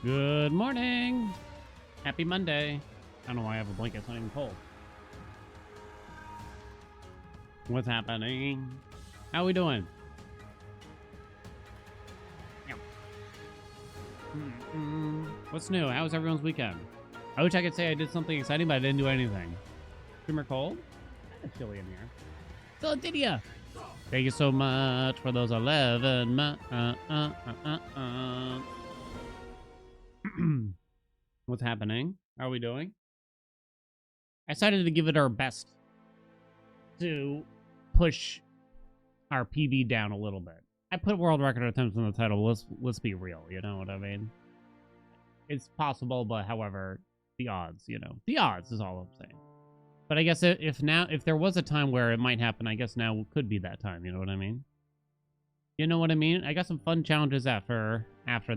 Good morning. Happy Monday. I don't know why I have a blanket. It's not even cold. What's happening? How we doing? What's new? How was everyone's weekend? I wish I could say I did something exciting, but I didn't do anything. Streamer cold? Kind of chilly in here. So did ya? Thank you so much for those 11 months. What's happening? How are we doing? I decided to give it our best to push our PB down a little bit. I put world record attempts in the title. Let's be real. You know what I mean? It's possible, but however, the odds. You know, the odds is all I'm saying. But I guess if there was a time where it might happen, I guess now could be that time. You know what I mean? You know what I mean? I got some fun challenges after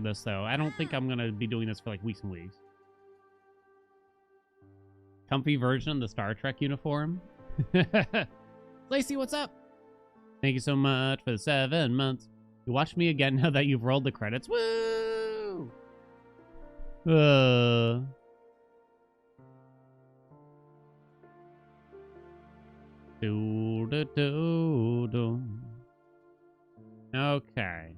this, though. I don't think I'm going to be doing this for, like, weeks and weeks. Comfy version of the Star Trek uniform. Lacey, what's up? Thank you so much for the 7 months. You watch me again now that you've rolled the credits. Woo! Okay.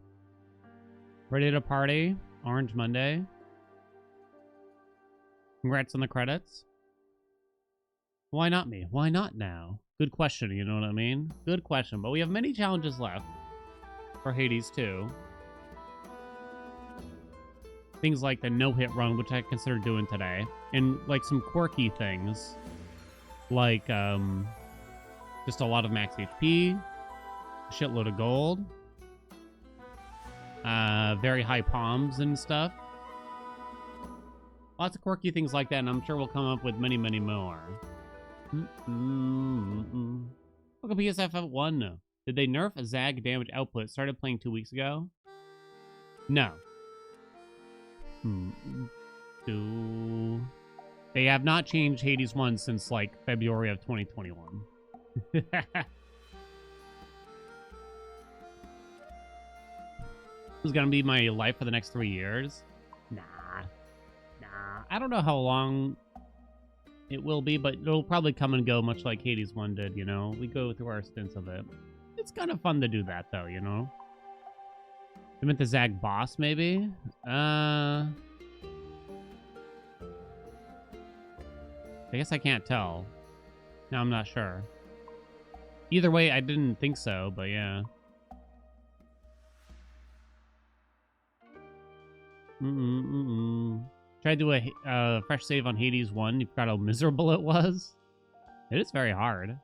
Ready to party? Orange Monday. Congrats on the credits. Why not me? Why not now? Good question, you know what I mean? Good question. But we have many challenges left for Hades 2. Things like the no-hit run, which I consider doing today. And like some quirky things. Like just a lot of max HP. A shitload of gold. Very high palms and stuff. Lots of quirky things like that, and I'm sure we'll come up with many, many more. Welcome PSF at 1. Did they nerf a Zag damage output? Started playing 2 weeks ago? No. They have not changed Hades 1 since, like, February of 2021. This is gonna be my life for the next 3 years? Nah. I don't know how long it will be, but it'll probably come and go much like Hades 1 did, you know? We go through our stints of it. It's kind of fun to do that, though, you know? I meant the Zag boss, maybe? I guess I can't tell. No, I'm not sure. Either way, I didn't think so, but yeah. Tried to do a fresh save on Hades 1. You forgot how miserable it was. It is very hard.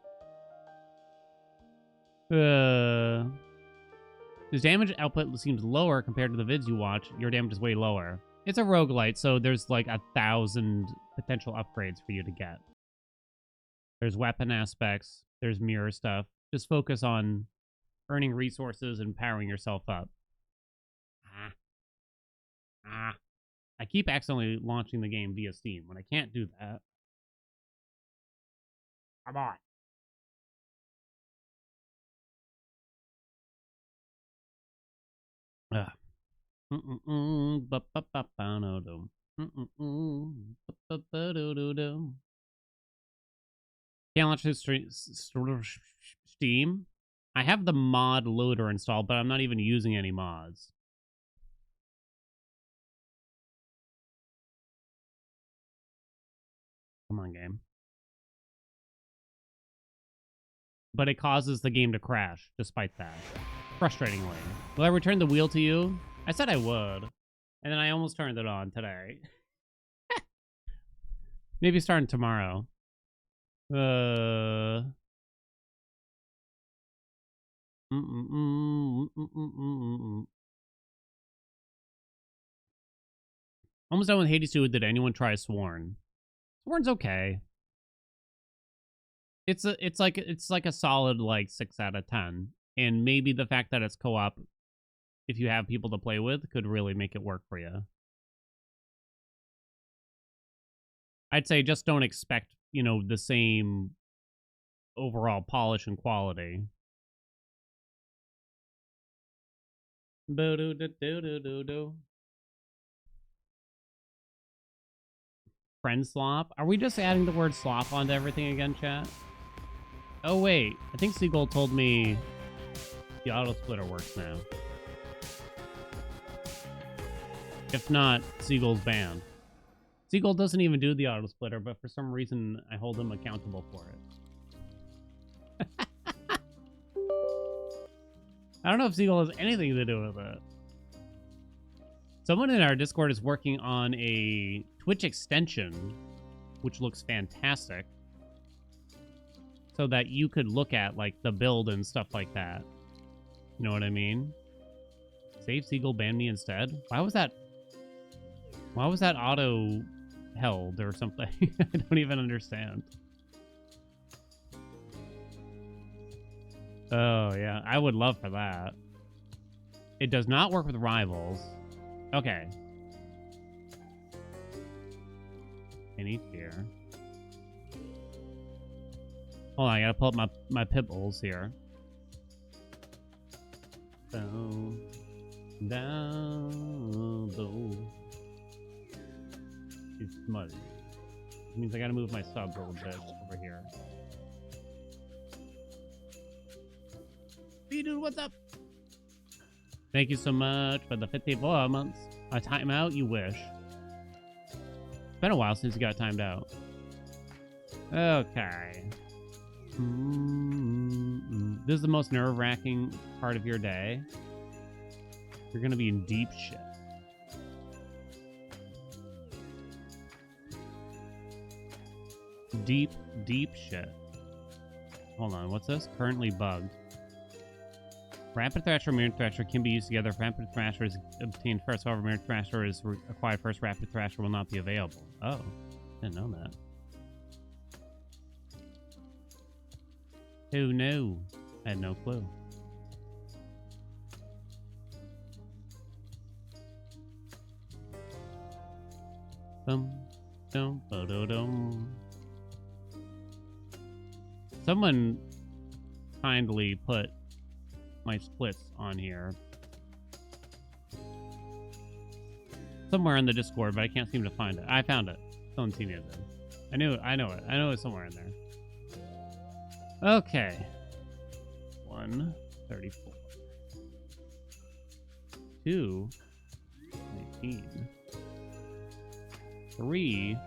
His damage output seems lower compared to the vids you watch. Your damage is way lower. It's a roguelite, so there's like 1,000 potential upgrades for you to get. There's weapon aspects. There's mirror stuff. Just focus on earning resources and powering yourself up. I keep accidentally launching the game via Steam when I can't do that. Come on. Can't launch this Steam. I have the mod loader installed, but I'm not even using any mods. Come on, game. But it causes the game to crash, despite that. Frustratingly. Will I return the wheel to you? I said I would. And then I almost turned it on today. Maybe starting tomorrow. Almost done with Hades 2. Did anyone try Sworn? Sworn's okay. It's like a solid like 6 out of 10. And maybe the fact that it's co-op, if you have people to play with, could really make it work for you. I'd say just don't expect, you know, the same overall polish and quality. Friend slop? Are we just adding the word slop onto everything again, chat? Oh, wait. I think Seagull told me the auto splitter works now. If not, Seagull's banned. Seagull doesn't even do the auto splitter, but for some reason, I hold him accountable for it. I don't know if Seagull has anything to do with it. Someone in our Discord is working on a Twitch extension, which looks fantastic, so that you could look at, like, the build and stuff like that. You know what I mean? Save Seagull, ban me instead? Why was that auto held or something? I don't even understand. Oh, yeah. I would love for that. It does not work with rivals. Okay. Any fear. Hold on, I gotta pull up my pit bulls here. Down, down, low. It's muddy. It means I gotta move my subs a little bit over here. Hey, dude, what's up? Thank you so much for the 54 months. A timeout? You wish. It's been a while since you got timed out. Okay. This is the most nerve-wracking part of your day. You're gonna be in deep shit. Deep, deep shit. Hold on, what's this? Currently bugged. Rapid Thrasher and Mirror Thrasher can be used together. If Rapid Thrasher is obtained first, however, Mirror Thrasher is acquired first, Rapid Thrasher will not be available. Oh, didn't know that. Who knew? I had no clue. Someone kindly put my splits on here somewhere in the Discord, but I can't seem to find it. I found it. Someone seen it. I know it. I know it's somewhere in there. Okay. 134. 2. 19. 3.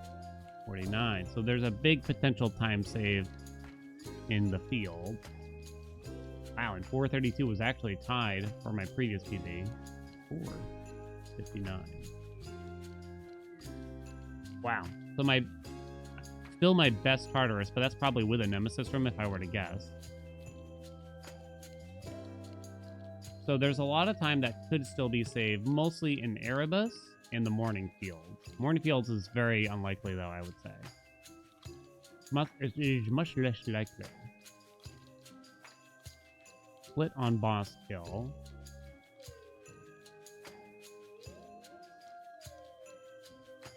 49. So there's a big potential time save in the field. Wow, and 432 was actually tied for my previous PB. 459. Wow. So still my best Tartarus, but that's probably with a Nemesis room if I were to guess. So there's a lot of time that could still be saved, mostly in Erebus and the Morning Fields. Morning Fields is very unlikely, though, I would say. It is much less likely. Split on boss kill.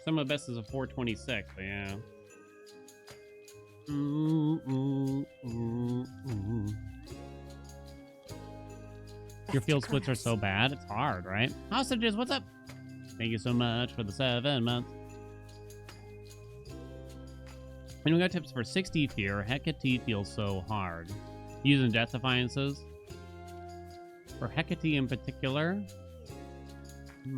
Some of the best is a 426, but yeah. Your field splits are so bad, it's hard, right? Hostages, what's up? Thank you so much for the 7 months. And we got tips for 60 fear. Hecate feels so hard. Using Death Defiances. For Hecate in particular. I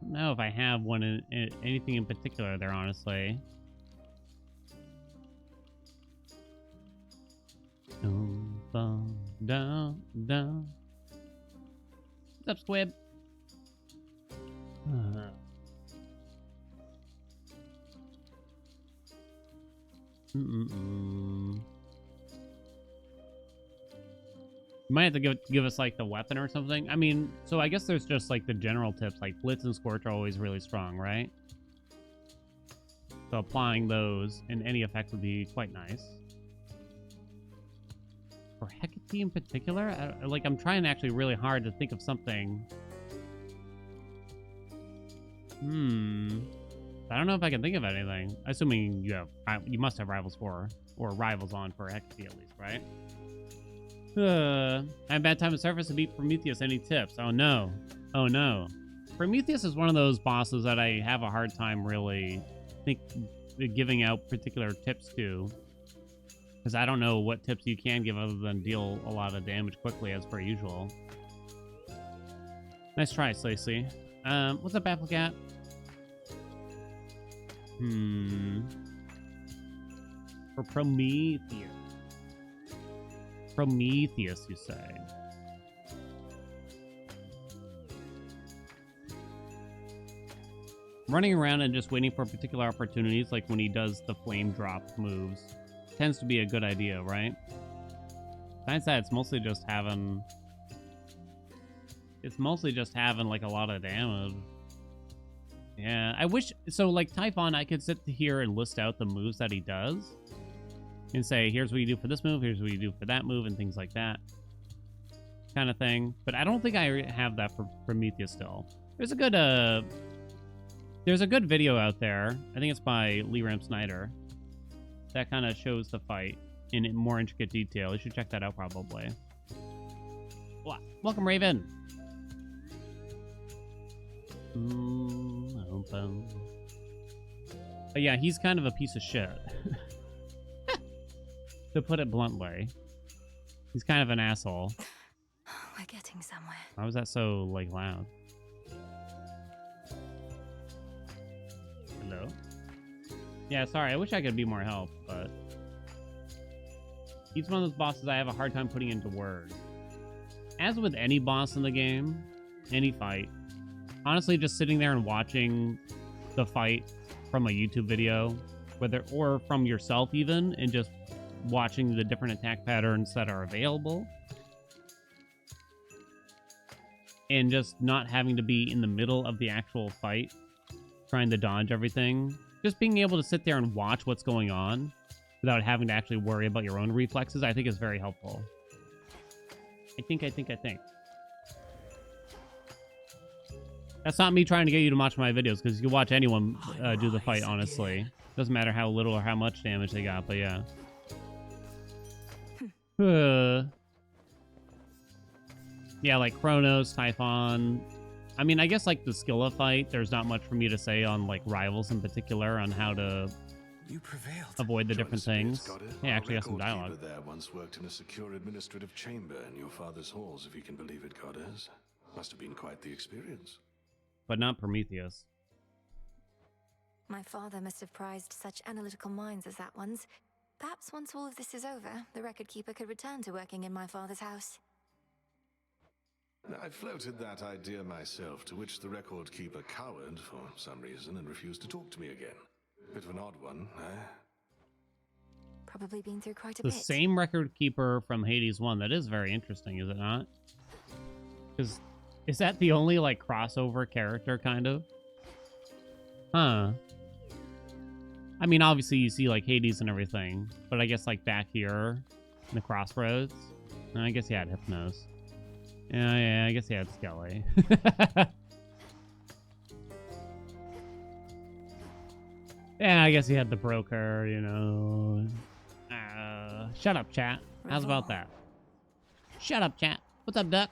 don't know if I have one in anything in particular there, honestly. Down. What's up, Squib? You might have to give us like the weapon or something. I mean, so I guess there's just like the general tips, like Blitz and Scorch are always really strong, right? So applying those in any effect would be quite nice. For Hecate in particular, I'm trying actually really hard to think of something. I don't know if I can think of anything. Assuming you must have Rivals 4 or Rivals on for Hecate at least, right? I have bad time to surface to beat Prometheus. Any tips? Oh no. Oh no. Prometheus is one of those bosses that I have a hard time really giving out particular tips to. Because I don't know what tips you can give other than deal a lot of damage quickly as per usual. Nice try, Stacey. What's up, Applecat? For Prometheus. Prometheus, you say? Running around and just waiting for particular opportunities, like when he does the flame drop moves, tends to be a good idea, right? Besides that, it's mostly just having like a lot of damage. Yeah, I wish so. Like Typhon, I could sit here and list out the moves that he does, and say, "Here's what you do for this move. Here's what you do for that move," and things like that, kind of thing. But I don't think I have that for Prometheus still. There's a good video out there. I think it's by Lee Ram Snyder. That kind of shows the fight in more intricate detail. You should check that out probably. Welcome, Raven. But yeah, he's kind of a piece of shit. To put it bluntly. He's kind of an asshole. We're getting somewhere. Why was that so, like, loud? Hello? Yeah, sorry, I wish I could be more help, but... he's one of those bosses I have a hard time putting into words. As with any boss in the game, any fight, honestly, just sitting there and watching the fight from a YouTube video, or from yourself even, and just watching the different attack patterns that are available, and just not having to be in the middle of the actual fight, trying to dodge everything. Just being able to sit there and watch what's going on without having to actually worry about your own reflexes, I think is very helpful. I think. That's not me trying to get you to watch my videos, because you watch anyone do the fight, honestly. Doesn't matter how little or how much damage they got, but yeah. Yeah, like Chronos, Typhon. I mean, I guess like the Skilla fight, there's not much for me to say on like Rivals in particular on how to avoid the different things. Hey, actually got some dialogue. There once worked in a secure administrative chamber in your father's halls, if you can believe it, Goddess. Must have been quite the experience. But not Prometheus. My father must have prized such analytical minds as that one's. Perhaps once all of this is over, the record keeper could return to working in my father's house. I floated that idea myself, to which the record keeper cowered for some reason and refused to talk to me again. Bit of an odd one, eh? Probably been through quite a bit. bit. The same record keeper from Hades 1. That is very interesting, is it not? Because is that the only like crossover character, kind of? Huh. I mean, obviously you see like Hades and everything, but I guess like back here in the Crossroads, I guess he had Hypnos. Yeah, I guess he had Skelly. Yeah, I guess he had the broker, you know. Shut up, chat. How's about that? Shut up, chat. What's up, Duck?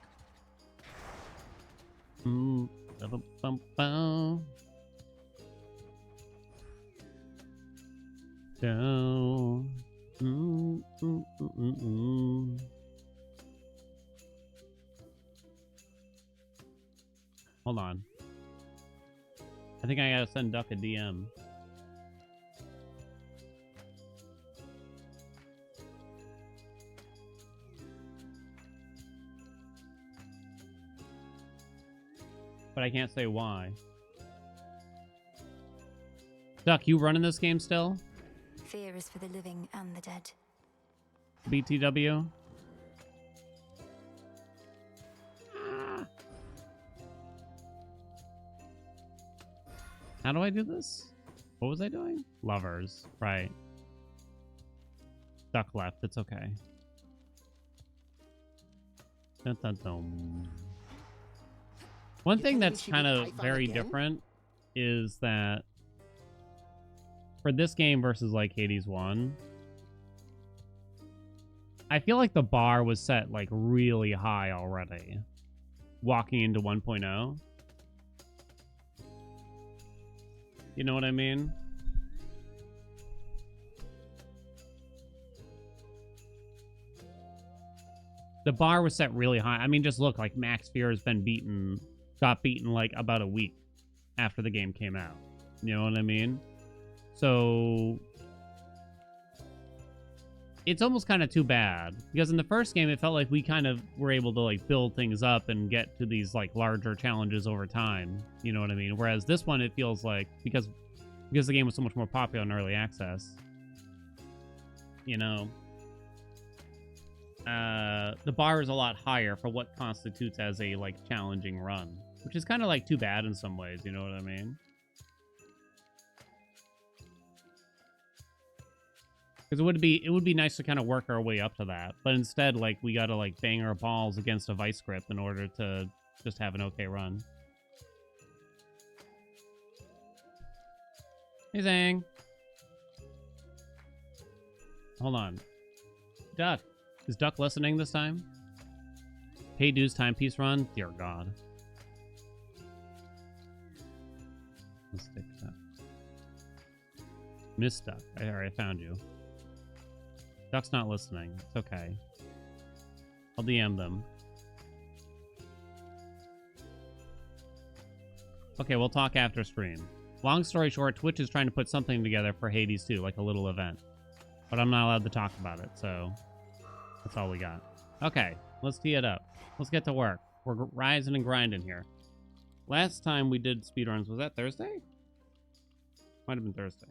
Hold on. I think I gotta send Duck a DM. But I can't say why. Duck, you running this game still? Fear is for the living and the dead. BTW. How do I do this? What was I doing? Lovers. Right. Duck left. It's okay. Dun, dun, dun. One thing that's kind of very different is that for this game versus like Hades 1, I feel like the bar was set like really high already walking into 1.0. You know what I mean? The bar was set really high. I mean, just look, like Max Fear has been got beaten like about a week after the game came out. You know what I mean? So it's almost kind of too bad, because in the first game it felt like we kind of were able to like build things up and get to these like larger challenges over time. You know what I mean? Whereas this one, it feels like because the game was so much more popular in early access, you know, the bar is a lot higher for what constitutes as a like challenging run, which is kind of like too bad in some ways. You know what I mean? Because it would be nice to kind of work our way up to that, but instead, like, we gotta like bang our balls against a vice grip in order to just have an okay run. Hey, Zang. Hold on. Duck. Is Duck listening this time? Hey, dude's timepiece run? Dear God. Mystic Duck. Miss Duck. I found you. Duck's not listening. It's okay. I'll DM them. Okay, we'll talk after stream. Long story short, Twitch is trying to put something together for Hades 2, like a little event. But I'm not allowed to talk about it, so that's all we got. Okay, let's tee it up. Let's get to work. We're rising and grinding here. Last time we did speedruns, was that Thursday? Might have been Thursday.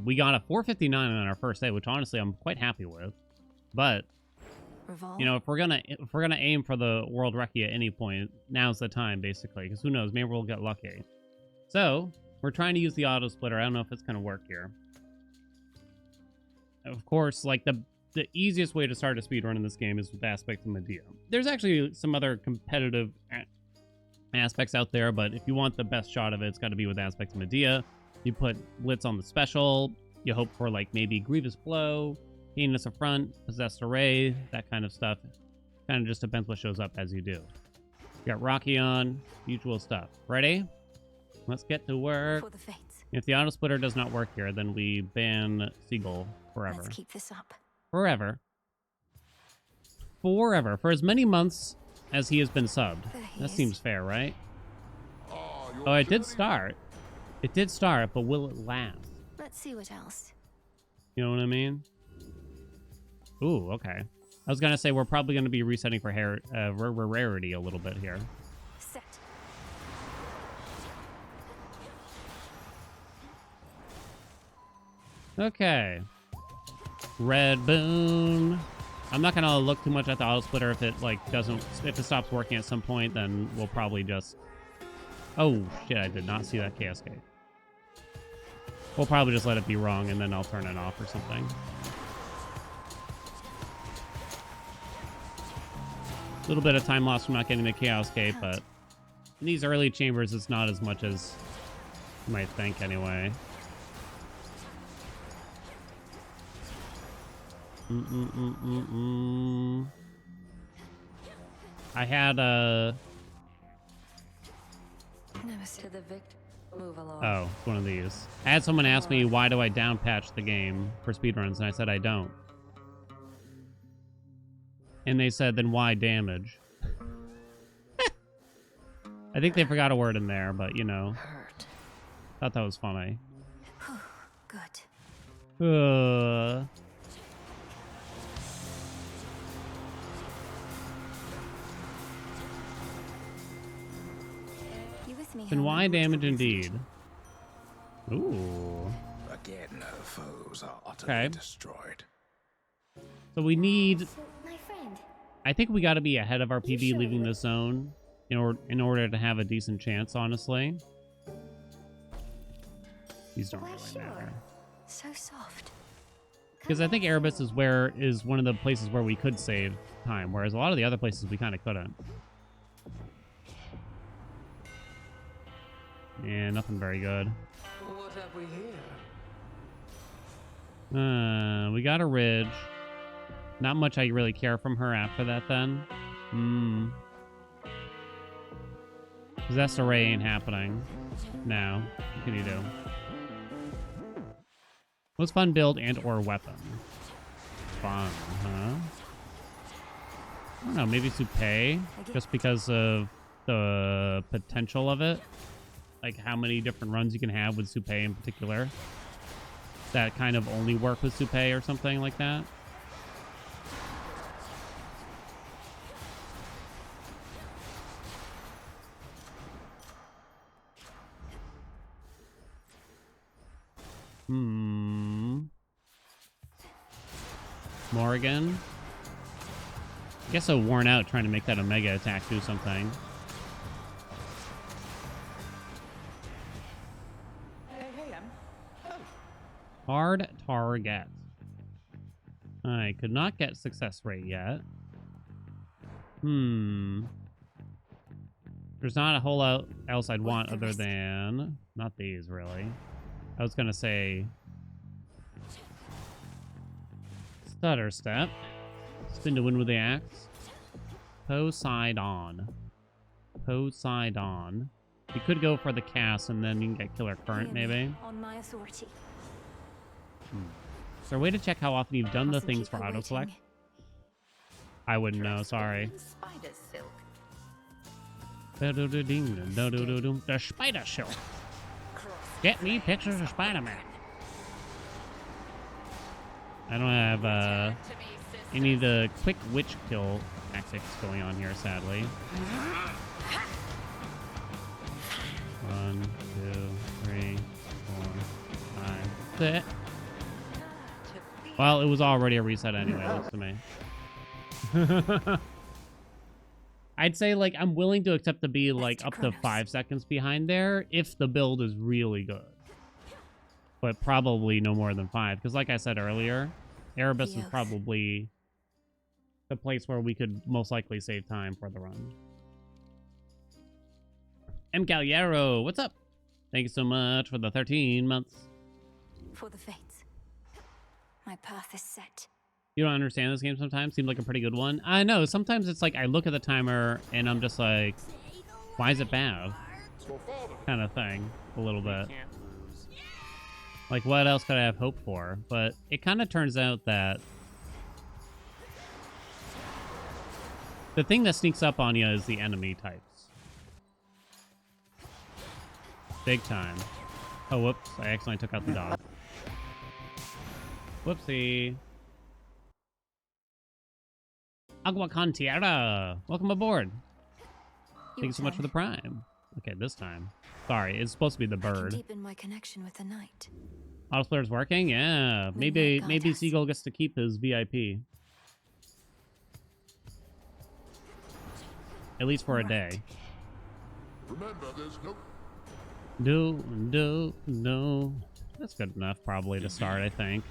We got a 459 on our first day, which honestly I'm quite happy with. But you know, if we're gonna aim for the world recce at any point, now's the time, basically, because who knows, maybe we'll get lucky. So we're trying to use the auto splitter. I don't know if it's gonna work here. Of course, like the easiest way to start a speedrun in this game is with Aspects of Medea. There's actually some other competitive aspects out there, but if you want the best shot of it, it's got to be with Aspects of Medea. You put Blitz on the special. You hope for like maybe Grievous Blow, Heinous Affront, Possessed Array, that kind of stuff. Kind of just depends what shows up as you do. You got Rocky on, usual stuff. Ready? Let's get to work. For the fates. If the auto splitter does not work here, then we ban Seagull forever. Let's keep this up. Forever. Forever. For as many months as he has been subbed. That seems fair, right? Oh, it did start. It did start, but will it last? Let's see what else. You know what I mean? Ooh, okay. I was gonna say we're probably gonna be resetting for rarity a little bit here. Set. Okay. Red Boon. I'm not gonna look too much at the auto splitter. If it like if it stops working at some point, then we'll probably just. Oh shit! I did not see that Chaos Gate. We'll probably just let it be wrong, and then I'll turn it off or something. A little bit of time lost from not getting the Chaos Gate, but in these early chambers, it's not as much as you might think, anyway. I had a. To the victor. Move along. Oh, it's one of these. I had someone ask me, why do I down patch the game for speedruns? And I said, I don't. And they said, then why damage? I think they forgot a word in there, but you know. Hurt. Thought that was funny. Good. Beats me. Then how why my damage rituals indeed? Ooh. Again, her foes are utterly Okay. destroyed. So we need... My friend. I think we got to be ahead of our You PB sure leaving you- this zone in order to have a decent chance, honestly. These don't Why, really sure. matter. So soft. Because I think Erebus is one of the places where we could save time, whereas a lot of the other places we kind of couldn't. Yeah, nothing very good. What have we here? We got a ridge. Not much I really care from her after that, then. Possessed Array ain't happening. Now, what can you do? What's fun build and or weapon? Fun, huh? I don't know, maybe Soupe, just because of the potential of it. Like how many different runs you can have with Soupe in particular. That kind of only work with Soupe or something like that. Morrigan. I guess so worn out trying to make that Omega attack do something. Hard target. I could not get success rate yet. There's not a whole lot else I'd want other than... Not these, really. I was gonna say... Stutter Step. Spin to win with the axe. Poseidon. Poseidon. You could go for the cast and then you can get Killer Current, maybe. On my authority. Is there a way to check how often you've done the things for auto-select? I wouldn't know, sorry. Spider silk. The Spider Silk. Get me pictures of Spider-Man. I don't have any of the quick witch kill tactics going on here, sadly. 1, 2, 3, 4, 5, 6. Well, it was already a reset anyway, looks to me. I'd say, like, I'm willing to accept to be, like, up to 5 seconds behind there if the build is really good. But probably no more than 5. Because, like I said earlier, Erebus is probably the place where we could most likely save time for the run. M. Galliero, what's up? Thank you so much for the 13 months. For the fates. My path is set. You don't understand this game sometimes? Seemed like a pretty good one. I know, sometimes it's like I look at the timer and I'm just like, why is it bad? Kind of thing, a little bit. Like, what else could I have hoped for? But it kind of turns out that the thing that sneaks up on you is the enemy types. Big time. Oh, whoops. I accidentally took out the dog. Whoopsie. Agua Cantiera. Welcome aboard. Thank you so much for the prime. Okay, this time. Sorry, it's supposed to be the I can bird. deepen my connection with the night. Autoflare's working? Yeah. Maybe Seagull gets to keep his VIP. At least for a day. Remember, there's No. That's good enough, probably, to start, I think.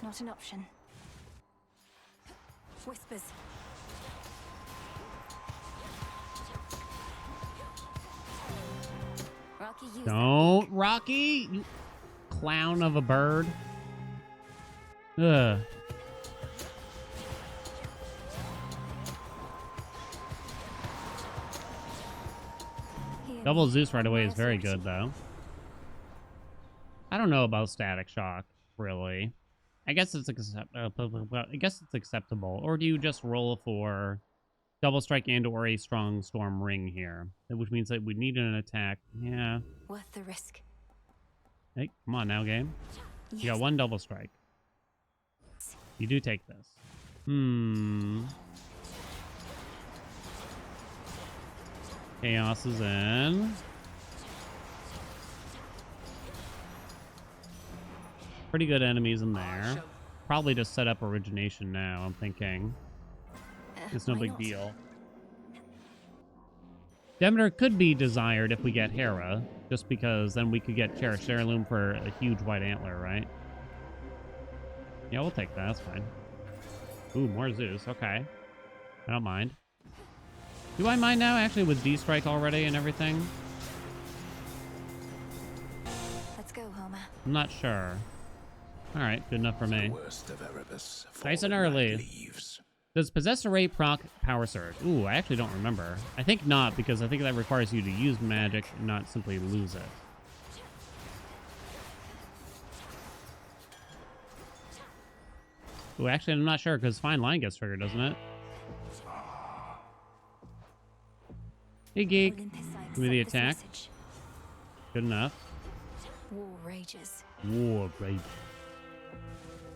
Not an option. Whispers. Rocky, use Don't, Rocky! You clown of a bird. Ugh. Double Zeus right away is very good, though. I don't know about Static Shock, really. I guess it's acceptable. Or do you just roll for double strike and or a strong storm ring here? Which means that we need an attack. Yeah. Worth the risk. Hey, come on now, game. Yes. You got one double strike. You do take this. Chaos is in. Pretty good enemies in there. Probably just set up origination now, I'm thinking. It's no Why big not? deal. Demeter could be desired if we get Hera, just because then we could get Cherished Heirloom for a huge white antler, right? Yeah, we'll take that. That's fine. Ooh, more Zeus. Okay. I don't mind. Do I mind now, actually, with D-Strike already and everything? Let's go, Homer. I'm not sure. Alright, good enough for me. The worst of Erebus. Nice and fallen like early. leaves. Does Possessed Array proc Power Surge? Ooh, I actually don't remember. I think not, because I think that requires you to use magic and not simply lose it. Ooh, actually, I'm not sure, because Fine Line gets triggered, doesn't it? Hey, Geek. Olympus Sykes Give me the sent this attack. message. Good enough. War rages. War rage.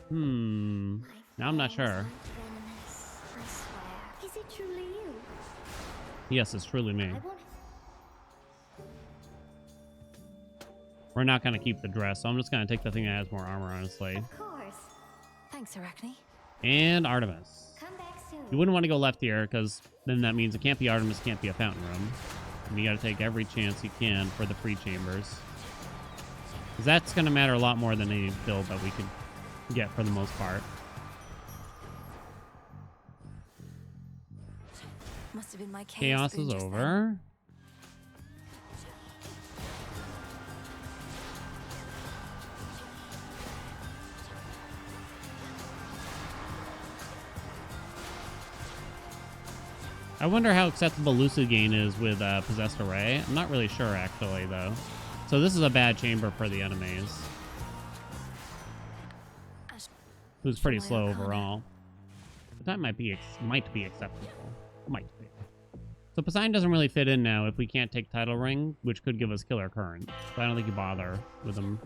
Now I'm not sure. Is it truly you? Yes, it's truly me. I want We're not going to keep the dress, so I'm just going to take the thing that has more armor, honestly. Of course. Thanks, Arachne. And Artemis. Come back soon. You wouldn't want to go left here, because then that means it can't be Artemis, can't be a fountain room. And you got to take every chance you can for the free chambers. Because that's going to matter a lot more than any build that we could get for the most part. Must have been my Chaos spoon is just then. over. I wonder how acceptable Lucid Gain is with Possessed Array. I'm not really sure, actually, though. So this is a bad chamber for the enemies. It was pretty slow overall. But that might be acceptable. Might be. So Poseidon doesn't really fit in now if we can't take Tidal Ring, which could give us Killer Current. So I don't think you bother with him.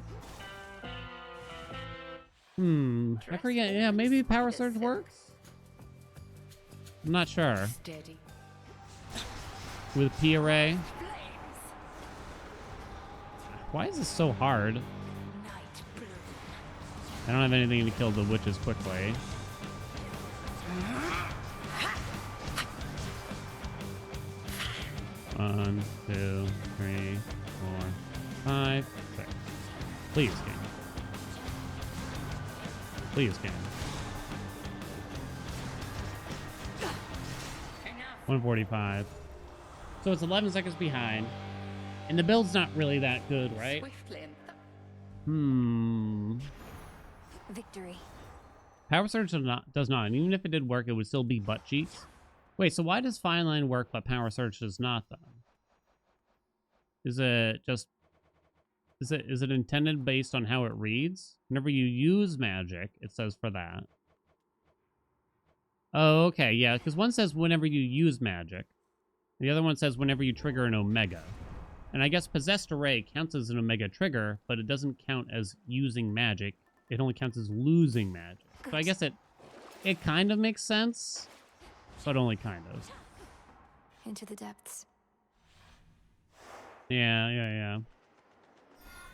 I forget. Yeah, maybe Power Surge works? I'm not sure. Steady. With P-Array. Why is this so hard? I don't have anything to kill the witches quickly. One, 2, 3, 4, 5, 6. Please, game. Please, game. 145. So it's 11 seconds behind. And the build's not really that good, right? Swiftly Victory. Power Surge does not. And even if it did work, it would still be butt cheeks. Wait, so why does Fine Line work but Power Surge does not, though? Is it just... Is it intended based on how it reads? Whenever you use magic, it says for that. Oh, okay, yeah, because one says whenever you use magic. The other one says whenever you trigger an Omega. And I guess Possessed Array counts as an Omega trigger, but it doesn't count as using magic. It only counts as losing magic. So I guess it kind of makes sense, but only kind of. Into the depths. Yeah.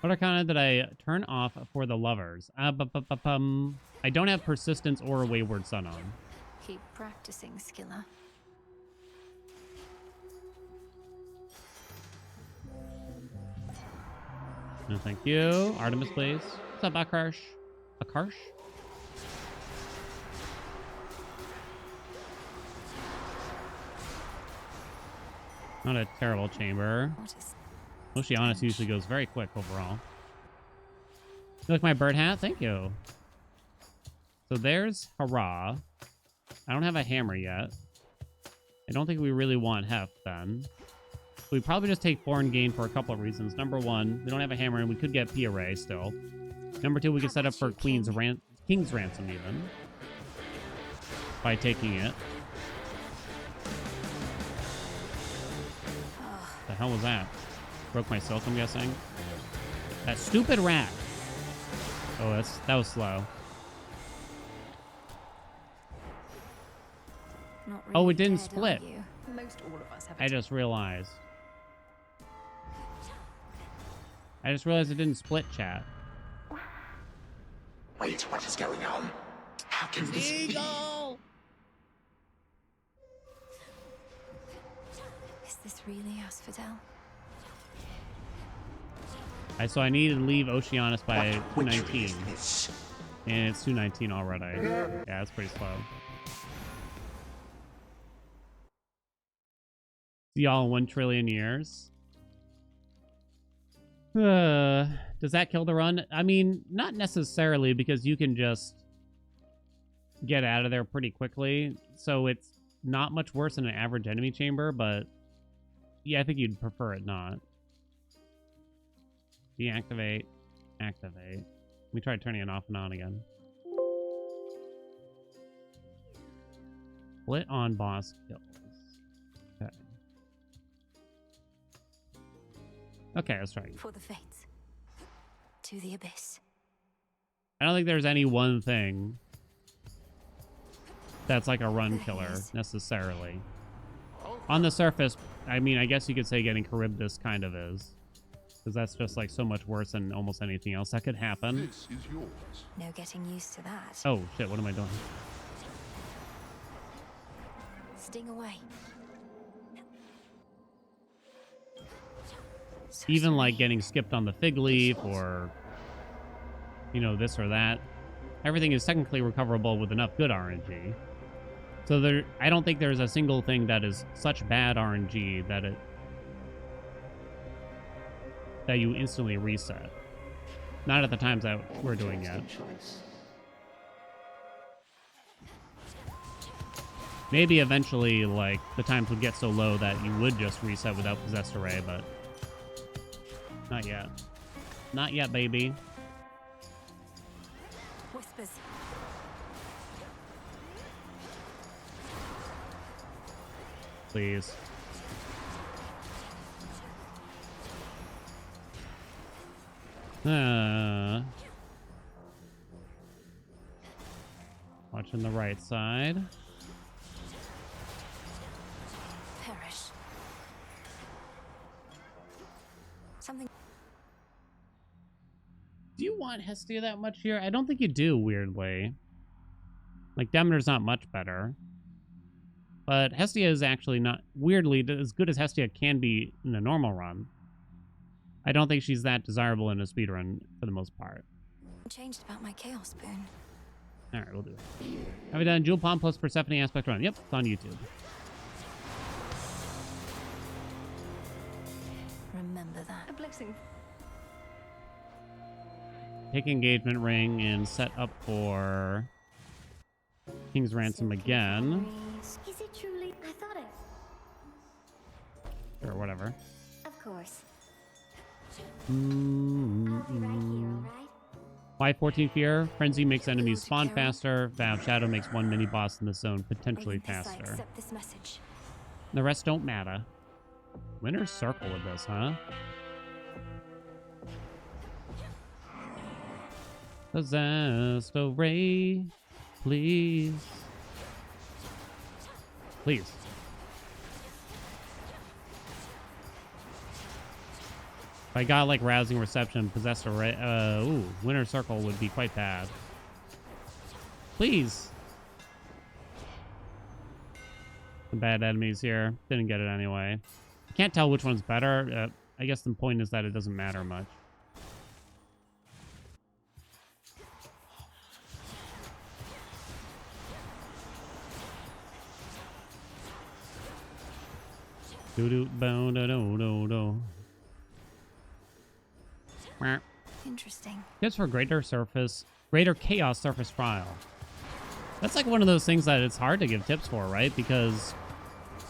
What arcana did I turn off for the lovers? I don't have Persistence or a Wayward Son on. Keep practicing, Skilla. No, thank you. Artemis, please. What's up, Akarsh? Akarsh? Not a terrible chamber. What is Oceanus usually goes very quick overall. You like my bird hat? Thank you. So there's Hurrah. I don't have a hammer yet. I don't think we really want Heft then. We probably just take Foreign Gain for a couple of reasons. Number one, we don't have a hammer and we could get P-Array still. Number two, we could set up for King's Ransom even. By taking it. The hell was that? Broke my silk, I'm guessing. That stupid rat. Oh, that was slow. not Oh, really it didn't dead, are split. you? Most all of us have I just realized. I just realized it didn't split chat. Wait, what is going on? How can this be? Is this really Asphodel? So I need to leave Oceanus by What witchery 219. is this? And it's 219 already. Yeah, that's pretty slow. See y'all in 1 trillion years. Does that kill the run? I mean, not necessarily, because you can just get out of there pretty quickly. So it's not much worse than an average enemy chamber, but yeah, I think you'd prefer it not. Deactivate. Activate. Let me try turning it off and on again. Split on boss kills. Okay. Okay, let's try. For the fates. To the abyss. I don't think there's any one thing that's like a run killer, necessarily. On the surface, I mean, I guess you could say getting Charybdis kind of is. Because that's just like so much worse than almost anything else that could happen. This is yours. No getting used to that. Oh, shit, what am I doing? Sting away. So Even like serene. getting skipped on the fig leaf or, you know, this or that. Everything is technically recoverable with enough good RNG. So there, I don't think there's a single thing that is such bad RNG that you instantly reset. Not at the times that we're doing yet. Maybe eventually, like, the times would get so low that you would just reset without Possessed Array, but not yet. Not yet, baby. Whispers. Please. Watching the right side. Perish. Something. Do you want Hestia that much here? I don't think you do, weirdly. Like, Demeter's not much better. But Hestia is actually not, weirdly, as good as Hestia can be in a normal run. I don't think she's that desirable in a speedrun for the most part. Changed about my chaos spoon. Alright, we'll do it. Have we done Jewel Palm plus Persephone Aspect Run? Yep, it's on YouTube. Remember that. A blessing. Pick Engagement Ring and set up for King's Ransom again. Is it truly? I thought it. Or whatever. Of course. I'll be right here, alright? Why 14 Fear? Frenzy makes enemies spawn faster. Vow Shadow makes one mini boss in the zone potentially I faster. accept this message. The rest don't matter. Winner's Circle with this, huh? Possessed Array, please. Please. If I got like Rousing Reception, Possessed Array, ooh, Winner's Circle would be quite bad. Please. Some bad enemies here. Didn't get it anyway. Can't tell which one's better. I guess the point is that it doesn't matter much. Do do bo do do do do. Interesting. Tips for Greater Chaos Surface Trial. That's like one of those things that it's hard to give tips for, right? Because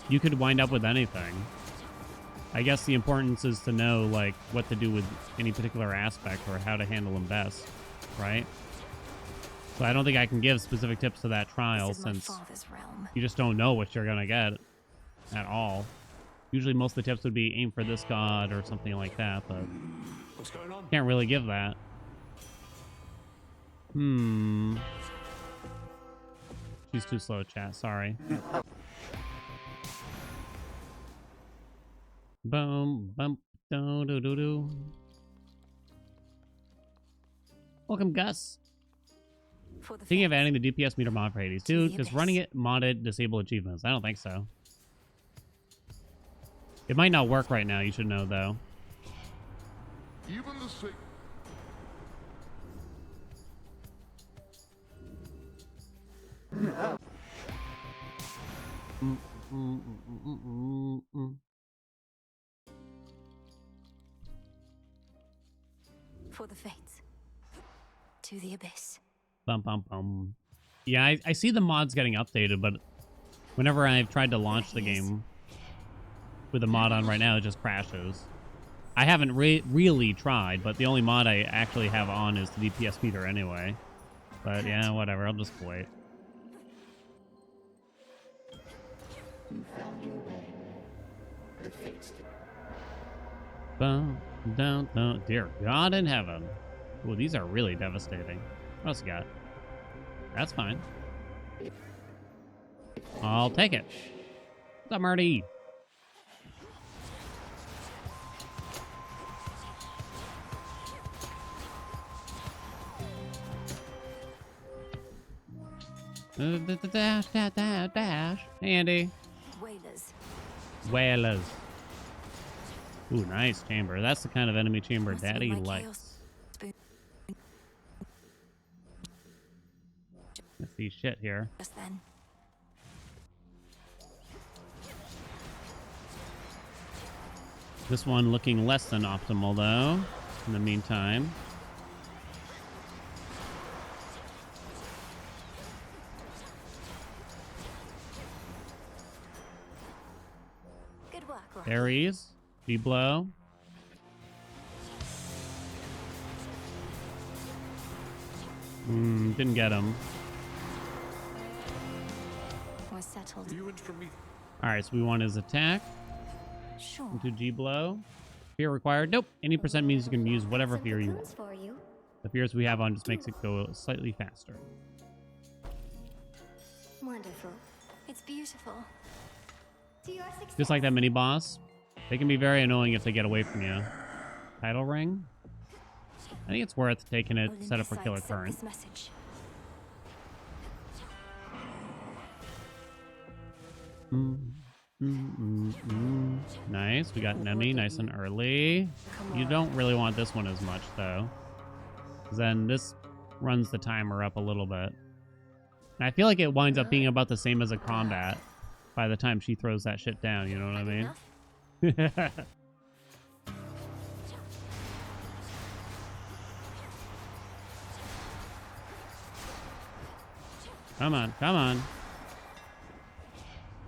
you could wind up with anything. I guess the importance is to know, like, what to do with any particular aspect or how to handle them best, right? So I don't think I can give specific tips to that trial This is my since father's realm. you just don't know what you're going to get at all. Usually most of the tips would be aim for this god or something like that, but What's going on? can't really give that. She's too slow, chat. Sorry. Boom, bump, do do do do. Welcome, Gus. For the Thinking of fates. adding the DPS meter mod for Hades To too. the Does abyss. running it modded disable achievements? I don't think so. It might not work right now. You should know though. Even the sick. For the fates. To the abyss. Bum bum bum. Yeah, I see the mods getting updated, but whenever I've tried to launch the game with a mod on right now, it just crashes. I haven't really tried, but the only mod I actually have on is the DPS meter anyway. But yeah, whatever. I'll just wait. You found your way. The fates. Bum, dun, dun. Dear God in heaven. Ooh, these are really devastating. What else you got? That's fine. I'll take it. What's up, Marty? Dash, dash, dash, dash. Hey, Andy. Whalers. Whalers. Ooh, nice chamber. That's the kind of enemy chamber Must be Daddy my likes. chaos spoon Let's see shit here. just then. This one looking less than optimal, though, in the meantime. Good work, Rocky. Ares. D-blow. Didn't get him. We're settled. You from me. Alright, so we want his attack. Sure. Into G-blow. Fear required. Nope. Any percent means you can use whatever Some fear you cocoons want. for you. The fears we have on just makes it go slightly faster. Wonderful. It's beautiful. To your success. Just like that mini boss. They can be very annoying if they get away from you. Title ring. I think it's worth taking it set up for Olympus killer sent current. this message. Nice. We got Nemi nice and early. You don't really want this one as much, though. 'Cause then this runs the timer up a little bit. And I feel like it winds up being about the same as a combat by the time she throws that shit down, you know what I mean? Enough? Come on, come on.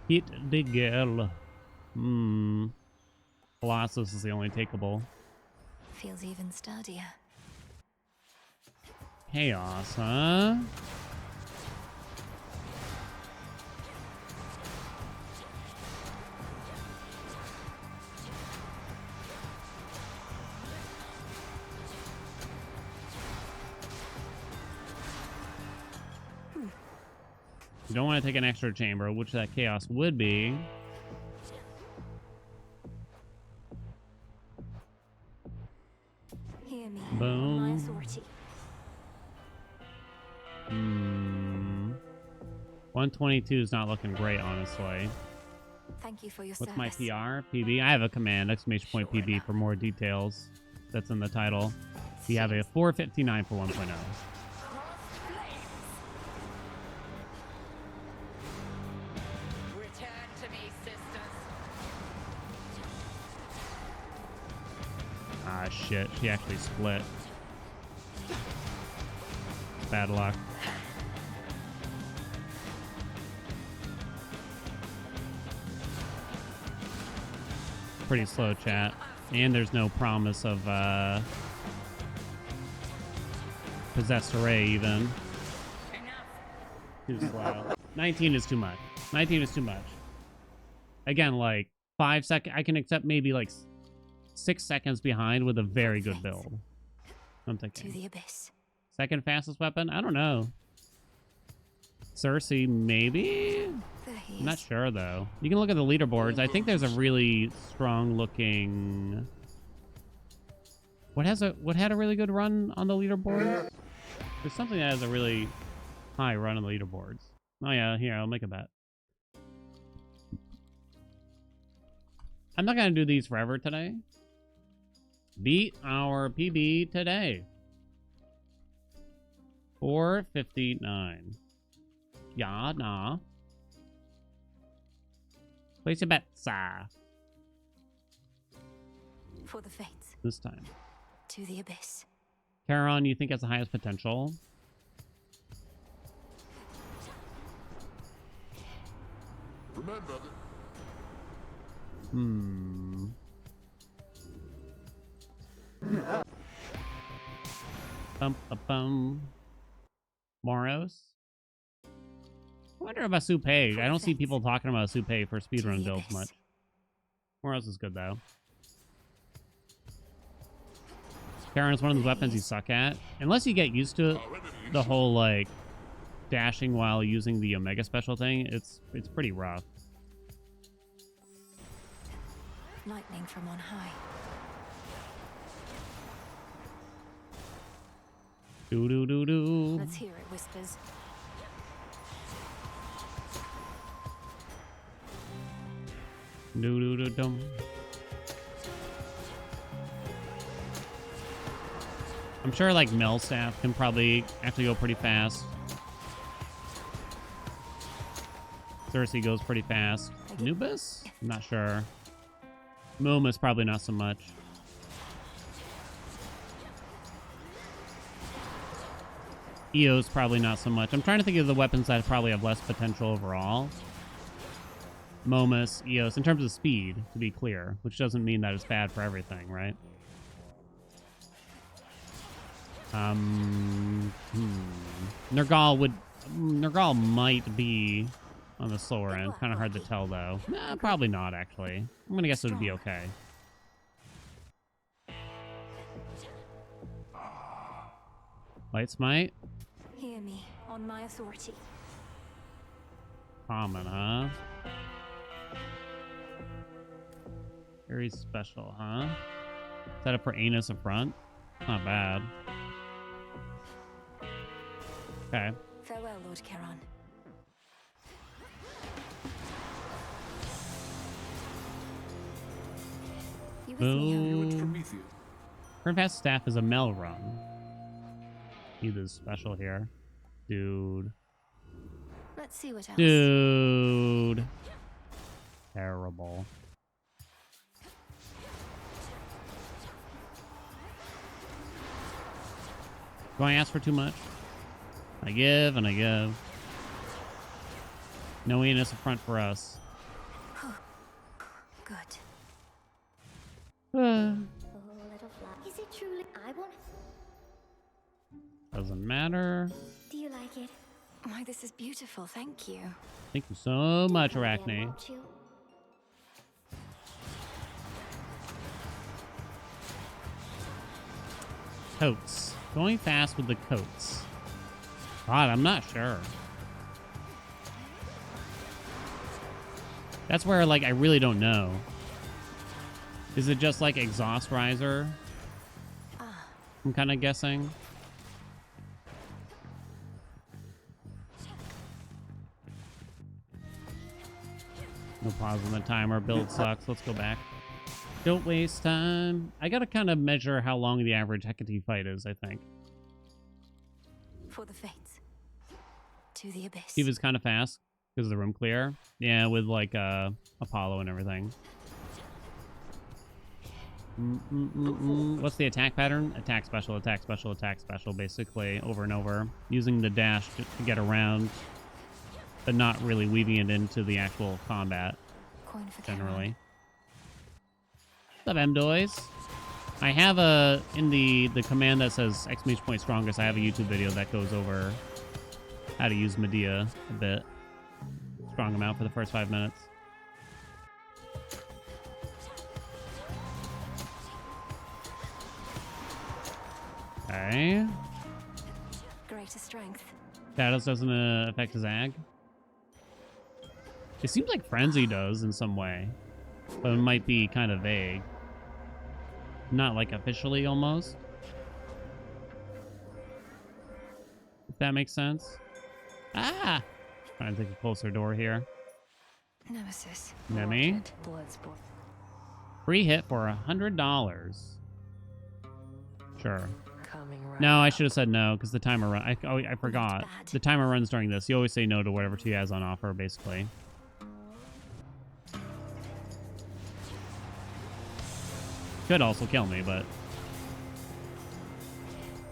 Hit the girl. Colossus is the only takeable. Feels even sturdier. Chaos, huh? You don't want to take an extra chamber, which that chaos would be. Hear me. Boom. On my authority. 122 is not looking great, honestly. Thank you for your What's my service. PR? PB? I have a command, exclamation point PB for more details. That's in the title. We have a 459 for 1.0. Return to me, sisters. Ah, shit. She actually split. Bad luck. Pretty slow, chat. And there's no promise of, Possessed Array, even. Too slow. 19 is too much. 19 is too much. Again, like, 5 seconds. I can accept maybe, like, 6 seconds behind with a very good build. I'm To thinking. the abyss. Second fastest weapon? I don't know. Cersei, maybe? There he I'm not is. sure, though. You can look at the leaderboards. I think there's a really strong-looking... What had a really good run on the leaderboard? There's something that has a really high run on the leaderboards. Oh yeah, here, I'll make a bet. I'm not gonna do these forever today. Beat our PB today. 459. Yeah, nah. Place your bets, For the fates. this time. To the abyss. Charon, you think has the highest potential? Remember that Hmm. Bum, bum, bum. Moros? I wonder about Soupe. I don't see people talking about Soupe for speedrun builds much. Moros is good, though. Charon is one of those weapons you suck at. Unless you get used to the whole, like, dashing while using the Omega special thing, it's pretty rough. Lightning from on high. Do do do do. Let's hear it, whispers. Do do do dum. I'm sure like Mel staff can probably actually go pretty fast. Cersei goes pretty fast. Anubis? I'm not sure. Moma's probably not so much. Eo's probably not so much. I'm trying to think of the weapons that probably have less potential overall. Momus, Eos, in terms of speed, to be clear, which doesn't mean that it's bad for everything, right? Nergal might be on the slower end. Kind of hard to tell, though. Nah, probably not, actually. I'm gonna guess it would be okay. Light Smite? Hear me, on my authority. Common, huh? Very special, huh? Set up for Anus up front. Not bad. Okay. Farewell, Lord Charon. You with me, You Boom. and Prometheus. Fast staff is a Mel run. He is special here. Dude. Let's see what else. Dude. Terrible. Do I ask for too much? I give and I give. No Enos up front for us. Good. Oh, little fly. Is it truly? I want. Doesn't matter. Do you like it? Why, this is beautiful. Thank you. Thank you so much, Come again, Arachne. won't you? Coats. Going fast with the coats. God, I'm not sure. That's where, like, I really don't know. Is it just, like, exhaust riser? Ah, I'm kind of guessing. No pause on the timer. Build sucks. Let's go back. Don't waste time. I gotta kind of measure how long the average Hecate fight is, I think. for the fates. To the abyss. Steve is kind of fast because the room clear. Yeah, with like Apollo and everything. What's the attack pattern? Attack special, attack special, attack special, basically over and over. Using the dash to get around, but not really weaving it into the actual combat, Coin for generally. What's up, M-Doys? I have a, in the command that says exclamation point strongest, I have a YouTube video that goes over how to use Medea a bit. Strong him out for the first 5 minutes. Okay. Greater strength. Shadows doesn't affect Zag. It seems like Frenzy does in some way, but it might be kind of vague. Not like officially, almost. if that makes sense. Ah! Trying to take a closer door here. Nemesis. Nemi. Bloodsport. Free hit for $100. Sure. Coming right No, I up. should have said no because the timer run. I forgot. bad. The timer runs during this. You always say no to whatever she has on offer, basically. Could also kill me, but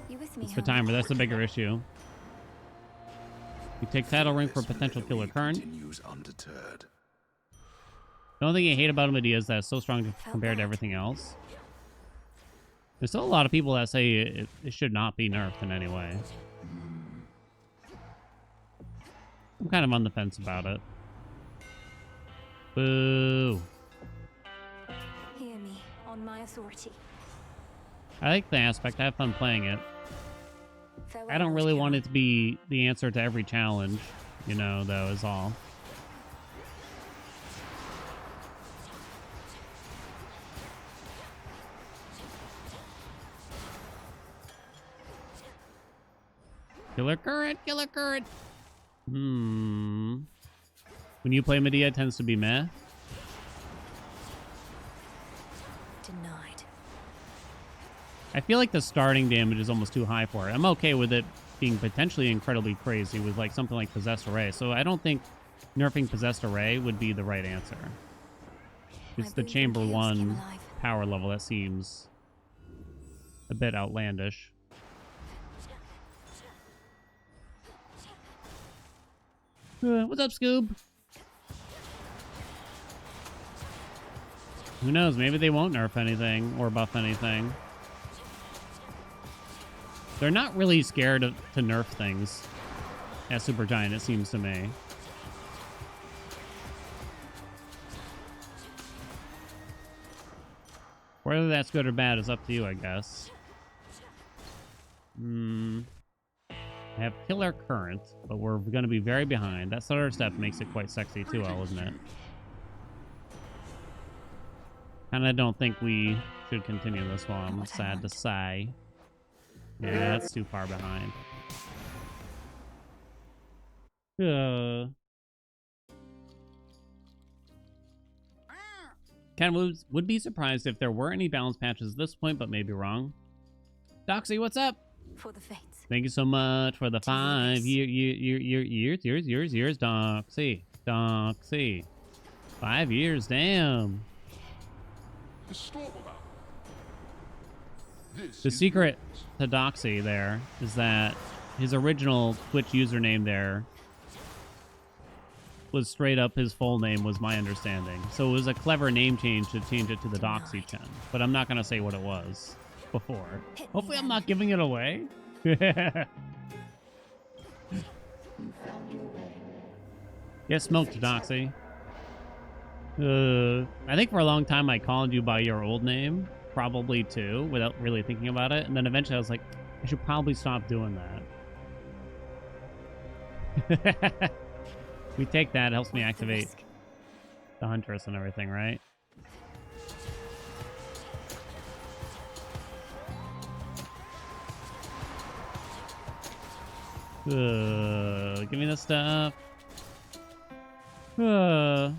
You with me, it's the Helm? timer. That's the bigger issue. You take Saddle Ring for This potential killer military current. continues undeterred. The only thing I hate about Medea is that it's so strong compared to everything else. There's still a lot of people that say it should not be nerfed in any way. I'm kind of on the fence about it. Boo. Hear me, on my authority. I like the aspect. I have fun playing it. Farewell, I don't really Lord want it to be the answer to every challenge, you know, though, is all. Killer current, killer current. When you play Medea, it tends to be meh. Denied. I feel like the starting damage is almost too high for it. I'm okay with it being potentially incredibly crazy with like something like Possessed Array. So I don't think nerfing Possessed Array would be the right answer. It's My the boon from Chamber chaos 1 came alive. power level that seems a bit outlandish. What's up, Scoob? Who knows? Maybe they won't nerf anything or buff anything. They're not really scared to nerf things at Supergiant, it seems to me. Whether that's good or bad is up to you, I guess. I have Killer Current, but we're going to be very behind. That stutter step makes it quite sexy too, I'll admit. And I don't think we should continue this one, I'm sad to say. Yeah, that's too far behind. Kind of would be surprised if there were any balance patches at this point, but maybe wrong. Doxy, what's up? For the fates. Thank you so much for the 5 years, Doxy. Doxy. 5 years, damn. The storm about. This The is secret yours. to Doxy there is that his original Twitch username there was straight up his full name, was my understanding. So it was a clever name change to change it to the Doxy 10. But I'm not going to say what it was before. Hit me Hopefully I'm then. not giving it away. Get smoked, Doxy. I think for a long time I called you by your old name, probably too, without really thinking about it. And then eventually I was like, I should probably stop doing that. We take that, it helps me Worth the activate risk. the Huntress and everything, right? Give me the stuff. You'd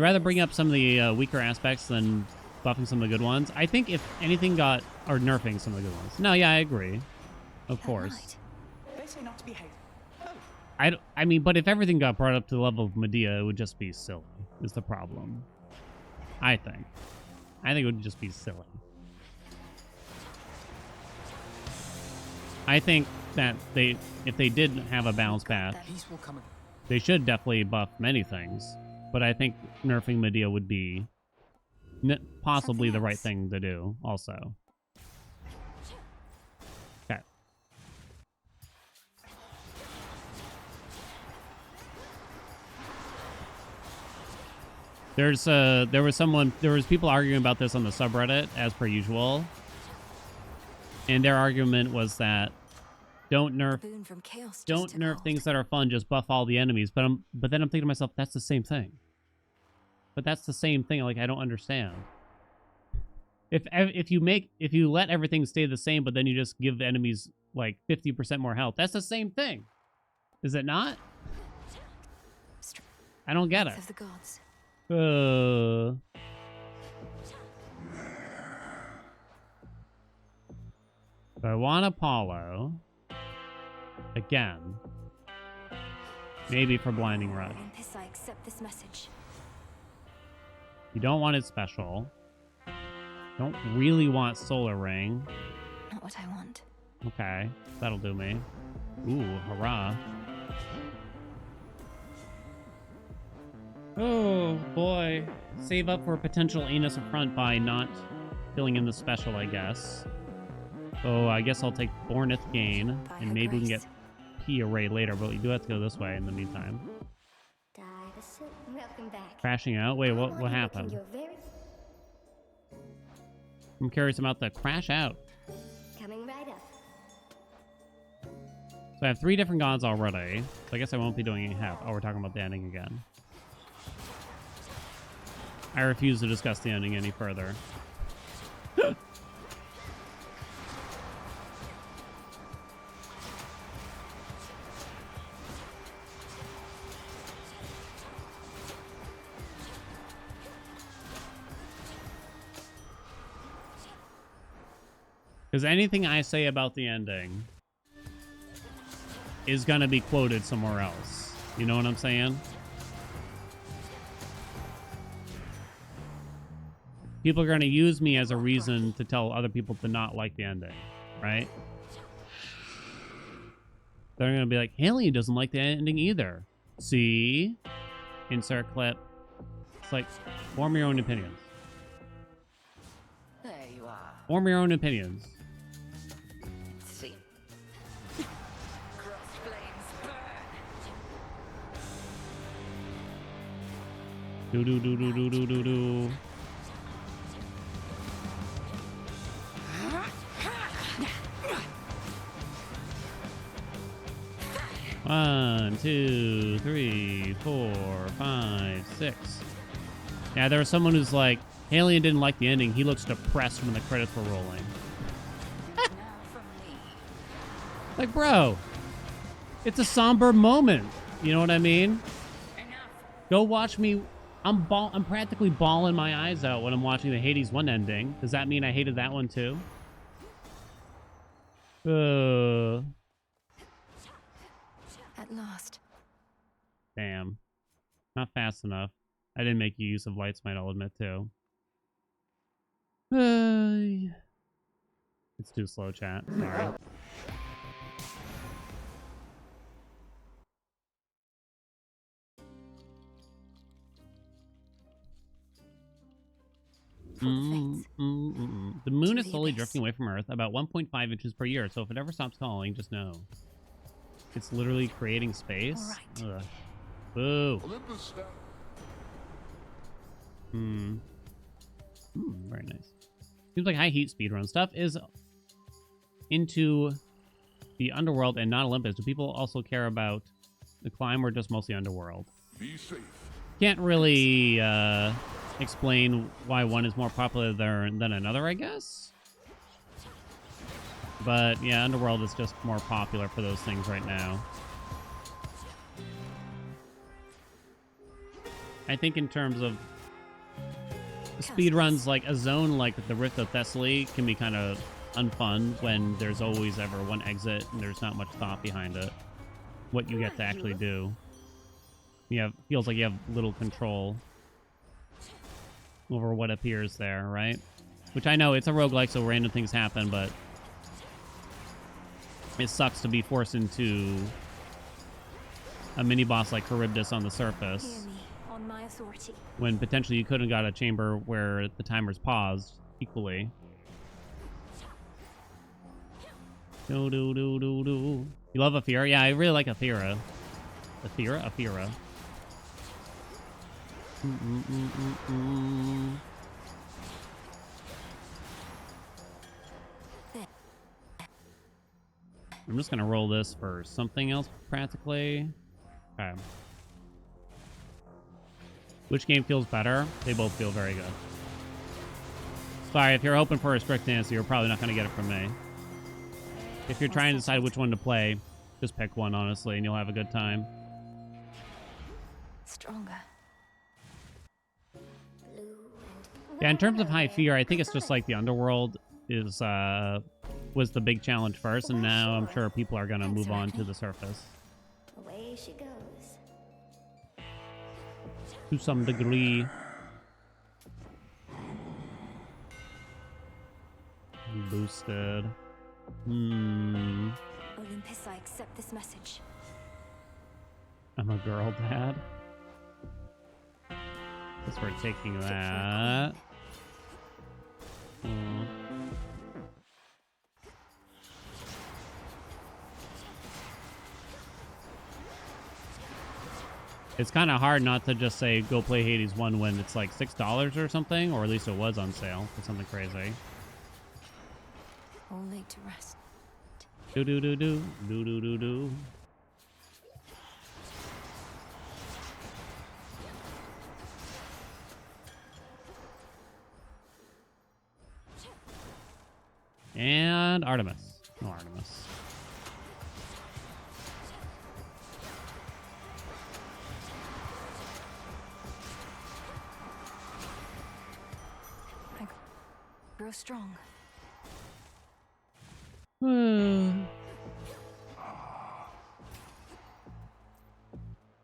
rather bring up some of the weaker aspects than buffing some of the good ones? I think if anything got... or nerfing some of the good ones. No, yeah, I agree. Of That course. might. They say not to behave. I mean, but if everything got brought up to the level of Medea, it would just be silly, is the problem. I think. I think it would just be silly. I think that if they did have a bounce path, Peace will come. they should definitely buff many things. But I think nerfing Medea would be possibly Something the right else. thing to do, also. Okay. There was people arguing about this on the subreddit, as per usual. And their argument was that don't nerf Boon from chaos. just don't took nerf hold. things that are fun, just buff all the enemies. But then I'm thinking to myself, that's the same thing. But that's the same thing, like I don't understand. If you let everything stay the same, but then you just give the enemies like 50% more health. That's the same thing. Is it not? I don't get it. Of the gods. So I want Apollo. Again. Maybe for Blinding Rush. Olympus, I accept this message. You don't want it special. Don't really want Solar Ring. Not what I want. Okay, that'll do me. Ooh, hurrah. Oh, boy. Save up for a potential anus affront by not filling in the special, I guess. So I guess I'll take Borneth Gain, and maybe we can get P Array later, but we do have to go this way in the meantime. Welcome back. Crashing out? Wait, what happened? I'm curious about the crash out. Coming right up. So I have 3 different gods already. So I guess I won't be doing any half. Oh, we're talking about the ending again. I refuse to discuss the ending any further. Because anything I say about the ending is going to be quoted somewhere else. You know what I'm saying? People are going to use me as a reason to tell other people to not like the ending, right? They're going to be like, Haelian doesn't like the ending either. See? Insert clip. It's like, form your own opinions. There you are. Form your own opinions. See? Cross flames burn. Do do do do do do do do. One, 2, 3, 4, 5, 6. Yeah, there was someone who's like, Haelian didn't like the ending. He looks depressed when the credits were rolling. Like, bro, it's a somber moment. You know what I mean? Go watch me. I'm practically bawling my eyes out when I'm watching the Hades 1 ending. Does that mean I hated that one too? At last. Damn. Not fast enough. I didn't make use of Light Smite, I'll admit, too. It's too slow, chat. Sorry. The moon is slowly drifting away from Earth, about 1.5 inches per year, so if it ever stops calling, just know. It's literally creating space? Right. Ugh. Boo. Olympus Very nice. Seems like high heat speedrun stuff is into the underworld and not Olympus. Do people also care about the climb or just mostly underworld? Be safe. Can't really explain why one is more popular than another, I guess. But yeah, underworld is just more popular for those things right now. I think in terms of speedruns, like a zone like the Rift of Thessaly can be kind of unfun when there's always ever one exit and there's not much thought behind it. What you get to actually do. Feels like you have little control over what appears there, right? Which I know it's a roguelike, so random things happen, but it sucks to be forced into a mini-boss like Charybdis on the surface. Hear me, on my authority. When potentially you could have got a chamber where the timer's paused equally. Do do do do do. You love Aethera? Yeah, I really like Aethera. Aethera? I'm just gonna roll this for something else practically. Okay. Which game feels better? They both feel very good. Sorry, if you're hoping for a strict answer, you're probably not gonna get it from me. If you're trying to decide which one to play, just pick one, honestly, and you'll have a good time. Stronger. Yeah, in terms of high fear, I think it's just like the underworld is was the big challenge first, and now I'm sure people are gonna move on to the surface Away she goes. to some degree. Boosted. Olympus, I accept this message. I'm a girl, Dad. Guess we're taking that. It's kind of hard not to just say go play Hades 1 when it's like $6 or something, or at least it was on sale for something crazy. All laid to rest. Do do do do do do do do. And Artemis. No Artemis. I grow strong.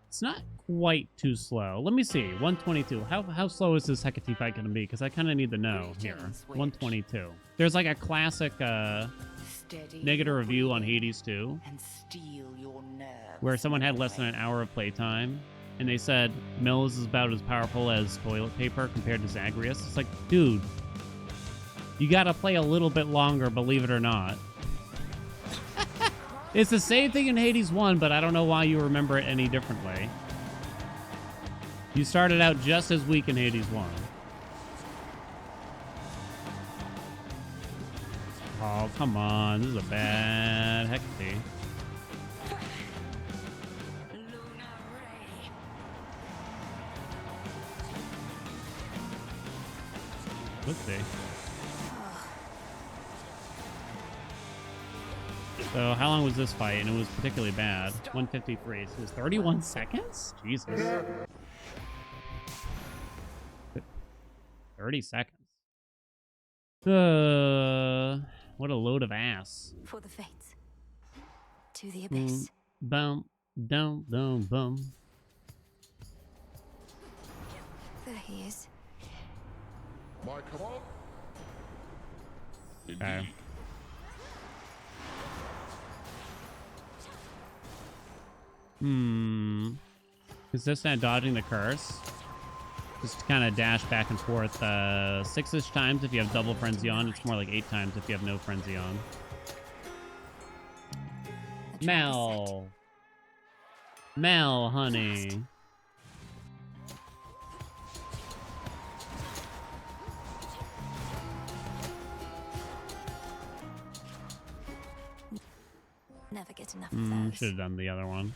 It's not quite too slow. Let me see. 122. How slow is this Hecate fight going to be? Because I kind of need to know here. 122. There's like a classic negative review on Hades 2 and steal your nerves where someone had less than an hour of playtime, and they said Mills is about as powerful as toilet paper compared to Zagreus. It's like, dude, you got to play a little bit longer, believe it or not. It's the same thing in Hades 1, but I don't know why you remember it any differently. You started out just as weak in Hades 1. Oh, come on. This is a bad Hecate. Let's see. So how long was this fight? And it was particularly bad. 153. So it was 31 seconds? Jesus. 30 seconds. What a load of ass. For the fates. To the abyss. Bum, dum, dum, bum. There he is. My command? Okay. Is this not dodging the curse? Just kind of dash back and forth 6-ish times if you have double frenzy on. It's more like 8 times if you have no frenzy on. Mel. Mel, honey. Never get enough of those. Should have done the other one.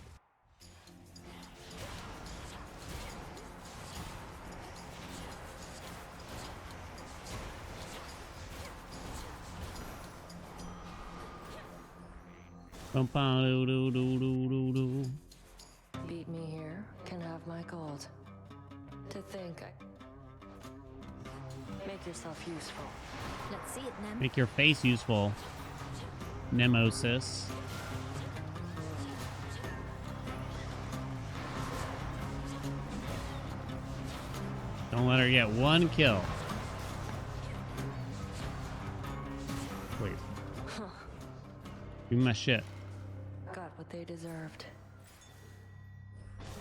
Beat me here, can have my gold. To think make yourself useful. Let's see it, Nem. Make your face useful. Nemesis. Don't let her get one kill. Wait. Give me my shit. Got what they deserved.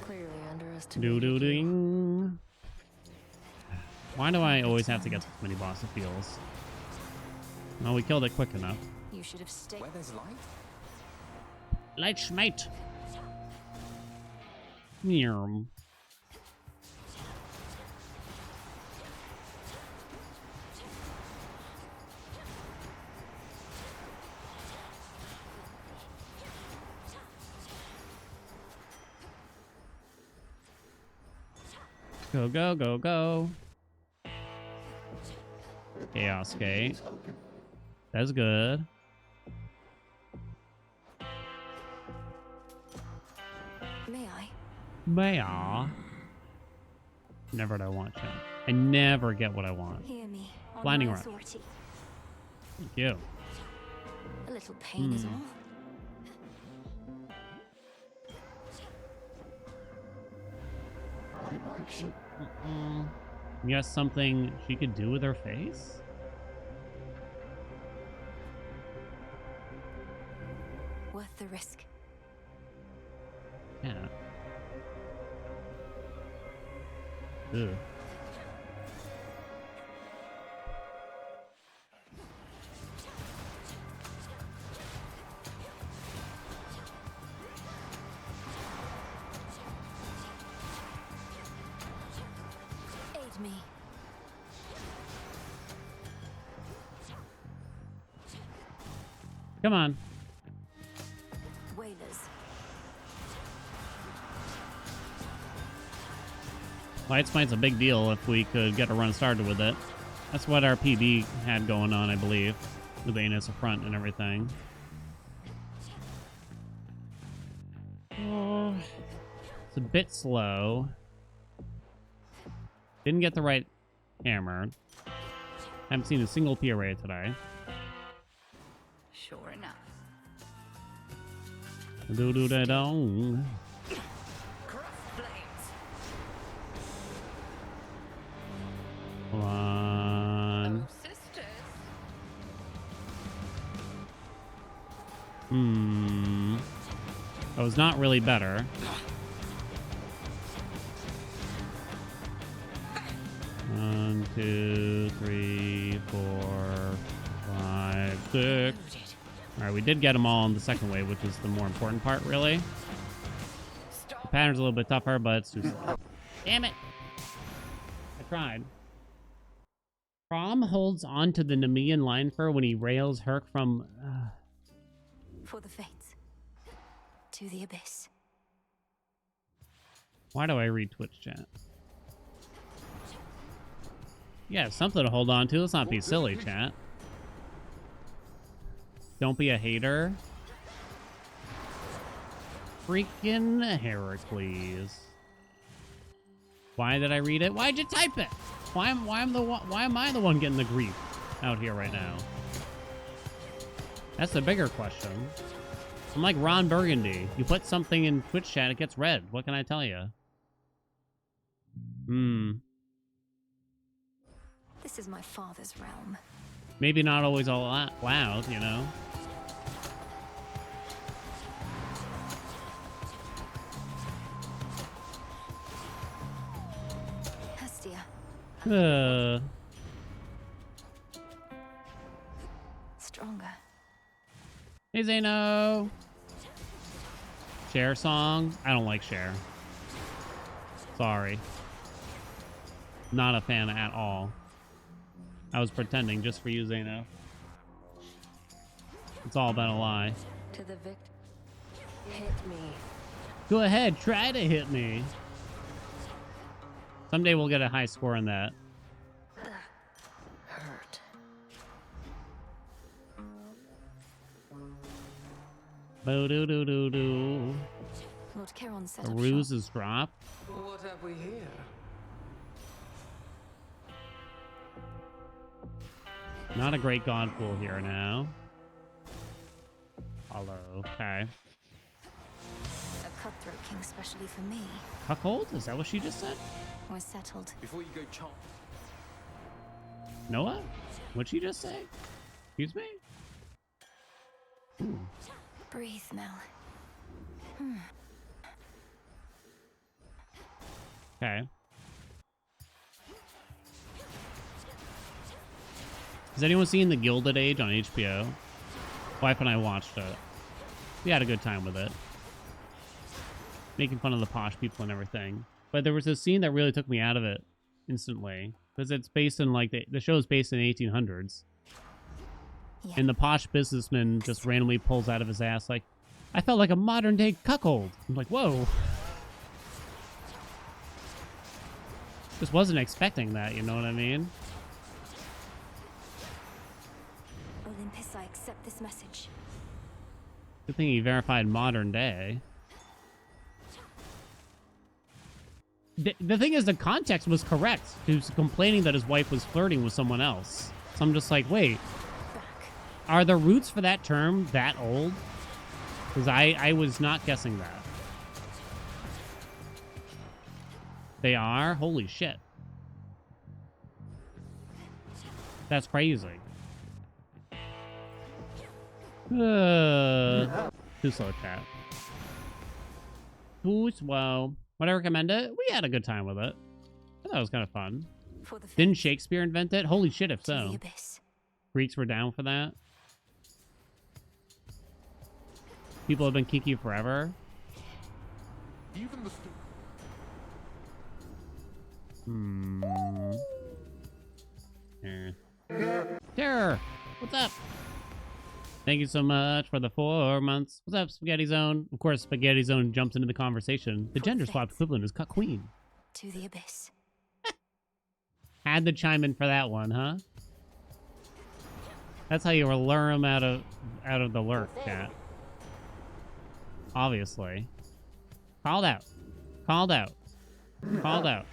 Clearly underestimated. Doo-doo-ding. Why do I always have to get this mini boss? It feels. No, we killed it quick enough. You should have stayed. Where there's light? Light schmate. Meow. Go, go, go, go. Chaos Gate. That's good. Maya. Never what I want, chat. I never get what I want. Hear me. On Blinding my rod. authority. Thank you. A little pain is all. Yes, something she could do with her face? Worth the risk. Yeah. Ugh. Aid me. Come on. Whalers. Light Smite's a big deal if we could get a run started with it. That's what our PB had going on, I believe. With Anus up front and everything. Oh, it's a bit slow. Didn't get the right hammer. Haven't seen a single P array today. Sure enough. Do-do-da-dong. Cross flames. Come on. Oh, sisters. That was not really better. One, two, three, 4, 5, 6. Alright, we did get them all in the second wave, which is the more important part, really. The pattern's a little bit tougher, but it's too slow. Damn it! I tried. Prom holds on to the Nemean line for when he rails Herc from... For the fates. To the abyss. Why do I read Twitch chat? Yeah, something to hold on to. Let's not be silly, chat. Don't be a hater. Freaking Heracles. Why did I read it? Why'd you type it? Why am I the one getting the grief out here right now? That's the bigger question. I'm like Ron Burgundy. You put something in Twitch chat, it gets read. What can I tell you? This is my father's realm. Maybe not always all loud, you know? Hestia. Stronger. Hey, Zeno. Cher song? I don't like Cher. Sorry. Not a fan at all. I was pretending just for you, Zeno. It's all been a lie. To the victor. Hit me. Go ahead, try to hit me. Someday we'll get a high score on that. Hurt. Bo-do-do-do-do. Lord Charon set The up ruse shop. is dropped. What have we here? Not a great god pool here now. Hello. Okay. A cutthroat king specially for me. Cuckold? Is that what she just said? Was settled. Before you go chomp. Noah? What'd she just say? Excuse me? Ooh. Breathe, Mel. Okay. Has anyone seen The Gilded Age on HBO? Wife and I watched it. We had a good time with it. Making fun of the posh people and everything. But there was a scene that really took me out of it instantly. Because it's based in, like, the show is based in the 1800s. Yeah. And the posh businessman just randomly pulls out of his ass, like, I felt like a modern day cuckold. I'm like, whoa. Just wasn't expecting that, you know what I mean? Olympus, I accept this message. Good thing he verified modern day. the thing is, the context was correct. He was complaining that his wife was flirting with someone else. So I'm just like, wait, are the roots for that term that old? Because I was not guessing that. They are? Holy shit. That's crazy. Too slow, chat. Too slow. Would I recommend it? We had a good time with it. I thought it was kind of fun. Didn't Shakespeare invent it? Holy shit, if so. Greeks were down for that. People have been kinky forever. Even the Terror! What's up? Thank you so much for the 4 months. What's up, Spaghetti Zone? Of course, Spaghetti Zone jumps into the conversation. The gender swapped equivalent is cut queen. To the abyss. Had to chime in for that one, huh? That's how you lure him out of the lurk, chat. Obviously. Called out. Called out. Called out.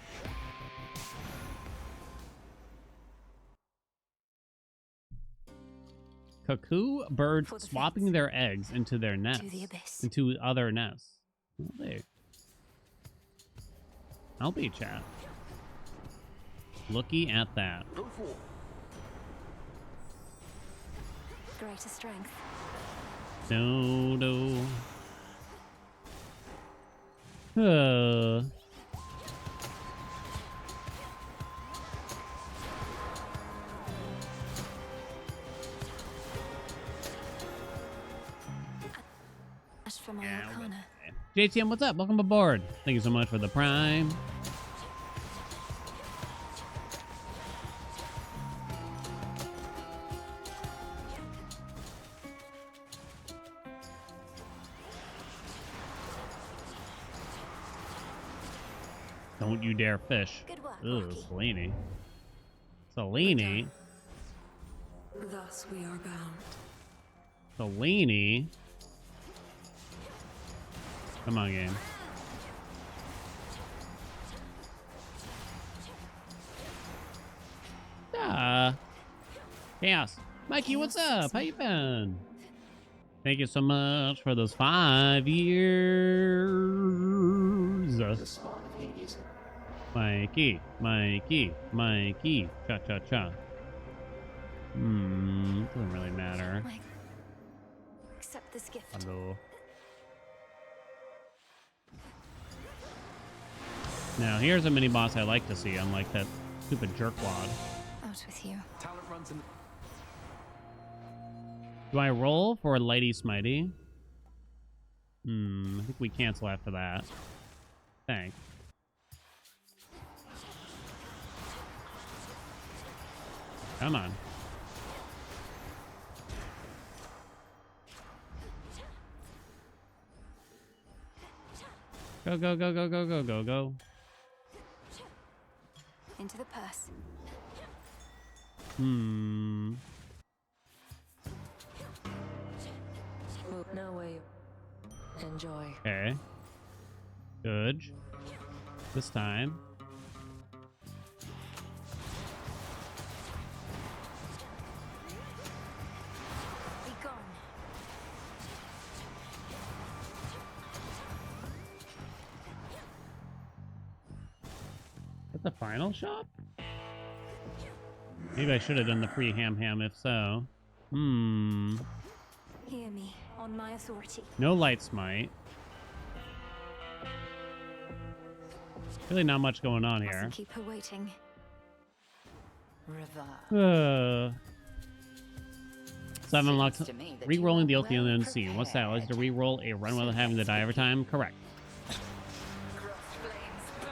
Cuckoo birds swapping their eggs into their nests. Into other nests. I'll be chat. Looky at that. Greater strength. No. For my arcana. JTM, what's up? Welcome aboard. Thank you so much for the prime. Don't you dare fish. Good work, Ooh, Rocky. Selene. Selene. Thus we are bound. Selene. Come on, game. Chaos. Mikey, what's up? How you been? Thank you so much for those 5 years. Mikey. Cha. Doesn't really matter. Accept this gift. Hello. Now, here's a mini boss I like to see, unlike that stupid jerkwad. Out with you. Talent runs in. Do I roll for Lighty Smitey? I think we cancel after that. Thanks. Come on. Go. Into the purse. No way. Enjoy. Okay. Good. This time. Be gone. At the final shop? Maybe I should have done the free ham if so. Hear me on my authority. No light smite. Really not much going on here. Mustn't keep her waiting. Reverse. 7 unlocked. Seems to me that Re-rolling the you are Ultimate well Unseen. What's that? Allows you to prepared. re-roll a run without having to die every time? Correct. Cross flames burn.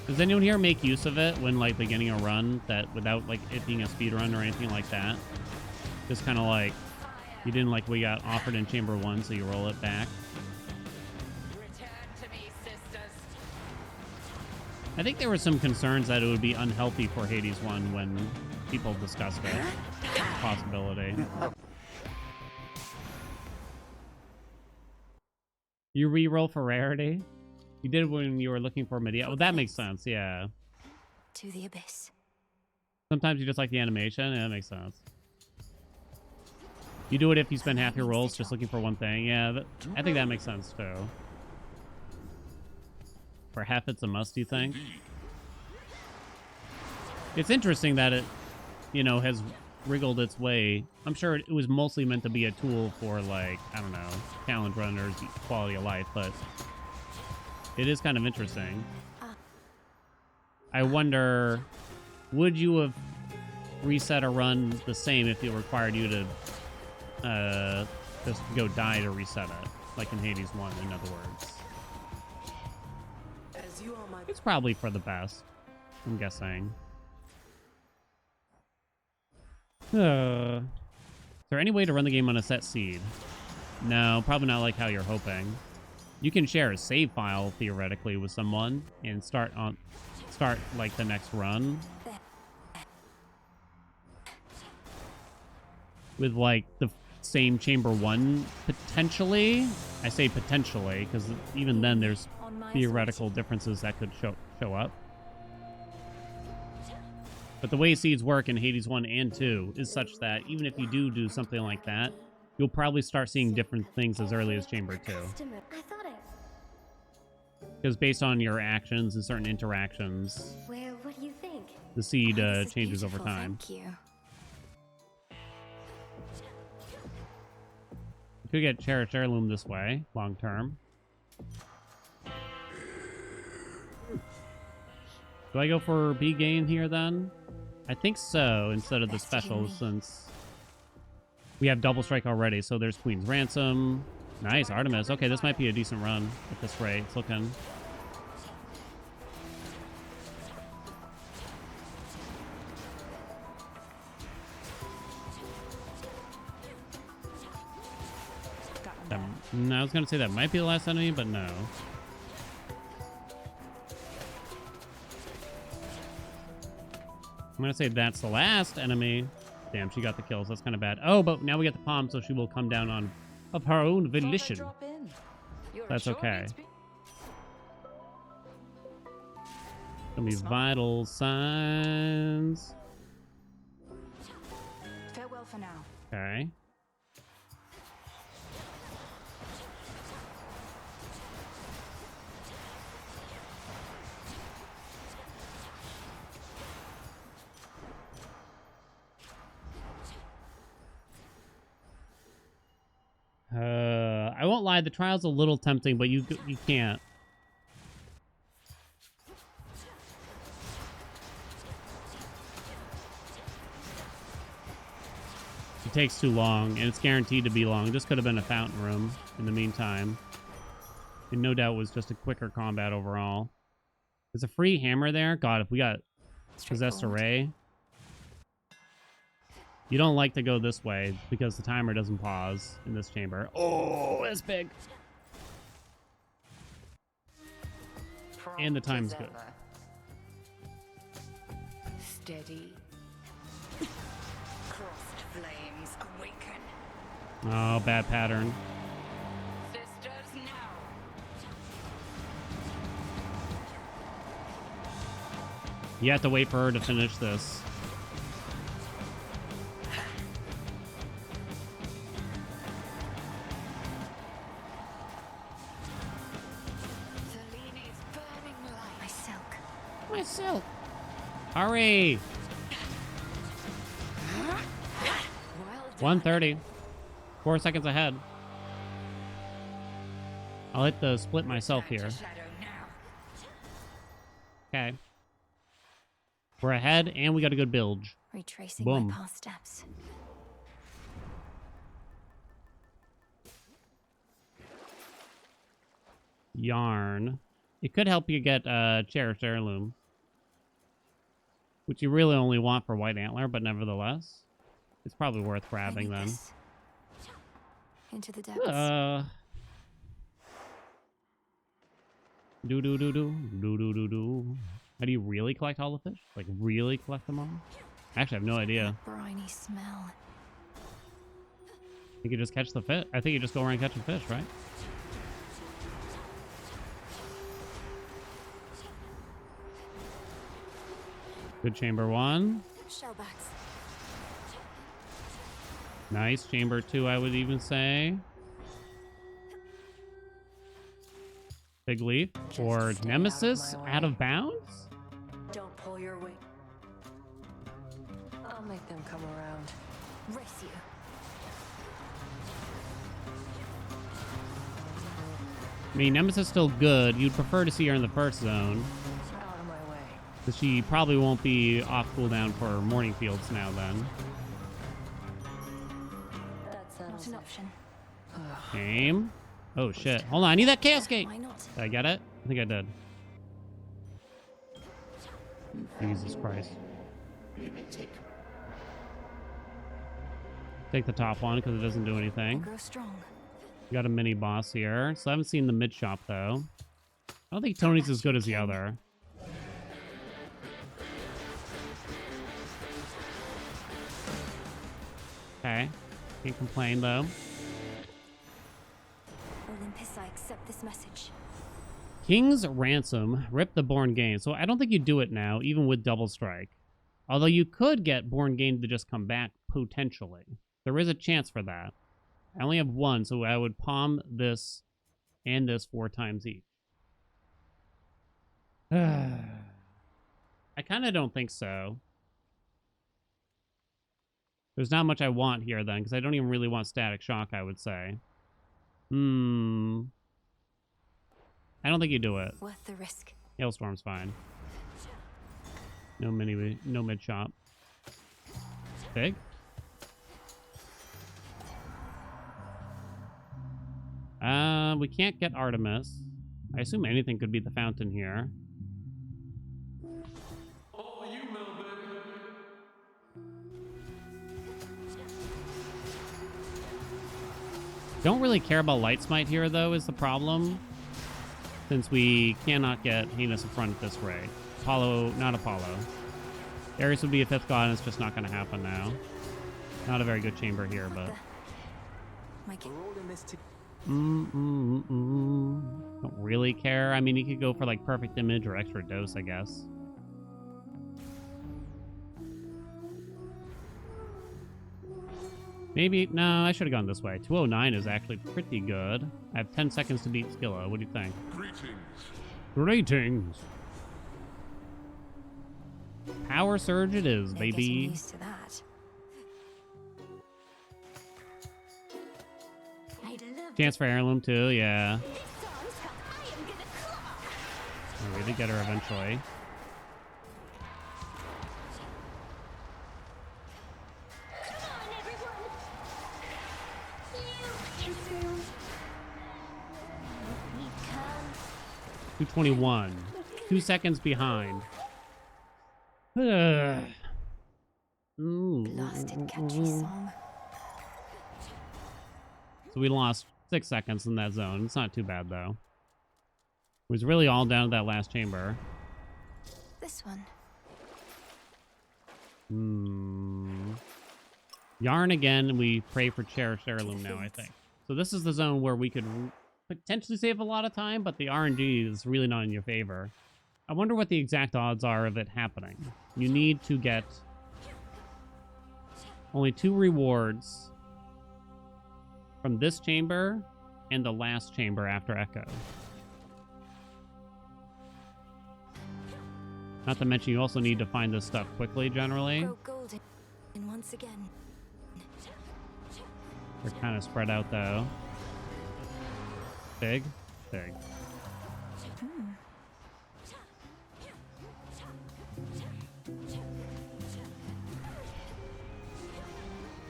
Does anyone here make use of it when like beginning a run that without like it being a speed run or anything like that? Just kind of like you didn't like we got offered in Chamber 1, so you roll it back. Return to me, sisters. I think there were some concerns that it would be unhealthy for Hades 1 when people discussed it. Possibility. You re-roll for rarity? You did when you were looking for media. Oh, that makes sense, yeah. To the abyss. Sometimes you just like the animation. Yeah, that makes sense. You do it if you spend half your rolls just looking for one thing. Yeah, I think that makes sense, too. For half it's a must, you think? It's interesting that it, you know, has wriggled its way. I'm sure it was mostly meant to be a tool for, like, I don't know, challenge runners, quality of life, but it is kind of interesting. I wonder, would you have reset a run the same if it required you to just go die to reset it, like in Hades 1, in other words? As you are my It's probably for the best, I'm guessing. Is there any way to run the game on a set seed? No, probably not like how you're hoping. You can share a save file theoretically with someone and start like the next run with like the same chamber 1 potentially. I say potentially because even then there's theoretical differences that could show up. But the way seeds work in Hades 1 and 2 is such that even if you do something like that, you'll probably start seeing different things as early as Chamber 2. Because based on your actions and certain interactions, Well, what do you think? the seed This is changes over beautiful, time. Thank you. You could get Cherished Heirloom this way, long term. Do I go for B gain here then? I think so, instead of the special, since we have double strike already. So there's Queen's Ransom. Nice, Artemis. Okay, this might be a decent run at this rate. It's looking. No, I was going to say that might be the last enemy, but no. I'm going to say that's the last enemy. Damn, she got the kills. That's kind of bad. Oh, but now we get the palm, so she will come down on of her own volition. That's okay. Gonna be vital signs. Farewell for now. Okay. I won't lie, the trial's a little tempting, but you can't. It takes too long, and it's guaranteed to be long. This could have been a fountain room in the meantime. And no doubt was just a quicker combat overall. There's a free hammer there. God, if we got Possessed Array. You don't like to go this way because the timer doesn't pause in this chamber. Oh, that's big. And the time's good. Steady. Crossed flames awaken. Oh, bad pattern. Sisters now. You have to wait for her to finish this. Silk. Hurry! 1:30. 4 seconds ahead. I'll hit the split myself here. Okay. We're ahead, and we got a good bilge. Retracing Boom. my past steps. Yarn. It could help you get Cherished Heirloom, which you really only want for White Antler, but nevertheless, it's probably worth grabbing then. Into the depths. Do. How do you really collect all the fish? Like, really collect them all? Actually, I have no idea. Briny smell. You could just catch the fish. I think you just go around catching fish, right? Good chamber 1. Shellbacks. Nice chamber 2, I would even say. Big leaf or stay Nemesis out of my out way. of bounds? Don't pull your weight. I'll make them come around. Race you. I mean, Nemesis is still good. You'd prefer to see her in the first zone. Out of my way. Because she probably won't be off cooldown for Morning Fields now then. That Not settles an it. option. Game. Oh shit. Hold on, I need that Chaos Gate. Why not? Did I get it? I think I did. Jesus Christ. Take the top one because it doesn't do I anything. grow strong. We got a mini boss here. So I haven't seen the mid shop though. I don't think Tony's as good as the other. Okay. Can't complain though. Olympus, I accept this message. King's Ransom. Rip the Born Gain. So I don't think you do it now, even with Double Strike. Although you could get Born Gain to just come back, potentially. There is a chance for that. I only have one, so I would palm this and this 4 times each. I kind of don't think so. There's not much I want here, then, because I don't even really want Static Shock, I would say. I don't think you do it. Worth the risk. Hailstorm's fine. No mid shop. Big? We can't get Artemis. I assume anything could be the fountain here. Don't really care about Light Smite here, though, is the problem. Since we cannot get Heinous in front at this rate. Apollo, not Apollo. Ares would be a 5th god, and it's just not going to happen now. Not a very good chamber here, but... Mike. Don't really care. I mean, you could go for, like, perfect image or extra dose, I guess. Maybe... No, I should have gone this way. 209 is actually pretty good. I have 10 seconds to beat Skilla. What do you think? Greetings. Power Surge it is, They're baby. getting used to that. Chance for Heirloom, too, yeah. I'll really get her eventually. Come on, everyone! 221. 2 seconds behind. Ooh. Blasted catchy song. So we lost 6 seconds in that zone. It's not too bad, though. It was really all down to that last chamber. This one. Yarn again, and we pray for Cherished Heirloom now, I think. So this is the zone where we could potentially save a lot of time, but the RNG is really not in your favor. I wonder what the exact odds are of it happening. You need to get only 2 rewards from this chamber and the last chamber after Echo. Not to mention you also need to find this stuff quickly, generally. Grow golden and once again. They're kind of spread out, though. Big.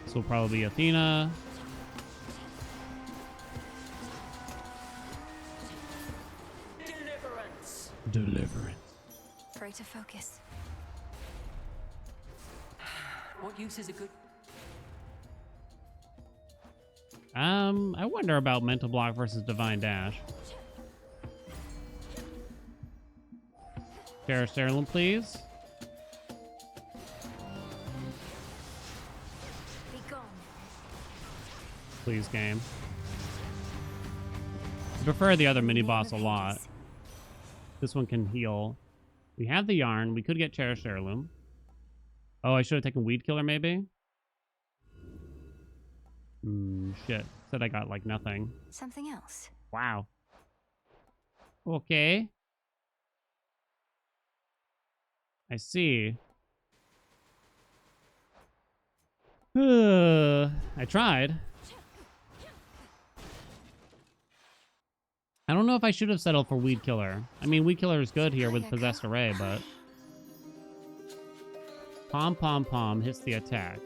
This will probably be Athena. Deliverance. Pray to focus. What use is a good... I wonder about Mental Block versus Divine Dash. Cherished Heirloom, please. Be gone. Please, game. I prefer the other mini-boss a lot. This one can heal. We have the Yarn. We could get Cherished Heirloom. Oh, I should have taken Weed Killer, maybe? Shit. Said I got, like, nothing. Something else. Wow. Okay. I see. I tried. I don't know if I should have settled for Weed Killer. I mean, Weed Killer is good here with Possessed Array, but... Pom Pom Pom hits the attack.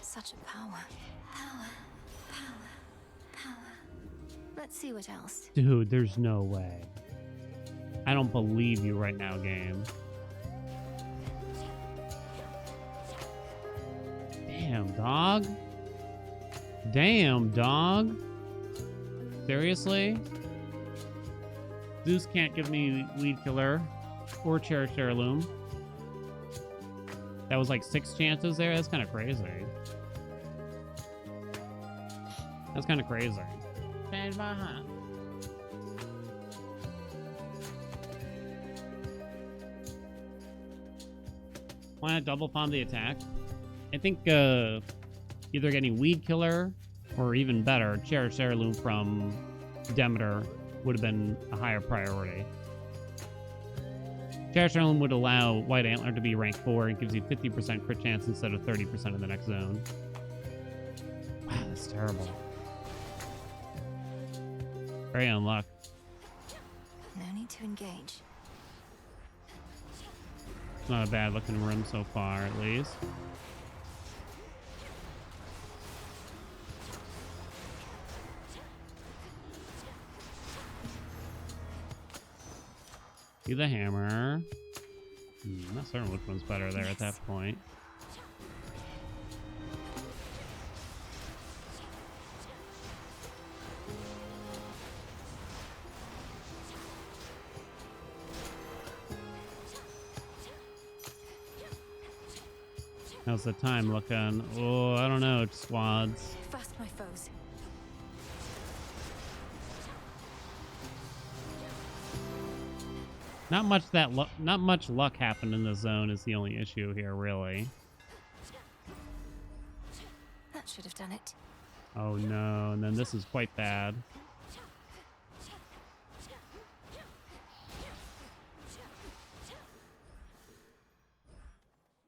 Such a power. Power. Power. Power. Let's see what else. Dude, there's no way. I don't believe you right now, game. Damn, dog. Damn, dog. Seriously? Zeus can't give me Weed Killer or Cherished Heirloom. That was like 6 chances there? That's kind of crazy. That's kind of crazy. Why not double farm the attack? I think either getting Weed Killer or even better, Cherished Heirloom from Demeter would have been a higher priority. Cherished Heirloom would allow White Antler to be rank 4 and gives you 50% crit chance instead of 30% in the next zone. Wow, that's terrible. Very unluck. No need to engage. It's not a bad looking room so far, at least. Do the hammer. Not certain which one's better there at that point. How's the time looking? Oh, I don't know, squads. Fast my foes. Not much luck happened in the zone is the only issue here, really. That should have done it. Oh no, and then this is quite bad.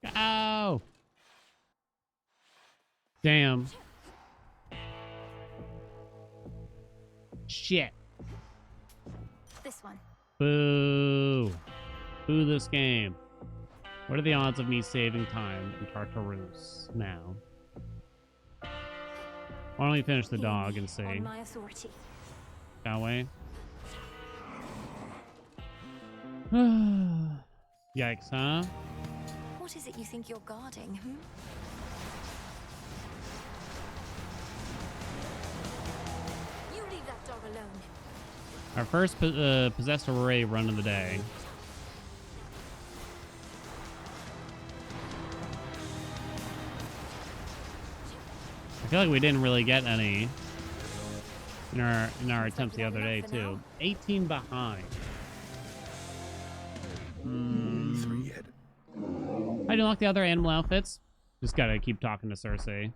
Go! Damn. Shit. This one. Boo. Boo this game. What are the odds of me saving time in Tartarus now? Why don't we finish the dog and see? On my authority. That way. Yikes, huh? What is it you think you're guarding, hmm? You leave that dog alone. Our first Possessed Array run of the day. I feel like we didn't really get any in our attempts the other day too. 18 behind. Three-headed. I do unlock the other animal outfits. Just gotta keep talking to Cersei.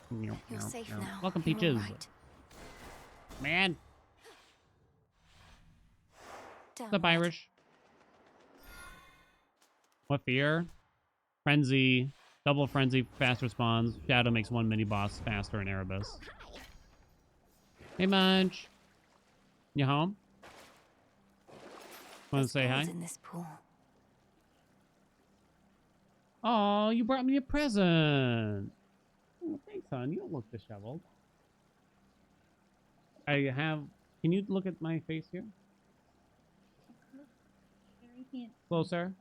You're safe now. Welcome, You're all Peaches. right. Man, what's up, Downward. Irish? What fear? Frenzy. Double Frenzy, fast responds. Shadow makes one mini-boss faster in Erebus. Hey, Munch. You home? Want to There's say hi? birds in this pool. Oh, you brought me a present. Oh, thanks, hon. You don't look disheveled. I have... Can you look at my face here? Closer.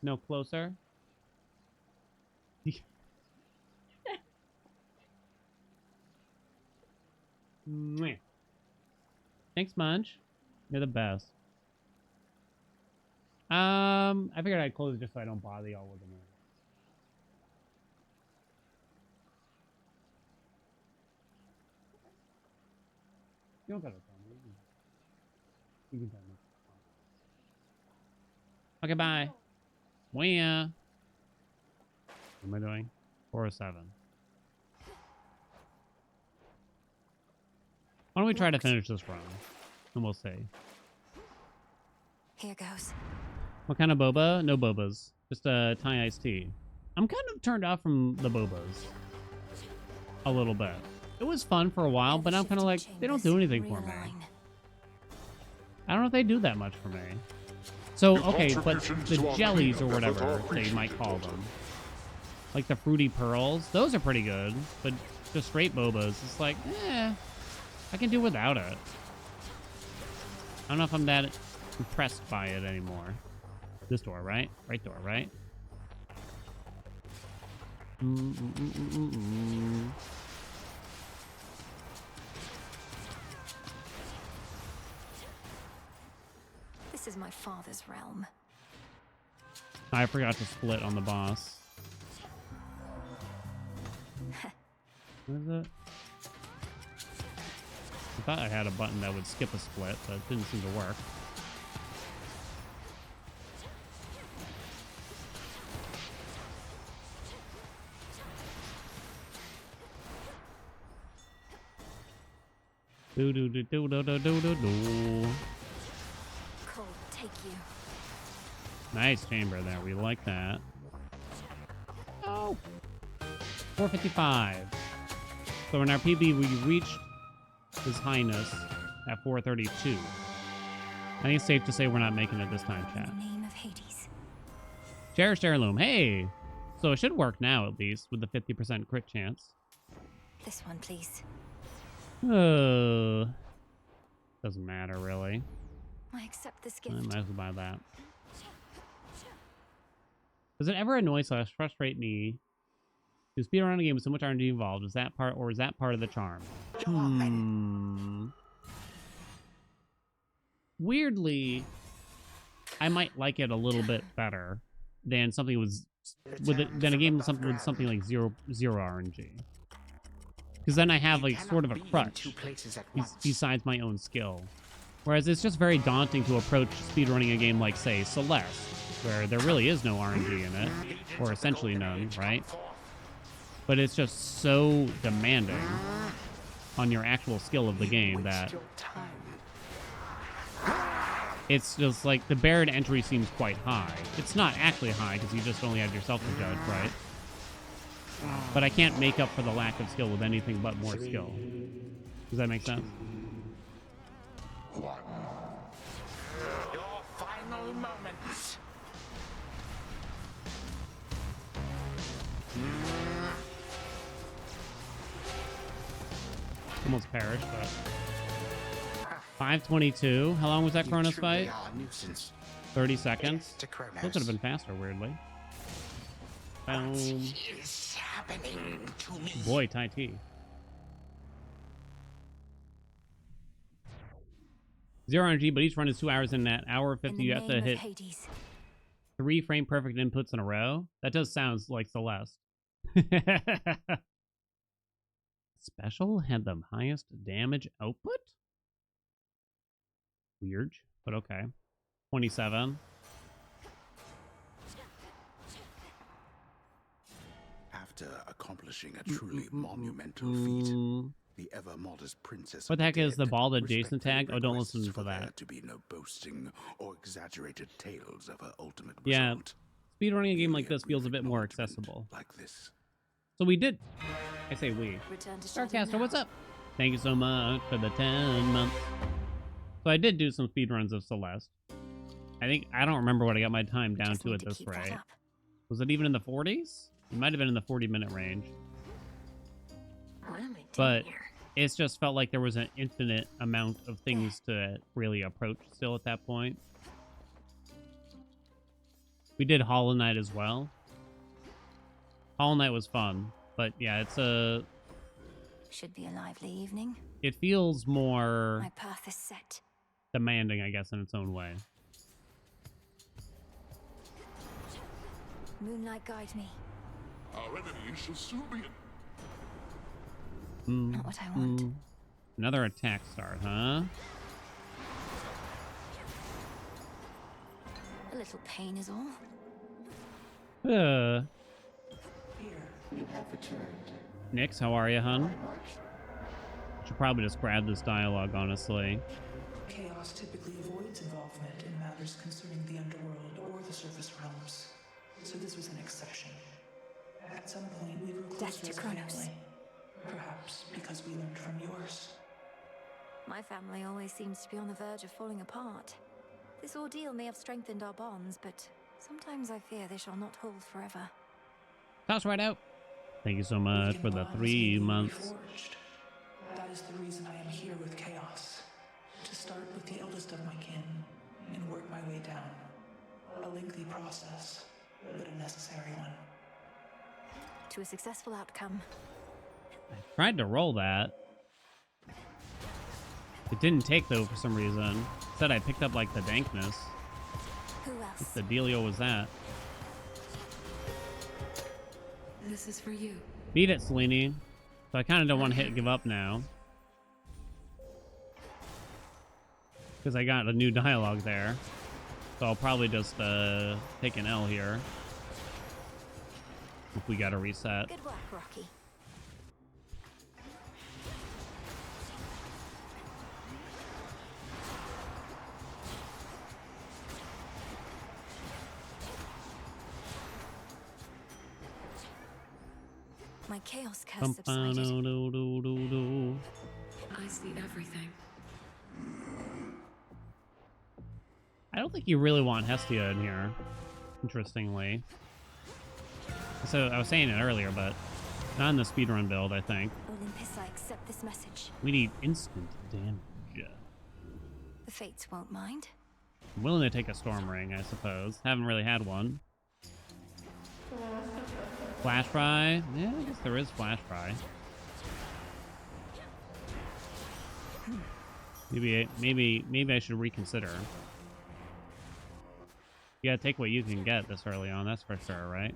No, closer. Mwah. Thanks, Munch. You're the best. I figured I'd close it just so I don't bother y'all with them. You don't gotta tell me. You can tell me. Okay, bye. Where? What am I doing? 407. Why don't we try to finish this run? And we'll see. Here goes. What kind of boba? No bobas. Just a Thai iced tea. I'm kind of turned off from the bobas. A little bit. It was fun for a while, but I'm kind of like, they don't do anything for me. I don't know if they do that much for me. So, okay, but the jellies or whatever they might call them. Like the fruity pearls, those are pretty good. But the straight bobas, it's like, I can do without it. I don't know if I'm that impressed by it anymore. This door, right? Right door, right? This is my father's realm. I forgot to split on the boss. What is it? I thought I had a button that would skip a split, but it didn't seem to work. Do do do do do do do do do. Cold, take you. Nice chamber there. We like that. Oh, 455. So in our PB, we reached His Highness at 432. I think it's safe to say we're not making it this time, chat. In the name of Hades. Cherished Heirloom. Hey! So it should work now, at least, with the 50% crit chance. This one, please. Doesn't matter, really. I accept this I gift. might as well buy that. Does it ever annoy / frustrate me to speedrun a game with so much RNG involved? Is that part, or is that part of the charm? Weirdly, I might like it a little bit better than something than a game with something like zero RNG. Because then I have like sort of a crutch besides my own skill. Whereas it's just very daunting to approach speedrunning a game like, say, Celeste, where there really is no RNG in it, or essentially none, right? But it's just so demanding on your actual skill of the game that it's just like the barrier to entry seems quite high. It's not actually high because you just only have yourself to judge, right? But I can't make up for the lack of skill with anything but more skill. Does that make sense? Your final moments. Almost perished, but 522. How long was that Kronos fight? 30 seconds. Those could have been faster, weirdly. Boom. Is happening to me? Boy, Tai T. 0 RNG, but each run is 2 hours in that hour 50. You have to hit Hades. 3 frame perfect inputs in a row. That does sound like Celeste. Special had the highest damage output? Weird, but okay. 27. After accomplishing a truly monumental feat, the ever-modest princess. What the heck is the dead bald Jason respectfully tag? Oh, don't requests listen for to there that. to be no boasting or exaggerated tales of her ultimate Yeah, result. speedrunning a game like Merely this feels a bit more acknowledgement accessible. Like this. So we did. I say we. Return to Starcaster, what's up? Thank you so much for the 10 months. So I did do some speedruns of Celeste. I don't remember what I got my time down to at this rate. Was it even in the 40s? It might have been in the 40-minute range. What am I doing But here? it's just felt like there was an infinite amount of things to really approach still at that point. We did Hollow Knight as well. Hollow Knight was fun, but yeah, Should be a lively evening. it feels more My path is set. demanding, I guess, in its own way. Moonlight guide me. Our enemy shall soon be Not what I want. Another attack start, huh? A little pain is all. Nix, how are you, hun? Should probably just grab this dialogue, honestly. Chaos typically avoids involvement in matters concerning the underworld or the surface realms, so this was an exception. At some point, we grew Death closer to as a Kronos. family. Perhaps because we learned from yours. My family always seems to be on the verge of falling apart. This ordeal may have strengthened our bonds, but sometimes I fear they shall not hold forever. Toss right out. Thank you so much for the 3 months. Reforged. That is the reason I am here with Chaos. To start with the eldest of my kin and work my way down. A lengthy process, but a necessary one. To a successful outcome. I tried to roll that. It didn't take, though, for some reason. Said I picked up, like, the dankness. Who else? What the dealio was that? This is for you. Beat it, Selene. So I kind of don't want to give up now. Because I got a new dialogue there. So I'll probably just take an L here. If we got to reset. Good work, Rocky. My chaos curse subsided. I see everything. I don't think you really want Hestia in here, interestingly. So I was saying it earlier, but not in the speedrun build, I think. Olympus, I accept this message. We need instant damage. The Fates won't mind. I'm willing to take a Storm Ring, I suppose. Haven't really had one. Flash Fry? Yeah, I guess there is Flash Fry. Maybe I should reconsider. You gotta take what you can get this early on, that's for sure, right?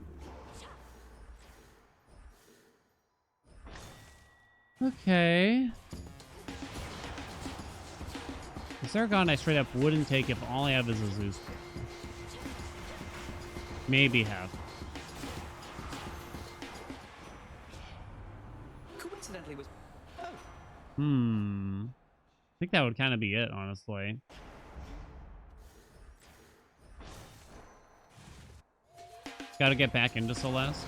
Okay. The Zergon I straight up wouldn't take if all I have is a Zeus. Maybe have. Coincidentally was... Oh. I think that would kind of be it, honestly. Gotta get back into Celeste.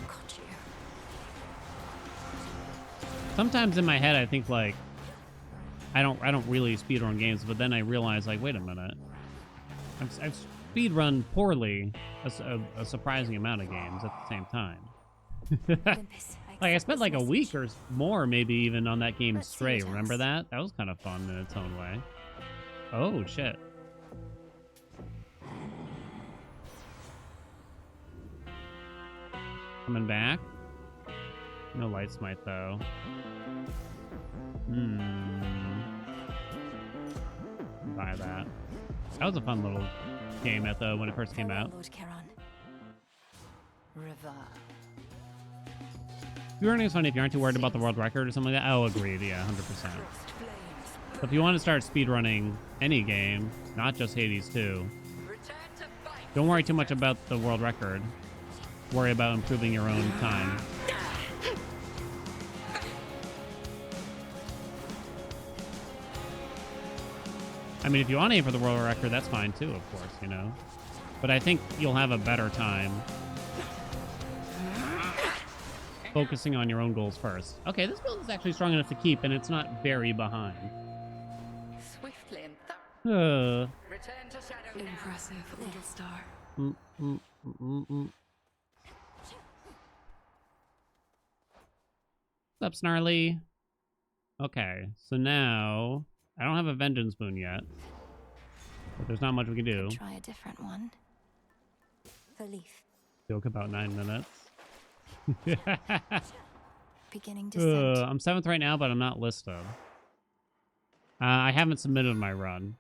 Got you. Sometimes in my head I think like I don't really speedrun games, but then I realize like, wait a minute. I've speedrun poorly a surprising amount of games at the same time. Olympus, Like I accept spent this like a message. week or more maybe even on that game Let's see Stray. what Remember else. that? That was kind of fun in its own way. Oh shit. Coming back. No light smite though. Buy that. That was a fun little game when it first came Farewell, out. Lord Charon. River. Speedrunning is funny if you aren't too worried about the world record or something like that. Oh, agreed. Yeah, 100%. Flames. So if you want to start speedrunning any game, not just Hades 2, Return to fight. don't worry too much about the world record. Worry about improving your own time. I mean, if you want to aim for the world record, that's fine too, of course, you know. But I think you'll have a better time focusing on your own goals first. Okay, this build is actually strong enough to keep, and it's not very behind. Swiftly and return to shadow. Impressive, little star. What's up, Snarly? Okay, so now I don't have a Vengeance Boon yet, but there's not much we can do. Try a different one. The leaf. Joke about 9 minutes. Beginning descent. I'm 7th right now, but I'm not listed. I haven't submitted my run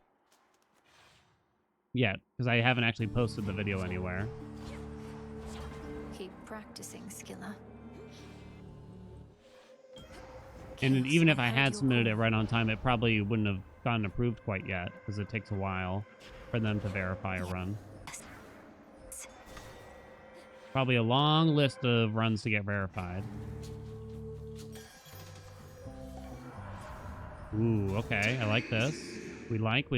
yet, because I haven't actually posted the video anywhere. Keep practicing, Skilla. And Chaos, even if I heard had your submitted call. it right on time, it probably wouldn't have gotten approved quite yet, because it takes a while for them to verify a run. Probably a long list of runs to get verified. Ooh, okay. I like this. We like.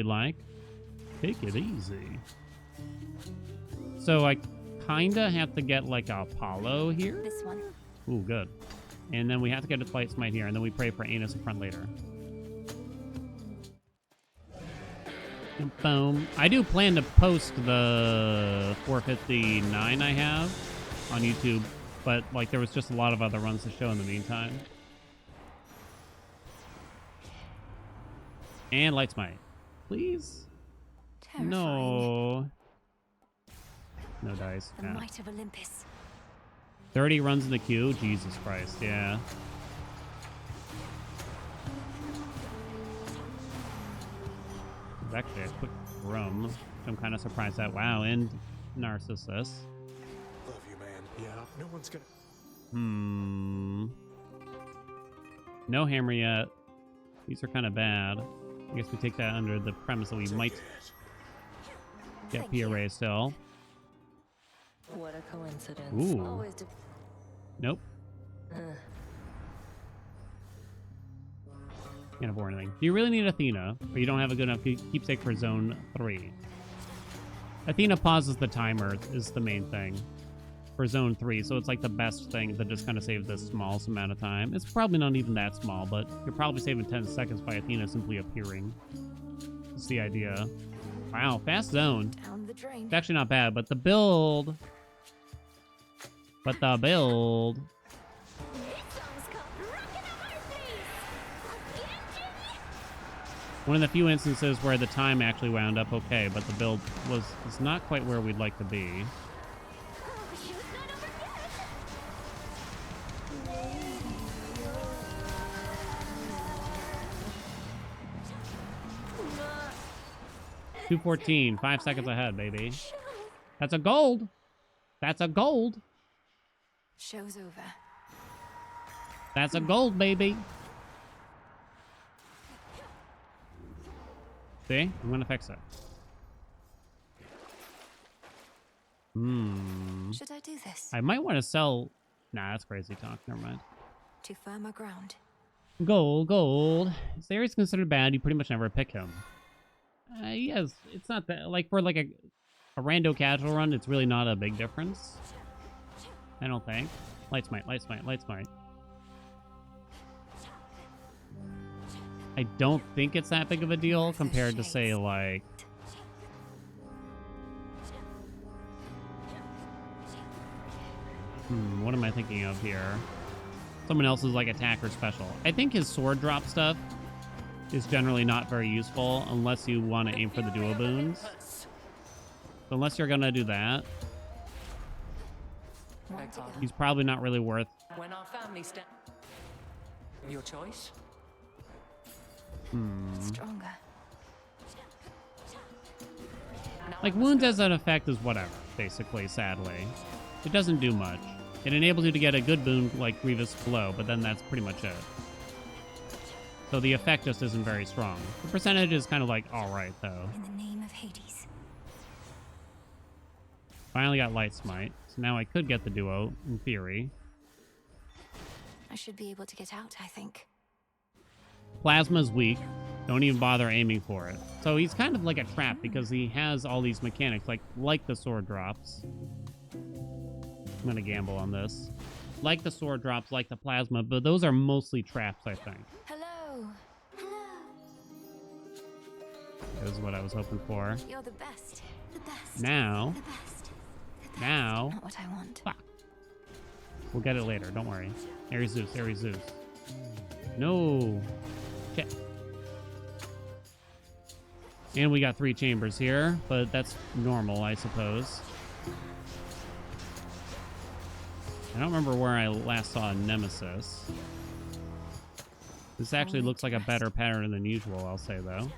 Take it easy. So I kinda have to get like a Apollo here. This one. Ooh, good. And then we have to get a Flight Smite here, and then we pray for Anus in front later. Boom. I do plan to post the 459 I have on YouTube, but like there was just a lot of other runs to show in the meantime. And Light Smite. Please? Terrifying. No. No dice. The Yeah. might of Olympus. 30 runs in the queue? Jesus Christ, yeah. It's actually a quick room. I'm kind of surprised at. Wow, and Narcissus. Love you, man. Yeah, no one's gonna. No hammer yet. These are kind of bad. I guess we take that under the premise that we might get PRA still. What a coincidence. Ooh. Always Nope. Can't afford anything. Do you really need Athena? Or you don't have a good enough keepsake for zone 3? Athena pauses the timer is the main thing for zone 3, so it's like the best thing to just kind of save this smallest amount of time. It's probably not even that small, but you're probably saving 10 seconds by Athena simply appearing. That's the idea. Wow, fast zone. Down the drain. It's actually not bad, but the build... One of the few instances where the time actually wound up okay, but the build is not quite where we'd like to be. $2:14, 5 seconds ahead, baby. That's a gold. That's a gold. Show's over. That's a gold, baby. See? I'm gonna fix it. Should I do this? I might want to sell... Nah, that's crazy talk. Never mind. To firmer ground. Gold. This area's considered bad. You pretty much never pick him. Yes, it's not that... Like, for like a rando casual run, it's really not a big difference. I don't think. Light Smite. I don't think it's that big of a deal compared to, say, like... What am I thinking of here? Someone else's, like, attack or special. I think his sword drop stuff is generally not very useful unless you want to aim for the duo boons. So unless you're gonna do that, he's probably not really worth... When our family your choice? Stronger. Like, wounds as an effect is whatever, basically, sadly. It doesn't do much. It enables you to get a good boon like Grievous Blow, but then that's pretty much it. So the effect just isn't very strong. The percentage is kind of like, alright, though. In the name of Hades. Finally got Light Smite, so now I could get the duo, in theory. I should be able to get out, I think. Plasma's weak. Don't even bother aiming for it. So he's kind of like a trap because he has all these mechanics, like the sword drops. I'm gonna gamble on this. Like the sword drops, like the plasma, but those are mostly traps, I think. Hello. This is what I was hoping for. You're the best. The best. Now. The best. Now. Not what I want. Fuck. We'll get it later, don't worry. Ares Zeus. No. Shit. And we got 3 chambers here, but that's normal, I suppose. I don't remember where I last saw a Nemesis. This actually looks like a better pattern than usual, I'll say, though.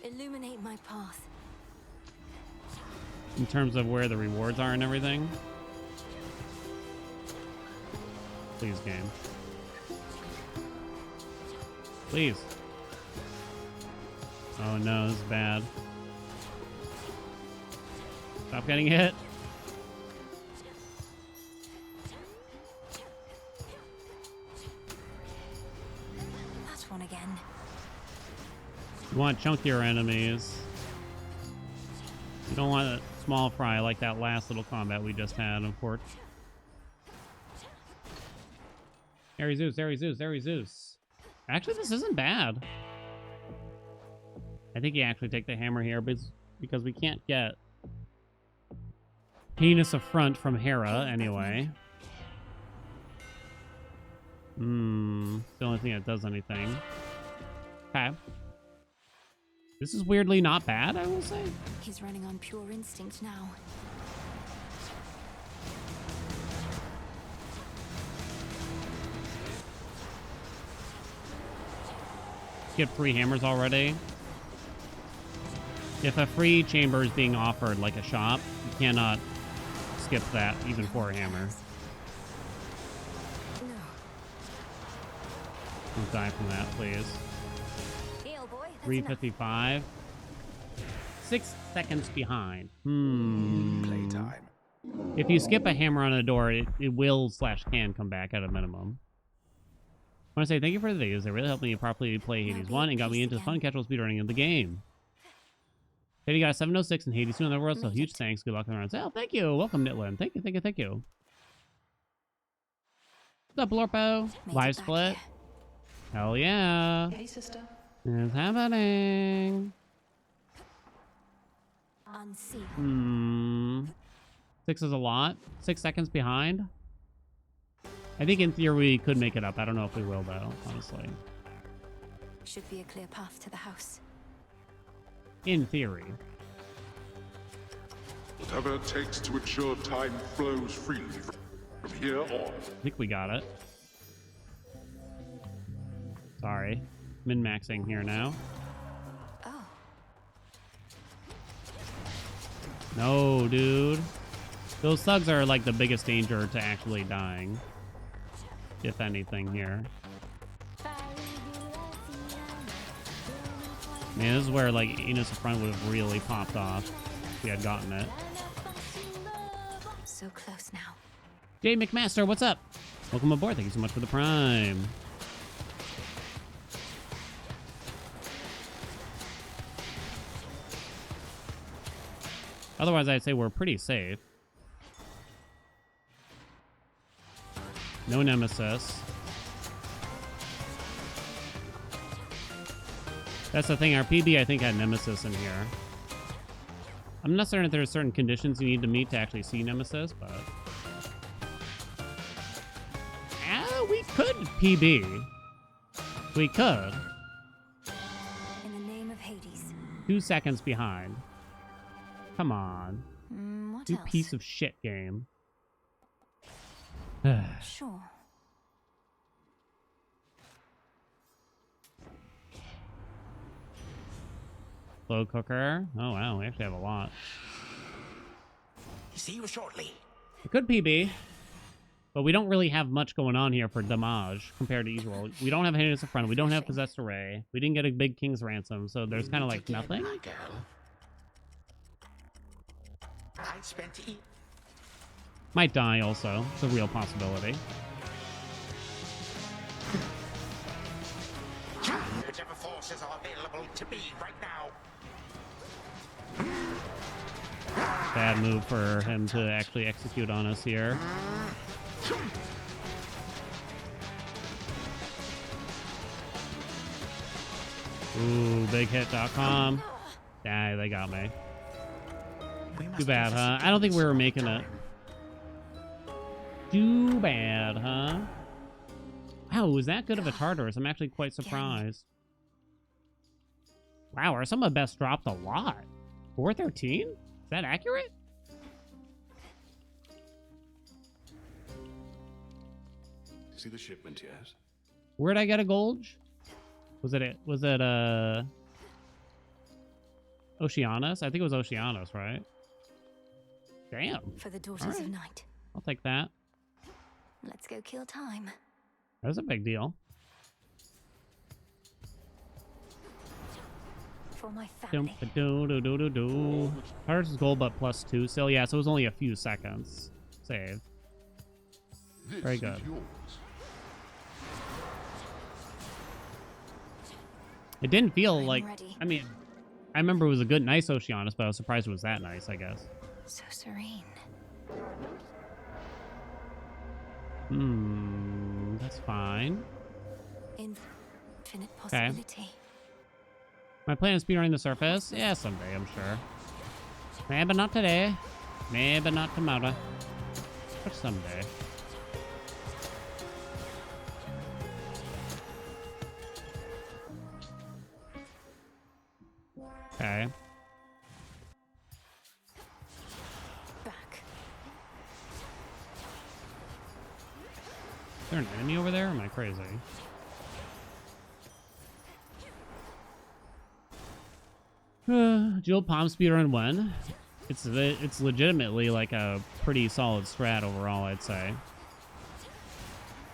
Illuminate my path. In terms of where the rewards are and everything. Please, game. Please. Oh no, this is bad. Stop getting hit. That one again. You want chunkier enemies. You don't want a small fry like that last little combat we just had, unfortunately. Airy Zeus, Airy Zeus, Airy Zeus. Actually, this isn't bad. I think you actually take the hammer here because we can't get Penis Affront from Hera anyway. The only thing that does anything. Okay. This is weirdly not bad, I will say. He's running on pure instinct now. Get free hammers already. If a free chamber is being offered, like a shop, you cannot skip that, even for a hammer. No. Don't die from that, please. Heal, boy. 355. 6 seconds behind. Playtime. If you skip a hammer on a door, it will / can come back at a minimum. I want to say thank you for the videos. They really helped me properly play Hades 1 and got me into the fun casual speedrunning of the game. Hey, you got 706 and Hades 2 in the world, so huge thanks. Good luck on the round. Oh, thank you. Welcome, Nitlin. Thank you, thank you, thank you. What's up, Blorpo? Live split. Hell yeah. Hey, sister. It's happening. Unseen. 6 is a lot. 6 seconds behind. I think in theory we could make it up. I don't know if we will, though, honestly. Should be a clear path to the house. In theory. Whatever it takes to ensure time flows freely from here on. I think we got it. Sorry. Min-maxing here now. Oh. No, dude. Those thugs are like the biggest danger to actually dying. If anything here. Man, this is where like Enos Affront would have really popped off if we had gotten it. So close now. Jay McMaster, what's up? Welcome aboard. Thank you so much for the prime. Otherwise, I'd say we're pretty safe. No nemesis. That's the thing. Our PB, I think, had nemesis in here. I'm not certain if there's certain conditions you need to meet to actually see nemesis, but... we could PB. We could. In the name of Hades. 2 seconds behind. Come on. What You else? piece of shit game. Sure. Slow cooker. Oh wow, we actually have a lot. See you shortly. It could PB, but we don't really have much going on here for damage compared to usual. We don't have Hades Affront. We don't have Possessed Array. We didn't get a big King's Ransom, so there's kind of like nothing. I spent Might die also. It's a real possibility. whichever forces are available to me right now. Bad move for him to actually execute on us here. Ooh, bighit.com. Yeah, they got me. Too bad, huh? I don't think we were making it. Too bad, huh? Wow, was that good of a Tartarus? I'm actually quite surprised. Wow, our some of best dropped a lot. 413? Is that accurate? See the shipment, yes? Where'd I get a Golge? Was it Oceanus? I think it was Oceanus, right? Damn. For the daughters of night. I'll take that. Let's go kill time. That was a big deal. For my family. Hers is gold, but +2 still. Yeah, so it was only a few seconds. Save. Very good. It didn't feel like... I mean, I remember it was a good, nice Oceanus, but I was surprised it was that nice, I guess. So serene. That's fine. Infinite possibility. My plan is speedrunning the surface? Yeah, someday, I'm sure. Maybe not today. Maybe not tomorrow. But someday. Okay. Back. Is there an enemy over there? Or am I crazy? Jewel Palm speedrun when? It's legitimately like a pretty solid strat overall, I'd say.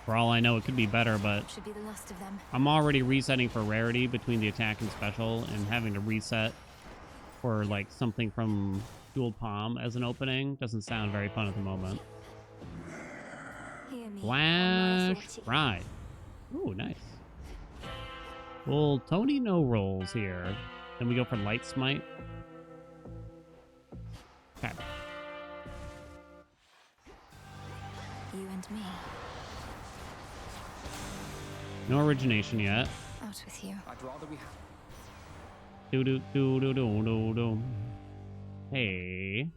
For all I know, it could be better, but Should be the last of them. I'm already resetting for rarity between the attack and special, and having to reset for like something from Jewel Palm as an opening doesn't sound very fun at the moment. Hear me. Flash Ride. Ooh, nice. Well, Tony no rolls here. Then we go for Light Smite. Okay. You and me. No origination yet. Out with you. I'd rather we have. Do do do do do do do. Hey.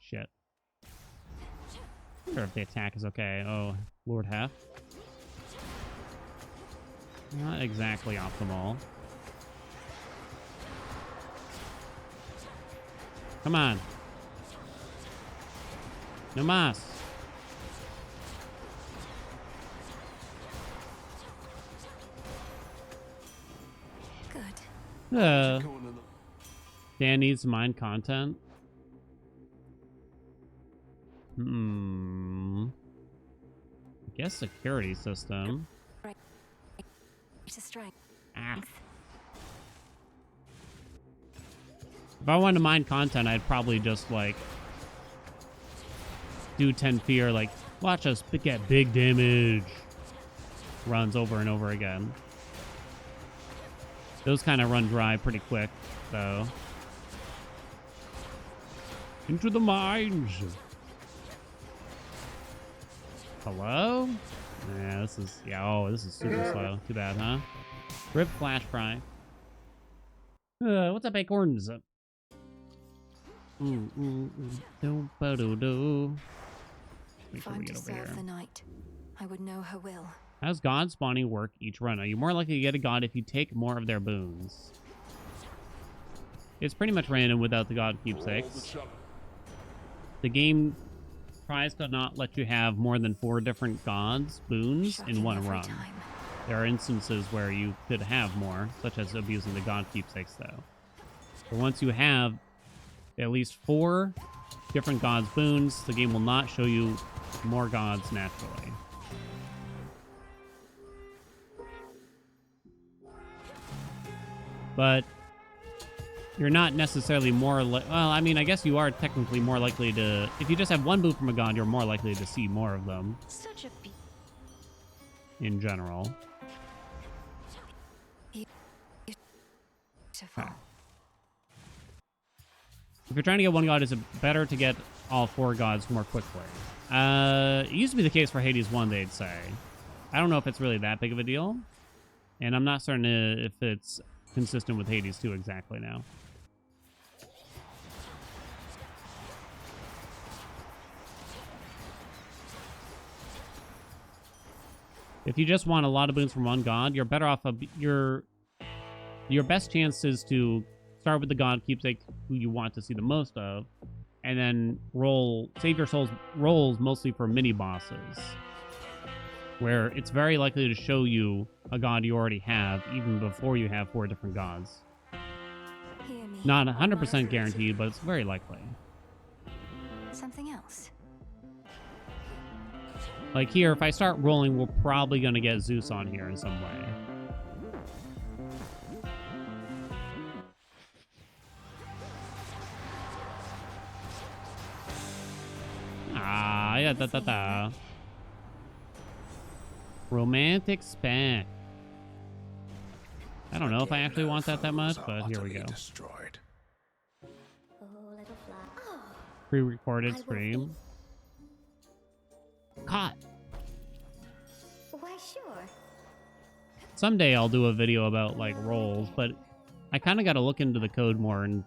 Shit. I wonder if the attack is okay. Oh, Lord Hef. Not exactly optimal. Come on. No mas. Good. Dan needs to mine content. I guess security system. Right. To strike. Ah. If I wanted to mine content, I'd probably just, like, do 10 fear, like, watch us get big damage runs over and over again. Those kind of run dry pretty quick, though. Into the mines! Hello? Yeah, this is... Yeah, oh, this is super slow. Too bad, huh? Rip Flash Fry. What's up, Acorns? Do-ba-do-do. Make sure we get over here. The night, I would know her will. How does god spawning work each run? Are you more likely to get a god if you take more of their boons? It's pretty much random without the god keepsakes. The game tries to not let you have more than 4 different gods boons in one run. There are instances where you could have more, such as abusing the god keepsakes, though. But once you have at least 4 different gods boons, the game will not show you more gods naturally. But you're not necessarily more... well, I mean, I guess you are technically more likely to... If you just have 1 boon from a god, you're more likely to see more of them. Such a in general. Beautiful. If you're trying to get 1 god, is it better to get all 4 gods more quickly? It used to be the case for Hades 1, they'd say. I don't know if it's really that big of a deal. And I'm not certain if it's consistent with Hades 2 exactly now. If you just want a lot of boons from 1 god, you're better off your best chance is to start with the god keepsake who you want to see the most of, and then save your souls rolls mostly for mini bosses, where it's very likely to show you a god you already have even before you have 4 different gods. Not 100% guaranteed, but it's very likely. Something else. Like here, if I start rolling, we're probably going to get Zeus on here in some way. da da da da. Romantic spec. I don't know if I actually want that much, but here we go. Destroyed. Pre-recorded stream. Caught. Why, sure. Someday I'll do a video about like roles, but I kind of got to look into the code more and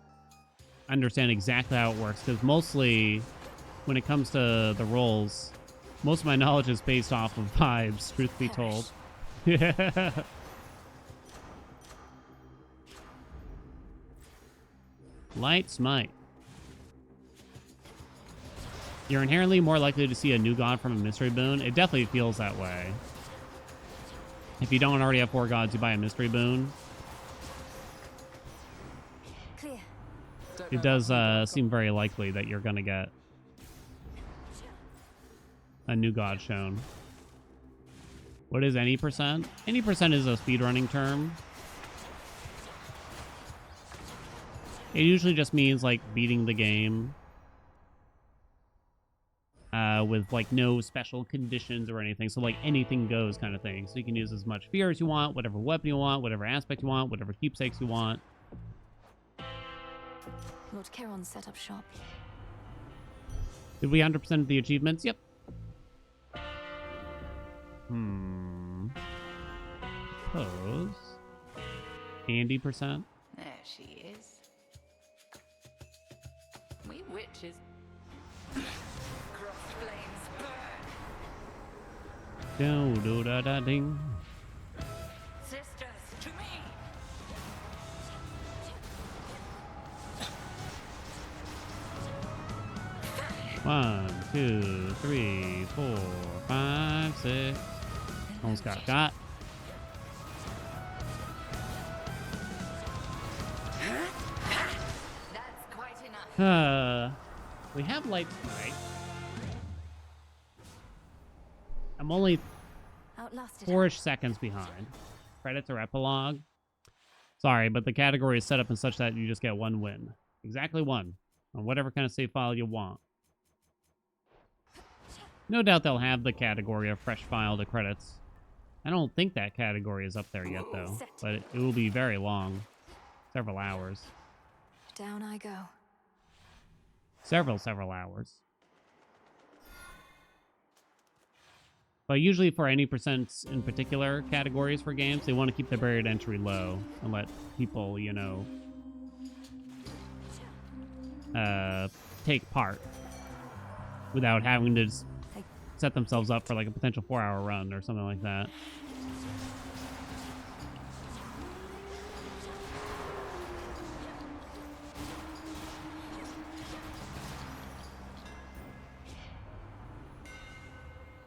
understand exactly how it works, because mostly when it comes to the roles, most of my knowledge is based off of vibes, truth be told. Yeah. Light smite. You're inherently more likely to see a new god from a mystery boon. It definitely feels that way. If you don't already have 4 gods, you buy a mystery boon. Clear. It does seem very likely that you're gonna get a new god shown. What is any percent? Any percent is a speedrunning term. It usually just means like beating the game with like no special conditions or anything. So like anything goes kind of thing. So you can use as much fear as you want, whatever weapon you want, whatever aspect you want, whatever keepsakes you want. Lord Charon set up shop. Did we 100% the achievements? Yep. Pose. Andy percent. There she is. We witches. Cross flames burn. Do do da da ding. Sisters, to me. 1, 2, 3, 4, 5, 6. Almost got. That's quite enough. We have light tonight. I'm only Outlasted. 4-ish seconds behind. Credits or epilogue. Sorry, but the category is set up in such that you just get 1 win. Exactly 1. On whatever kind of save file you want. No doubt they'll have the category of fresh file to credits. I don't think that category is up there yet, though. But it will be very long. Several hours. Down I go. Several hours. But usually for any percents in particular categories for games, they want to keep the barrier to entry low and let people, you know, take part without having to set themselves up for like a potential 4-hour run or something like that.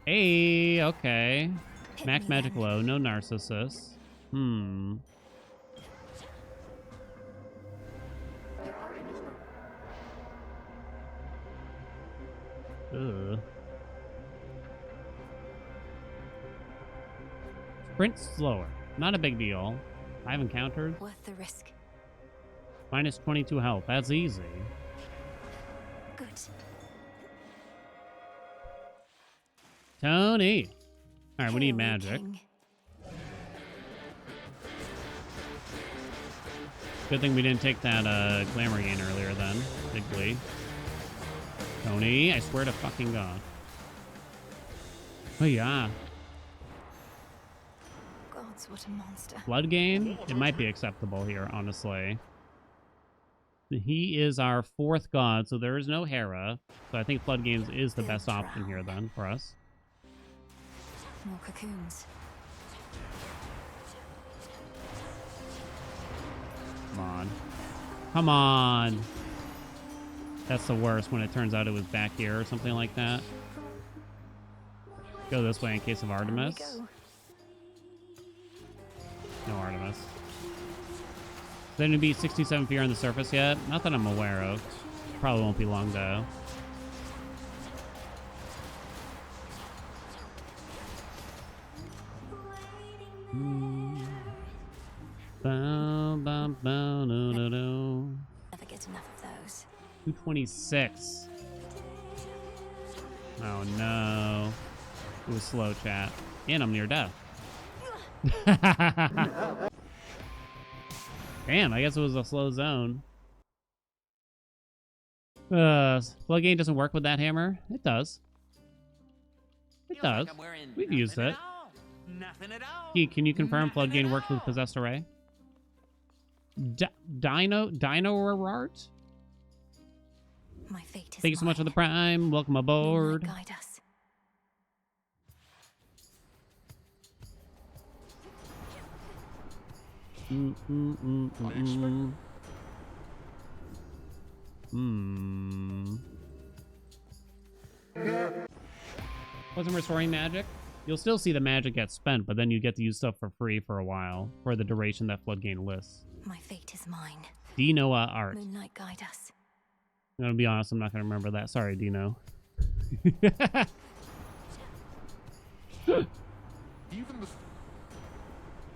Hey, okay. Max magic low, no narcissus. Ugh. Sprint slower. Not a big deal. 5 encounters. Worth the risk. Minus 22 health. That's easy. Good. Tony. All right, we need Hail, magic. King. Good thing we didn't take that glamour gain earlier then. Big Glee. Tony, I swear to fucking God. Oh yeah. Gods, what a monster. Blood gain? It might be acceptable here, honestly. He is our 4th god, so there is no Hera. So I think Flood Games is the best option here then for us. More cocoons. Come on. Come on! That's the worst when it turns out it was back here or something like that. Go this way in case of Artemis. No Artemis. Is there going to be 67 fear on the surface yet? Not that I'm aware of. Probably won't be long though. Never get enough of those. 226. Oh no. It was slow, chat. And I'm near death. Damn, I guess it was a slow zone. Floodgate doesn't work with that hammer? It does. It does. We've used it. Nothing at all. Key, can you confirm Floodgate works with Possessed Array? Dino Rart? My fate is Thank you so much for mine. the prime. Welcome aboard. Moonlight guide us. Wasn't restoring magic? You'll still see the magic get spent, but then you get to use stuff for free for a while, for the duration that Floodgate lists. My fate is mine. Dinoa Art. Moonlight guide us. I'm gonna be honest, I'm not gonna remember that. Sorry, Dino.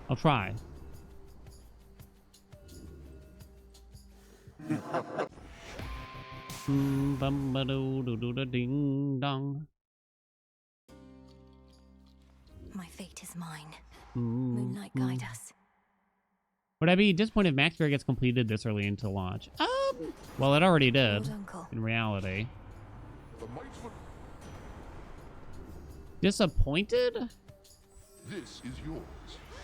I'll try. Ding dong. My fate is mine. Moonlight guide us. Would I be disappointed if Max Fair gets completed this early into launch? Well, it already did, Lord Uncle. in reality. The might of Disappointed? this is yours.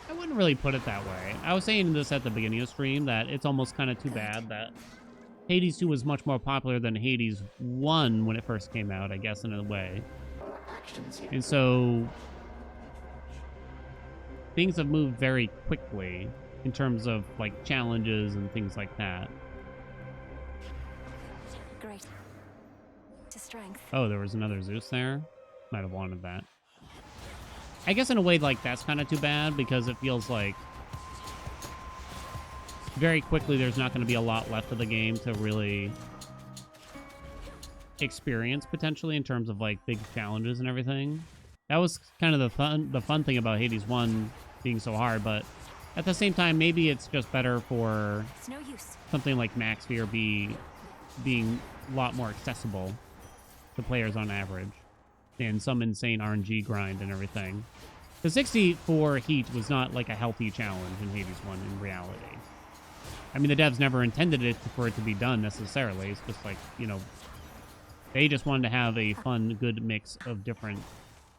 I wouldn't really put it that way. I was saying this at the beginning of stream, that it's almost kind of too bad that Hades 2 was much more popular than Hades 1 when it first came out, I guess, in a way. And so things have moved very quickly in terms of like challenges and things like that. Great. To strength. Oh, there was another Zeus there? Might have wanted that. I guess in a way, like, that's kind of too bad because it feels like very quickly there's not going to be a lot left of the game to really experience potentially in terms of like big challenges and everything. That was kind of the fun thing about Hades 1 being so hard, but at the same time, maybe it's just better for It's no use. something like Max Sphere being a lot more accessible to players on average than some insane RNG grind and everything. The 60 for Heat was not like a healthy challenge in Hades 1 in reality. I mean, the devs never intended it for it to be done necessarily. It's just like, you know, they just wanted to have a fun, good mix of different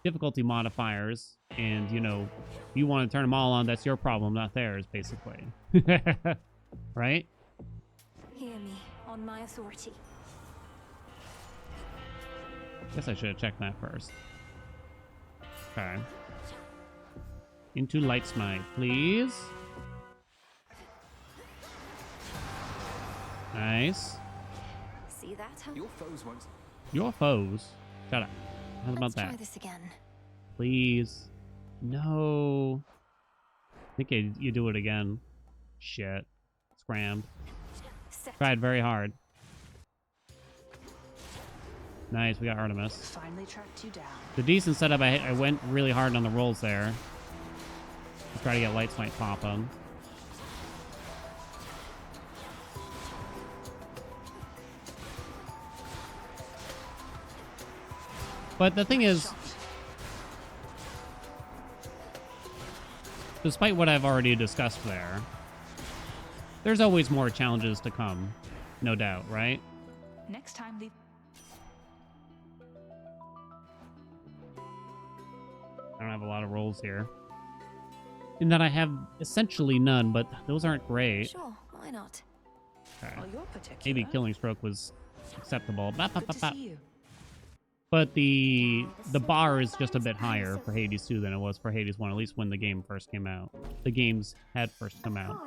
difficulty modifiers. And, you know, if you want to turn them all on, that's your problem, not theirs, basically. Right? Hear me on my authority. Guess I should have checked that first. Okay. Into Light Smite, please. Nice. See that? Huh? Your foes won't. Your foes. Shut up. How about Let's that? try this again. Please. No. I think you do it again. Shit. Scrammed. Set. Tried very hard. Nice, we got Artemis. Finally tracked you down. The decent setup, I went really hard on the rolls there. To try to get Light Smite pop on. But the thing is, despite what I've already discussed there, there's always more challenges to come, no doubt, right? Next time, leave. I don't have a lot of rolls here. In that I have essentially none, but those aren't great. Sure, why not? Okay. Well, you're particular. Maybe Killing Stroke was acceptable. Bop, bop, Good bop, to bop. see you. But the bar is just a bit higher for Hades 2 than it was for Hades 1, at least when the game first came out. The games had first come out.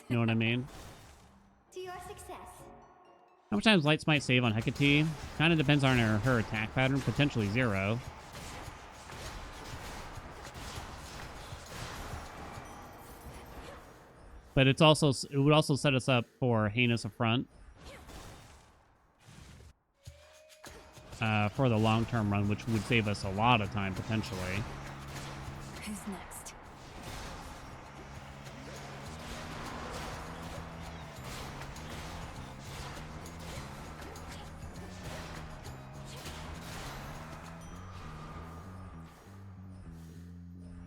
You know what I mean? To your success. How much times Light Smite save on Hecate? Kind of depends on her attack pattern, potentially 0. But it would also set us up for Heinous Affront. For the long-term run, which would save us a lot of time, potentially. Who's next?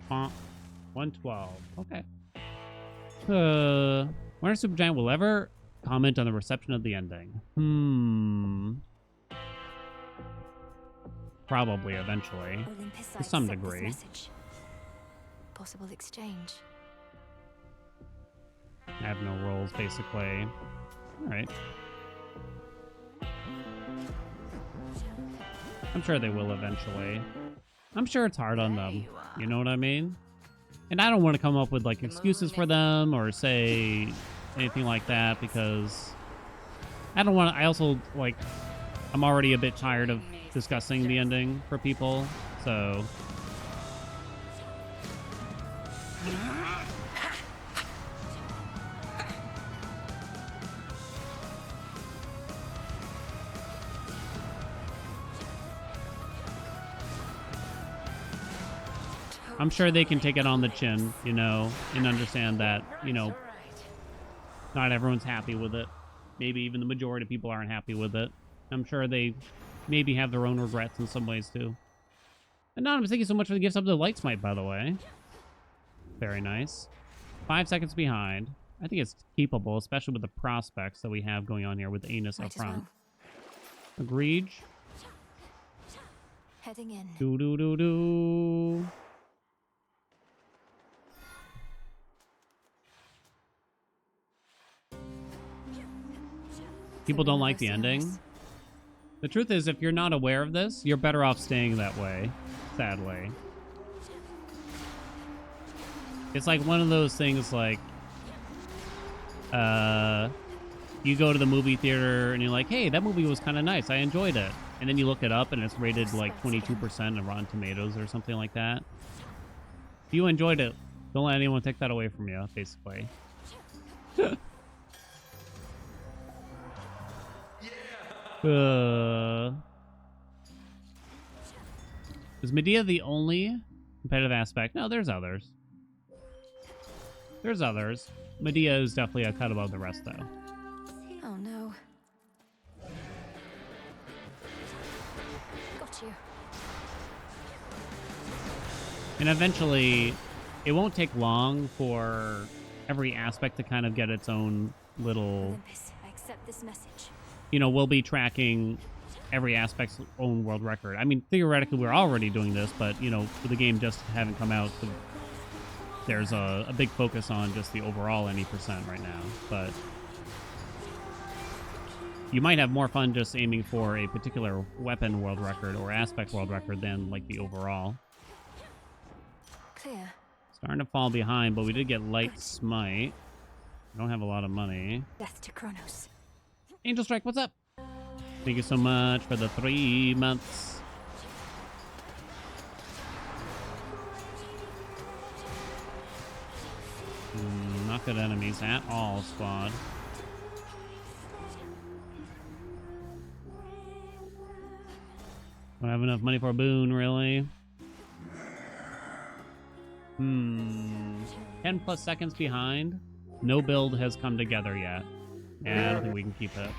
112. Okay. Wonder if Supergiant will ever comment on the reception of the ending. Probably eventually. To some degree. Possible exchange. I have no roles, basically. Alright. I'm sure they will eventually. I'm sure it's hard on them. You know what I mean? And I don't want to come up with, like, excuses for them or say anything like that because I don't want to... I also, like, I'm already a bit tired of discussing the ending for people, so... I'm sure they can take it on the chin, you know, and understand that, you know, not everyone's happy with it. Maybe even the majority of people aren't happy with it. I'm sure they maybe have their own regrets in some ways, too. Anonymous, thank you so much for the gifts up to the light smite, by the way. Very nice. 5 seconds behind. I think it's keepable, especially with the prospects that we have going on here with Anus up front. Agreed. Heading in. Do. People don't like the ending. The truth is, if you're not aware of this, you're better off staying that way, sadly. It's like one of those things like, you go to the movie theater and you're like, hey, that movie was kind of nice. I enjoyed it. And then you look it up and it's rated like 22% on Rotten Tomatoes or something like that. If you enjoyed it, don't let anyone take that away from you, basically. Is Medea the only competitive aspect? No, there's others. There's others. Medea is definitely a cut above the rest, though. Oh no. Got you. And eventually, it won't take long for every aspect to kind of get its own little... Olympus, I accept this message. You know, we'll be tracking every aspect's own world record. I mean, theoretically, we're already doing this, but, you know, with the game just having come out, there's a big focus on just the overall any percent right now. But you might have more fun just aiming for a particular weapon world record or aspect world record than, like, the overall. Clear. Starting to fall behind, but we did get light smite. We don't have a lot of money. Death to Kronos. Angel Strike, what's up? Thank you so much for the 3 months. Not good enemies at all, squad. Don't have enough money for a boon, really. 10 plus seconds behind. No build has come together yet. Yeah, I don't think we can keep it.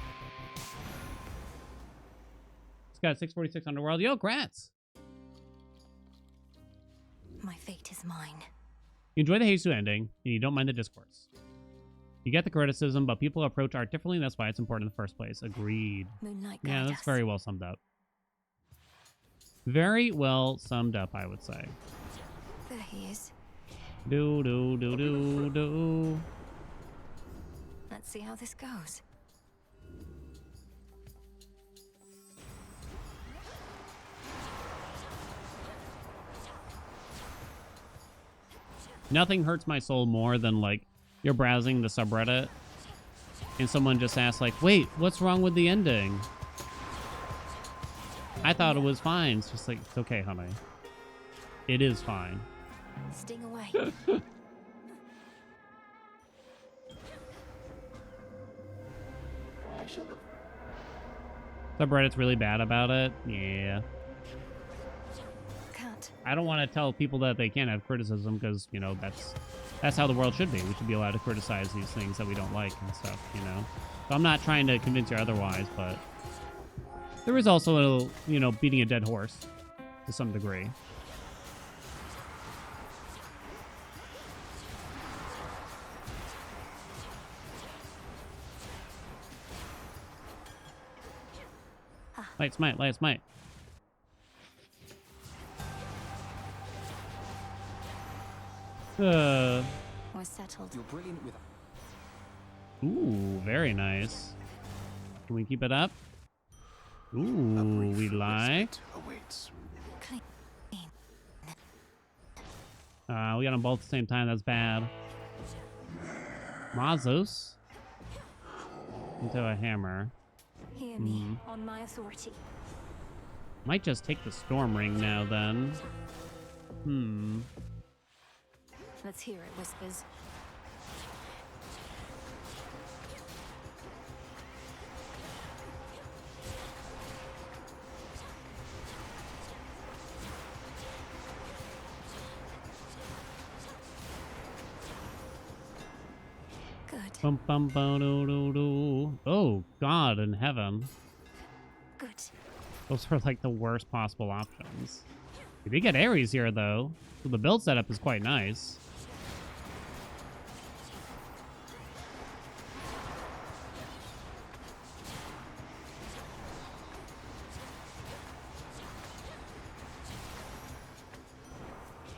It's got 646 Underworld. Yo, grats! My fate is mine. You enjoy the Heisu ending, and you don't mind the discourse. You get the criticism, but people approach art differently, and that's why it's important in the first place. Agreed. Moonlight yeah, guide that's us. very well summed up. Very well summed up, I would say. There he is. Do. Let's see how this goes. Nothing hurts my soul more than, like, you're browsing the subreddit and someone just asks, like, wait, what's wrong with the ending? I thought it was fine. It's just like, it's okay, honey. It is fine. Sting away. Subreddit's really bad about it. Yeah. Can't. I don't want to tell people that they can't have criticism because, you know, that's how the world should be. We should be allowed to criticize these things that we don't like and stuff, you know? So I'm not trying to convince you otherwise, but there is also a, you know, beating a dead horse to some degree. Light smite, light smite. We're settled. You're brilliant with. Ooh, very nice. Can we keep it up? Ooh, we like. Awaits. Clean. We got them both at the same time. That's bad. Mazos into a hammer. Hear me on my authority. Might just take the storm ring now then. Let's hear it, Whispers. Good. Bum, bum, bum, doo, doo, doo. Oh, God in heaven. Good. Those are like the worst possible options. We did get Ares here, though. So the build setup is quite nice.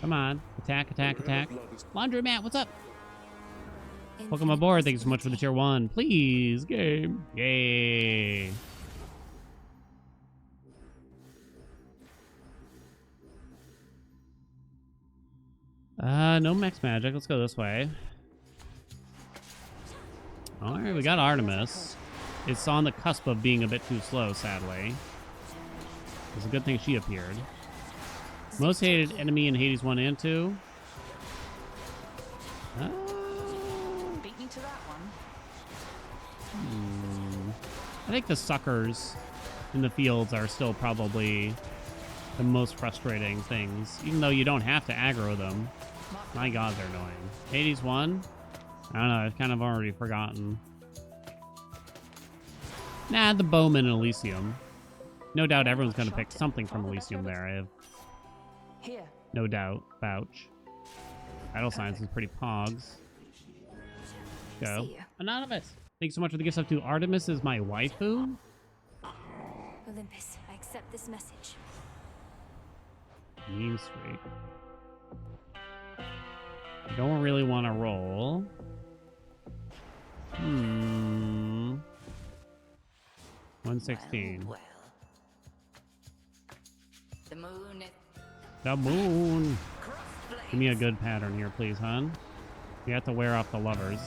Come on. Attack, attack, attack. Laundromat, what's up? Welcome aboard. Thank you so much for the tier 1. Please, game. Yay. No max magic. Let's go this way. Alright, we got Artemis. It's on the cusp of being a bit too slow, sadly. It's a good thing she appeared. Most hated enemy in Hades 1 and 2. Beat me to that one. I think the suckers in the fields are still probably the most frustrating things, even though you don't have to aggro them. My God, they're annoying. Hades 1? I don't know, I've kind of already forgotten. Nah, the Bowman and Elysium. No doubt everyone's going to pick something from Elysium there. I have Here. no doubt. Vouch. Vital Science is pretty pogs. Go. See ya. Anonymous! Thanks so much for the gift up to Artemis is my waifu. Olympus, I accept this message. Mean streak. Don't really want to roll. 116. Well. The moon is The moon. crossblades. Give me a good pattern here, please, hon. You have to wear off the lovers.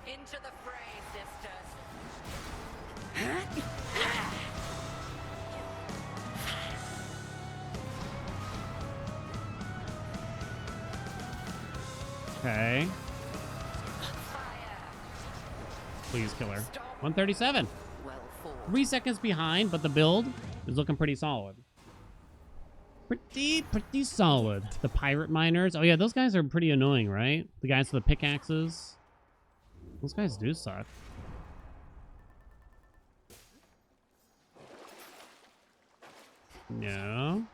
Into the fray, sisters. Okay. Please kill her. 137. Well fought. 3 seconds behind, but the build is looking pretty solid. Pretty solid. The pirate miners. Oh yeah, those guys are pretty annoying, right? The guys with the pickaxes. Those guys do suck. No.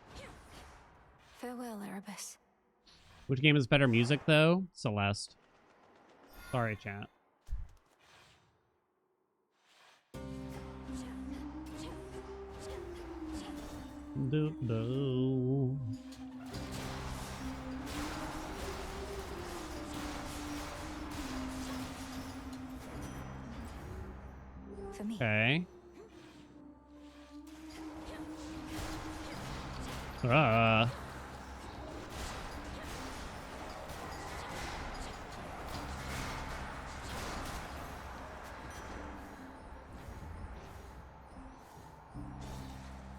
Farewell, Erebus. Which game is better music, though? Celeste. Sorry, chat. Do. For me. Okay.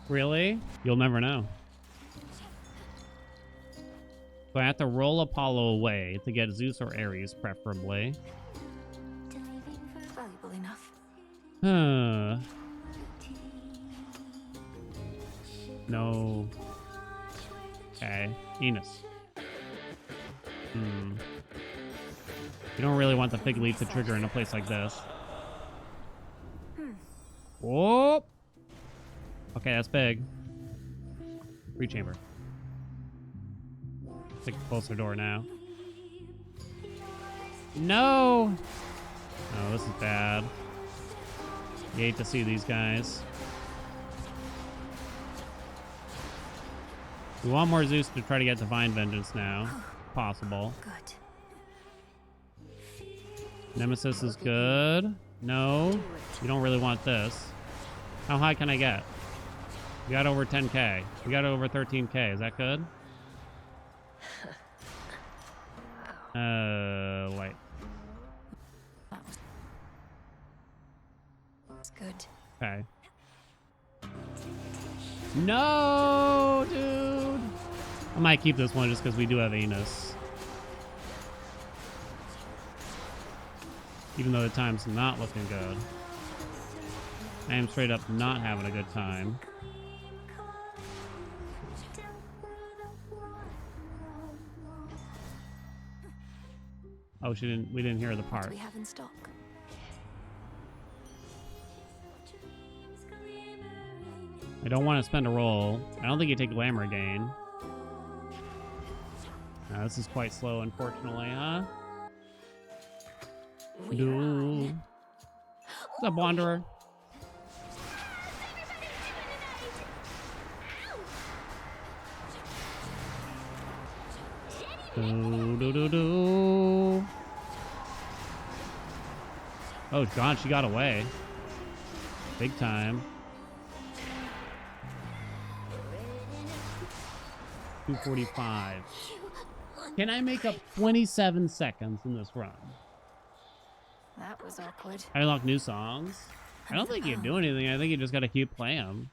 Really? You'll never know. So I have to roll Apollo away to get Zeus or Ares, preferably. Valuable enough. No. Okay. Enos. You don't really want the fig leaf to trigger in a place like this. Whoop! Okay, that's big. Free chamber. Take a closer door now. No! Oh, this is bad. You hate to see these guys. We want more Zeus to try to get Divine Vengeance now. Possible. Good. Nemesis is good. No. You don't really want this. How high can I get? We got over 10k. We got over 13k. Is that good? Wait. That's good. Okay. No, dude. I might keep this one just because we do have Enos. Even though the time's not looking good. I am straight up not having a good time. Oh, we didn't hear the What part. do we have in stock? I don't want to spend a roll. I don't think you take glamour gain. No, this is quite slow, unfortunately, huh? What's up, Wanderer? Do. Oh god, she got away. Big time. 245. Can I make up 27 seconds in this run? That was awkward. I unlock new songs. I don't think you do anything. I think you just gotta keep playing them.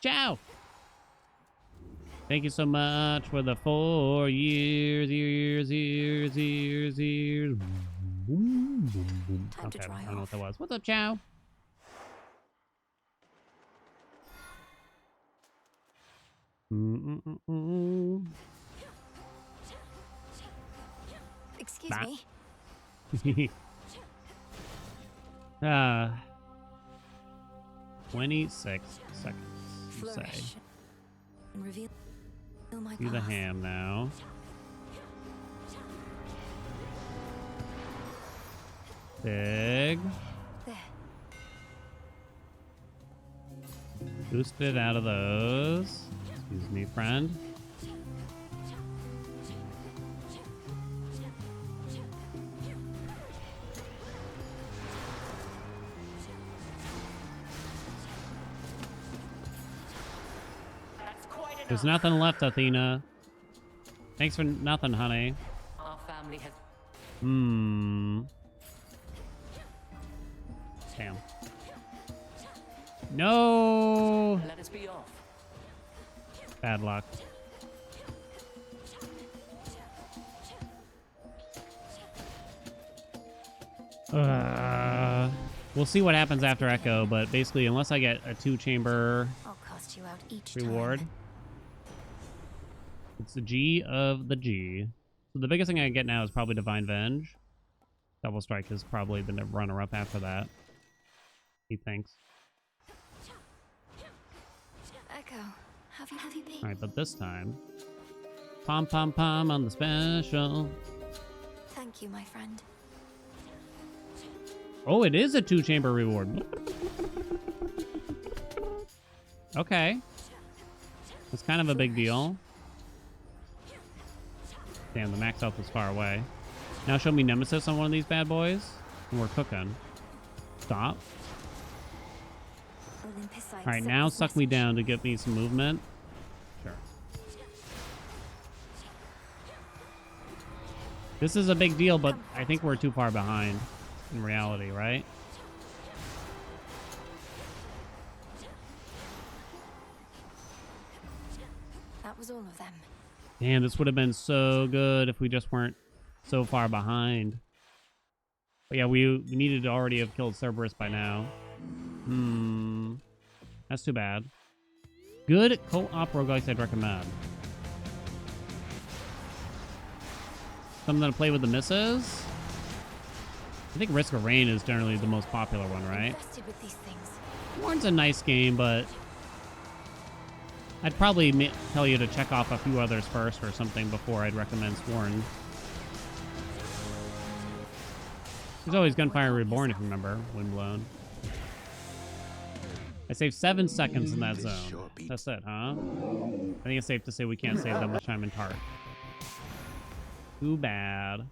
Ciao! Thank you so much for the 4 years. Time to Okay, dry I don't know what off. that was. What's up, Chow? Excuse Bah. me. 26 seconds, you say. Flourish. And reveal my Do the path. ham now. Big. There. Boosted out of those. Excuse me, friend. There's nothing left, Athena. Thanks for nothing, honey. Our family has... Damn. No! Let us be off. Bad luck. We'll see what happens after Echo, but basically, unless I get a 2-chamber I'll cost you out each reward, time. it's the G of the G. So the biggest thing I get now is probably Divine Venge. Double Strike is probably the runner-up after that. He thinks. Echo, have you been? All right, but this time, pom pom pom on the special. Thank you, my friend. Oh, it is a 2-chamber reward. Okay. That's kind of a big deal. Damn, the max health is far away. Now show me Nemesis on one of these bad boys, and we're cooking. Stop. All right, now suck me down to get me some movement. Sure. This is a big deal, but I think we're too far behind in reality, right? That was all of them. Damn, this would have been so good if we just weren't so far behind. But yeah, we needed to already have killed Cerberus by now. That's too bad. Good co-op roguelikes I'd recommend. Something to play with the misses? I think Risk of Rain is generally the most popular one, right? Invested with these things. Warren's a nice game, but I'd probably tell you to check off a few others first or something before I'd recommend Sworn. There's always Gunfire Reborn, if you remember. Windblown. I saved 7 seconds in that This zone. sure beats- That's it, huh? I think it's safe to say we can't save that much time in Tart. Too bad.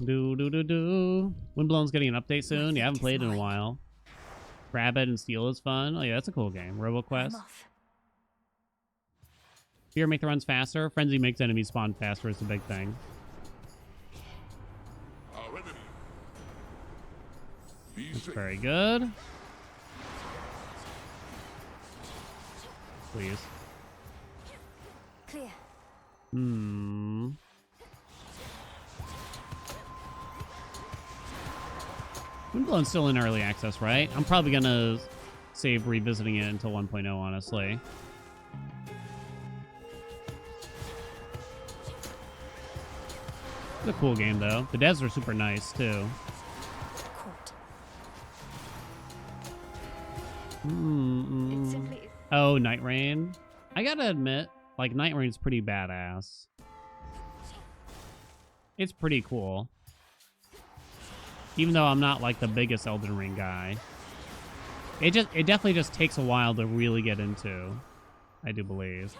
Windblown's getting an update soon. Yeah, I haven't played in a while. Rabbit and Steel is fun. Oh yeah, that's a cool game. RoboQuest. Fear make the runs faster. Frenzy makes enemies spawn faster is the big thing. That's very good. Please. Clear. Windblown's still in early access, right? I'm probably gonna save revisiting it until 1.0, honestly. It's a cool game, though. The devs are super nice, too. Oh, Night Rain. I gotta admit, like, Night Rain's pretty badass. It's pretty cool. Even though I'm not, like, the biggest Elden Ring guy. It definitely just takes a while to really get into, I do believe.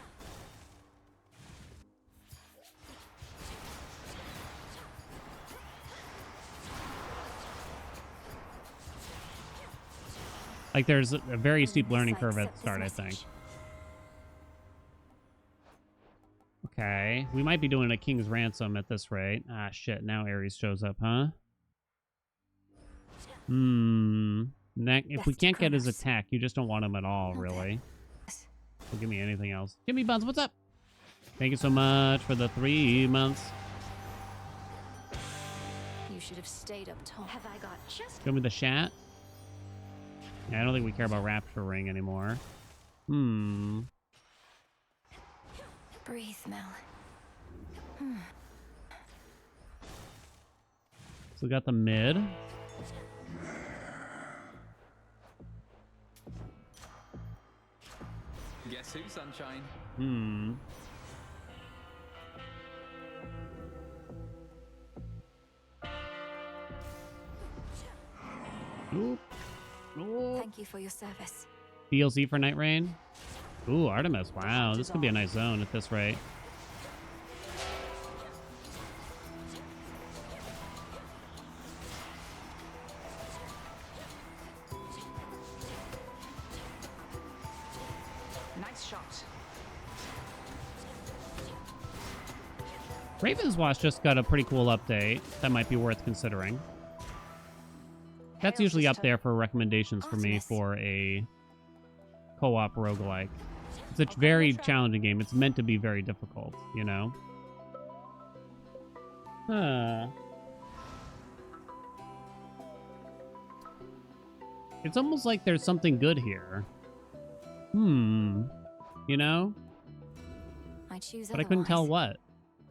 Like, there's a very steep learning curve at the start, I think. Okay, we might be doing a King's Ransom at this rate. Ah, shit, now Ares shows up, huh? If we can't get his attack, you just don't want him at all, really. Well, give me anything else. Jimmy Buns, what's up? Thank you so much for the 3 months. You should have stayed up top. Have I got just Show me the chat. Yeah, I don't think we care about Rapture Ring anymore. Breathe, Mel. So we got the mid. Guess who, sunshine? Oop. Oop. Thank you for your service. DLC for Night Rain. Ooh, Artemis. Wow, this could be a nice zone at this rate. Nice shot. Raven's Watch just got a pretty cool update that might be worth considering. That's usually up there for recommendations for me for a co-op roguelike. It's a very challenging game. It's meant to be very difficult, you know? It's almost like there's something good here. You know? I choose But I couldn't tell what.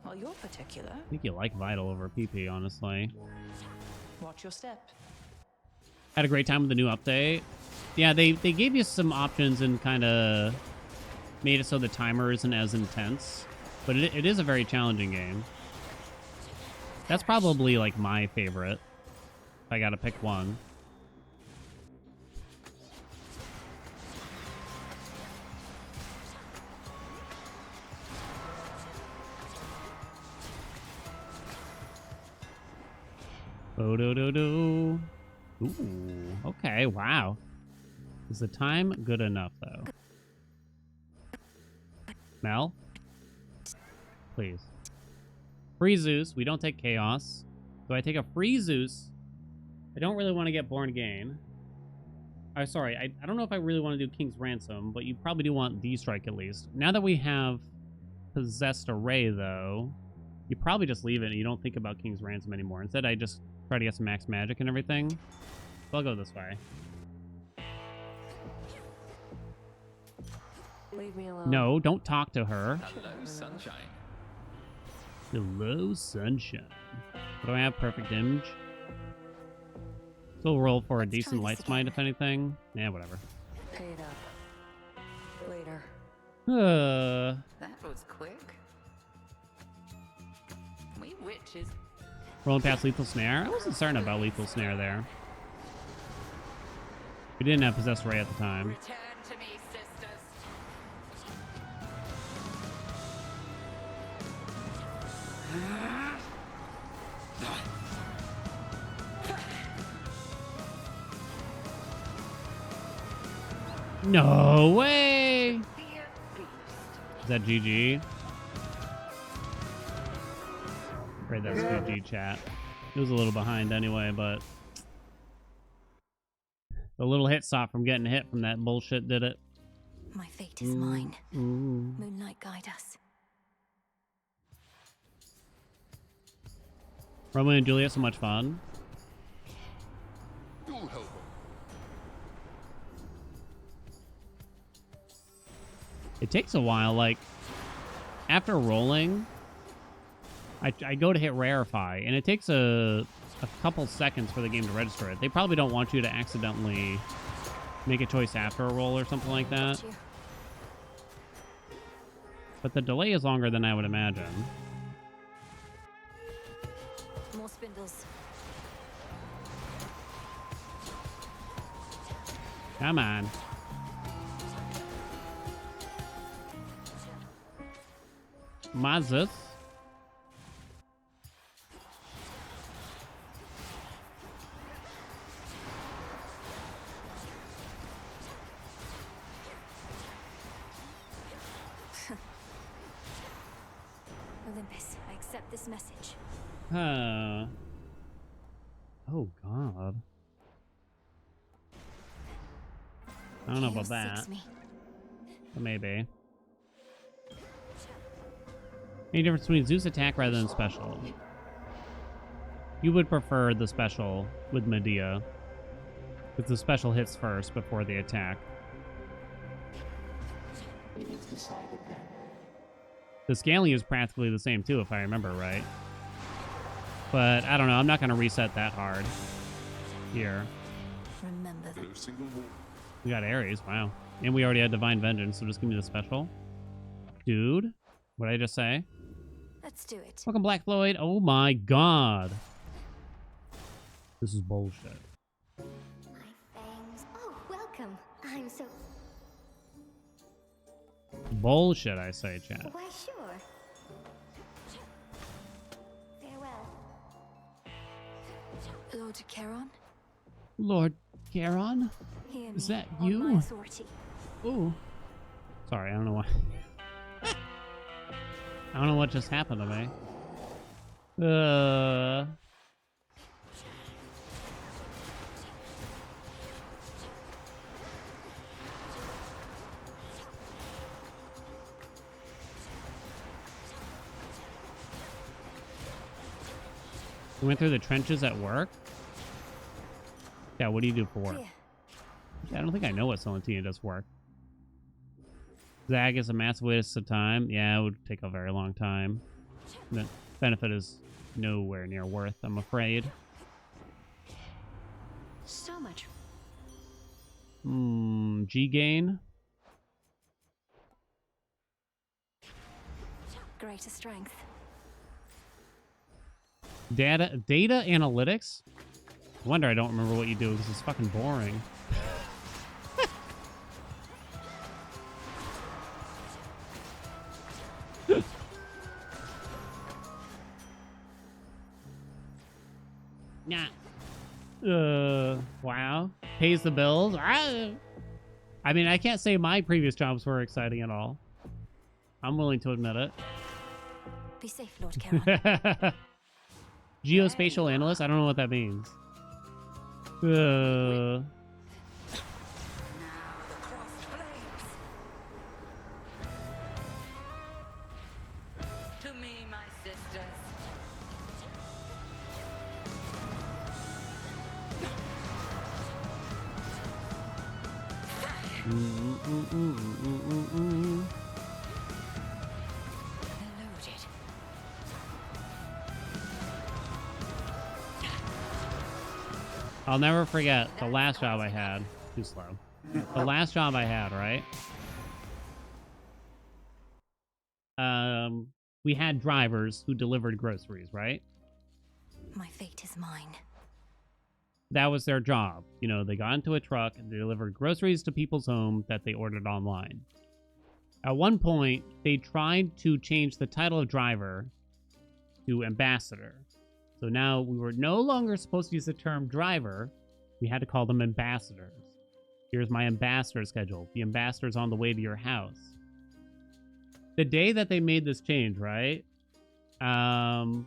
Well, you're particular. I think you like Vital over PP, honestly. Watch your step. Had a great time with the new update. Yeah, they gave you some options and kind of made it so the timer isn't as intense. But it is a very challenging game. That's probably, like, my favorite. If I gotta pick one. Oh-do-do-do. Ooh, okay, wow. Is the time good enough, though? Mel? Please. Free Zeus. We don't take Chaos. So I take a free Zeus. I don't really want to get Born Again. Sorry, I don't know if I really want to do King's Ransom, but you probably do want D-Strike at least. Now that we have Possessed Array, though, you probably just leave it and you don't think about King's Ransom anymore. Instead, I just try to get some max magic and everything. So I'll go this way. Leave me alone. No, don't talk to her. Hello, sunshine. Hello, sunshine. What do I have? Perfect image. Still roll for a decent light smite, if anything. Yeah, whatever. Pay it up. Later. That was quick. We witches. Rolling past Lethal Snare. I wasn't certain about Lethal Snare there. We didn't have Possessed Ray at the time. Return to me, sisters. No way! Is that GG? Right, that's GG, chat. It was a little behind anyway, but the little hit stop from getting hit from that bullshit did it. My fate is mine. Moonlight, guide us. Romeo and Juliet, so much fun. You'll help. It takes a while, like, after rolling, I go to hit Rarefy, and it takes a couple seconds for the game to register it. They probably don't want you to accidentally make a choice after a roll or something like that. But the delay is longer than I would imagine. More spindles. Come on. Mazeth. Olympus, I accept this message. Oh, God. I don't know about that. But maybe. Any difference between Zeus attack rather than special? You would prefer the special with Medea. Because the special hits first before the attack. The scaling is practically the same too, if I remember right. But I don't know, I'm not going to reset that hard. Here. Remember that. We got Ares, wow. And we already had Divine Vengeance, so just give me the special. Dude, what did I just say? Let's do it. Welcome, Black Floyd. Oh my god. This is bullshit. My fangs. Oh, welcome. I'm so... Bullshit, I say, chat. Why, sure. Farewell. Lord Charon? Lord Charon? Hear Is me that on you? my authority. Ooh. Sorry, I don't know why. I don't know what just happened to me. We went through the trenches at work? Yeah, what do you do for work? Yeah, I don't think I know what Celentina does for work. Zag is a massive waste of time. Yeah, it would take a very long time. The benefit is nowhere near worth, I'm afraid. So much. G gain. Greater strength. Data analytics? I wonder I don't remember what you do because it's fucking boring. Nah. Wow. Pays the bills. Ah. I mean, I can't say my previous jobs were exciting at all. I'm willing to admit it. Be safe, Lord Charon. Geospatial analyst? I don't know what that means. To me, my sisters. I'll never forget the last job I had. Too slow. The last job I had, right? We had drivers who delivered groceries, right? My fate is mine. that was their job. You know, they got into a truck and they delivered groceries to people's home that they ordered online. At one point, they tried to change the title of driver to ambassador. So now we were no longer supposed to use the term driver. We had to call them ambassadors. Here's my ambassador schedule. The ambassador's on the way to your house. The day that they made this change, right? I'll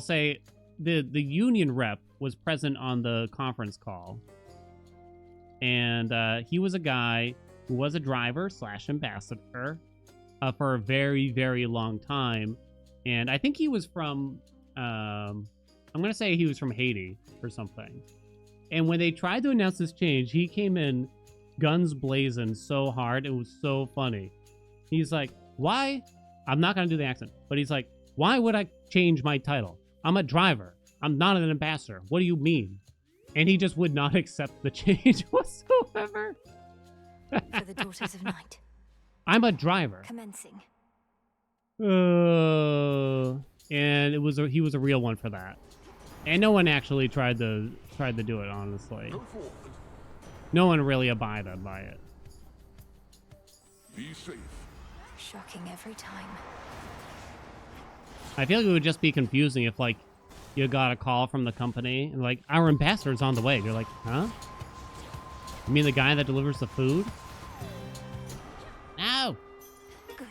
say the union rep was present on the conference call. And he was a guy who was a driver / ambassador for a very, very long time. And I think he was from, I'm going to say he was from Haiti or something. And when they tried to announce this change, he came in guns blazing so hard. It was so funny. He's like, why? I'm not going to do the accent, but he's like, why would I change my title? I'm a driver. I'm not an ambassador. What do you mean? And he just would not accept the change whatsoever. For the Daughters of Night. I'm a driver. Commencing. And he was a real one for that. And no one actually tried to do it, honestly. No one really abided by it. Be safe. Shocking every time. I feel like it would just be confusing if, like, you got a call from the company and, like, our ambassador's on the way. You're like, huh? You mean the guy that delivers the food? No! Good.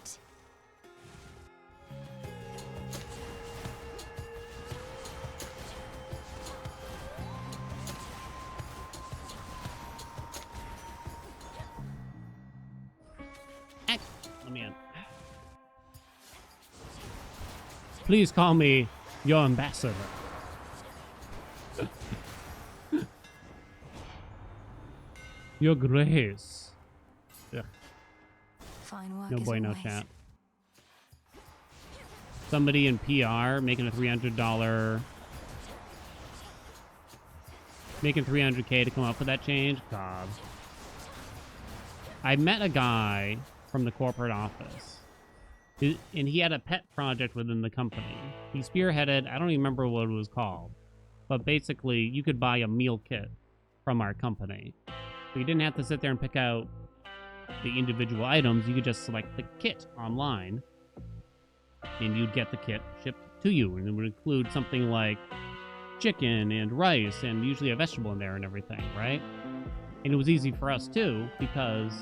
Let me in. Please call me your ambassador. Your Grace. Ugh. Fine work. No as bueno always. chat. Somebody in PR making a $300, making $300K to come up with that change. God. I met a guy from the corporate office, and he had a pet project within the company. He spearheaded, I don't even remember what it was called, but basically you could buy a meal kit from our company. So you didn't have to sit there and pick out the individual items. You could just select the kit online, and you'd get the kit shipped to you. And it would include something like chicken and rice, and usually a vegetable in there and everything, right? And it was easy for us, too, because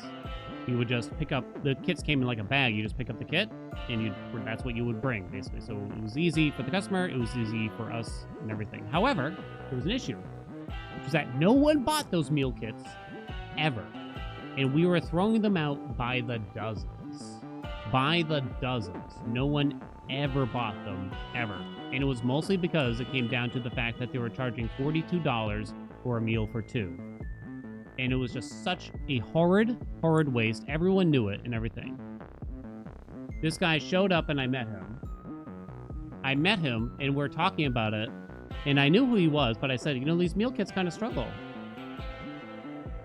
you would just pick up, the kits came in like a bag. You just pick up the kit, and that's what you would bring, basically. So it was easy for the customer. It was easy for us and everything. However, there was an issue, which was that no one bought those meal kits ever. And we were throwing them out by the dozens. By the dozens. No one ever bought them, ever. And it was mostly because it came down to the fact that they were charging $42 for a meal for two. And it was just such a horrid, horrid waste. Everyone knew it and everything. This guy showed up and I met him. And we're talking about it. And I knew who he was, but I said, you know, these meal kits kind of struggle.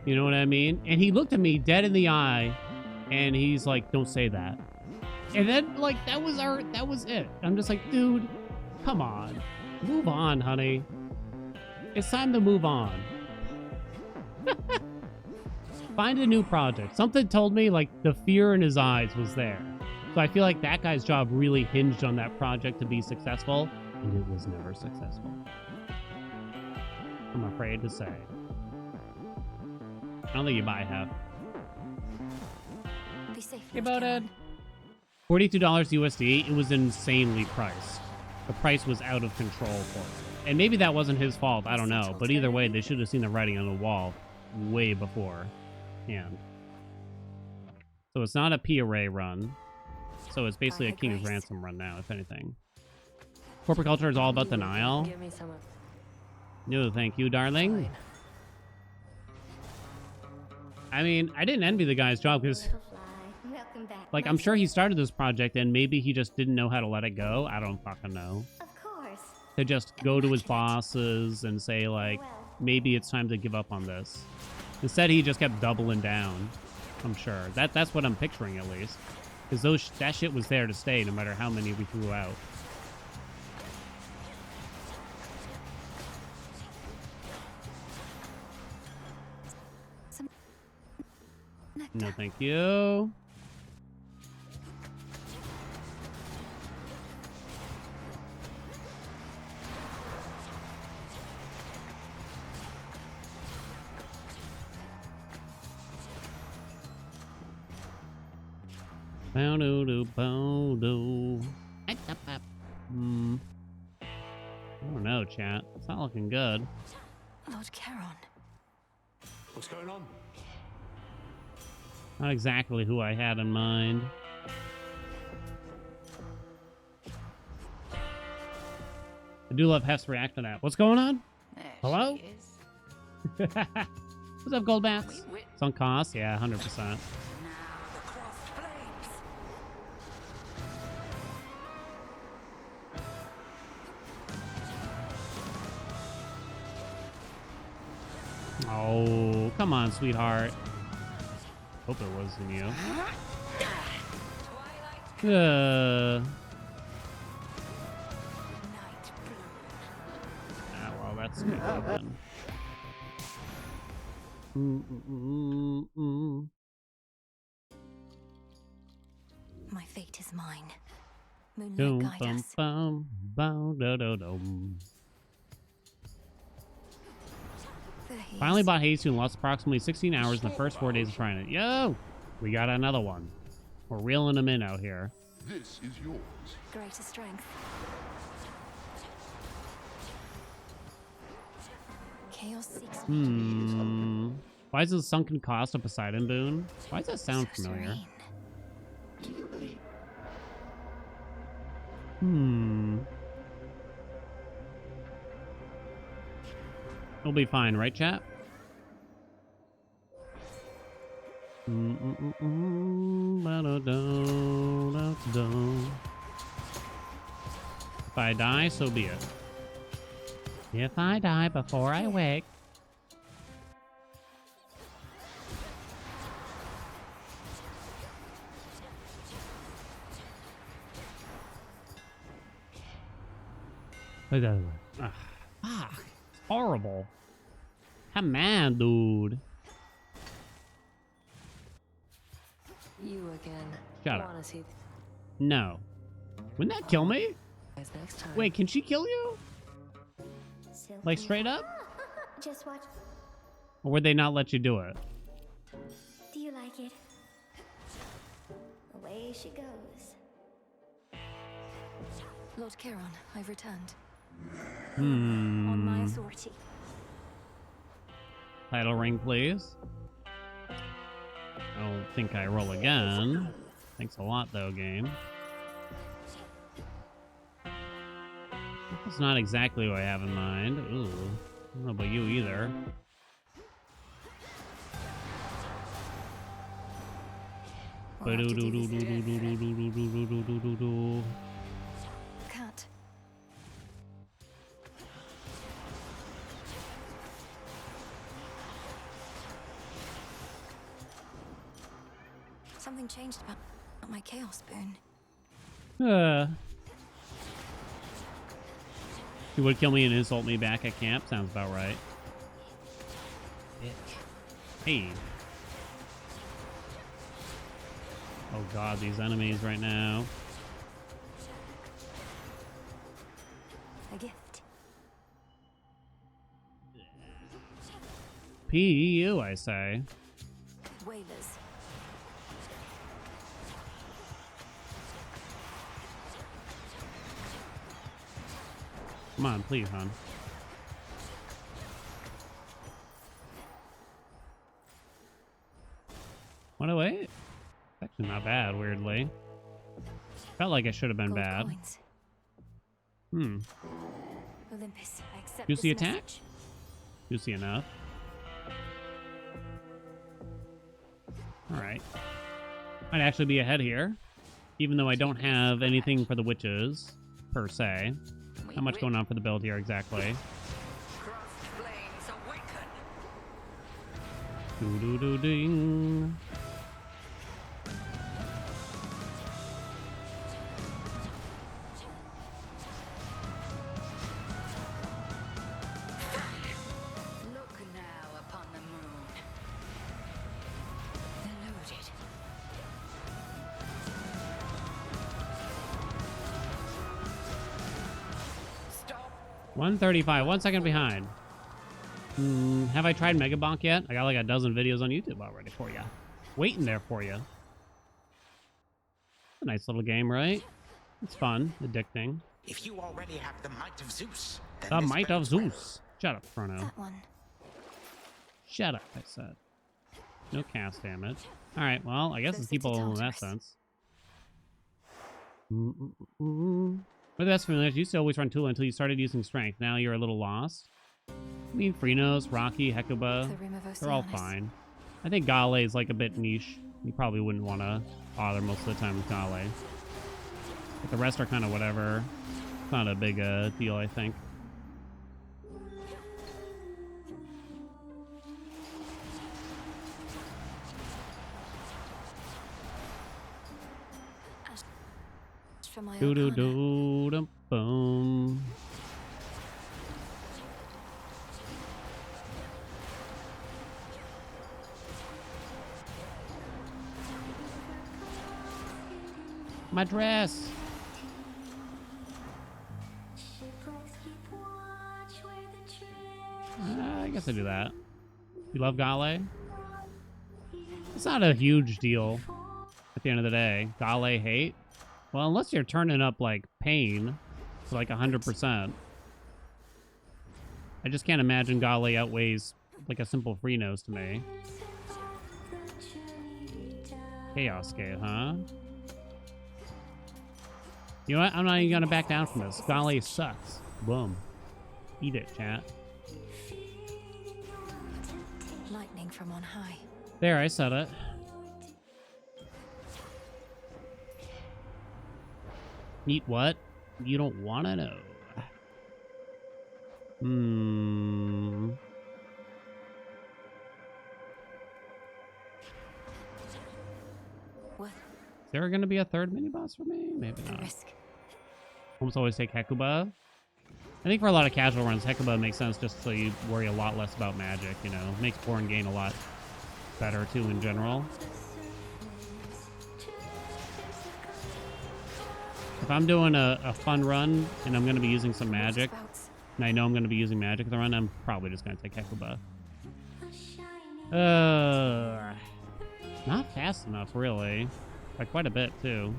You know what I mean? And he looked at me dead in the eye and he's like, don't say that. And then, like, that was it. I'm just like, dude, come on. Move on, honey. It's time to move on. Find a new project. Something told me, like, the fear in his eyes was there. So I feel like that guy's job really hinged on that project to be successful, and it was never successful. I'm afraid to say. I don't think you buy half. Be safe. Hey, about it. $42 USD. It was insanely priced. The price was out of control for it. And maybe that wasn't his fault. I don't know. But either way, they should have seen the writing on the wall way before. And so it's not a PRA run. So it's basically a King's Ransom run now, if anything. Corporate culture is all about denial. Give me some of... No, thank you, darling. Fine. I mean, I didn't envy the guy's job because, Welcome back. like, I'm sure he started this project and maybe he just didn't know how to let it go. I don't fucking know. Of course. To just go to his bosses and say, like, maybe it's time to give up on this. Instead, he just kept doubling down. I'm sure. That's what I'm picturing, at least. Because that shit was there to stay no matter how many we threw out. No, thank you. Bow do do bow do. I don't know, chat. It's not looking good. Lord Charon. What's going on? Not exactly who I had in mind. I do love Hef's react to that. What's going on? There Hello? she is. What's up, Gold Bats? Sunk cost? Yeah, 100%. Now the crossed flames. Oh, come on, sweetheart. Hope it wasn't you. Twilight Well, that's good then. My fate is mine. Moonlight Dum guide bum us. bum bow do do dum. There he Finally is. bought Haste and lost approximately 16 hours in the first 4 days of trying it. Yo! We got another one. We're reeling them in out here. This is yours. Greater strength. Chaos seeks me. Why is the sunken cost a Poseidon boon? Why does that sound So familiar? serene. It'll be fine, right, chat? If I die, so be it. If I die before I wake. Fuck. It's horrible. Come on, dude. You again. Shut up. Wanna see No. Wouldn't that kill me? guys next time. Wait, can she kill you? Like straight up? Just watch. Or would they not let you do it? Do you like it? Away she goes. Lord Charon, I've returned. Hmm. On my authority. Title ring, please. I don't think I roll again. Thanks a lot, though, game. That's not exactly what I have in mind. Ooh. I don't know about you either. We'll have to do this. Cut. Something changed about my chaos boon. You would kill me and insult me back at camp? Sounds about right. Hey. Oh god, these enemies right now. A gift. P.U. I say. Whalers. Come on, please, hon. What? Wait. Actually, not bad. Weirdly, felt like it should have been Gold bad. coins. Olympus, I accept Juicy this attack? message. Juicy enough. All right. Might actually be ahead here, even though I don't have anything for the witches per se. Not much going on for the build here exactly. crossed flames awaken. Doo doo doo ding. Look now upon the moon. The loaded. 135, 1 second behind. Have I tried Mega Bonk yet? I got like a dozen videos on YouTube already for you. Waiting there for you. A nice little game, right? It's fun, addicting. If you already have the might of Zeus, then The this might of bodes well. Zeus. Shut up, Chrono. That one. Shut up, I said. No cast damage. Alright, well, I guess it's Closer to people in that Tartarus. sense. For the best familiar, you used to always run Tula until you started using strength. Now you're a little lost. I mean, Freenos, Rocky, Hecuba, The Rim of they're all Oceanus. fine. I think Gale is like a bit niche. You probably wouldn't want to bother most of the time with Gale. But the rest are kind of whatever. It's not a big deal, I think. For my Do do Arcana. do dum boom. My dress. I guess I do that. You love Gale? It's not a huge deal at the end of the day. Gale hate? Well, unless you're turning up like pain to like 100%. I just can't imagine Gale outweighs like a simple Freenos to me. Chaos Gate, huh? You know what? I'm not even gonna back down from this. Gale sucks. Boom. Eat it, chat. Lightning from on high. There, I said it. Eat what? You don't want to know. What? Is there going to be a third mini-boss for me? Maybe The not. risk. Almost always take Hecuba. I think for a lot of casual runs, Hecuba makes sense just so you worry a lot less about magic, you know. Makes Born Gain a lot better, too, in general. If I'm doing a fun run and I'm going to be using some magic, and I know I'm going to be using magic in the run, I'm probably just going to take Hecuba. Not fast enough, really. By quite a bit, too.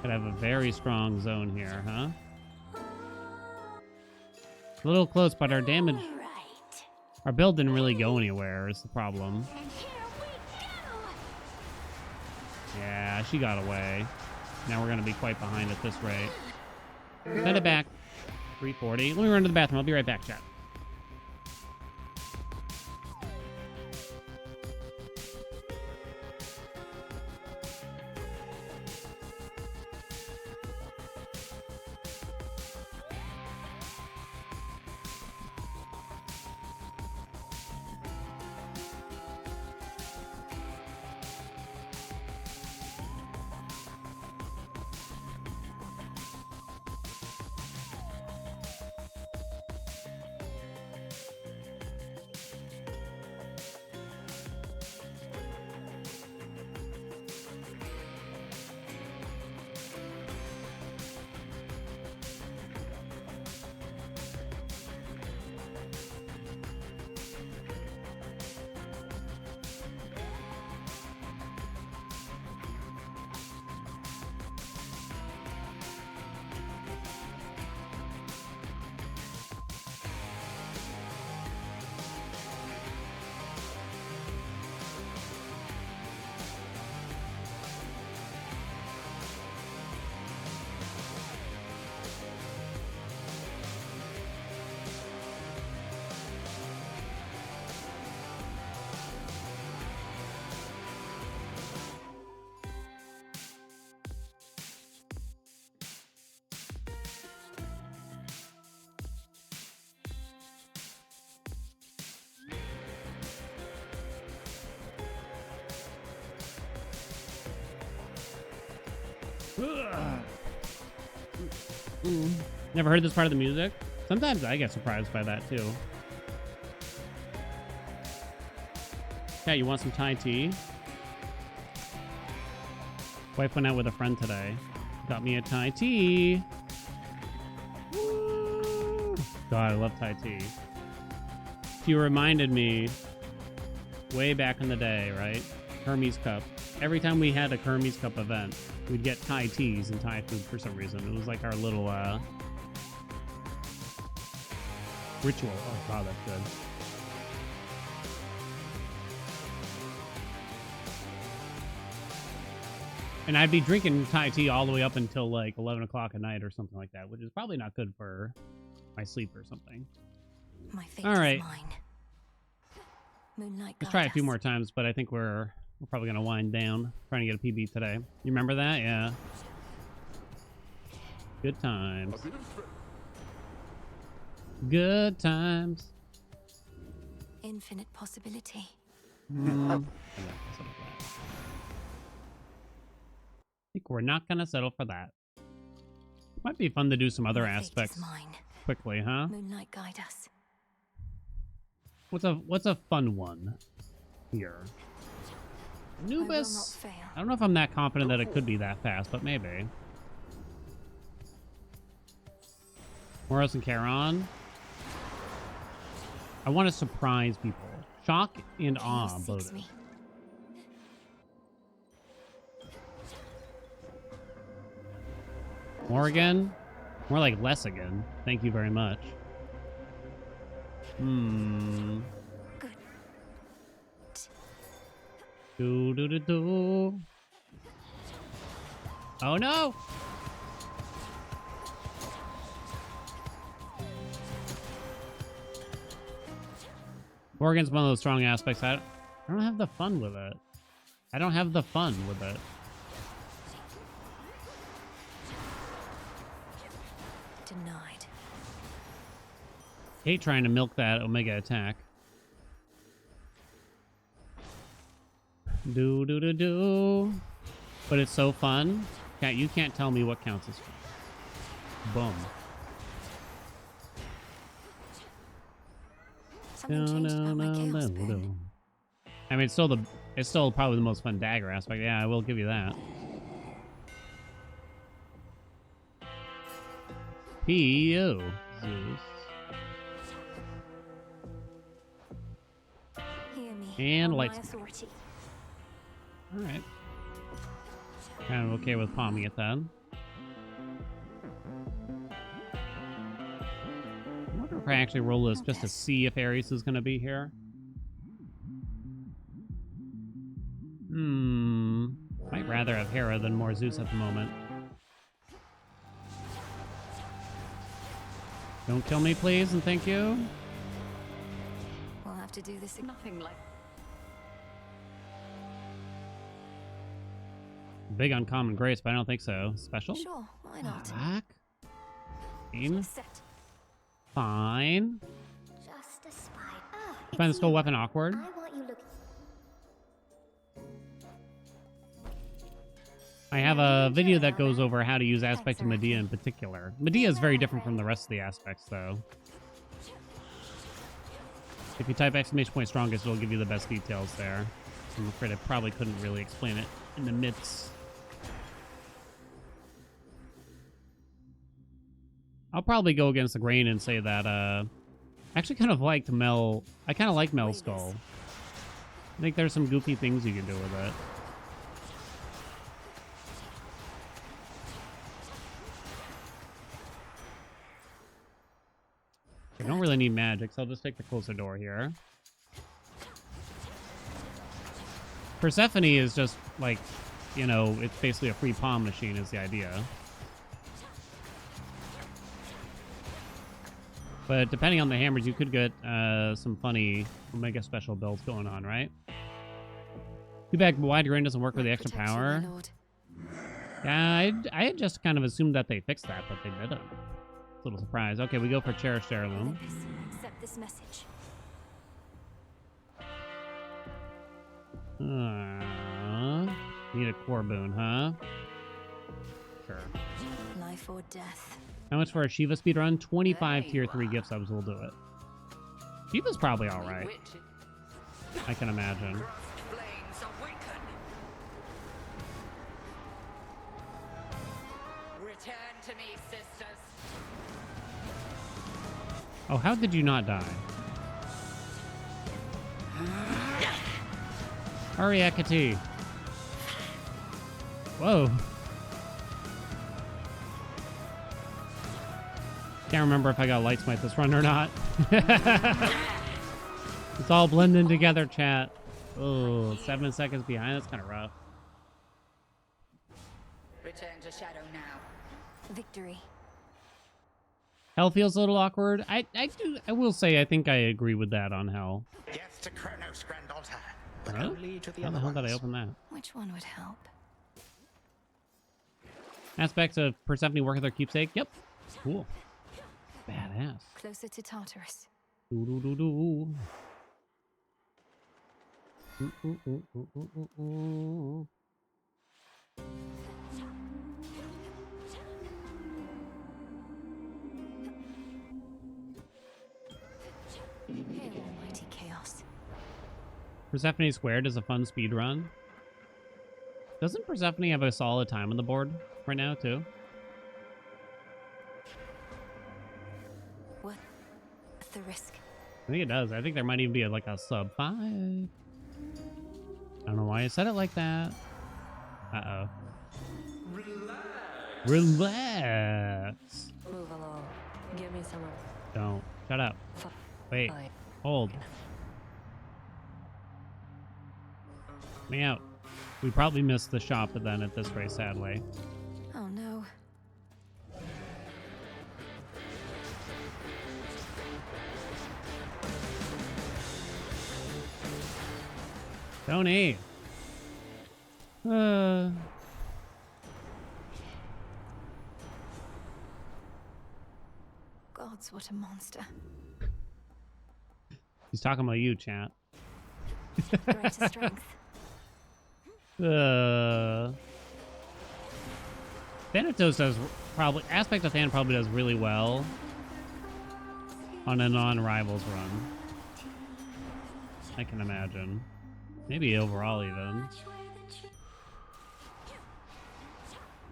Could have a very strong zone here, huh? A little close, but our damage... Our build didn't really go anywhere, is the problem. Yeah, she got away. Now we're going to be quite behind at this rate. Send it back. 340. Let me run to the bathroom. I'll be right back, chat. Never heard this part of the music? Sometimes I get surprised by that too. Okay, you want some Thai tea? Wife went out with a friend today. Got me a Thai tea. Woo. God, I love Thai tea. You reminded me way back in the day, right? Hermes Cup. Every time we had a Hermes Cup event, we'd get Thai teas and Thai food for some reason. It was like our little ritual. Oh god, that's good. And I'd be drinking Thai tea all the way up until like 11 o'clock at night or something like that, which is probably not good for my sleep or something. My fate All right. is mine. Moonlight Let's try it a few guide more times, but I think we're probably going to wind down trying to get a PB today. You remember that? Yeah. Good times. Good times. us. Infinite possibility. I think we're not going to settle for that. Might be fun to do some other My fate is aspects mine. quickly, huh? Moonlight guide us. What's a fun one here? I will not Anubis? fail. I don't know if I'm that confident that it could be that fast, but maybe. Moros and Charon. I want to surprise people. Shock and awe, Chaos both. seeks me. More again? More like less again. Thank you very much. Hmm. Good. Do do do do. Oh no! Morgan's one of those strong aspects. I don't have the fun with it. I don't have the fun with it. Denied. Hate trying to milk that Omega attack. Do do do do. But it's so fun. You can't tell me what counts as fun. Boom. Something changed about my chaos burn. I mean, it's still probably the most fun dagger aspect. Yeah, I will give you that. P.O. Zeus. Hear me. And on lights. my authority. Alright. Kind of okay with palming it then. I wonder if I actually roll this just to see if Ares is going to be here. Might rather have Hera than more Zeus at the moment. Don't kill me, please, and thank you. We'll have to do this again. Nothing like. Big uncommon grace, but I don't think so. Special? Sure, why not? Back. Fine. Set. Fine. Just a spy. I find the skull weapon awkward. I want you looking. I have a video that goes over how to use aspect of Medea in particular. Medea is very different from the rest of the aspects, though. If you type !strongest, it'll give you the best details there. I'm afraid I probably couldn't really explain it in the midst. I'll probably go against the grain and say that, I actually kind of liked Mel. I kind of like Mel's skull. I think there's some goofy things you can do with it. I don't really need magic, so I'll just take the closer door here. Persephone is just like, you know, it's basically a free palm machine is the idea. But depending on the hammers, you could get some funny Omega special builds going on, right? Too bad wide grain doesn't work with the extra power. Yeah, I had just kind of assumed that they fixed that, but they didn't. It's a little surprise. Okay, we go for Cherished Heirloom. Accept this message. Need a core boon, huh? Sure. Life or death. How much for a Shiva speedrun? 25 tier 3 gift subs will do it. Shiva's probably alright. I can imagine. Flames awaken. to me, sisters. Oh, how did you not die? Hurry, Hecate. Whoa. Can't remember if I got light smite this run or not. It's all blending together, chat. Oh, 7 seconds behind. That's kind of rough. Return to shadow now. Victory. Hell feels a little awkward. I will say I think I agree with that on Hell. Yes to Kronos, granddaughter, but Huh? only to the How the other hell did I ones. open that? Which one would help? Aspects of Persephone work with their keepsake. Yep. Cool. Badass. Closer to Tartarus. Doo-doo-doo-doo. Ooh. Hail, almighty chaos. Persephone Squared is a fun speed run. Doesn't Persephone have a solid time on the board right now, too? What the risk? I think it does. I think there might even be like a sub 5. I don't know why I said it like that. Uh-oh. Relax. Move along. Give me some. Don't. Shut up. Wait. Fine. Hold. Me out. We probably missed the shop then at this race, sadly. Oh no. Tony. Gods, what a monster. He's talking about you, chat. Greater strength. Thanatos does probably... Aspect of Than probably does really well on a non-rivals run. I can imagine. Maybe overall even.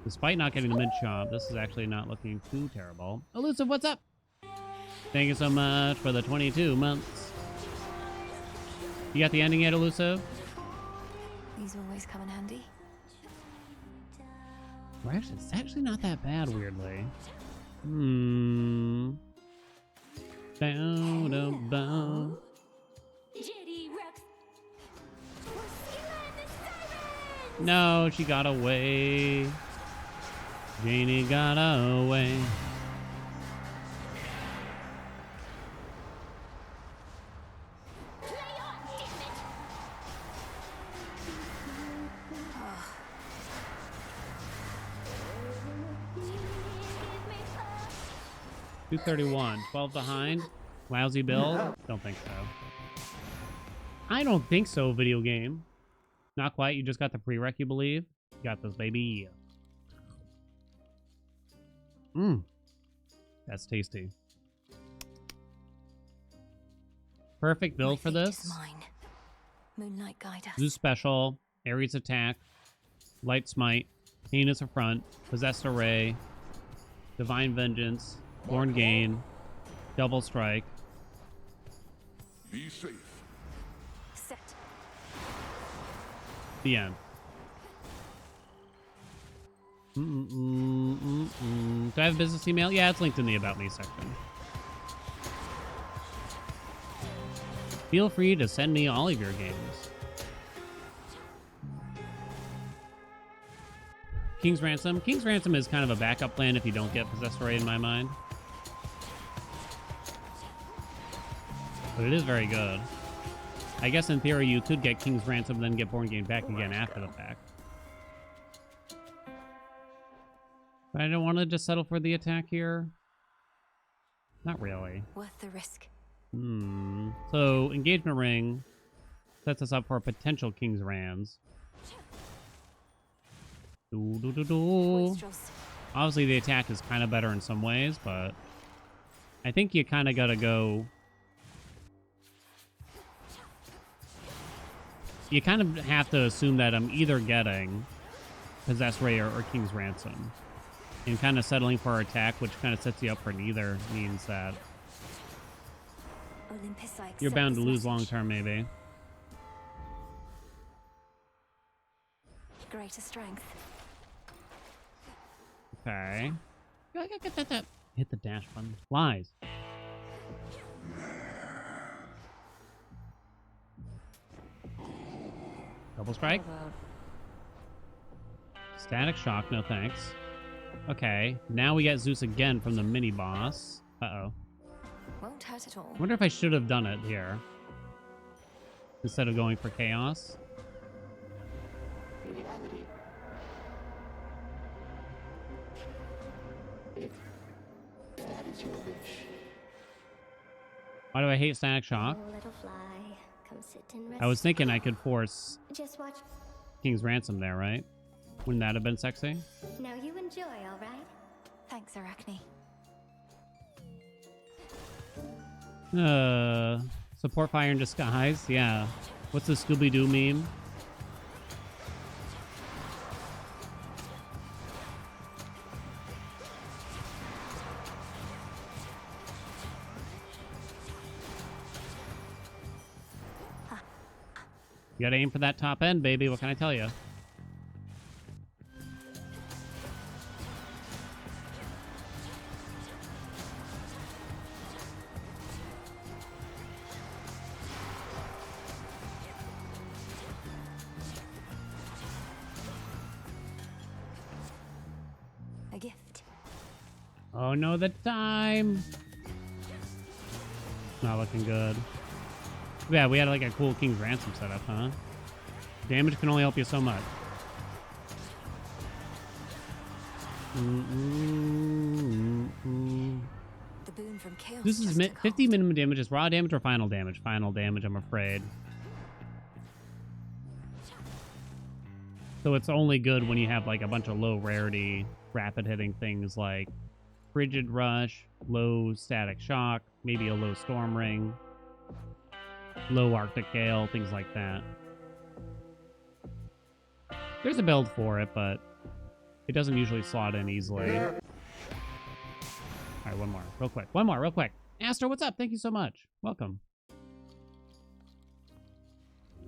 Despite not getting the mid shop, this is actually not looking too terrible. Elusive, what's up? Thank you so much for the 22 months. You got the ending yet, Elusive? These always come in handy. Well, actually, it's actually not that bad, weirdly. Bow, bow, bow. No, she got away. Janie got away. $231, 12 behind. Lousy build? Don't think so. I don't think so, video game. Not quite. You just got the prereq, you believe? You got this, baby. That's tasty. Perfect build for this. Mine. Moonlight guide us. Zeus special, Ares attack, light smite, heinous affront, possessed array, divine vengeance, born gain, double strike. Be safe. Set. The end. Do I have a business email? Yeah, it's linked in the About Me section. Feel free to send me all of your games. King's Ransom. King's Ransom is kind of a backup plan if you don't get Possessed Array in my mind. But it is very good. I guess in theory you could get King's Ransom and then get Born Gain back again after the fact. But I don't want to just settle for the attack here. Not really. Worth the risk. So, Engagement Ring sets us up for a potential King's Rans. Obviously, the attack is kind of better in some ways, but I think you kind of got to go... You kind of have to assume that I'm either getting Possessed Ray or King's Ransom. And kind of settling for our attack, which kind of sets you up for neither, means that Olympus, I you're accept bound to this lose message. long term, maybe. Greater strength. Okay. Hit the dash button. Lies. Double strike. Static shock, no thanks. Okay, now we get Zeus again from the mini boss. Uh-oh. Won't hurt at all. I wonder if I should have done it here instead of going for chaos. Why do I hate static shock? Oh, little fly, come sit and rest. I was thinking I could force Just watch. King's Ransom there, right? Wouldn't that have been sexy? Now you enjoy, all right? Thanks, Arachne. Support fire in disguise? Yeah. What's the Scooby-Doo meme? You gotta aim for that top end, baby. What can I tell you? A gift. Oh no, the time! Not looking good. Yeah, we had like a cool King's Ransom setup, huh? Damage can only help you so much. The boon from chaos. This is 50 minimum damage. Is raw damage or final damage? Final damage, I'm afraid. So it's only good when you have like a bunch of low rarity, rapid hitting things like Frigid Rush, low Static Shock, maybe a low Storm Ring, low Arctic Gale, things like that. There's a build for it, but it doesn't usually slot in easily. All right, one more, real quick. One more, real quick. Aster, what's up? Thank you so much. Welcome.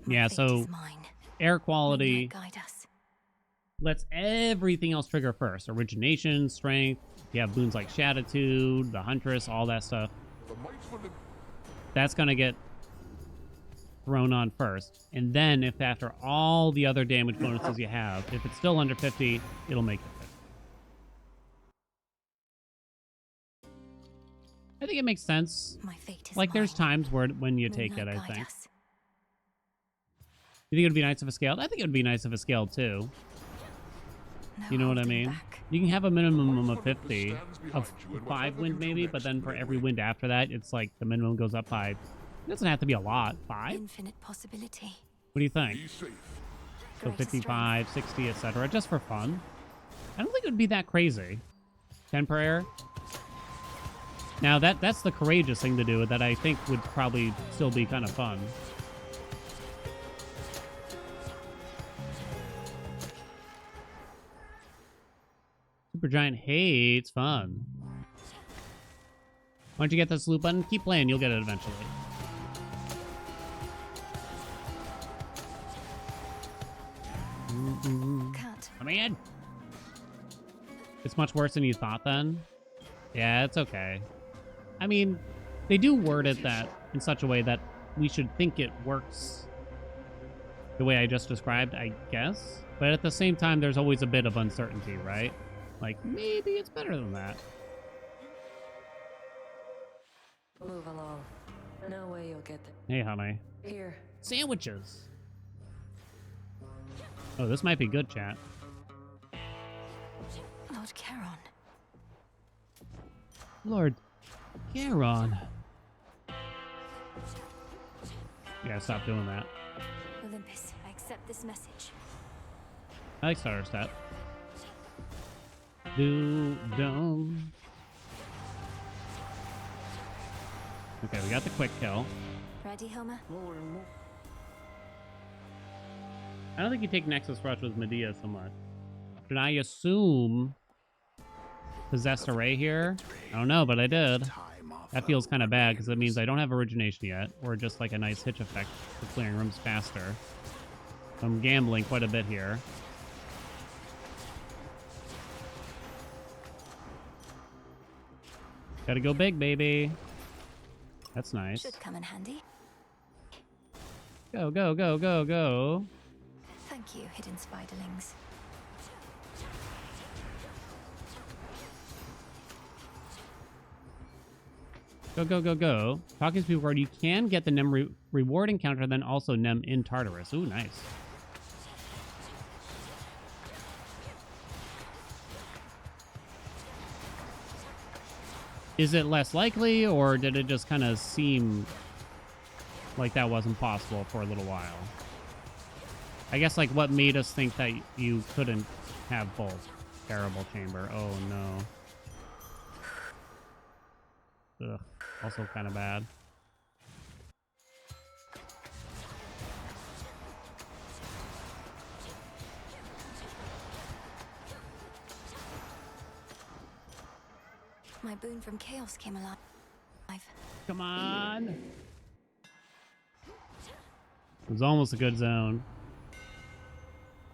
Yeah, so air quality lets everything else trigger first. Origination, strength. You have boons like Shatitude, the Huntress, all that stuff. That's going to get thrown on first. And then if after all the other damage bonuses you have, if it's still under 50, it'll make it 50. I think it makes sense. My fate is like there's mine. times where when you take it, I think. You think it would be nice if it scaled? I think it would be nice if it scaled too. You know what I mean? You can have a minimum of 50 of 5 wind maybe, but then for every wind after that, it's like the minimum goes up by. It doesn't have to be a lot. 5? Infinite possibility. What do you think? So 55, 60, etc. Just for fun. I don't think it would be that crazy. 10 per air. Now that's the courageous thing to do that I think would probably still be kind of fun. Supergiant hates fun. Why don't you get this loop button? Keep playing, you'll get it eventually. Come in. It's much worse than you thought then? Yeah, it's okay. I mean, they do word it that in such a way that we should think it works the way I just described, I guess. But at the same time, there's always a bit of uncertainty, right? Like, maybe it's better than that. Move along. No way you'll get there. Hey, honey. Here. Sandwiches. Oh, this might be good, chat. Lord Charon. Lord Charon. Yeah, stop doing that. Olympus, I accept this message. I like starter step. Dome. Okay, we got the quick kill. Ready, Homer? I don't think you take Nexus Rush with Medea so much. Should I assume possessed array here? I don't know, but I did. That feels kind of bad because it means I don't have origination yet, or just like a nice hitch effect for clearing rooms faster. So I'm gambling quite a bit here. Gotta go big, baby. That's nice. Should come in handy. Go, go, go, go, go. Thank you, hidden spiderlings. Go, go, go, go. Talking to people, you can get the Nem reward encounter, then also Nem in Tartarus. Ooh, nice. Is it less likely, or did it just kind of seem like that wasn't possible for a little while? I guess, like, what made us think that you couldn't have both? Terrible chamber. Oh, no. Ugh. Also kind of bad. My boon from chaos came alive. Come on. It was almost a good zone.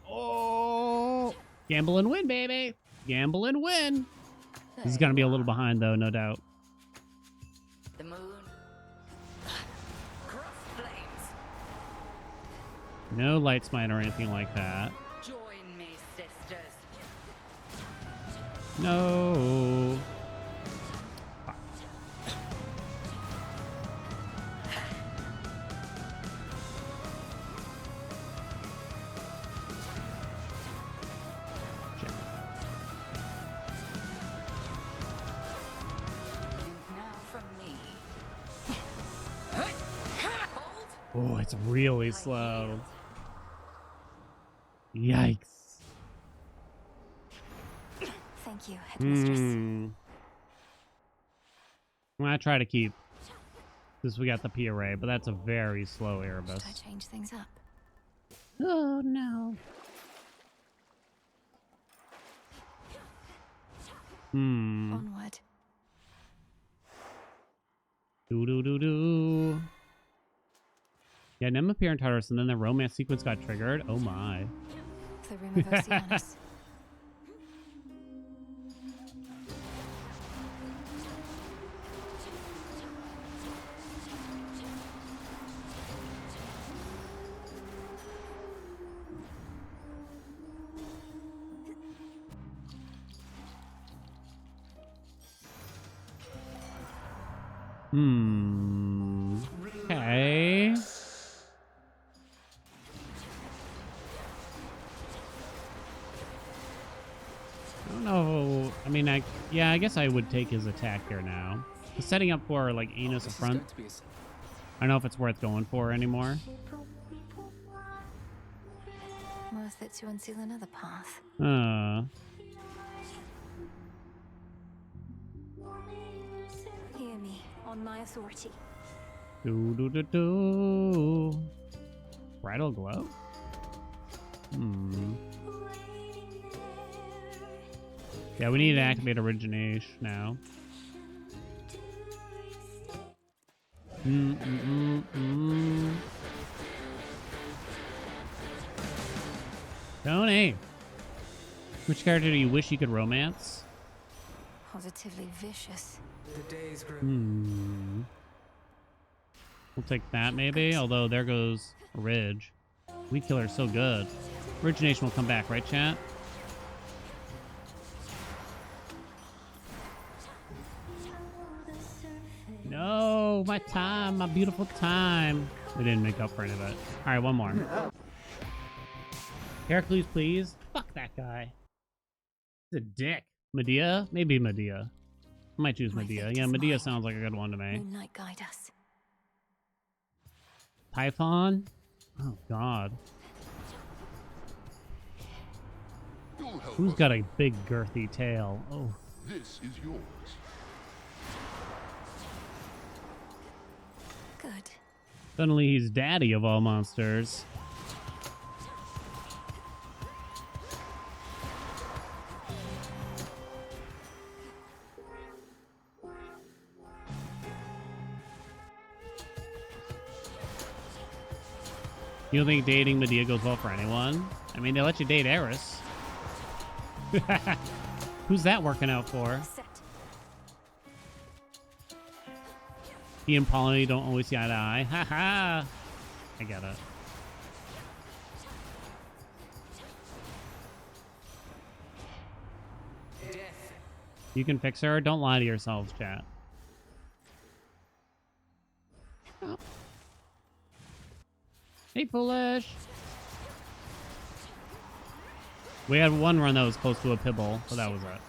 Oh! Gamble and win, baby. Gamble and win. This is going to be a little behind, though, no doubt. The moon. Cross flames. No light smite or anything like that. Join me, sisters. No. Oh, it's really slow. Yikes. Thank you, headmistress. I'm gonna try to keep this. We got the P array, but that's a very slow Erebus. Should I change things up? Oh no. Onward. Do. Yeah, Nem appear in Tartarus, and then the romance sequence got triggered. Oh my. The room of Oceanus. Okay. I don't know. I mean, I guess I would take his attack here now. He's setting up for like Anus up front. I don't know if it's worth going for anymore. Worth it to unseal another path. Hear me, on my authority. Bridal glow? Yeah, we need to activate origination now. Tony! Which character do you wish you could romance? Positively vicious. The days grew. We'll take that maybe, although there goes Ridge. Weed Killer's so good. Origination will come back, right, chat? No, my time, my beautiful time. We didn't make up for any of it. All right, one more. Heracles, please. Fuck that guy. He's a dick. Medea? Maybe Medea. I might choose Medea. Yeah, Medea sounds like a good one to me. Moonlight guide us. Python? Oh, God. Who's got a big girthy tail? Oh. This is yours. Good. Suddenly he's daddy of all monsters. You don't think dating Medea goes well for anyone? I mean, they let you date Eris. Who's that working out for? Set. He and Polly don't always see eye to eye. Ha ha! I get it. You can fix her. Don't lie to yourselves, chat. Oh. Hey, foolish. We had one run that was close to a pibble, but that was it.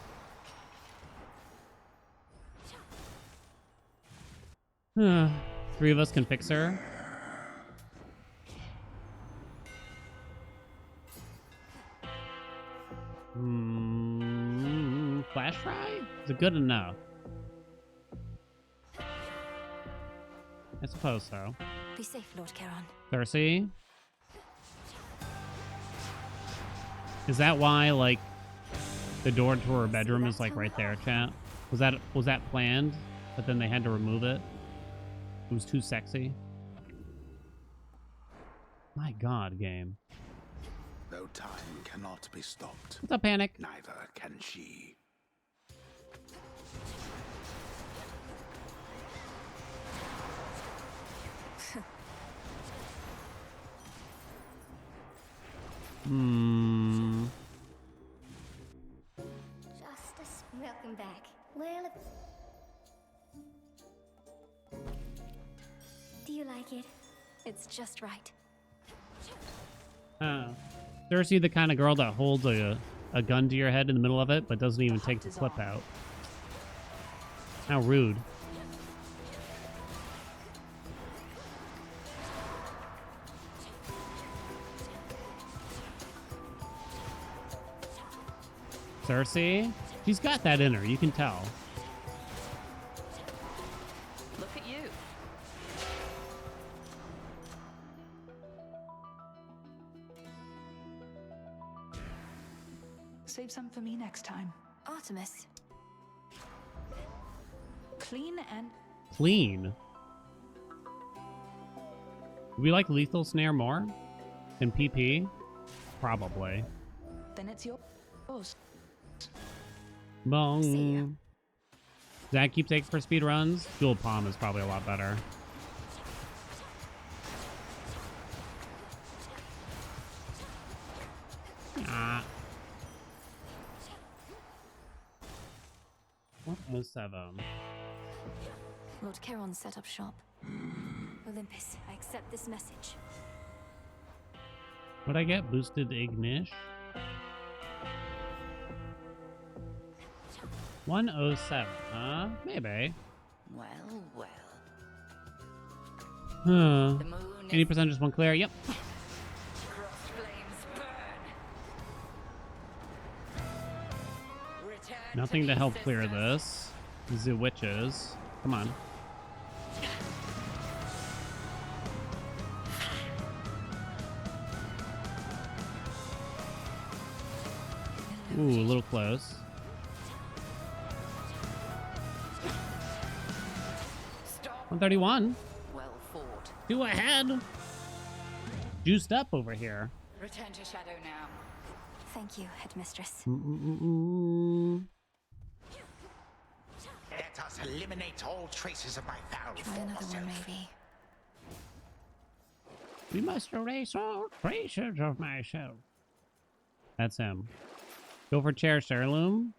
3 of us can fix her. Flash fry? Is it good enough? I suppose so. Be safe, Lord Charon. Cersei? Is that why, like, the door to her bedroom is, like, right there, chat? Was that planned? But then they had to remove it? It was too sexy? My god, game. Though time cannot be stopped. What's up, Panic? Neither can she. Justice, welcome back. Well, do you like it? It's just right. Cersei, the kind of girl that holds a gun to your head in the middle of it, but doesn't even take the clip out. How rude. Cersei? She's got that in her, you can tell. Look at you. Save some for me next time. Artemis. Clean and... Clean? Do we like Lethal Snare more than PP? Probably. Then it's yours. Bong. Zach keep taking for speed runs. Dual palm is probably a lot better. Ah. 107. Lord Charon set up shop. Olympus, I accept this message. Would I get boosted Ignish? 107, huh? Maybe. Well, well. Huh. The moon 80% just one clear. Yep. Cross flames burn. Return Nothing to help me, clear sister. this. The witches. Come on. Ooh, a little close. Stop. 131. Well fought. 2 ahead. Juiced up over here. Return to shadow now. Thank you, headmistress. Let us eliminate all traces of my foul Try former another one, self. maybe. We must erase all traces of myself. That's him. Go for cherished heirloom.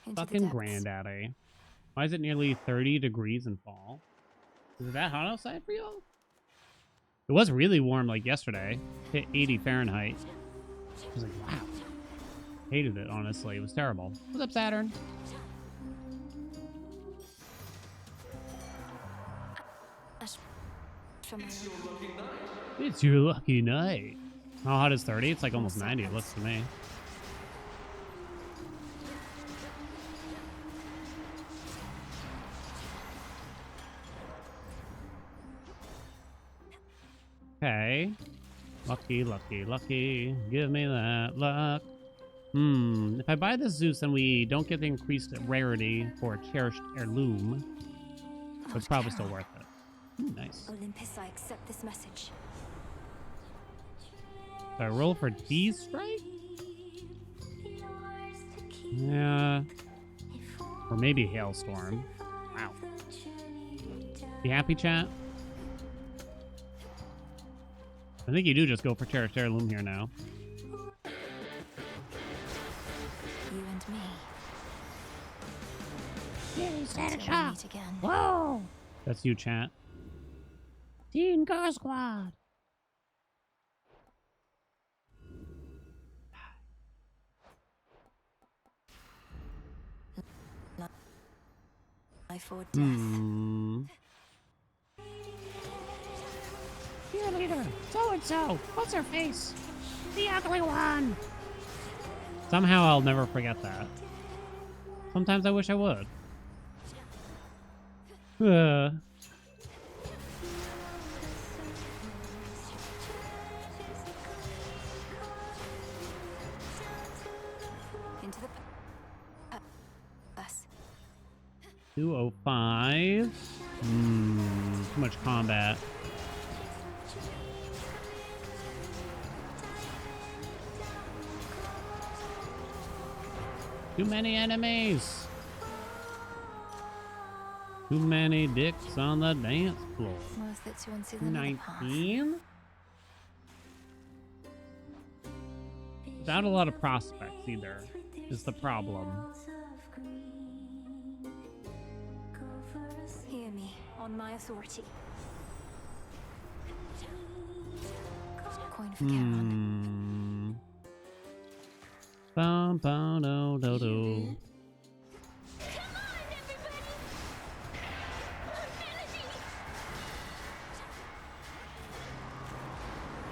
Into the Fucking depths. granddaddy. Why is it nearly 30 degrees in fall? Is it that hot outside for y'all? It was really warm like yesterday. Hit 80 Fahrenheit. I was like, wow. Hated it, honestly. It was terrible. What's up, Saturn? It's your lucky night. How hot is 30? It's like almost 90, it looks to me. Okay. Lucky, lucky, lucky. Give me that luck. If I buy this Zeus and we don't get the increased rarity for a cherished heirloom, it's probably still worth it. Ooh, nice. Olympus, I accept this message. So I roll for D-Strike? Yeah. Or maybe Hailstorm. Wow. You happy, chat? I think you do just go for Cherished Heirloom here now. You and me. Yay, Santa Until we Shop. meet again. Whoa! That's you, chat. Teen Girl Squad. Life or death. Cheerleader, so-and-so. What's her face? The ugly one. Somehow I'll never forget that. Sometimes I wish I would. Into the bus. 205. Too much combat. Too many enemies. Too many dicks on the dance floor. Worth it to unsee the path. 19? Without a lot of prospects either, is the problem. Hear me on my authority. Coin for Charon. Bum, bum, do, do, do.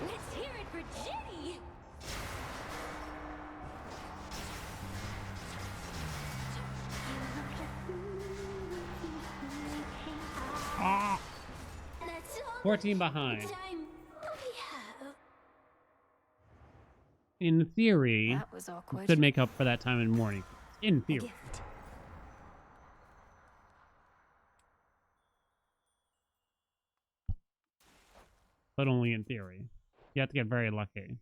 Let's hear it for Jenny. Ah! 14 behind. In theory, That was awkward. could make up for that time in morning. In theory. Gift. But only in theory. You have to get very lucky.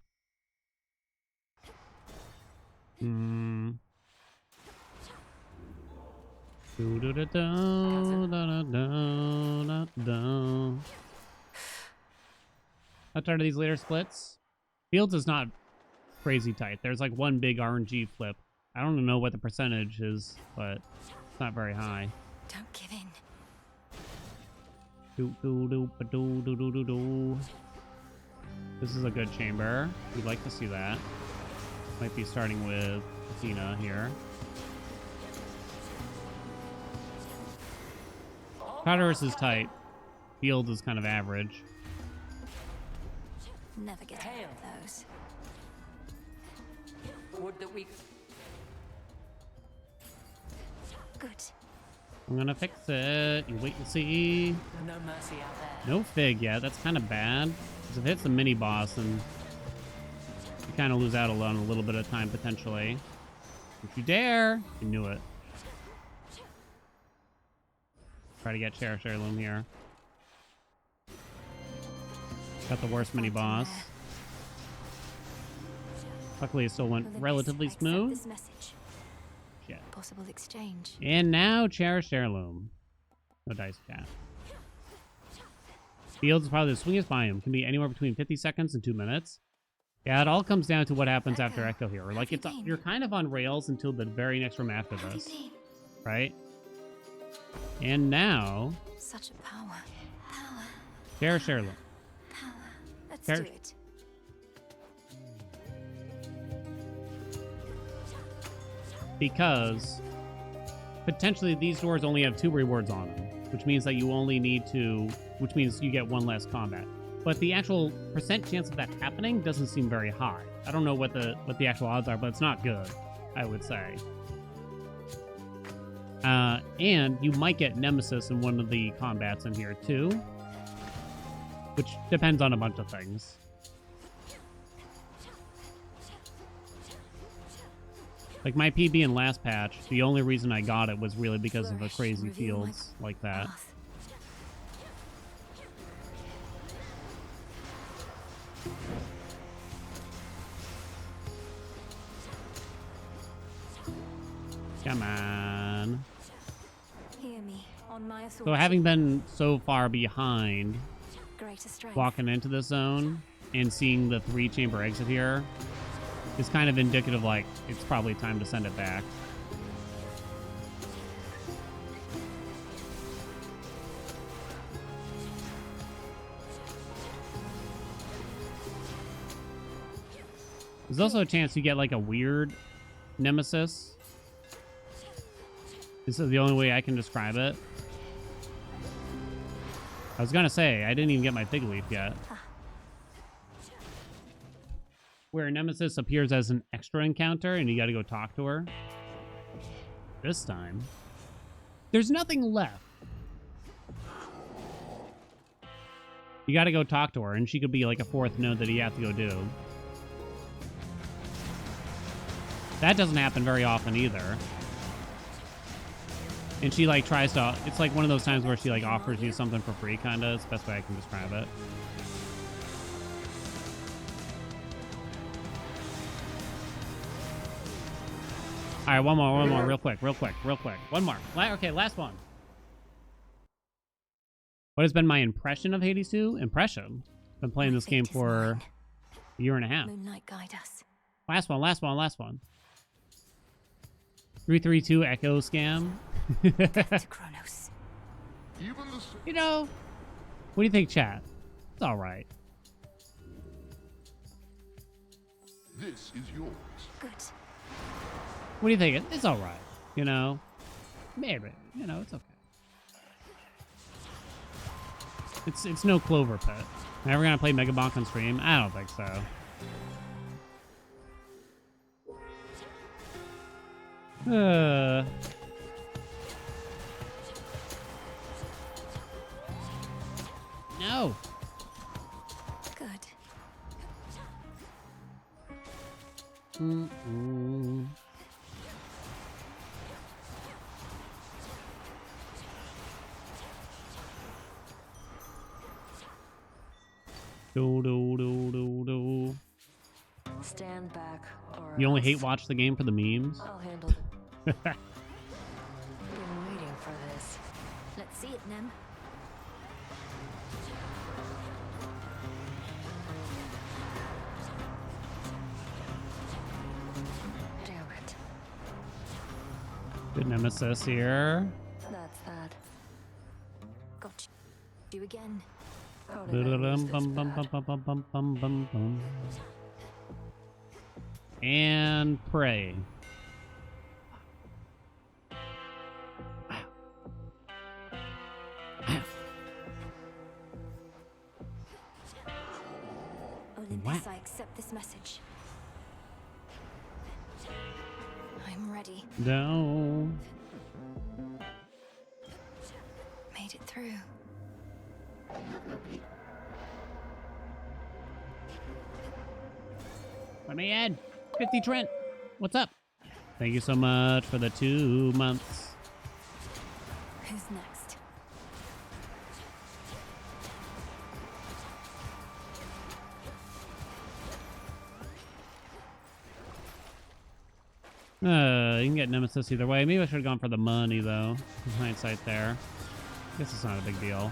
How tight are these later splits? Fields is not crazy tight. There's like one big RNG flip. I don't know what the percentage is, but it's not very high. Don't give in. This is a good chamber. We'd like to see that. Might be starting with Athena here. Tartarus is tight. Fields is kind of average. Never get out of those. Would that we... Good. I'm gonna fix it. You wait and see. No mercy out there. No fig yet. That's kind of bad. Because if it hits the mini boss, then you kind of lose out on a little bit of time potentially. If you dare, you knew it. Try to get Cherished Heirloom here. Got the worst mini boss. Luckily, it still went relatively smooth. This message. Shit. Possible exchange. And now Cherished Heirloom. No dice, chat. Fields is probably the swingest biome. Can be anywhere between 50 seconds and 2 minutes. Yeah, it all comes down to what happens after Echo here. Like, it's you're kind of on rails until the very next room after this. Right? And now... Such a power. Cherished Heirloom. Let's do it. Because potentially these doors only have 2 rewards on them, which means that you only need to, which means you get 1 less combat. But the actual percent chance of that happening doesn't seem very high. I don't know what the actual odds are, but it's not good, I would say. And you might get Nemesis in one of the combats in here too, which depends on a bunch of things. Like my PB in last patch, the only reason I got it was really because of the crazy fields like that. Come on. Hear me on my So authority. having been so far behind, Greater strength. walking into this zone and seeing the 3-chamber exit here is kind of indicative, like, it's probably time to send it back. There's also a chance you get, like, a weird nemesis. This is the only way I can describe it. I was gonna say, I didn't even get my fig leaf yet. Where a nemesis appears as an extra encounter and you gotta go talk to her. This time, there's nothing left. You gotta go talk to her, and she could be like a 4th node that you have to go do. That doesn't happen very often either. And she like tries to, it's like one of those times where she like offers you something for free, kinda. It's the best way I can describe it. All right, one more, real quick. One more. Okay, last one. What has been my impression of Hades 2? Impression? Been playing this game for a year and a half. Moonlight guide us. Last one. 332 Echo Scam. To Kronos. You know, what do you think, chat? It's all right. This is yours. Good. What do you think? It's all right. You know, maybe. You know, it's okay. It's no Clover Pit. Am I ever gonna play Mega Bonk on stream? I don't think so. No. Good. Mm-mm. Do. Stand back, or You only else hate watch the game for the memes? I'll handle it. Been waiting for this. Let's see it, Nem. Damn it. Good nemesis here. That's that. Got you again. How did I lose this bad? And pray. Olympus, I accept this message. I'm ready. No. Made it through. Let me in. 50 Trent. What's up? Thank you so much for the 2 months. Who's next? You can get Nemesis either way. Maybe I should have gone for the money, though. In hindsight there. Guess it's not a big deal.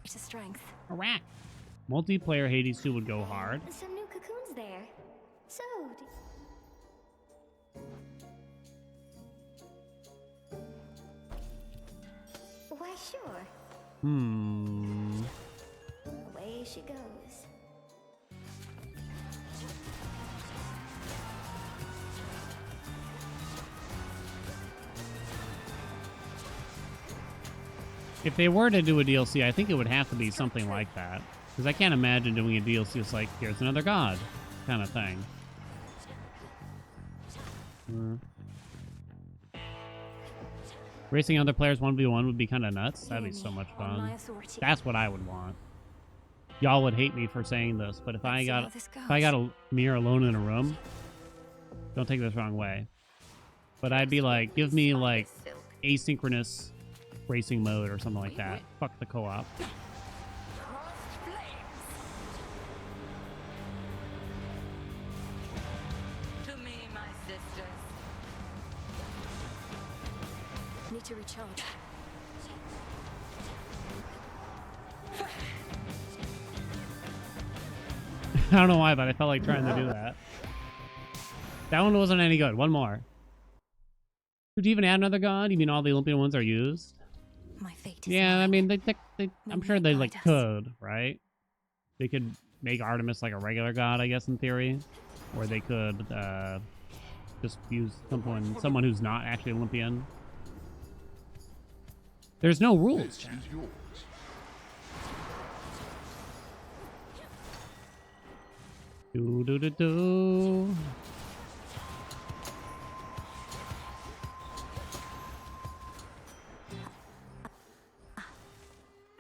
To strength. Alright. Multiplayer Hades 2 would go hard. Some new cocoons there. Sewed. Why, sure. Away she goes. If they were to do a DLC, I think it would have to be something like that. Because I can't imagine doing a DLC that's like, here's another god kind of thing. Racing other players 1v1 would be kind of nuts. That'd be so much fun. That's what I would want. Y'all would hate me for saying this, but if I got a mirror alone in a room, don't take this the wrong way, but I'd be like, give me like asynchronous racing mode or something like that. Fuck the co-op. Crossed flames. To me, my sisters. Need to recharge. I don't know why, but I felt like trying to do that. That one wasn't any good. One more. Could you even add another god? You mean all the Olympian ones are used? My fate is Yeah, I mine. mean, I'm sure they like could, right? They could make Artemis like a regular god, I guess, in theory, or they could just use someone who's not actually Olympian. There's no rules, chat. Do do do do.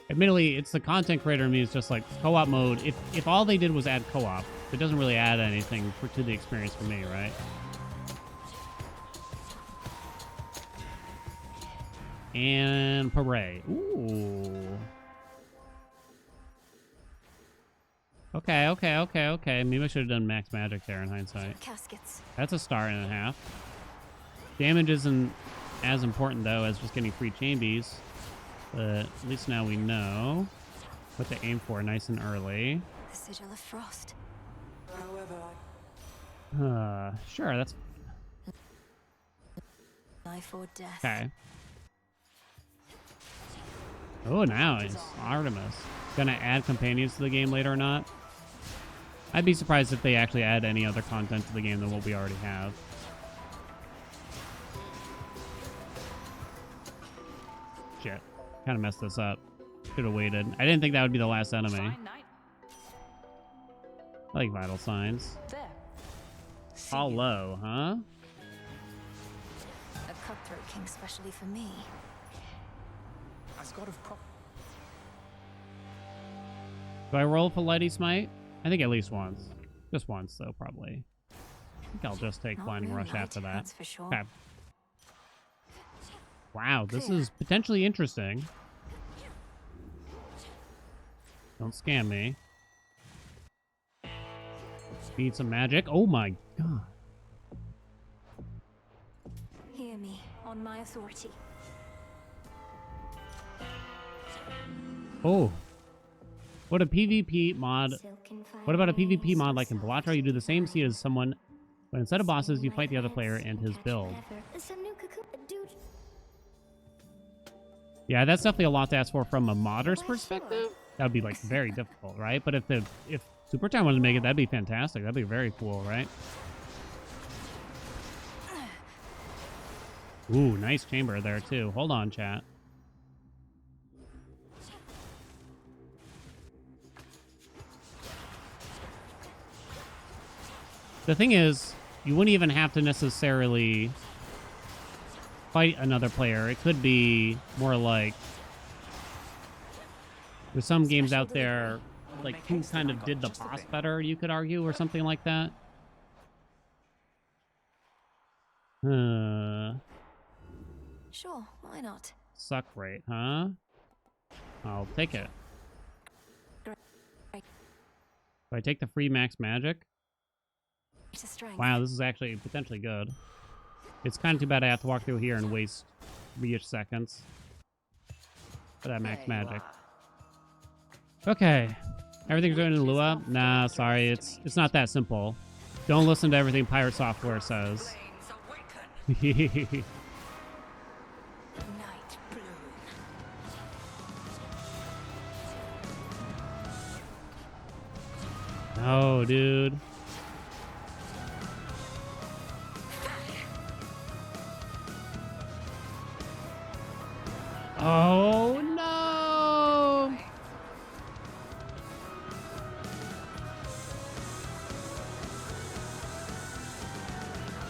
Admittedly, it's the content creator in me is just like co-op mode. If all they did was add co-op, it doesn't really add anything to the experience for me, right? And Parade. Ooh. Okay. Maybe I should have done max magic there in hindsight. Caskets. That's a star and a half. Damage isn't as important though as just getting free chambies. But at least now we know what to aim for nice and early. The sigil of frost. However, Sure, that's Life or death. okay. Oh, nice. Artemis. Gonna add companions to the game later or not? I'd be surprised if they actually add any other content to the game than what we already have. Shit. Kind of messed this up. Should have waited. I didn't think that would be the last enemy. Fine night. I like vital signs. There. All low, huh? A cutthroat king specially for me. As god of prop. Do I roll for Lighty Smite? I think at least once. Just once, though, probably. I think I'll just take Not Blinding Rush moonlight, after that. that's for sure. Okay. Wow, this is potentially interesting. Don't scam me. Need some magic. Oh my god. Hear me on my authority. Oh. What a PvP mod. What about a PvP mod like in Balatro? You do the same seed as someone, but instead of bosses, you fight the other player and his build. Yeah, that's definitely a lot to ask for from a modder's perspective. That would be like very difficult, right? But if Supertime wanted to make it, that'd be fantastic. That'd be very cool, right? Ooh, nice chamber there too. Hold on, chat. The thing is, you wouldn't even have to necessarily fight another player. It could be more like there's some games out there like who kind of did the boss better, you could argue, or something like that. Sure, why not? Suck rate, huh? I'll take it. Do I take the free max magic? Wow, this is actually potentially good. It's kind of too bad I have to walk through here and waste 3-ish seconds for that max magic. Okay. Everything's going in Lua? Nah, sorry. It's not that simple. Don't listen to everything Pirate Software says. No, dude. Oh, no!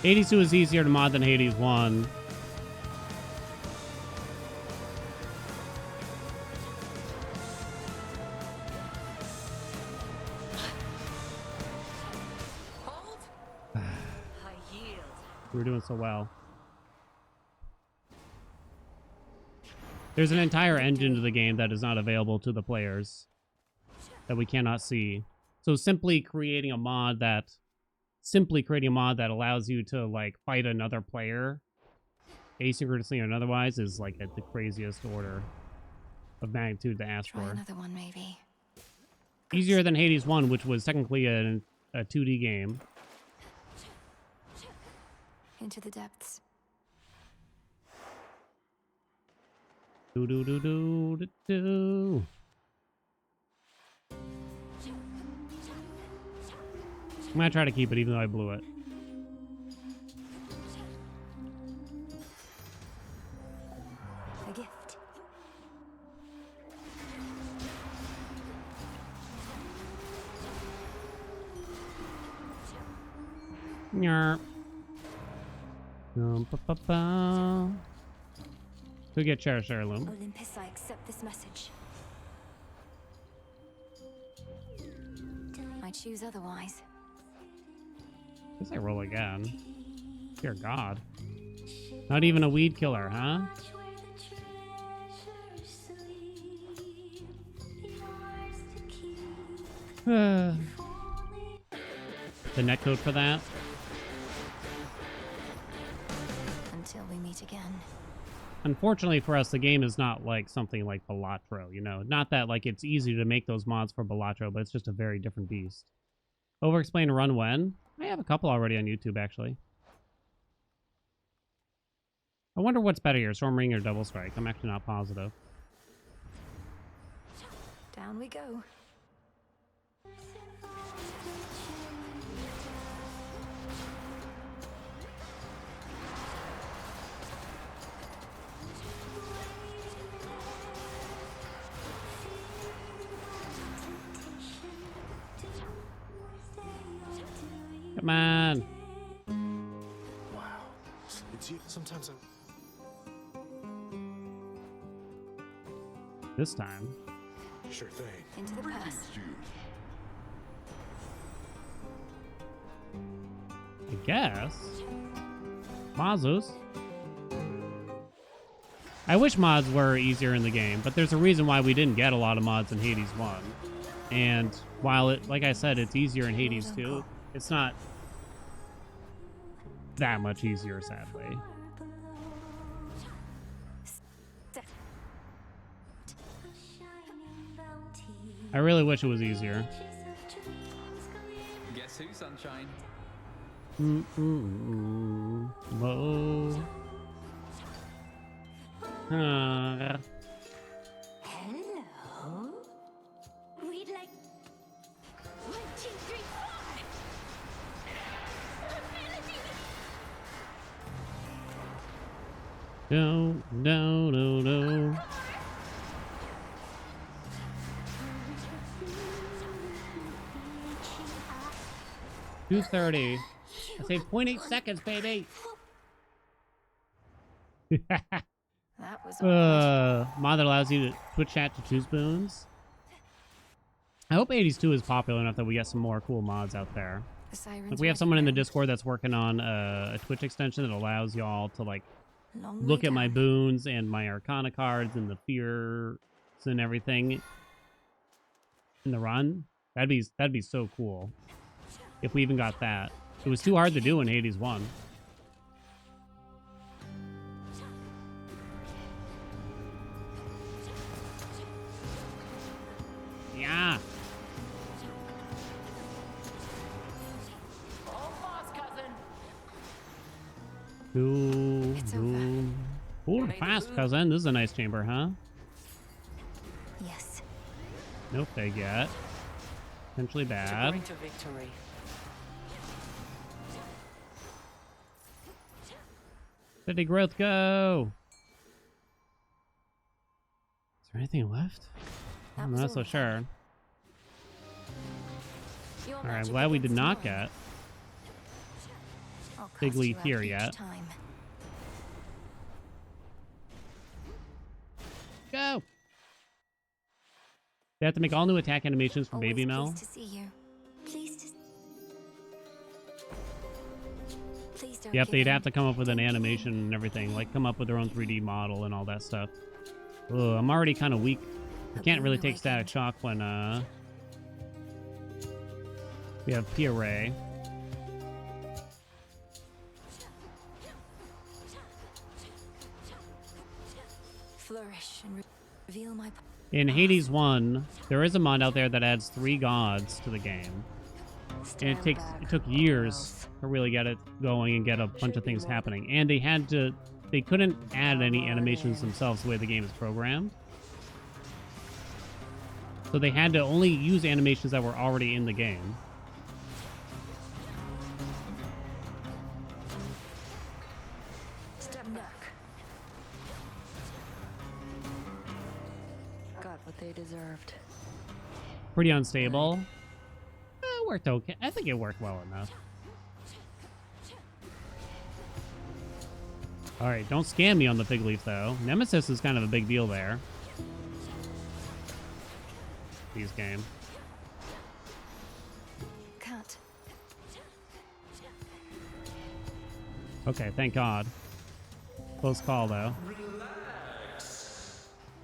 Hades 2 is easier to mod than Hades 1. We were doing so well. There's an entire engine to the game that is not available to the players that we cannot see. So simply creating a mod that allows you to like fight another player asynchronously or otherwise is like at the craziest order of magnitude to ask Try for. another one, maybe. Easier than Hades 1, which was technically a 2D game. Into the depths. Do do do do do do. I'm gonna try to keep it even though I blew it. A gift. Nyar. To get Cherished Heirloom. Olympus, I accept this message. I choose otherwise. Guess I roll again. Dear God. Not even a weed killer, huh? The netcode for that? Until we meet again. Unfortunately for us, the game is not like something like Balatro, you know? Not that like it's easy to make those mods for Balatro, but it's just a very different beast. Overexplain run when? I have a couple already on YouTube, actually. I wonder what's better here, Storm Ring or Double Strike? I'm actually not positive. Down we go. Come on. Wow. It's you. Sometimes I... This time. Sure thing. Into the past. I guess. Mazus. I wish mods were easier in the game, but there's a reason why we didn't get a lot of mods in Hades 1. And while it, like I said, it's easier in Hades 2, it's not that much easier, sadly. I really wish it was easier. Guess who, sunshine? Whoa. Hello. We'd like 1, 2, 3, 4. No, no, no, no. $2.30. I saved 0.8 seconds, baby. That was mod that allows you to Twitch chat to 2 spoons. I hope 82 is popular enough that we get some more cool mods out there. Like we have someone in the Discord that's working on a Twitch extension that allows y'all to like look at my boons and my Arcana cards and the fears and everything in the run. That'd be so cool if we even got that. It was too hard to do in Hades 1. Yeah. Cool fast, cousin. This is a nice chamber, huh? Yes. Nope, they get. Potentially bad. To victory. Steady growth, go! Is there anything left? I'm not so sure. Alright, I'm glad we did not get Big Leap here yet. Go! They have to make all new attack animations for Baby Mel. To see you. Please don't Yep, they'd have to come up with an animation and everything. Like, come up with their own 3D model and all that stuff. Ugh, I'm already kind of weak. I can't really take static shock when we have P-Array. Flourish and reveal my. In Hades 1, there is a mod out there that adds 3 gods to the game. And it took years to really get it going and get a bunch of things happening. And they couldn't add any animations themselves the way the game is programmed. So they had to only use animations that were already in the game. Step back. Got what they deserved. Pretty unstable. It worked okay. I think it worked well enough. Alright, don't scam me on the fig leaf, though. Nemesis is kind of a big deal there. These game. Cut. Okay, thank God. Close call, though.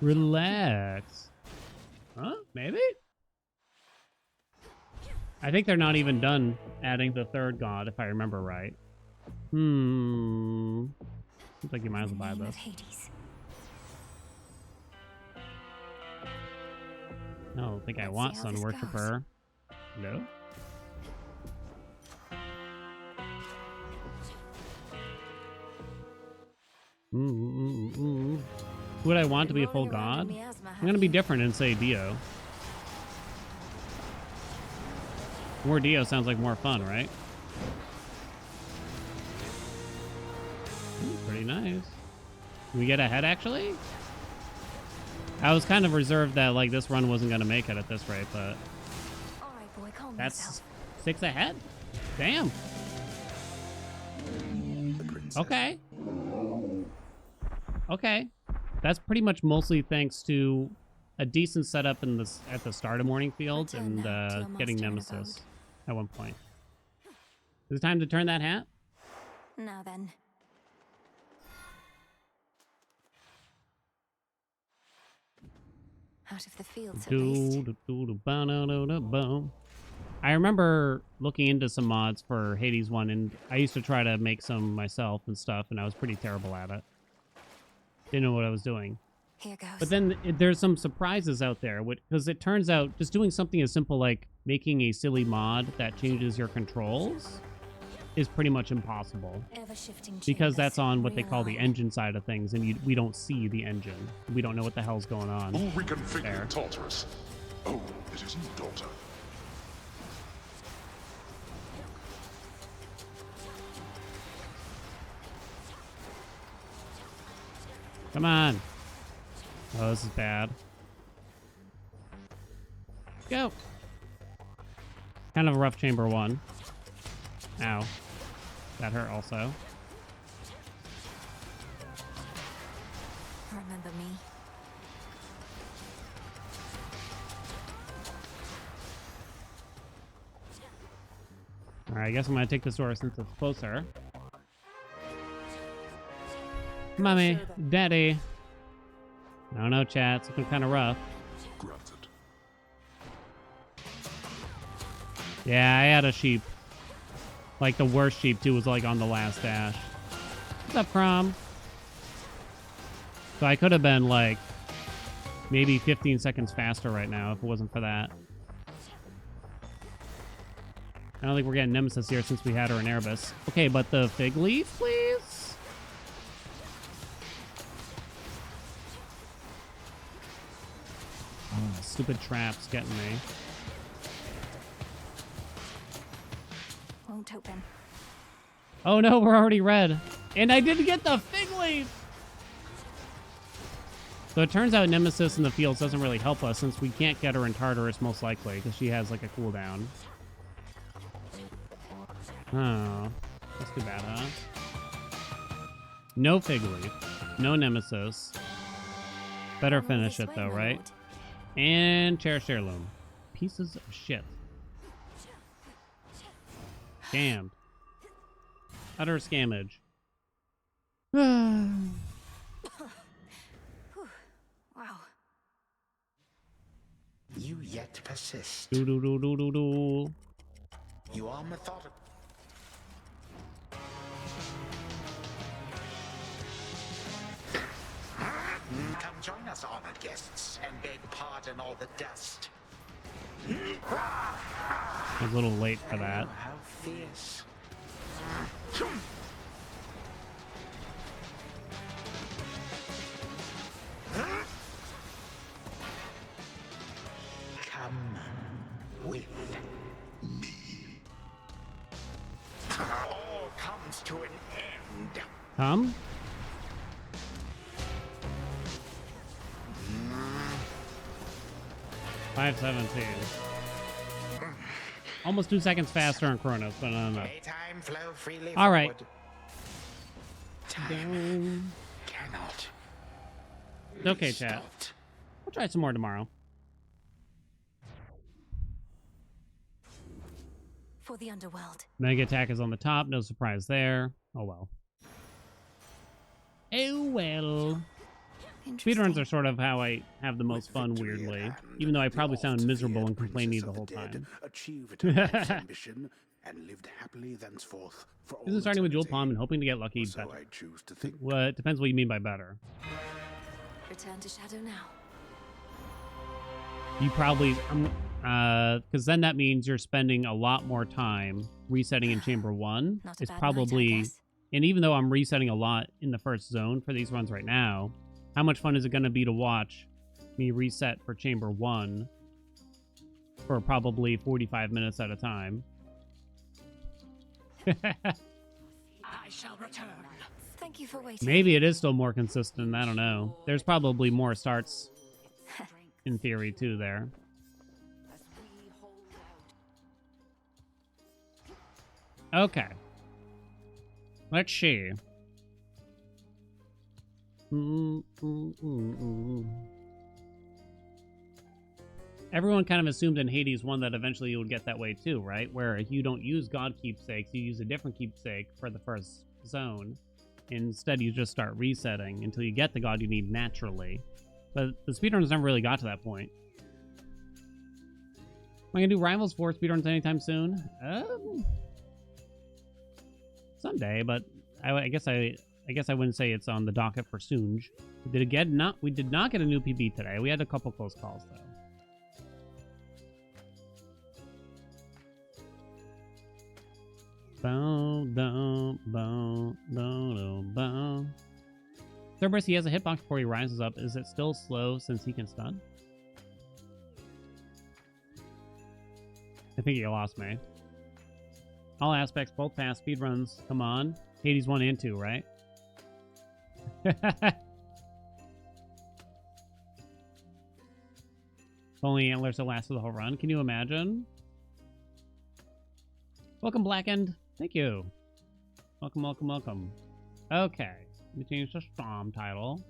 Relax. Huh? Maybe? I think they're not even done adding the 3rd god, if I remember right. Seems like you might as well buy this. I don't think I want Sun Worshipper. No? Who would I want to be a full god? I'm gonna be different and say Dio. More Dio sounds like more fun, right? Pretty nice. Can we get ahead, actually? I was kind of reserved that, like, this run wasn't going to make it at this rate, but... Alright, boy, calm that's yourself. 6 ahead? Damn. Okay. Okay. That's pretty much mostly thanks to a decent setup in this at the start of Morning Fields and getting Nemesis at one point. Is it time to turn that hat? Now then. Out of the fields at least. I remember looking into some mods for Hades 1, and I used to try to make some myself and stuff, and I was pretty terrible at it. Didn't know what I was doing. Here goes. But then there's some surprises out there, because it turns out just doing something as simple like making a silly mod that changes your controls is pretty much impossible. Because that's on what they call the engine side of things, and we don't see the engine. We don't know what the hell's going on. All reconfigure Tartarus. Oh, it isn't daughter. Come on. Oh, this is bad. Go. Kind of a rough chamber 1. Ow. That hurt also. Remember me? Alright, I guess I'm gonna take this door since it's closer. Mommy, Daddy. I don't know, chat. It's looking kind of rough. Granted. Yeah, I had a sheep. Like, the worst sheep, too, was, like, on the last dash. What's up, Crom? So I could have been, like, maybe 15 seconds faster right now if it wasn't for that. I don't think we're getting Nemesis here since we had her in Erebus. Okay, but the fig leaf, please? Oh, stupid traps getting me. Won't open. Oh no, we're already red. And I didn't get the fig leaf! So it turns out Nemesis in the fields doesn't really help us since we can't get her in Tartarus most likely because she has like a cooldown. Oh, that's too bad, huh? No fig leaf. No Nemesis. Better finish it though, right? And Cherished Heirloom. Pieces of shit. Damned. Utter scammage. Well You yet persist. Do do do do do do. You are methodical. Come join us, honored guests, and beg pardon all the dust. I was a little late for that. Oh, how fierce. Come with me. All comes to an end. Come? Five 17. Almost 2 seconds faster on Chronos, but not enough. May time flow freely All right. forward. Time cannot. Okay, chat. We'll try some more tomorrow. For the underworld. Mega attack is on the top. No surprise there. Oh well. Oh well. Speedruns are sort of how I have the most fun, weirdly. Even though I probably sound miserable and complaining the whole time. Achieved life's ambition and lived happily thenceforth for all Isn't starting with Jewel eternity. Palm and hoping to get lucky So better. I choose to think. Well, it depends what you mean by better. Return to Shadow now. You probably, because then that means you're spending a lot more time resetting in Chamber 1. Not a It's bad night, I probably, guess. and even though I'm resetting a lot in the first zone for these runs right now, how much fun is it going to be to watch me reset for Chamber 1 for probably 45 minutes at a time? I shall return. Thank you for waiting. Maybe it is still more consistent. I don't know. There's probably more starts in theory too there. Okay. Let's see. Everyone kind of assumed in Hades 1 that eventually you would get that way too, right? Where you don't use God keepsakes, you use a different keepsake for the first zone. Instead, you just start resetting until you get the God you need naturally. But the speedruns never really got to that point. Am I gonna do Rivals 4 speedruns anytime soon? Someday, but I guess I wouldn't say it's on the docket for soon. We did not get a new PB today. We had a couple close calls though. Bow, bow, bow, bow, bow. Cerberus, he has a hitbox before he rises up. Is it still slow since he can stun? I think you lost me. All aspects, both fast speedruns. Come on. Hades 1 and 2, right? If only antlers that lasted the whole run. Can you imagine? Welcome, Blackened. Thank you. Welcome, welcome, welcome. Okay. Let me change the Storm title.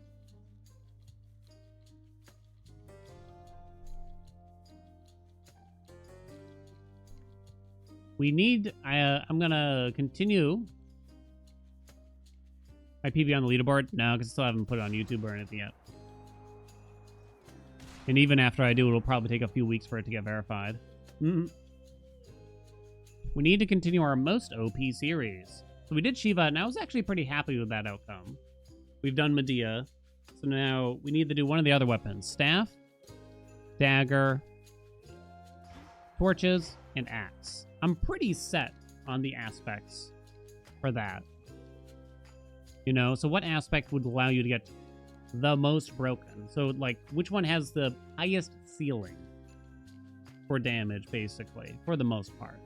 We need... I'm gonna continue my PV on the leaderboard. No, because I still haven't put it on YouTube or anything yet. And even after I do, it'll probably take a few weeks for it to get verified. We need to continue our most OP series. So we did Shiva, and I was actually pretty happy with that outcome. We've done Medea. So now we need to do one of the other weapons. Staff, dagger, torches, and axe. I'm pretty set on the aspects for that. You know, so what aspect would allow you to get the most broken? So, like, which one has the highest ceiling for damage, basically, for the most part?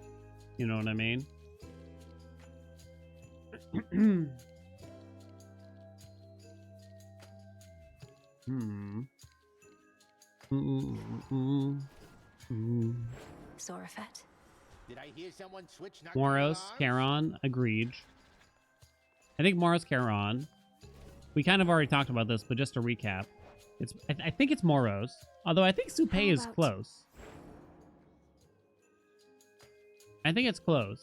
You know what I mean? Zorafet. Did I hear someone switch? Moros, Charon, agreed. I think Moros, Charon. We kind of already talked about this, but just to recap, I think it's Moros. Although I think Supay is close. I think it's close.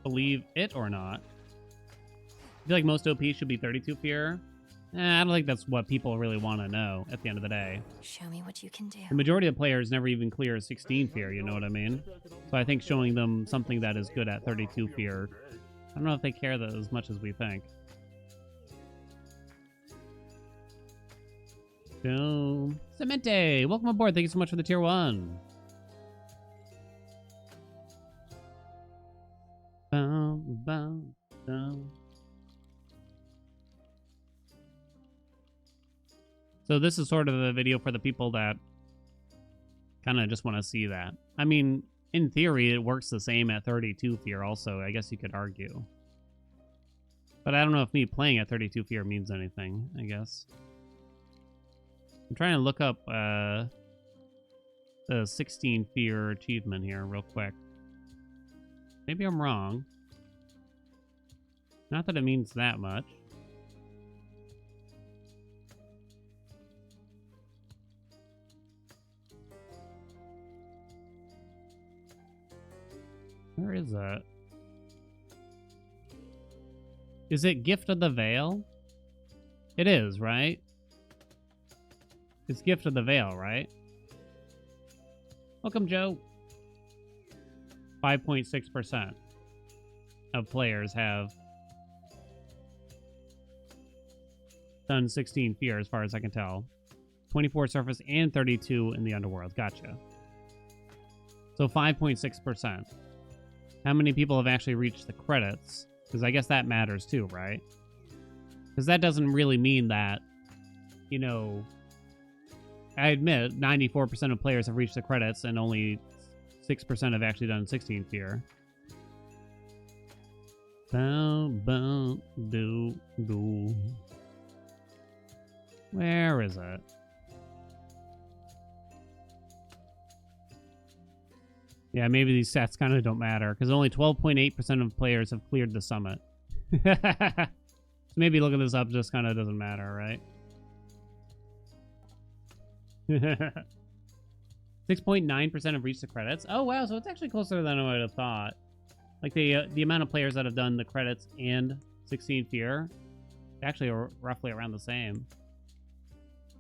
Believe it or not. I feel like most OP should be 32 fear. I don't think that's what people really want to know at the end of the day. Show me what you can do. The majority of players never even clear 16 fear, you know what I mean? So I think showing them something that is good at 32 fear, I don't know if they care that as much as we think. So, Cemente, welcome aboard. Thank you so much for the tier 1. Bow, bow, bow. So this is sort of the video for the people that kind of just want to see that. I mean, in theory, it works the same at 32 fear also, I guess you could argue. But I don't know if me playing at 32 fear means anything, I guess. I'm trying to look up the 16 fear achievement here real quick. Maybe I'm wrong. Not that it means that much. Where is that? Is it Gift of the Veil? It is, right? It's Gift of the Veil, right? Welcome, Joe. 5.6% of players have done 16 fear, as far as I can tell. 24 surface and 32 in the underworld. Gotcha. So 5.6%. How many people have actually reached the credits? Because I guess that matters too, right? Because that doesn't really mean that, you know, I admit 94% of players have reached the credits and only 6% have actually done 16 fear. Bow, bow, do, do. Where is it? Yeah, maybe these stats kind of don't matter, because only 12.8% of players have cleared the summit. So maybe looking this up just kind of doesn't matter, right? 6.9% have reached the credits. Oh, wow, so it's actually closer than I would have thought. Like, the amount of players that have done the credits and 16 fear actually are roughly around the same.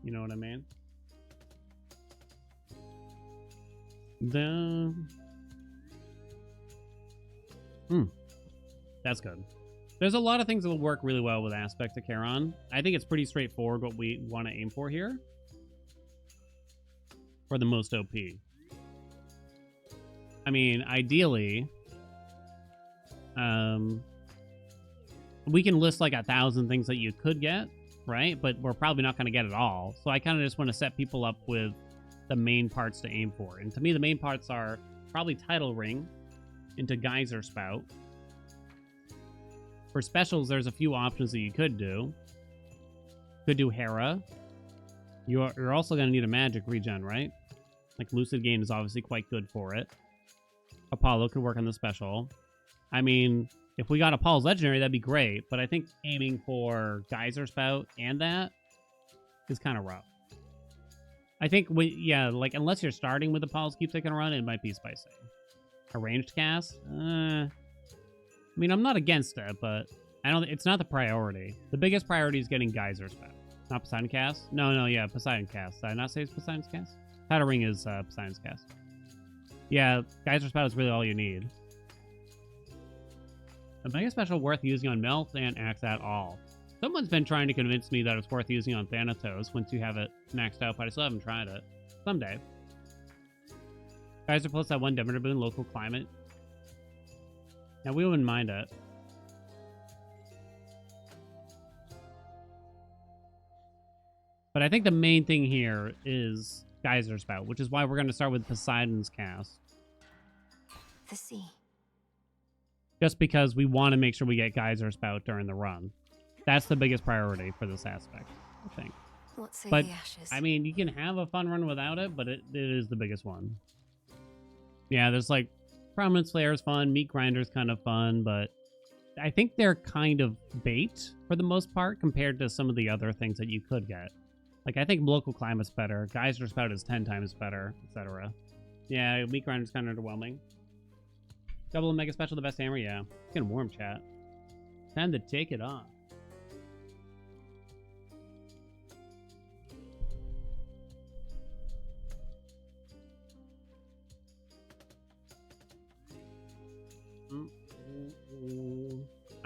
You know what I mean? That's good. There's a lot of things that will work really well with Aspect to Charon. I think it's pretty straightforward what we want to aim for here. For the most OP. I mean, ideally, we can list like 1,000 things that you could get, right? But we're probably not going to get it all. So I kind of just want to set people up with the main parts to aim for. And to me, the main parts are probably Tidal Ring into Geyser Spout. For specials, there's a few options that you could do. Could do Hera. You're also going to need a magic regen, right? Like Lucid Gain is obviously quite good for it. Apollo could work on the special. I mean, if we got Apollo's Legendary, that'd be great. But I think aiming for Geyser Spout and that is kind of rough. I think, like, unless you're starting with Apollo's Keep Taking a Run, it might be spicy. A ranged cast? I mean, I'm not against it, but it's not the priority. The biggest priority is getting Geyser Spout. Not Poseidon cast? No, yeah, Poseidon cast. Did I not say it's Poseidon's cast? Tidal Ring is Poseidon's cast. Yeah, Geyser Spout is really all you need. A Mega Special worth using on Melt and Axe at all. Someone's been trying to convince me that it's worth using on Thanatos once you have it maxed out, but I still haven't tried it. Someday. Geyser plus that one Demeter boon, local climate. Now, we wouldn't mind it. But I think the main thing here is Geyser Spout, which is why we're going to start with Poseidon's cast. The sea. Just because we want to make sure we get Geyser Spout during the run. That's the biggest priority for this aspect, I think. What say But, the ashes? I mean, you can have a fun run without it, but it is the biggest one. Yeah, there's like Prominence Flare is fun, Meat Grinder's kind of fun, but I think they're kind of bait for the most part compared to some of the other things that you could get. Like, I think Local Climate's better, Geyser Spout is 10 times better, etc. Yeah, Meat Grinder's kind of underwhelming. Double and Mega Special, the best hammer? Yeah. It's getting warm, chat. Time to take it off.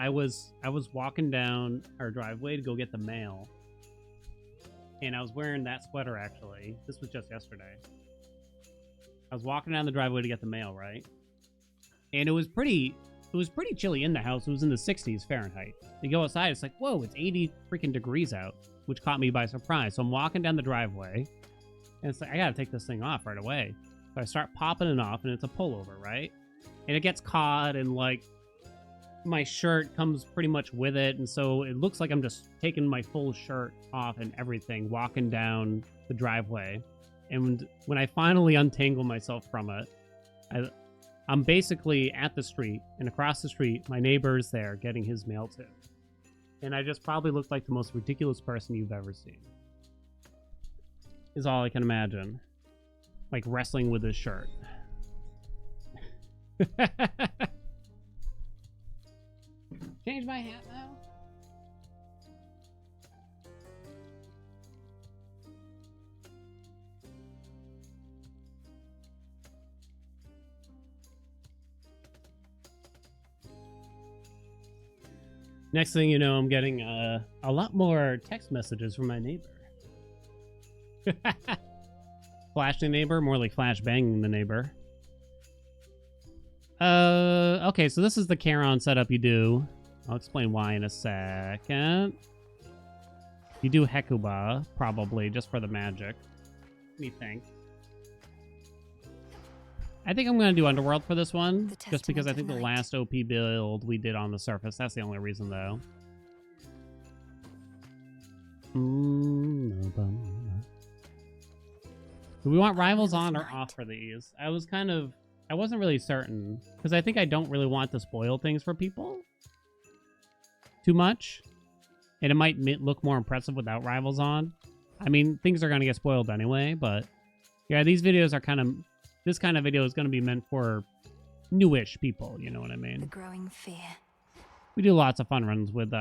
I was walking down our driveway to go get the mail. And I was wearing that sweater, actually. This was just yesterday. I was walking down the driveway to get the mail, right? And it was pretty chilly in the house. It was in the 60s Fahrenheit. You go outside, it's like, whoa, it's 80 freaking degrees out, which caught me by surprise. So I'm walking down the driveway, and it's like, I gotta take this thing off right away. So I start popping it off, and it's a pullover, right? And it gets caught, and like, my shirt comes pretty much with it, and so it looks like I'm just taking my full shirt off and everything, walking down the driveway. And when I finally untangle myself from it, I'm basically at the street, and across the street, my neighbor's there getting his mail too. And I just probably looked like the most ridiculous person you've ever seen. Is all I can imagine. Like wrestling with his shirt. Change my hat now? Next thing you know, I'm getting a lot more text messages from my neighbor. Flashing the neighbor? More like flash banging the neighbor. Okay, so this is the Charon setup you do. I'll explain why in a second. You do Hekuba, probably, just for the magic. Let me think. I think I'm going to do Underworld for this one, just because I think the last OP build we did on the surface. That's the only reason, though. Do we want rivals on or off for these? I wasn't really certain, because I think I don't really want to spoil things for people too much, and it might look more impressive without rivals on. I mean, things are going to get spoiled anyway, but yeah, these videos are this kind of video is going to be meant for newish people, you know what I mean? The growing fear. We do lots of fun runs with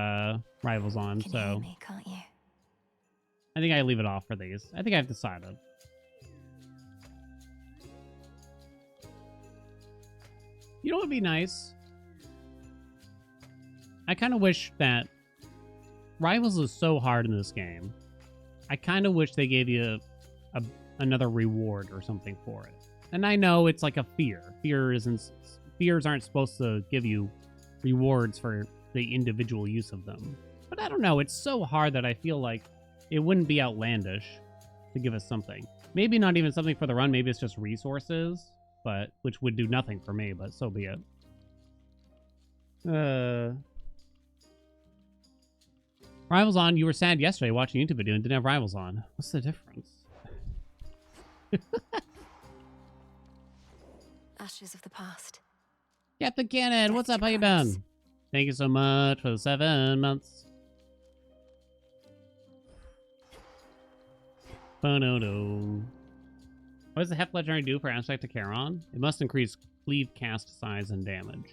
rivals on, You can so hear me, can't you? I think I leave it off for these. I think I've decided. You know what would be nice? I kind of wish that Rivals is so hard in this game. I kind of wish they gave you another reward or something for it. And I know it's like a fear. Fears aren't supposed to give you rewards for the individual use of them. But I don't know. It's so hard that I feel like it wouldn't be outlandish to give us something. Maybe not even something for the run. Maybe it's just resources, but which would do nothing for me, but so be it. Rivals on. You were sad yesterday watching a YouTube video and didn't have Rivals on. What's the difference? Ashes of the past. Captain Cannon, what's up? How you been? Thank you so much for the 7 months. Bono. What does the Hep Legendary do for Aspect to Charon? It must increase cleave cast size and damage.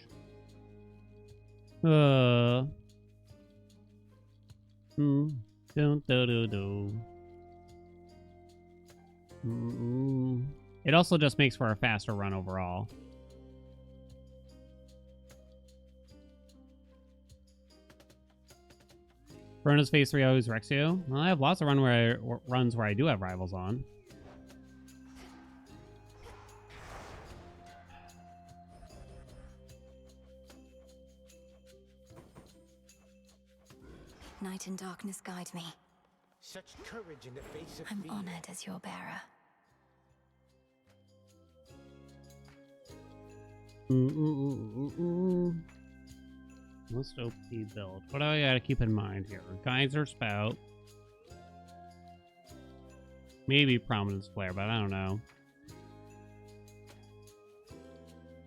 It also just makes for a faster run overall. Verona's Phase 3 always wrecks you. Well, I have lots of runs where I do have Rivals on. Night and darkness guide me. Such courage in the face of I'm fear. honored as your bearer. Most OP build. What do I gotta keep in mind here? Geyser Spout. Maybe Prominence Flare, but I don't know.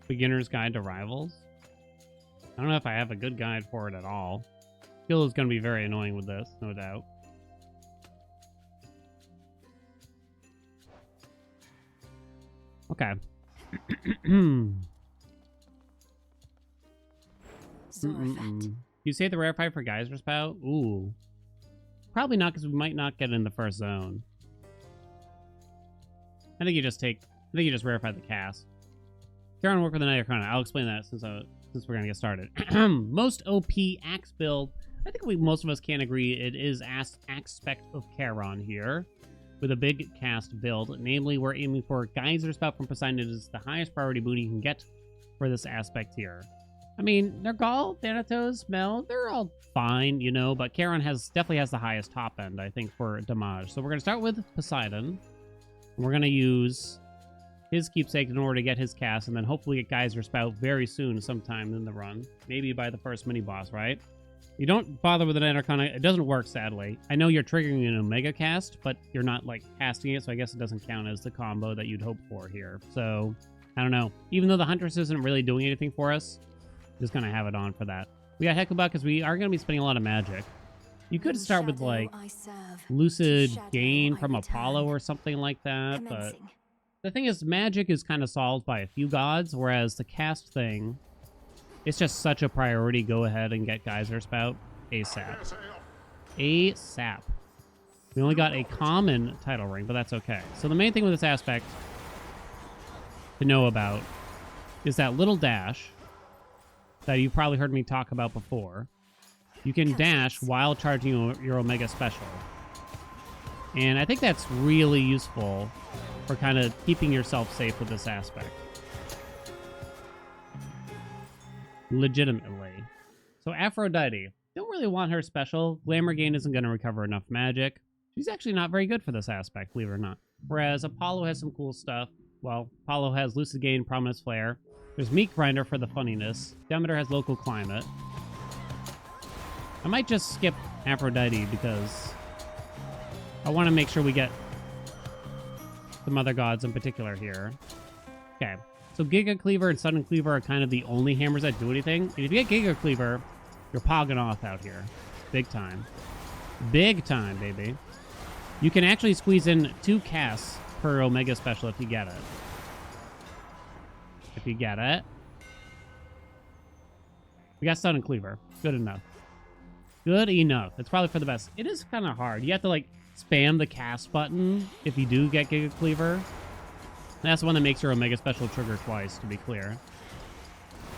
Beginner's Guide to Rivals. I don't know if I have a good guide for it at all. Skill is going to be very annoying with this, no doubt. Okay. You say the rare fight for Geyser Spout? Ooh. Probably not, because we might not get in the first zone. I think you just rarefy the cast. Charon work with the Night Arcana. I'll explain that since since we're gonna get started. Most OP axe build. I think most of us can agree it is Aspect of Charon here, with a big cast build. Namely, we're aiming for Geyser Spout from Poseidon. It is the highest priority boon you can get for this aspect here. I mean, Nergal, Thanatos, Mel, they're all fine, you know, but Charon definitely has the highest top end, I think, for damage. So we're going to start with Poseidon. We're going to use his keepsake in order to get his cast, and then hopefully get Geyser Spout very soon, sometime in the run. Maybe by the first mini-boss, right? You don't bother with an Endercon. It doesn't work, sadly. I know you're triggering an Omega cast, but you're not, like, casting it, so I guess it doesn't count as the combo that you'd hope for here. So, I don't know. Even though the Huntress isn't really doing anything for us, just gonna have it on for that. We got Hecuba because we are gonna be spending a lot of magic. You could start with, like, Lucid Gain from Apollo or something like that, but the thing is, magic is kind of solved by a few gods, whereas the cast thing, it's just such a priority. Go ahead and get Geyser Spout ASAP. ASAP. We only got a common title ring, but that's okay. So the main thing with this aspect to know about is that little dash that you've probably heard me talk about before. You can dash while charging your Omega Special. And I think that's really useful for kind of keeping yourself safe with this aspect. Legitimately. So Aphrodite. Don't really want her special. Glamour Gain isn't going to recover enough magic. She's actually not very good for this aspect, believe it or not. Whereas Apollo has some cool stuff. Well, Apollo has Lucid Gain, Prominence Flare. There's Meat Grinder for the funniness. Demeter has Local Climate. I might just skip Aphrodite because I want to make sure we get some other gods in particular here. Okay. So Giga Cleaver and Sudden Cleaver are kind of the only hammers that do anything. And if you get Giga Cleaver, you're pogging off out here. Big time. Big time, baby. You can actually squeeze in 2 casts per Omega Special if you get it. If you get it. We got Sudden Cleaver. Good enough. Good enough. It's probably for the best. It is kind of hard. You have to, like, spam the cast button if you do get Giga Cleaver. That's the one that makes your Omega Special trigger twice, to be clear.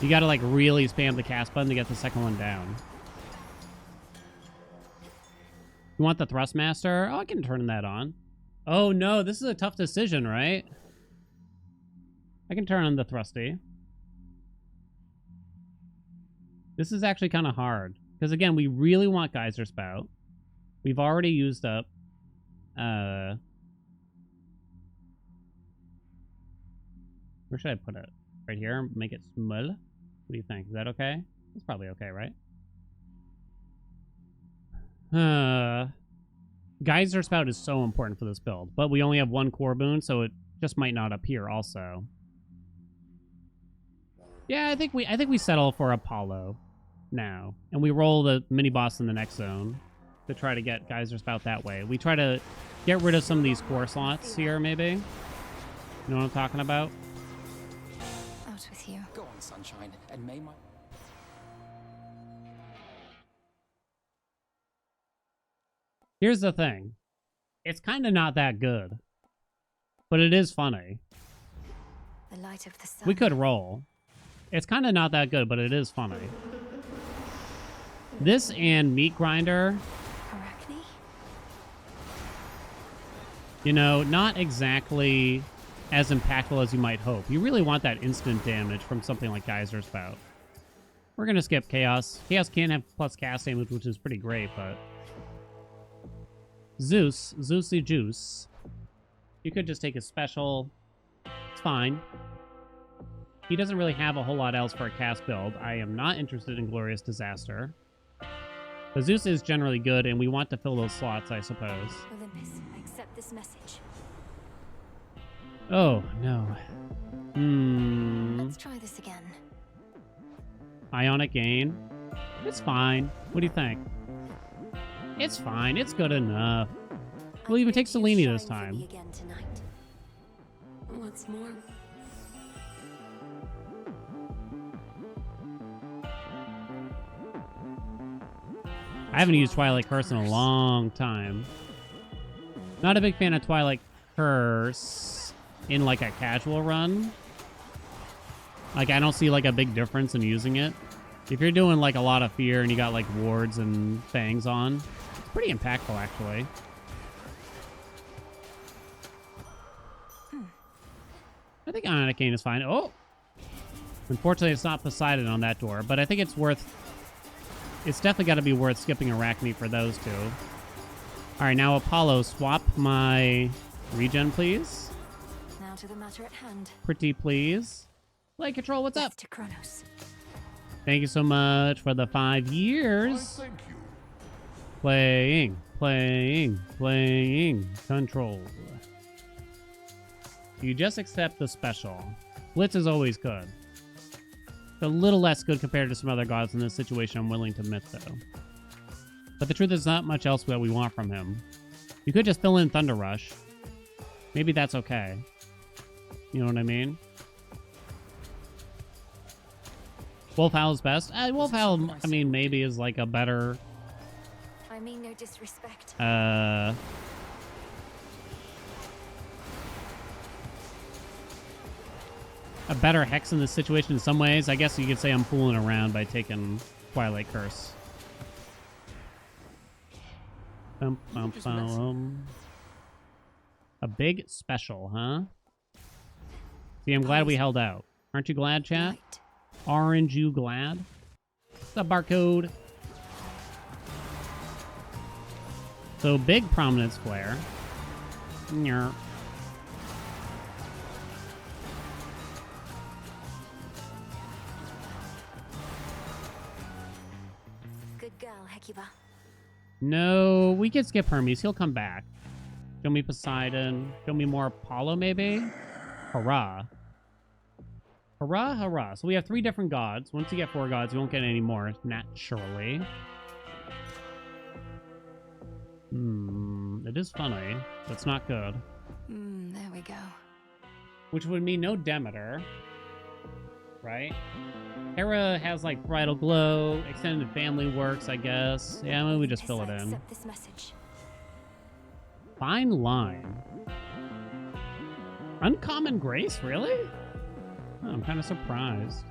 You gotta, like, really spam the cast button to get the second one down. You want the Thrustmaster? Oh, I can turn that on. Oh, no, this is a tough decision, right? I can turn on the Thrusty. This is actually kind of hard. Because, again, we really want Geyser Spout. We've already used up... Where should I put it? Right here? Make it small? What do you think? Is that okay? It's probably okay, right? Geyser Spout is so important for this build, but we only have 1 core boon, so it just might not appear also. Yeah, I think we settle for Apollo now, and we roll the mini boss in the next zone to try to get Geyser Spout that way. We try to get rid of some of these core slots here, maybe. You know what I'm talking about? Out with you. Go on, sunshine, and may my... Here's the thing. It's kind of not that good. But it is funny. The light of the sun. We could roll. It's kind of not that good, but it is funny. This and Meat Grinder. Arachne? You know, not exactly as impactful as you might hope. You really want that instant damage from something like Geyser Spout. We're going to skip Chaos. Chaos can have plus cast damage, which is pretty great, but... Zeusy Juice. You could just take a special. It's fine. He doesn't really have a whole lot else for a cast build. I am not interested in Glorious Disaster. The Zeus is generally good, and we want to fill those slots, I suppose. Olympus, accept this message. Oh, no. Let's try this again. Ionic Gain. It's fine. What do you think? It's fine. It's good enough. We'll even take Selene this time. Again tonight. What's more? I haven't used Twilight Curse in a long time. Not a big fan of Twilight Curse in like a casual run. Like, I don't see, like, a big difference in using it. If you're doing, like, a lot of fear and you got, like, wards and fangs on, it's pretty impactful, actually. I think Anakin is fine. Oh! Unfortunately, it's not Poseidon on that door, but I think it's worth... It's definitely got to be worth skipping Arachne for those two. All right, now Apollo, swap my regen, please. Now to the matter at hand. Pretty please. Play control, what's up? To Kronos. Thank you so much for the 5 years. Thank you. Playing control. You just accept the special. Blitz is always good. A little less good compared to some other gods in this situation, I'm willing to admit, though. But the truth is not much else that we want from him. You could just fill in Thunder Rush. Maybe that's okay. You know what I mean? Wolf Howl's best? Wolf Howl, I mean, maybe is like a better... I mean no disrespect. A better Hex in this situation in some ways. I guess you could say I'm fooling around by taking Twilight Curse. A big special, huh? See, I'm glad we held out. Aren't you glad, chat? Aren't you glad? What's up, Barcode? So, big Prominence Flare. Nyeh. Good girl, Hecuba. No, we can skip Hermes. He'll come back. Show me Poseidon. Show me more Apollo, maybe? Hurrah. Hurrah, hurrah. So we have 3 different gods. Once you get 4 gods, you won't get any more, naturally. It is funny. That's not good. There we go. Which would mean no Demeter. Right? Hera has, like, Bridal Glow. Extended Family works, I guess. Yeah, maybe we just fill it in. This message. Fine line. Uncommon Grace, really? Oh, I'm kind of surprised.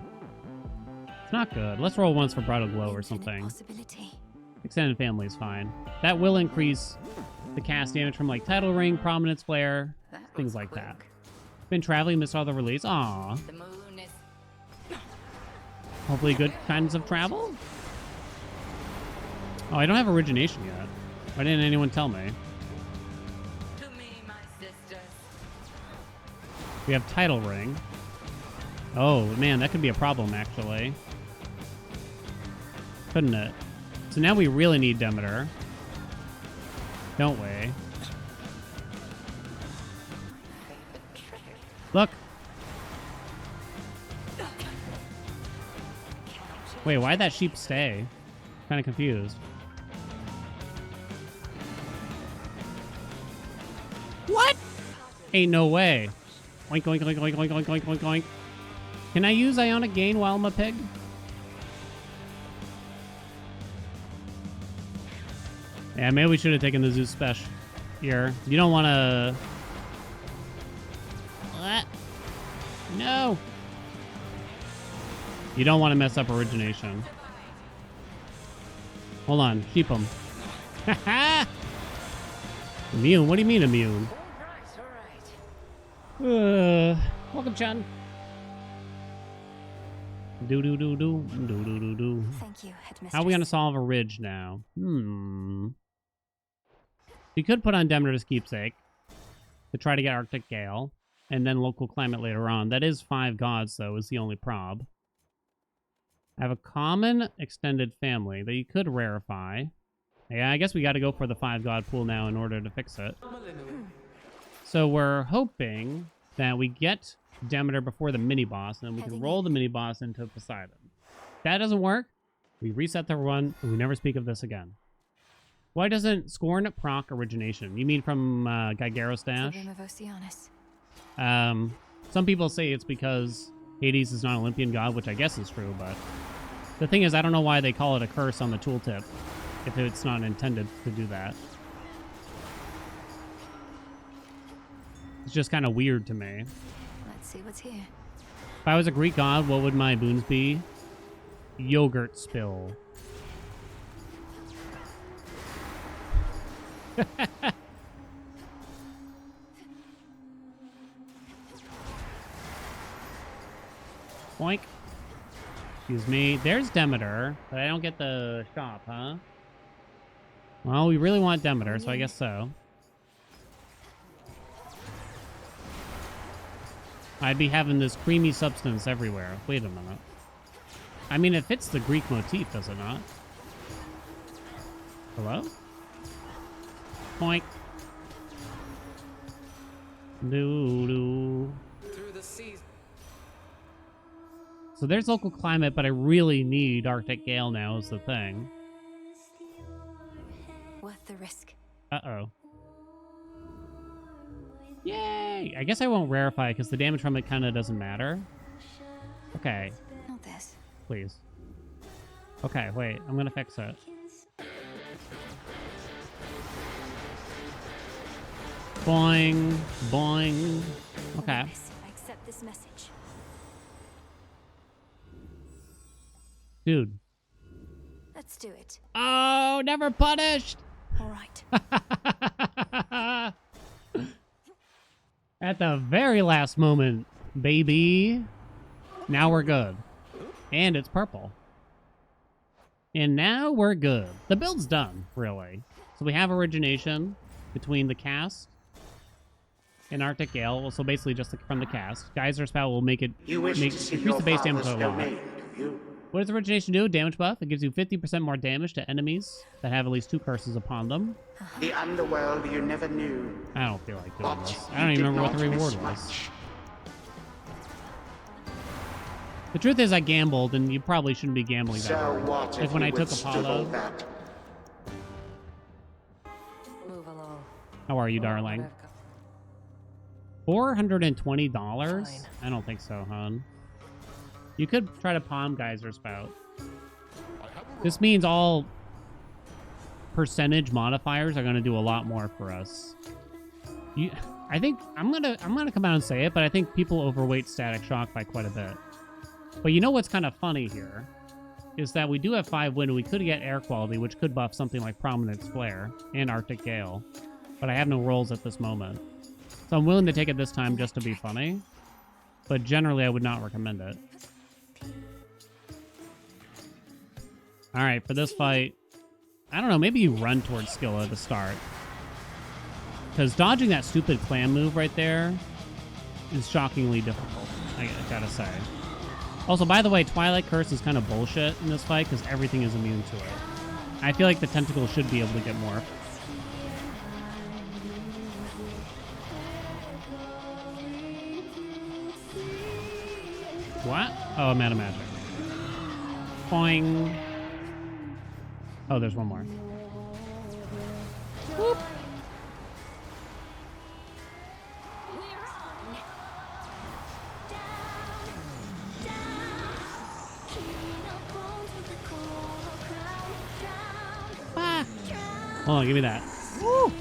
It's not good. Let's roll once for Bridal Glow or something. Extended Family is fine. That will increase the cast damage from, like, Tidal Ring, Prominence Flare, things like that. Been traveling, missed all the release. Aw. The moon is... Hopefully good kinds of travel? Oh, I don't have Origination yet. Why didn't anyone tell me? To me, my sisters. We have Tidal Ring. Oh, man, that could be a problem, actually. Couldn't it? So now we really need Demeter. Don't we? Look! Wait, why'd that sheep stay? Kind of confused. What? Ain't no way. Oink, oink, oink, oink, oink, oink, oink, oink, oink. Can I use Ionic Gain while I'm a pig? Yeah, maybe we should have taken the Zeus special here. You don't want to... What? No! You don't want to mess up Origination. Hold on. Keep him. Haha! Immune? What do you mean immune? Welcome, Chan. Do. Thank you, Headmistress. How are we going to solve a ridge now? You could put on Demeter's Keepsake to try to get Arctic Gale, and then Local Climate later on. That is 5 gods, though, is the only prob. I have a common extended family that you could rarefy. Yeah, I guess we got to go for the 5 god pool now in order to fix it. So we're hoping that we get Demeter before the mini-boss, and then we can roll the mini-boss into Poseidon. If that doesn't work, we reset the run, and we never speak of this again. Why doesn't Scorn proc Origination? You mean from Gygaros Dash? Some people say it's because Hades is not an Olympian god, which I guess is true, but the thing is, I don't know why they call it a curse on the tooltip if it's not intended to do that. It's just kind of weird to me. Let's see what's here. If I was a Greek god, what would my boons be? Yogurt spill. Boink. Excuse me. There's Demeter, but I don't get the shop, huh? Well, we really want Demeter, so I guess so. I'd be having this creamy substance everywhere. Wait a minute. I mean, it fits the Greek motif, does it not? Hello? Boink. Doo-doo. Through the seas. So there's local climate, but I really need Arctic Gale now is the thing. Worth the risk. Uh-oh. Yay! I guess I won't rarefy because the damage from it kind of doesn't matter. Okay. Not this. Please. Okay, wait. I'm going to fix it. Boing. Boing. Okay. I accept this message. Dude. Let's do it. Oh, never punished! All right. At the very last moment, baby. Now we're good. And it's purple. And now we're good. The build's done, really. So we have origination between the cast and Arctic Gale. So basically just from the cast. Geyser Spout will make it increase the base damage a lot. What does origination do? Damage buff. It gives you 50% more damage to enemies that have at least 2 curses upon them. The underworld you never knew. I don't feel like doing this. I don't even remember what the reward was. The truth is I gambled, and you probably shouldn't be gambling that hard. Like when I took Apollo. Move along. How are you, darling? $420? I don't think so, hon. You could try to palm Geyser Spout. This means all percentage modifiers are going to do a lot more for us. I think I'm gonna come out and say it, but I think people overweight Static Shock by quite a bit. But you know what's kind of funny here is that we do have 5 wind, and we could get air quality, which could buff something like Prominence Flare and Arctic Gale. But I have no rolls at this moment. So I'm willing to take it this time just to be funny. But generally, I would not recommend it. Alright, for this fight, I don't know, maybe you run towards Skilla to start. Because dodging that stupid clam move right there is shockingly difficult, I gotta say. Also, by the way, Twilight Curse is kind of bullshit in this fight because everything is immune to it. I feel like the tentacle should be able to get more. What? Oh, I'm out of magic. Boing. Oh, there's one more. Whoop. Ah. Hold on, give me that. Woo.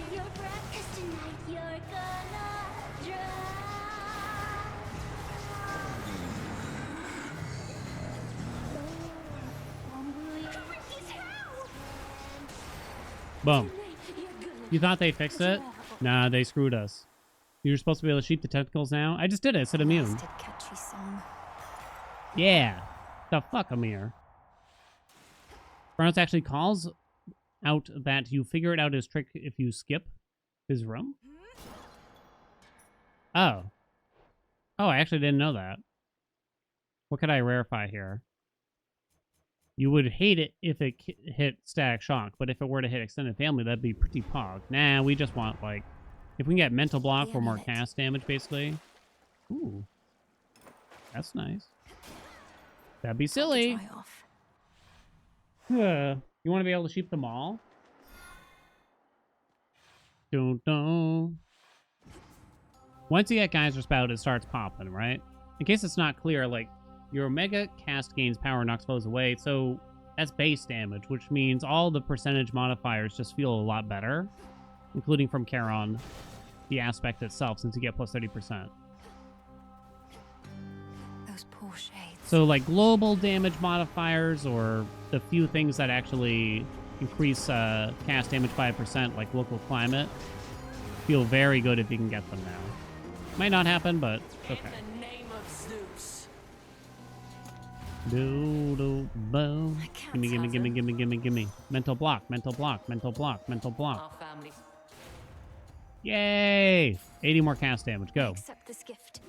Boom. You thought they fixed it? Nah, they screwed us. You're supposed to be able to shoot the tentacles now? I just did it. I said immune. Catchy song. Yeah. The fuck, Amir. Kronos actually calls out that you figure it out his trick if you skip his room. Oh. Oh, I actually didn't know that. What could I rarefy here? You would hate it if it hit Static Shock, but if it were to hit Extended Family, that'd be pretty pog. Nah, we just want, like, if we can get Mental Block for more cast damage, basically. Ooh. That's nice. That'd be silly. You want to be able to sheep them all? Dun-dun. Once you get Geyser Spout, it starts popping, right? In case it's not clear, like, your Omega cast gains power and knocks foes away, so that's base damage, which means all the percentage modifiers just feel a lot better, including from Charon, the aspect itself, since you get plus 30%. Those poor So like global damage modifiers or the few things that actually increase cast damage by 1%, like local climate, feel very good if you can get them now. Might not happen, but okay. In the name of Zeus. Boom. Gimme, gimme, gimme, gimme, gimme, gimme. Mental block, mental block, mental block, mental block. Our family. Yay! 80 more cast damage. Go. Accept this gift.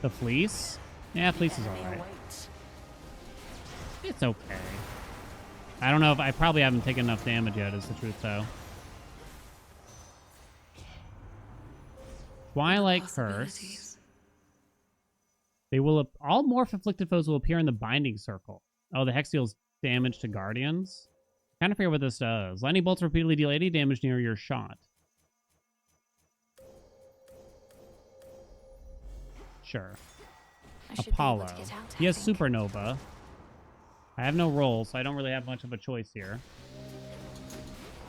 The fleece? Yeah, fleece is alright. It's okay. I don't know if I probably haven't taken enough damage yet, is the truth, though. Twilight Curse. They will all morph afflicted foes will appear in the binding circle. Oh, the hex deals damage to guardians. Kind of forget what this does. Lightning bolts repeatedly deal 80 damage near your shot. Sure. Apollo. He has Supernova. I have no roll, so I don't really have much of a choice here.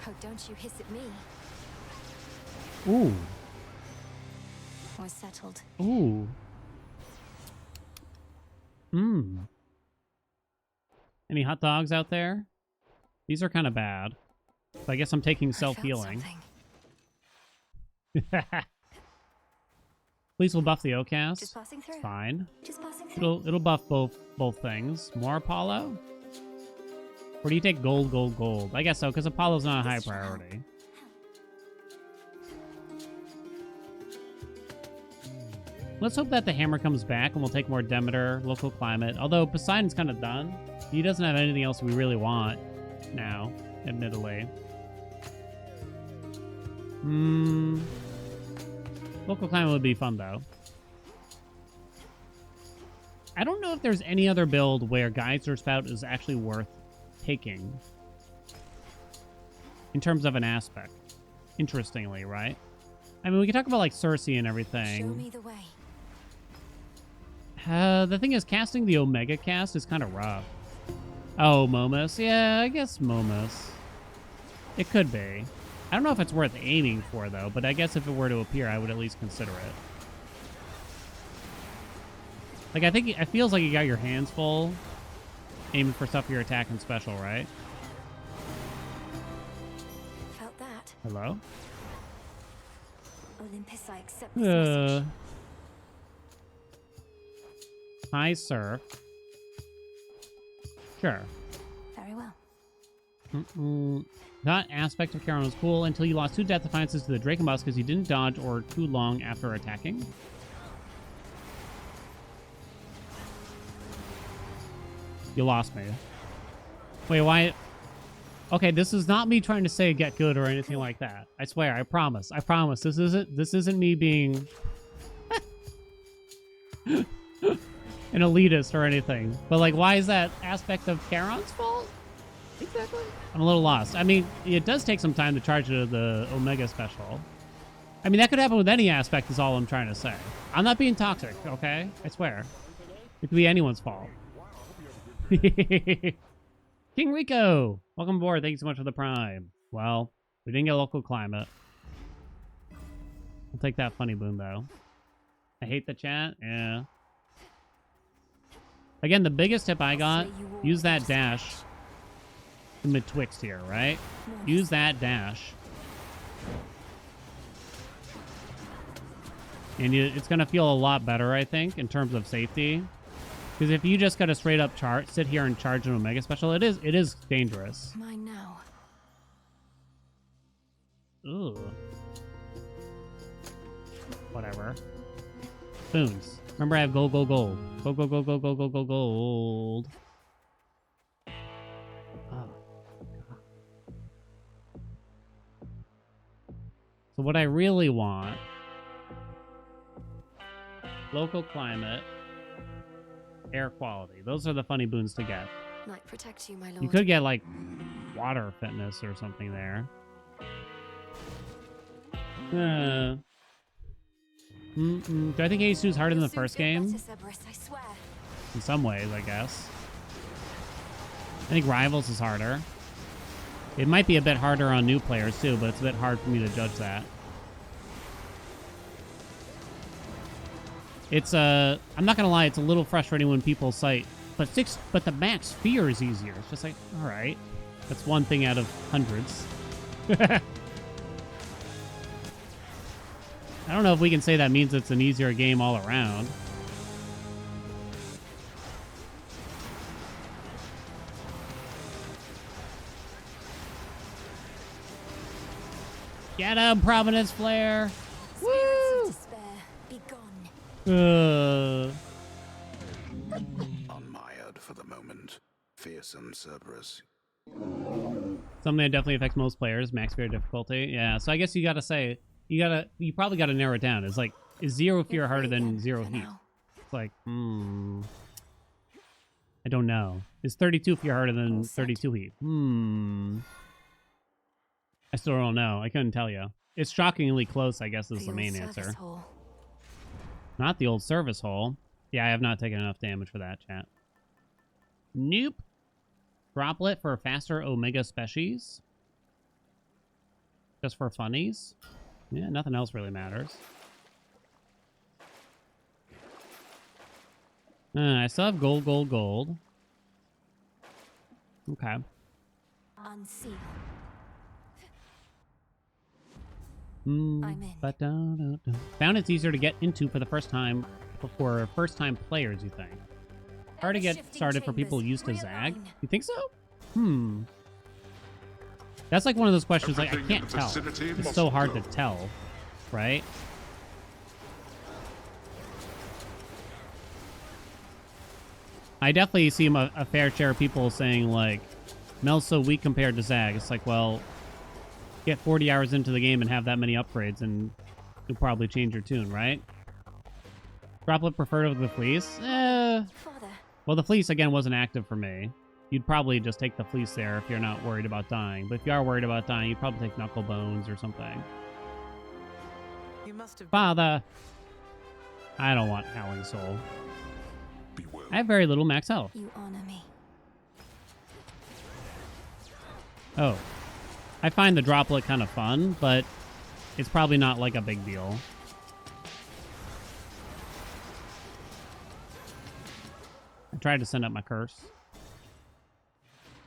Oh, don't you hiss at me. Ooh. We're settled. Ooh. Any hot dogs out there? These are kind of bad. So I guess I'm taking self-healing. Please will buff the OCAST. Just passing through. It's fine. Just passing through. It'll buff both things. More Apollo? Or do you take gold, gold, gold? I guess so, because Apollo's not a high priority. Let's hope that the hammer comes back and we'll take more Demeter, local climate. Although Poseidon's kind of done. He doesn't have anything else we really want now, admittedly. Local climate would be fun, though. I don't know if there's any other build where Geyser Spout is actually worth taking. In terms of an aspect. Interestingly, right? I mean, we can talk about, like, Cersei and everything. Show me the way. The thing is, casting the Omega cast is kind of rough. Oh, Momus. Yeah, I guess Momus. It could be. I don't know if it's worth aiming for, though, but I guess if it were to appear, I would at least consider it. Like, I think it feels like you got your hands full aiming for stuff you're attacking special, right? Felt that. Hello? Olympus, I accept this message. High Surf. Sure. Very well. That aspect of Charon was cool until you lost 2 Death Defiances to the Draken boss because you didn't dodge or too long after attacking. You lost me. Wait, why? Okay, this is not me trying to say get good or anything like that. I swear, I promise. I promise. This isn't me being an elitist or anything. But like, why is that aspect of Charon's fault? Exactly. I'm a little lost. I mean, it does take some time to charge the Omega special. I mean, that could happen with any aspect is all I'm trying to say. I'm not being toxic, okay? I swear. It could be anyone's fault. King Rico! Welcome aboard. Thank you so much for the Prime. Well, we didn't get local climate. I'll take that funny boon, though. I hate the chat. Yeah. Again, the biggest tip I got, use that dash in betwixt here, right? Use that dash. And it's going to feel a lot better, I think, in terms of safety. Because if you just got a straight up sit here and charge an Omega special, it is dangerous. Mine now. Ooh. Whatever. Boons. Remember, I have gold, gold, gold. Gold, gold, gold, gold, gold, gold, gold, gold. Oh. So what I really want... Local climate. Air quality. Those are the funny boons to get. Might protect you, my lord. You could get, like, water fitness or something there. Do I think Ace 2 is harder than the first game? In some ways, I guess. I think Rivals is harder. It might be a bit harder on new players, too, but it's a bit hard for me to judge that. It's I'm not gonna lie, it's a little frustrating when people cite, but the max sphere is easier. It's just like, all right, that's one thing out of hundreds. I don't know if we can say that means it's an easier game all around. Get him, Providence Flare! Woo! Unmired for the moment. Fearsome Cerberus. Something that definitely affects most players, max fear difficulty. Yeah, so I guess you gotta say, you probably gotta narrow it down. It's like, is zero fear harder than zero heat? It's like, I don't know. Is 32 fear harder than 32 heat? I still don't know. I couldn't tell you. It's shockingly close, I guess, is the main answer. Not the old service hole. Yeah, I have not taken enough damage for that, chat. Nope. Droplet for faster Omega Species. Just for funnies. Yeah, nothing else really matters. I still have gold, gold, gold. Okay. Unseal. But found it's easier to get into for the first time for first-time players, you think? Hard to get started for people used to Zag? You think so? That's like one of those questions, like, I can't tell. It's so hard to tell, right? I definitely see a fair share of people saying, like, Mel's so weak compared to Zag. It's like, well, get 40 hours into the game and have that many upgrades, and you'll probably change your tune, right? Droplet preferred over the Fleece? Well, the Fleece, again, wasn't active for me. You'd probably just take the Fleece there if you're not worried about dying. But if you are worried about dying, you'd probably take Knuckle Bones or something. You must have... Father! I don't want Howling Soul. I have very little max health. You honor me. Oh. I find the Droplet kind of fun, but it's probably not like a big deal. I tried to send up my curse.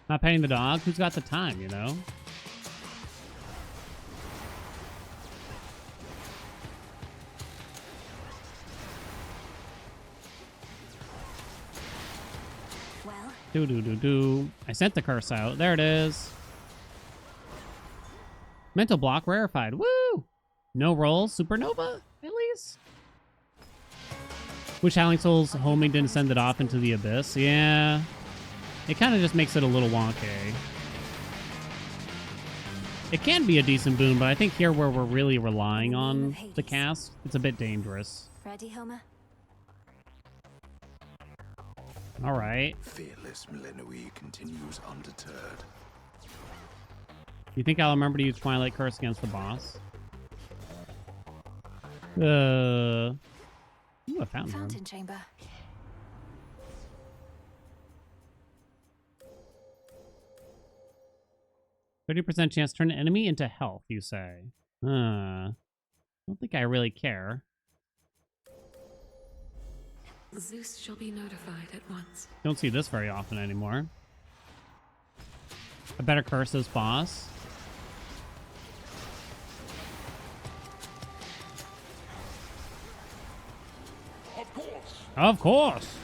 Not petting the dog? Who's got the time, you know? Do. I sent the curse out. There it is. Mental block rarefied. Woo! No rolls. Supernova, at least. Wish Howling Soul's homing didn't send it off into the abyss. Yeah. It kind of just makes it a little wonky. It can be a decent boon, but I think here where we're really relying on the cast, it's a bit dangerous. Ready, Homer? All right. Fearless Millenoi continues undeterred. You think I'll remember to use Twilight Curse against the boss? Ooh, a fountain chamber. %30 chance to turn an enemy into health, you say? I don't think I really care. Zeus shall be notified at once. Don't see this very often anymore. I better curse this boss. Of course. Of course.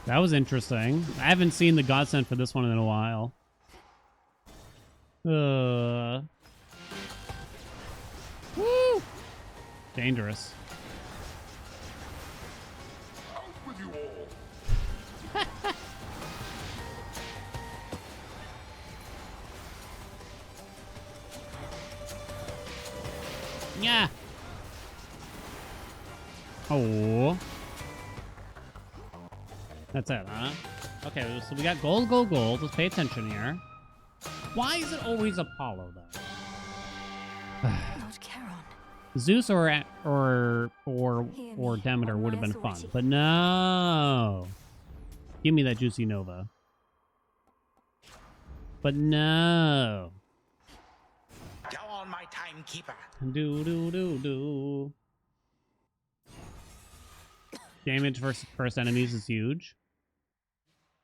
That was interesting. I haven't seen the godsend for this one in a while. Woo! Dangerous. Out with you all. Yeah. Oh. That's it, huh? Okay, so we got gold, gold, gold. Let's pay attention here. Why is it always Apollo, though? Lord Charon. Zeus or Demeter would have been fun, but no. Give me that juicy Nova. But no. Go on, my timekeeper. Do. Damage versus first enemies is huge.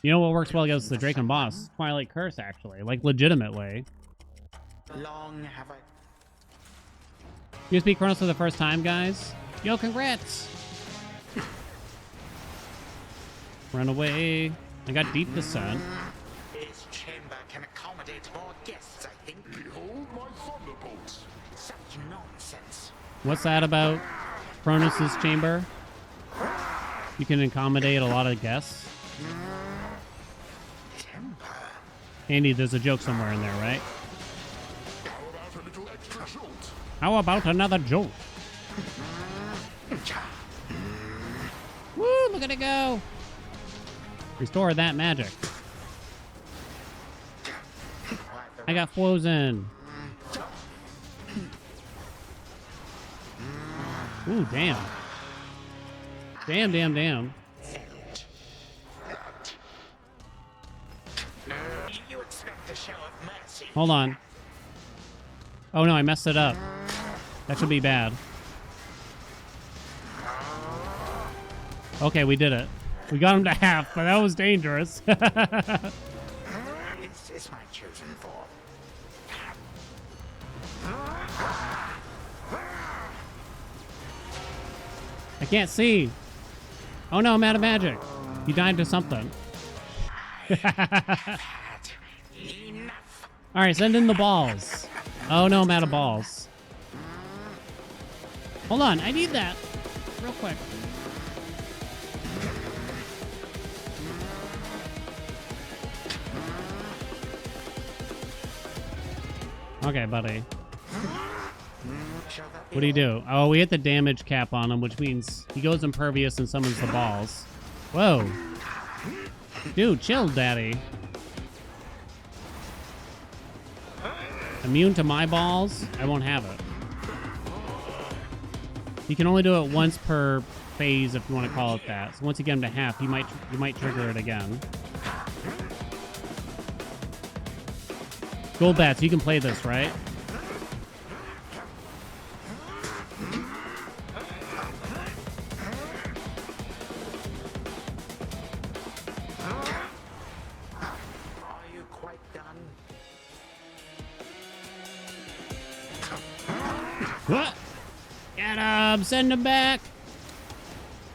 You know what works well against the Draken boss? Twilight Curse, actually. Like, legitimate way. Long have I... You speak Chronos for the first time, guys? Yo, congrats! Run away. I got deep descent. This chamber can accommodate more guests, I think. Behold my thunderbolts. Such nonsense. What's that about Kronos' chamber? You can accommodate a lot of guests. Andy, there's a joke somewhere in there, right? How about a little extra jolt? How about another jolt? Woo, look at it go! Restore that magic. I got frozen. Ooh, damn. Damn. You expect a show of mercy? Hold on. Oh no, I messed it up. That should be bad. Okay, we did it. We got him to half, but that was dangerous. This is my chosen form. I can't see. Oh no, I'm out of magic. You died to something. Alright, send in the balls. Oh no, I'm out of balls. Hold on, I need that. Real quick. Okay, buddy. What do you do? Oh, we hit the damage cap on him, which means he goes impervious and summons the balls. Whoa. Dude, chill, daddy. Immune to my balls? I won't have it. You can only do it once per phase, if you want to call it that. So once you get him to half, you might trigger it again. Gold bats, you can play this, right? Are you quite done? What? Get him! Send him back!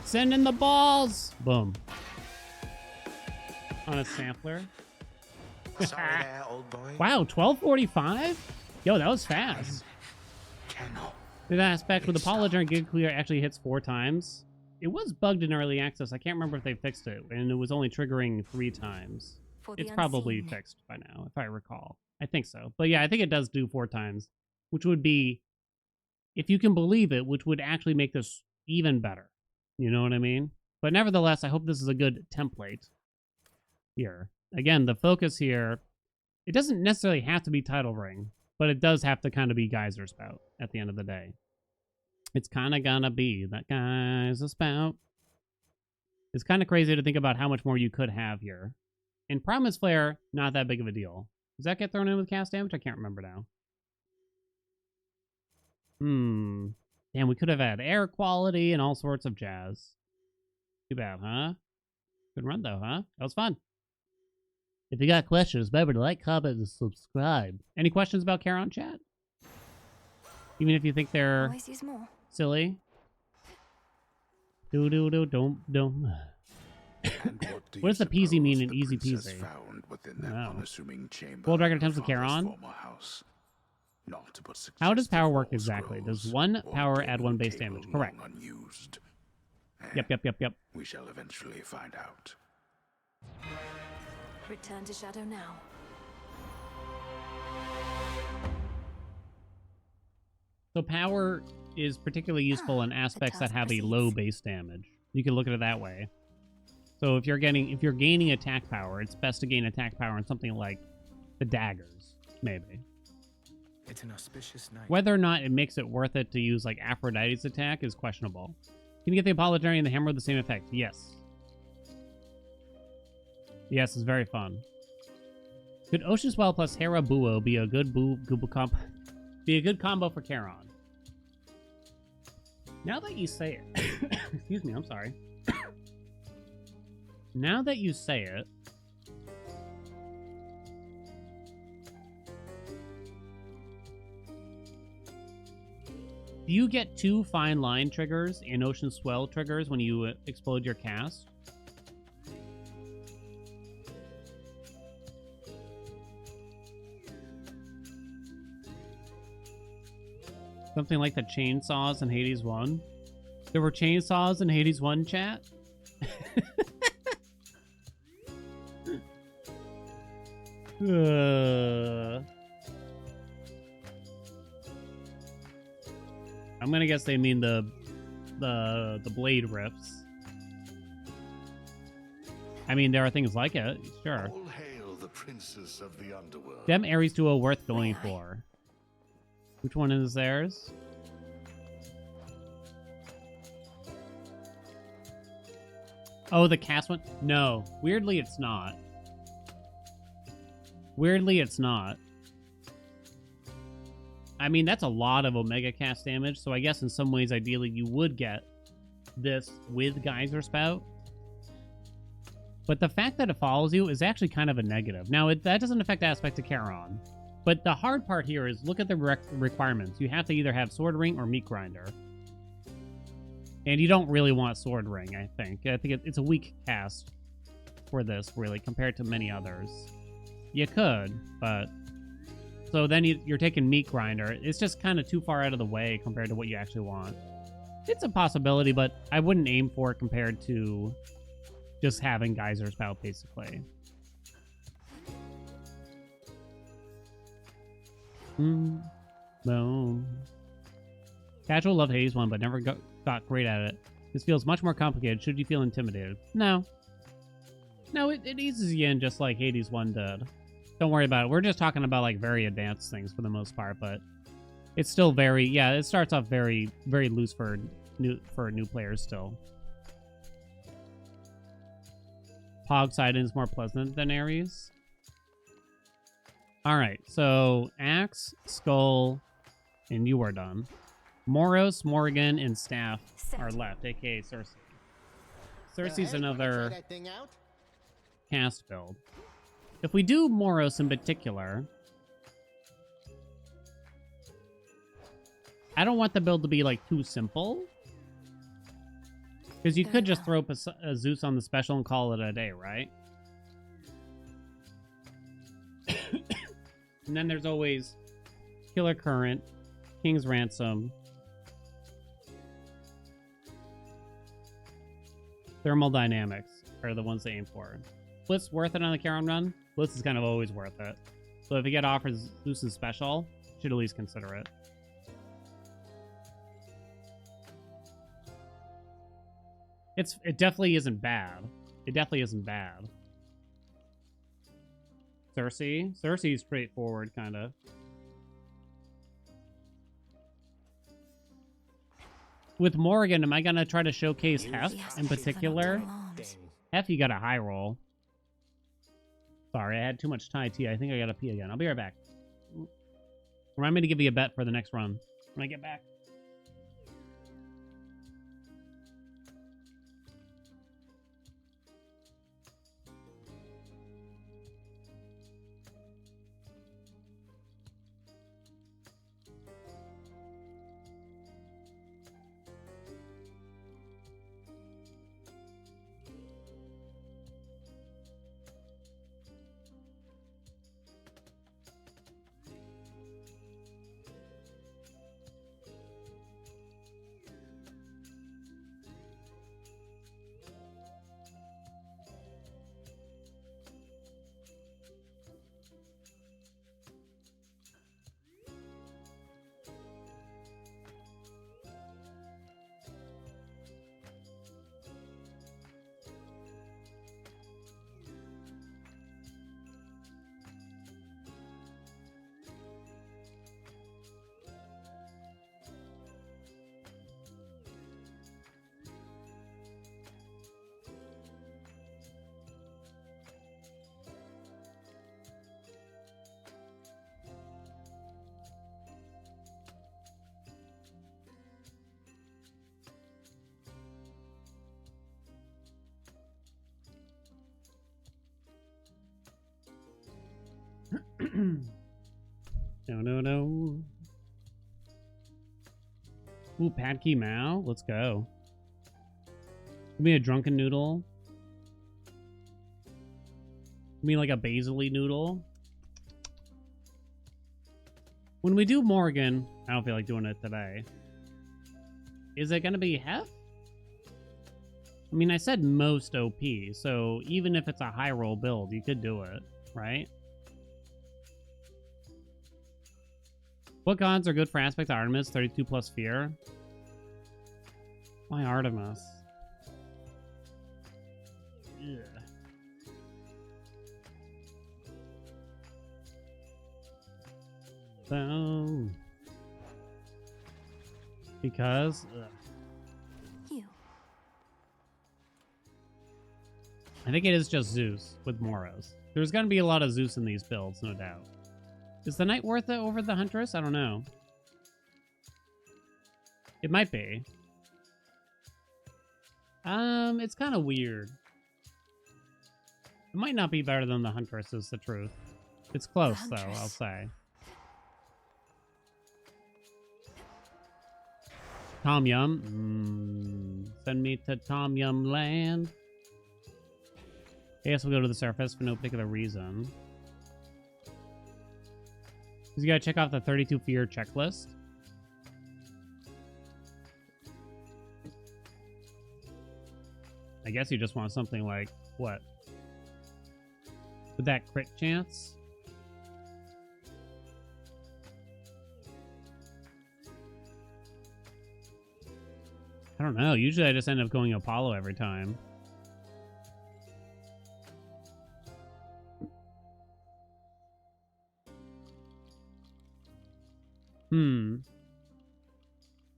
Send in the balls! Boom. On a sampler. Sorry there, old boy. Wow, 1245? Yo, that was fast. The aspect with the Polygon Gig Clear actually hits 4 times. It was bugged in early access. I can't remember if they fixed it, and it was only triggering 3 times. It's probably fixed by now, if I recall. I think so. But yeah, I think it does do 4 times, which would be, if you can believe it, which would actually make this even better. You know what I mean? But nevertheless, I hope this is a good template here. Again, the focus here, it doesn't necessarily have to be Title Ring, but it does have to kind of be Geyser Spout at the end of the day. It's kind of gonna be that Geyser Spout. It's kind of crazy to think about how much more you could have here. In Promise Flare, not that big of a deal. Does that get thrown in with cast damage? I can't remember now. Damn, we could have had air quality and all sorts of jazz. Too bad, huh? Good run, though, huh? That was fun. If you got questions, remember to like, comment, and subscribe. Any questions about Charon, chat? Even if you think they're silly? Don't. What does the peasy mean in easy peasy? Wow. Gold Dragon attempts to Charon? How does power work exactly? Does 1 power add 1 base damage? Correct. Yep. We shall eventually find out. Return to Shadow now. So power is particularly useful in aspects that have a low base damage. You can look at it that way. So if you're gaining attack power, it's best to gain attack power on something like the daggers, maybe. It's an auspicious night. Whether or not it makes it worth it to use like Aphrodite's attack is questionable. Can you get the Apologary and the Hammer with the same effect? Yes. Yes, it's very fun. Could Ocean Swell plus Hera Buo be a good Google comp? Be a good combo for Charon. Now that you say it, excuse me, I'm sorry. Now that you say it, do you get 2 fine line triggers and ocean swell triggers when you explode your cast? Something like the chainsaws in Hades 1. There were chainsaws in Hades 1, chat? I'm gonna guess they mean the blade rips. I mean, there are things like it, sure. All hail the princess of the underworld. Them Ares duo worth going for. Which one is theirs? Oh, the cast one? No. Weirdly, it's not. Weirdly, it's not. I mean, that's a lot of Omega cast damage, so I guess in some ways, ideally, you would get this with Geyser Spout. But the fact that it follows you is actually kind of a negative. Now, that doesn't affect Aspect of Charon. But the hard part here is look at the requirements. You have to either have Sword Ring or Meat Grinder. And you don't really want Sword Ring, I think. I think it's a weak cast for this, really, compared to many others. You could, but... So then you're taking Meat Grinder. It's just kind of too far out of the way compared to what you actually want. It's a possibility, but I wouldn't aim for it compared to just having Geyser Spout, basically. Boom. Casual loved Hades 1, but never got great at it. This feels much more complicated. Should you feel intimidated? No. No, it eases you in just like Hades 1 did. Don't worry about it. We're just talking about like very advanced things for the most part, but it's still very, yeah, it starts off very, very loose for new players still. Poseidon is more pleasant than Ares. All right, so Axe, Skull, and you are done. Moros, Morrigan, and Staff are left, aka Cersei. Cersei's another cast build. If we do Moros in particular, I don't want the build to be like too simple. Because you could just throw a Zeus on the special and call it a day, right? And then there's always Killer Current, King's Ransom, Thermal Dynamics are the ones they aim for. Blitz worth it on the Charon run? Blitz is kind of always worth it. So if you get offered Zeus's special, you should at least consider it. It definitely isn't bad. It definitely isn't bad. Cersei's straightforward, kind of. With Morrigan, am I going to try to showcase Hef in particular? Hef, you got a high roll. Sorry, I had too much Thai tea. I think I got to pee again. I'll be right back. Remind me to give you a bet for the next run when I get back. No. Ooh, Pad Key Mao. Let's go. Give me a drunken noodle. Give me like a basil-y noodle. When we do Morgan, I don't feel like doing it today. Is it going to be Hef? I mean, I said most OP, so even if it's a high roll build, you could do it, right? What gods are good for aspect Artemis? 32 plus fear. Why Artemis? Ugh. So, because I think it is just Zeus with Moros. There's going to be a lot of Zeus in these builds, no doubt. Is the Knight worth it over the Huntress? I don't know. It might be. It's kind of weird. It might not be better than the Huntress, is the truth. It's close, though, I'll say. Tom Yum. Send me to Tom Yum land. I guess we'll go to the surface for no particular reason. Because you gotta check off the 32 fear checklist. I guess you just want something like, what? With that crit chance? I don't know. Usually I just end up going Apollo every time.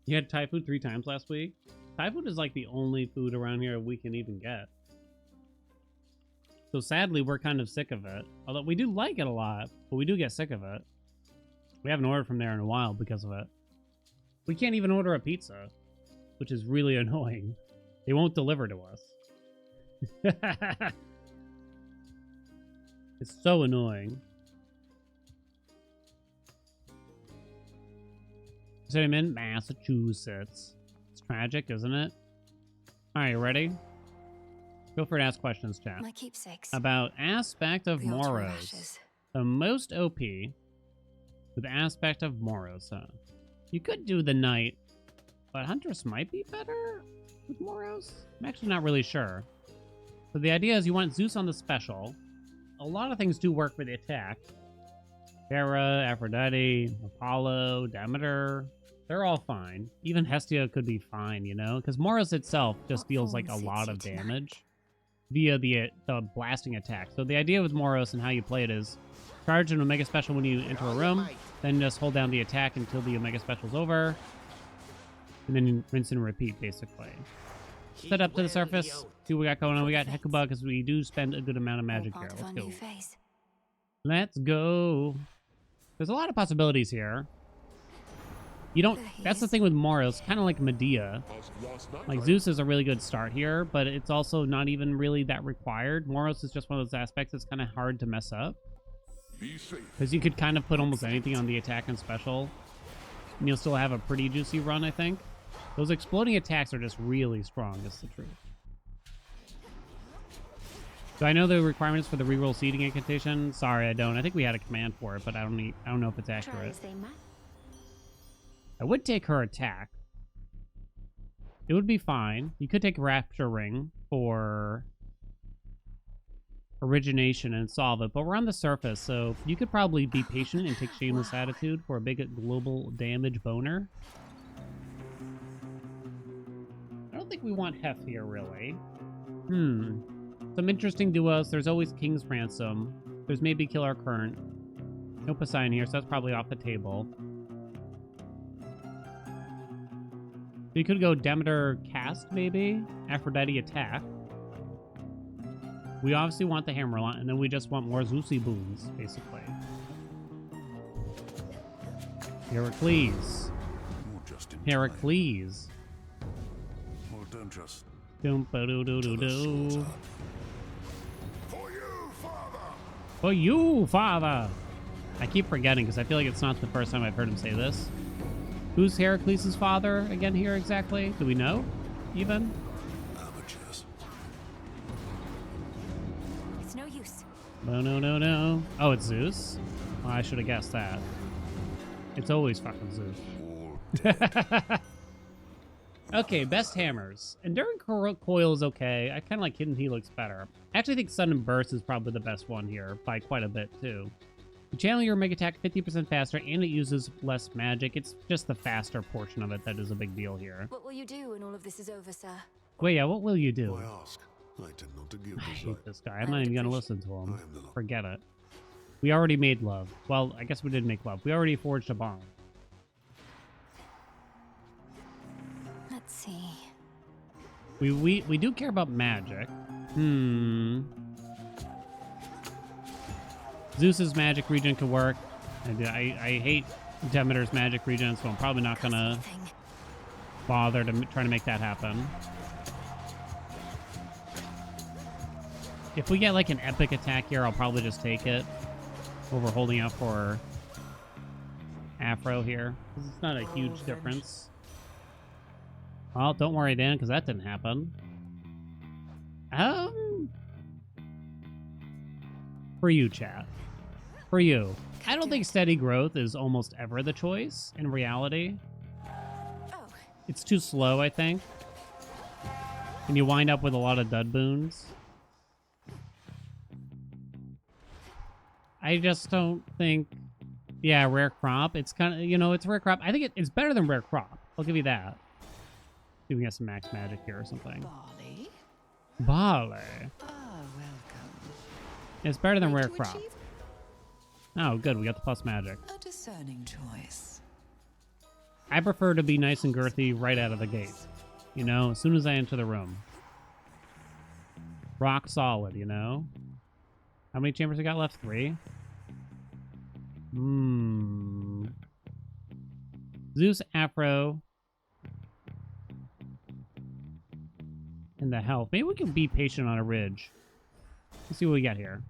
You had Thai food 3 times last week? Thai food is like the only food around here we can even get. So sadly, we're kind of sick of it. Although we do like it a lot, but we do get sick of it. We haven't ordered from there in a while because of it. We can't even order a pizza, which is really annoying. They won't deliver to us. It's so annoying. So I'm in Massachusetts. It's tragic, isn't it? Alright, you ready? Feel free to ask questions, chat. My keepsakes. About aspect of The altar of Moros. ashes. The most OP with aspect of Moros, huh? You could do the Knight, but Huntress might be better with Moros? I'm actually not really sure. So the idea is you want Zeus on the special. A lot of things do work for the attack. Hera, Aphrodite, Apollo, Demeter. They're all fine. Even Hestia could be fine, you know? Because Moros itself just deals like a lot of damage via the blasting attack. So the idea with Moros and how you play it is charge an Omega Special when you enter a room, then just hold down the attack until the Omega Special's over, and then rinse and repeat, basically. Set up to the surface, see what we got going on. We got Hecuba because we do spend a good amount of magic here. Let's go. Let's go. There's a lot of possibilities here. You don't... That's the thing with Moros, kind of like Medea. Like, Zeus is a really good start here, but it's also not even really that required. Moros is just one of those aspects that's kind of hard to mess up. Because you could kind of put almost anything on the attack and special, and you'll still have a pretty juicy run, I think. Those exploding attacks are just really strong, that's the truth. Do I know the requirements for the reroll seeding incantation? Sorry, I don't. I think we had a command for it, but I don't know if it's accurate. I would take her attack. It would be fine. You could take Rapture Ring for origination and solve it, but we're on the surface, so you could probably be patient and take Shameless Attitude for a big global damage boner. I don't think we want Hef here, really. Some interesting duos. There's always King's Ransom. There's maybe Killer Current. No Poseidon here, so that's probably off the table. You could go Demeter Cast, maybe? Aphrodite Attack. We obviously want the Hammerlot, and then we just want more Zeusy boons, basically. Heracles. Heracles. Well, don't just... Doom-ba-doo-doo-doo-doo. For you, Father! For you, Father! I keep forgetting because I feel like it's not the first time I've heard him say this. Who's Heracles' father again here exactly? Do we know? Even? Amateurs. It's no use. No, no, no, no. Oh, it's Zeus? Well, I should have guessed that. It's always fucking Zeus. Okay, best hammers. Enduring Coil is okay. I kind of like Hidden Helix better. I actually think Sudden Burst is probably the best one here, by quite a bit, too. You channel your Mega Attack 50% faster, and it uses less magic. It's just the faster portion of it that is a big deal here. What will you do when all of this is over, sir? Well, yeah, what will you do? Why ask? I tend not to give I hate this. this guy. I'm not even going to listen to him. I am the law. Forget it. We already made love. Well, I guess we did make love. We already forged a bond. Let's see. We do care about magic. Zeus's magic regen could work. I hate Demeter's magic regen, so I'm probably not gonna bother to try to make that happen. If we get like an epic attack here, I'll probably just take it over holding out for Afro here. It's not a huge difference. Well, don't worry, Dan, because that didn't happen. For you, chat. For you. I don't think steady growth is almost ever the choice in reality. It's too slow, I think. And you wind up with a lot of dud boons. I just don't think... Yeah, rare crop. It's kind of, you know, it's rare crop. I think it's better than rare crop. I'll give you that. See if we can get some max magic here or something. Barley? Barley. Welcome. It's better than rare crop. Oh, good. We got the plus magic. A discerning choice. I prefer to be nice and girthy right out of the gate. You know, as soon as I enter the room. Rock solid, you know? How many chambers we got left? 3? Zeus, Afro. And the health. Maybe we can be patient on a ridge. Let's see what we got here.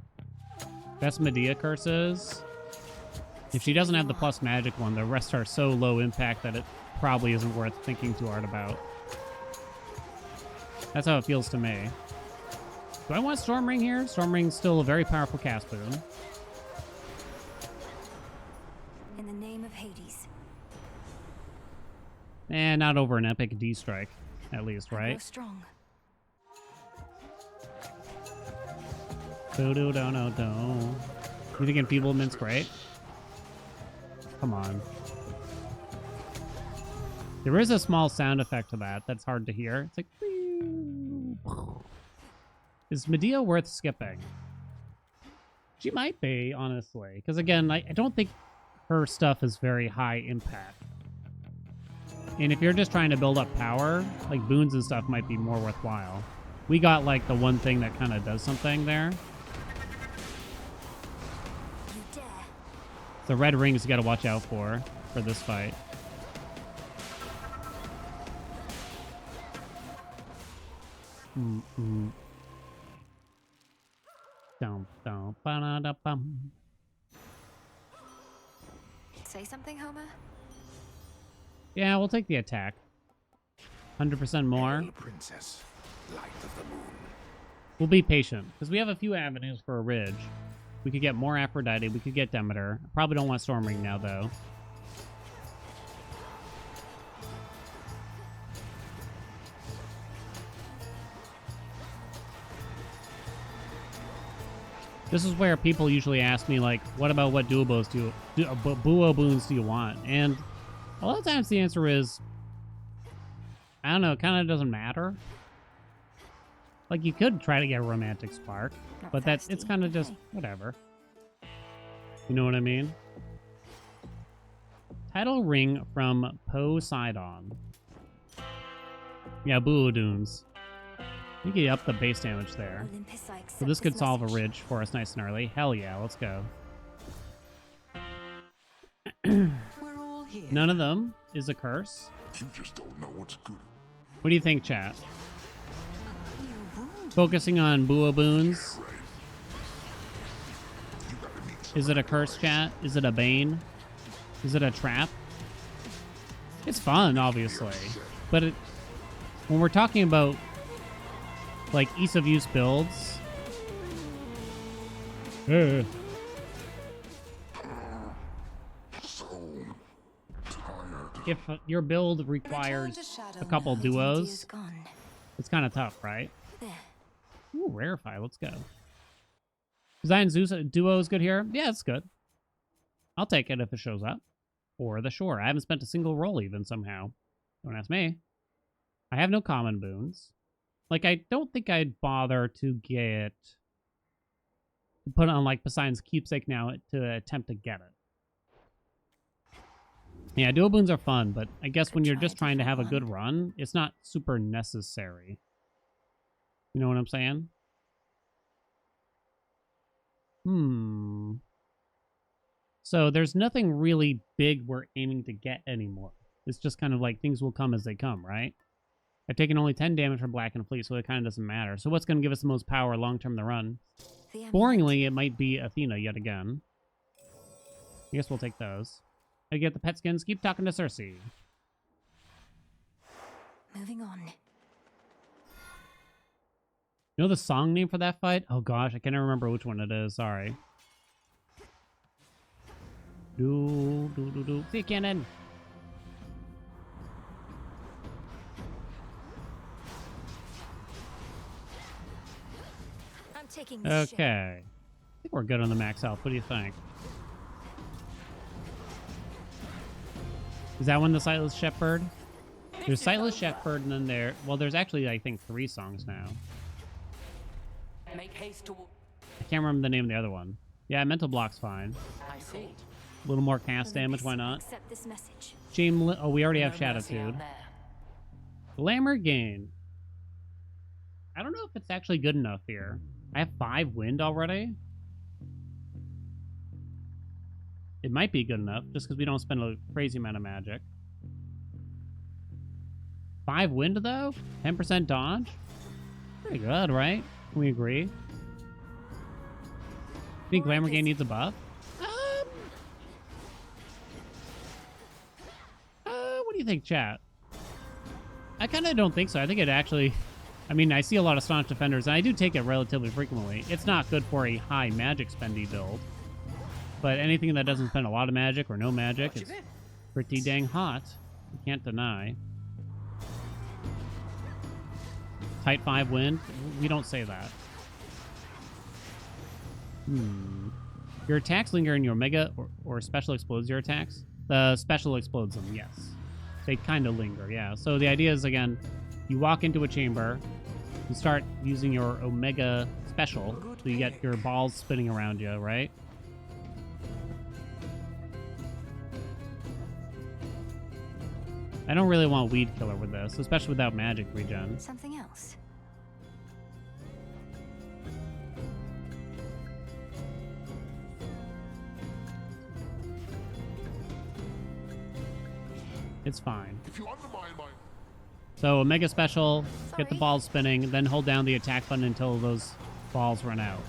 Best Medea curses. If she doesn't have the plus magic one, the rest are so low impact that it probably isn't worth thinking too hard about. That's how it feels to me. Do I want Storm Ring here? Storm Ring's still a very powerful cast boon. In the name of Hades. And not over an epic D strike, at least, right? Go strong. Do. You think enfeeblement's great? Come on. There is a small sound effect to that that's hard to hear. It's like... Is Medea worth skipping? She might be, honestly. Because again, I don't think her stuff is very high impact. And if you're just trying to build up power, like boons and stuff might be more worthwhile. We got like the one thing that kind of does something there. The red rings you gotta watch out for this fight. Say something, Homer? Yeah, we'll take the attack. 100% more. Princess, light of the moon. We'll be patient, because we have a few avenues for a ridge. We could get more Aphrodite, we could get Demeter. I probably don't want Storm Ring now, though. This is where people usually ask me, like, what duo boons do you want? And a lot of times the answer is, I don't know, it kind of doesn't matter. Like, you could try to get a romantic spark, but it's kind of just whatever. You know what I mean? Title ring from Poseidon. Yeah, Buodunes. You can up the base damage there. So this could solve a ridge for us nice and early. Hell yeah, let's go. None of them is a curse. You just don't know what's good. What do you think, chat? Focusing on Buoboons Is it a curse, chat? Is it a bane? Is it a trap? It's fun, obviously. But when we're talking about, like, ease of use builds... If your build requires a couple duos, it's kind of tough, right? Ooh, Rarefy, let's go. Zion Zeus duo is good here? Yeah, it's good. I'll take it if it shows up. Or the Shore. I haven't spent a single roll even somehow. Don't ask me. I have no common boons. Like, I don't think I'd bother to get... to put on, like, Poseidon's Keepsake now to attempt to get it. Yeah, dual boons are fun, but I guess when you're just trying to have a good run, it's not super necessary. You know what I'm saying? So there's nothing really big we're aiming to get anymore. It's just kind of like things will come as they come, right? I've taken only 10 damage from Black and Fleet, so it kind of doesn't matter. So what's going to give us the most power long-term to run? Boringly, it might be Athena yet again. I guess we'll take those. I get the pet skins. Keep talking to Cersei. Moving on. You know the song name for that fight? Oh gosh, I can't remember which one it is. Sorry. See cannon. I'm taking okay. I think we're good on the max health. What do you think? Is that one the Sightless Shepherd? There's Sightless Shepherd, and then there... Well, there's actually, I think, 3 songs now. Make haste to... I can't remember the name of the other one. Yeah, Mental Block's fine. I see. A little more cast damage, why not? Accept this message. Oh, we already have Shatitude. Glamour Gain. I don't know if it's actually good enough here. I have 5 wind already. It might be good enough, just because we don't spend a crazy amount of magic. 5 wind, though? 10% dodge? Pretty good, right? Can we agree? Think Glamour Gain needs a buff? What do you think, chat? I kind of don't think so. I think it actually... I mean, I see a lot of Staunch Defenders, and I do take it relatively frequently. It's not good for a high magic spendy build. But anything that doesn't spend a lot of magic or no magic is pretty dang hot. You can't deny. Type 5 wind? We don't say that. Your attacks linger in your Omega or Special explodes your attacks? The Special explodes them, yes. They kind of linger, yeah. So the idea is, again, you walk into a chamber, you start using your Omega Special, so you get your balls spinning around you, right? I don't really want Weed Killer with this, especially without magic regen. Something else. It's fine. If you undermine my... So Omega Special, get the balls spinning, then hold down the attack button until those balls run out.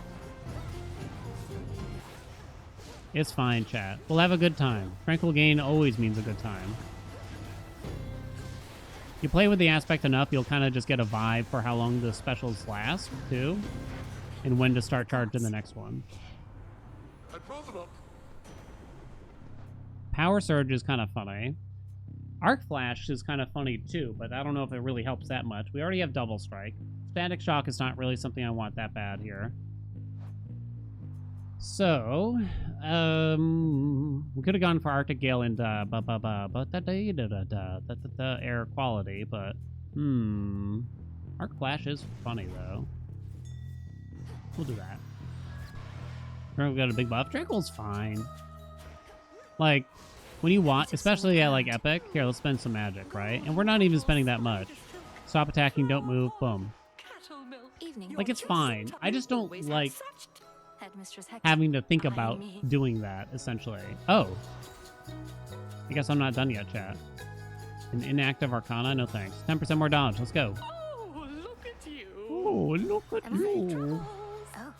It's fine, chat. We'll have a good time. Tranquil Gain always means a good time. You play with the aspect enough, you'll kind of just get a vibe for how long the specials last, too. And when to start charging the next one. Power Surge is kind of funny. Arc Flash is kind of funny, too, but I don't know if it really helps that much. We already have Double Strike. Static Shock is not really something I want that bad here. So, we could have gone for Arctic Gale and air quality, but Arc Flash is funny though. We'll do that. We've got a big buff. Tranquil's fine. Like, when you want, especially at like Epic, here, let's spend some magic, right? And we're not even spending that much. Stop attacking, don't move, boom. Like, it's fine. I just don't like having to think about doing that, essentially. Oh. I guess I'm not done yet, chat. An inactive Arcana? No thanks. 10% more dodge. Let's go. Oh, look at you. Oh, look at you. Oh.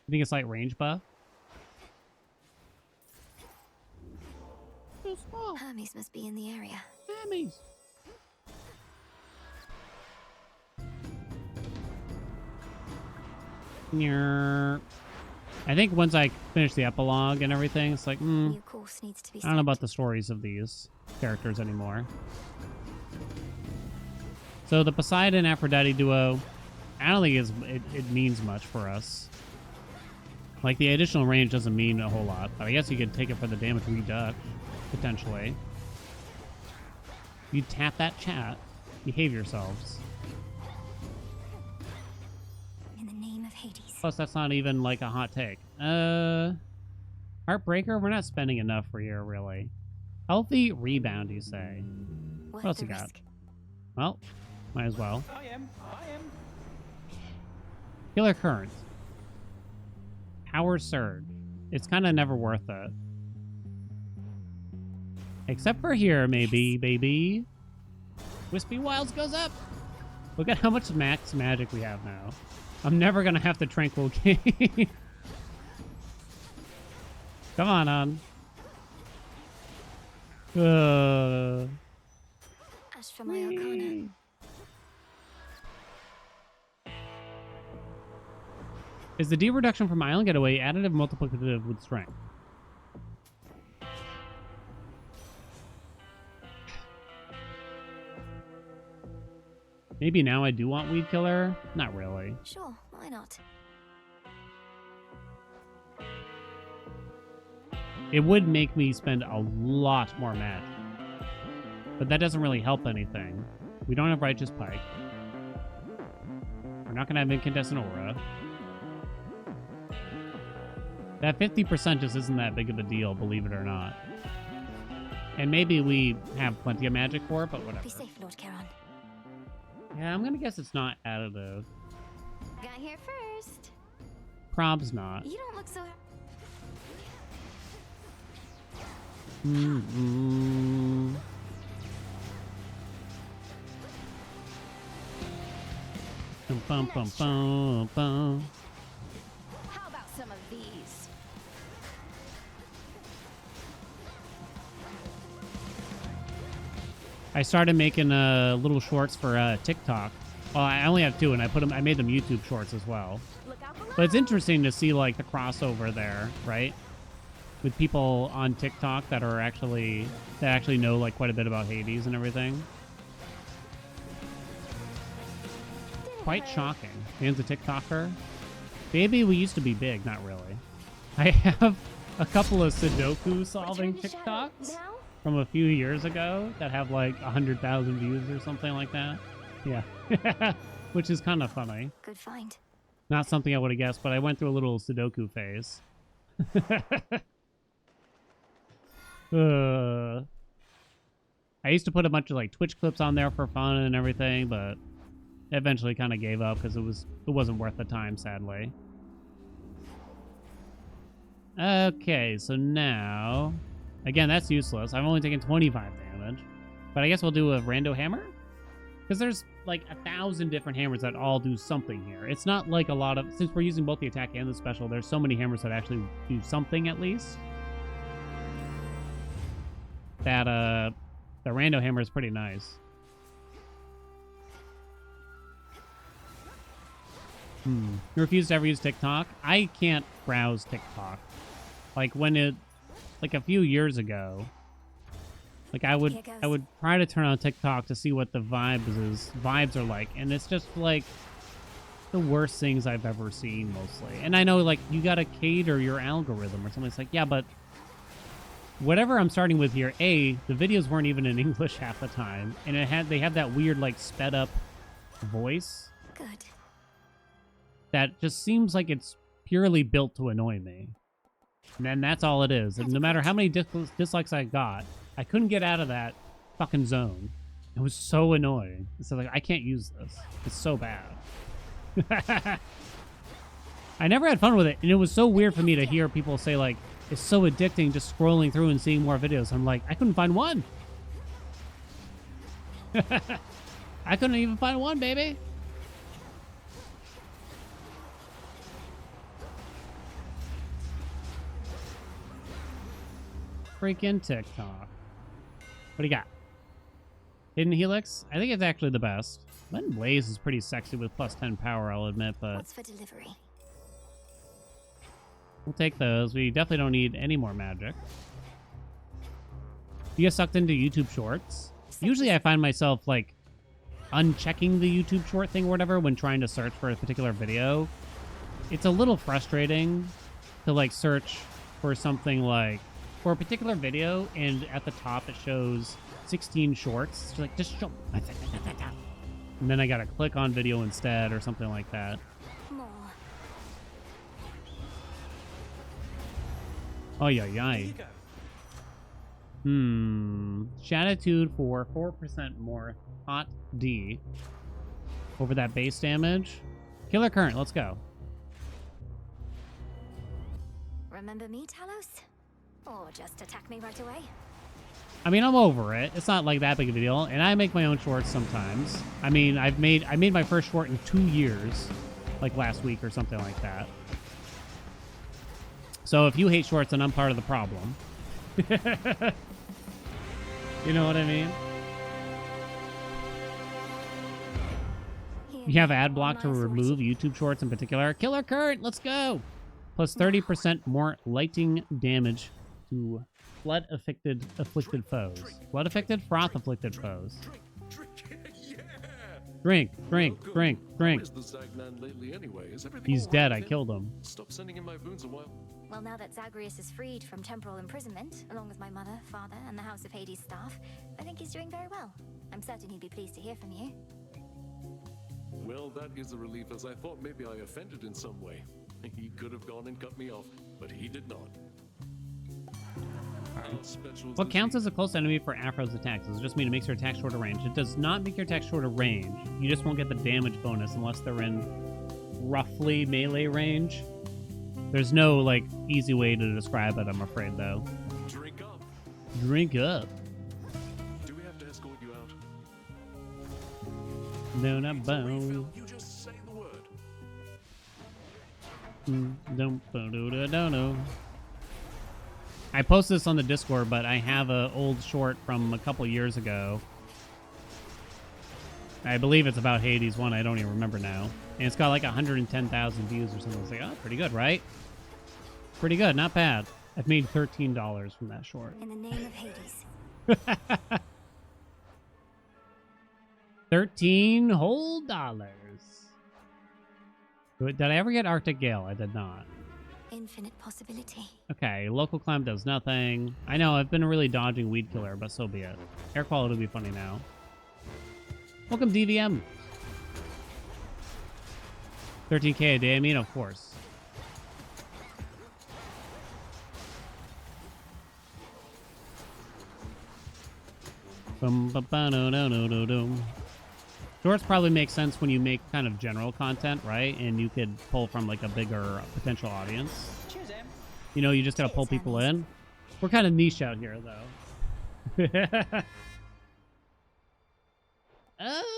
You think it's like range buff? Oh, Hermes must be in the area. Hermes. I think once I finish the epilogue and everything, it's like, New course needs to be I don't know set. about the stories of these characters anymore. So the Poseidon Aphrodite duo, I don't think it means much for us. Like, the additional range doesn't mean a whole lot, but I guess you could take it for the damage reduct, potentially. You tap that chat. Behave yourselves. In the name of Hades. Plus, that's not even, like, a hot take. Heartbreaker? We're not spending enough for here, really. Healthy rebound, you say. What else you got? Well, might as well. I am. Killer Current. Power Surge. It's kind of never worth it. Except for here, maybe, baby. Wispy Wilds goes up. Look at how much max magic we have now. I'm never going to have the Tranquil King. Come on. As for my arcana. Is the D reduction from Island Getaway additive or multiplicative with strength? Maybe now I do want Weed Killer? Not really. Sure, why not? It would make me spend a lot more magic. But that doesn't really help anything. We don't have Righteous Pike. We're not going to have Incandescent Aura. That 50% just isn't that big of a deal, believe it or not. And maybe we have plenty of magic for it, but whatever. Be safe, Lord Charon. Yeah, I'm gonna guess it's not additive. Got here first. Prob's not. You don't look so... Bum, bum, bum, bum. How about some of these? I started making little shorts for TikTok. Well, I only have 2, and I made them YouTube shorts as well. But it's interesting to see like the crossover there, right? With people on TikTok that actually know like quite a bit about Hades and everything. Quite shocking. Dan's a TikToker. Maybe we used to be big, not really. I have a couple of Sudoku solving TikToks from a few years ago that have like 100,000 views or something like that. Yeah. Which is kind of funny. Good find. Not something I would have guessed, but I went through a little Sudoku phase. I used to put a bunch of like Twitch clips on there for fun and everything, but eventually kind of gave up because it wasn't worth the time, sadly. Okay, so now again, that's useless. I've only taken 25 damage, but I guess we'll do a rando hammer because there's like 1,000 different hammers that all do something here. It's not like a lot of, since we're using both the attack and the special, there's so many hammers that actually do something at least. That the rando hammer is pretty nice. You refuse to ever use TikTok? I can't browse TikTok. Like like a few years ago, like I would try to turn on TikTok to see what the vibes are like, and it's just like the worst things I've ever seen mostly. And I know like you gotta cater your algorithm or something. It's like, yeah, but whatever I'm starting with here, the videos weren't even in English half the time, and they have that weird like sped up voice. Good. That just seems like it's purely built to annoy me. And then that's all it is. And no matter how many dislikes I got, I couldn't get out of that fucking zone. It was so annoying. So like, I can't use this. It's so bad. I never had fun with it, and it was so weird for me to hear people say like, it's so addicting just scrolling through and seeing more videos. I'm like, I couldn't find one. I couldn't even find one, baby. Freaking TikTok. What do you got? Hidden Helix? I think it's actually the best. Then Blaze is pretty sexy with plus 10 power, I'll admit, but What's for delivery? we'll take those. We definitely don't need any more magic. You get sucked into YouTube Shorts. Usually I find myself, like, unchecking the YouTube Short thing or whatever when trying to search for a particular video. It's a little frustrating to, like, search for something like, for a particular video, and at the top it shows 16 shorts. It's like, just show. And then I gotta click on video instead or something like that. More. Oh, yeah. Shatitude for 4% more hot D over that base damage. Killer Current, let's go. Remember me, Talos? Or just attack me right away? I mean, I'm over it. It's not like that big of a deal. And I make my own shorts sometimes. I mean, I made my first short in 2 years, like last week or something like that. So if you hate shorts, then I'm part of the problem. You know what I mean? You have ad block to remove YouTube shorts in particular. Killer Current, let's go. Plus 30% more lightning damage to flood-afflicted foes. Flood-afflicted? Froth-afflicted foes. Drink. Where's the Zagnan lately anyway? Is everything He's all dead. right I with him? killed him. Stop sending in my wounds a while. Well, now that Zagreus is freed from temporal imprisonment, along with my mother, father, and the House of Hades staff, I think he's doing very well. I'm certain he'd be pleased to hear from you. Well, that is a relief, as I thought maybe I offended in some way. He could have gone and cut me off, but he did not. What counts as a close enemy for Afro's attacks? Does it just mean it makes your attack shorter range? It does not make your attack shorter range. You just won't get the damage bonus unless they're in roughly melee range. There's no, like, easy way to describe it, I'm afraid, though. Drink up. Drink up. Do we have to escort you out? No, not bone. You just say the word. Don't. I posted this on the Discord, but I have an old short from a couple years ago. I believe it's about Hades 1. I don't even remember now. And it's got like 110,000 views or something. I was like, oh, pretty good, right? Pretty good. Not bad. I've made $13 from that short. In the name of Hades. 13 whole dollars. Did I ever get Arctic Gale? I did not. Infinite possibility. Okay, local climb does nothing. I know, I've been really dodging Weed Killer, but so be it. Air quality will be funny now. Welcome, DVM. 13K a day, I mean, of course. Shorts probably make sense when you make kind of general content, right? And you could pull from like a bigger potential audience. You know, you just gotta pull people in. We're kind of niche out here, though.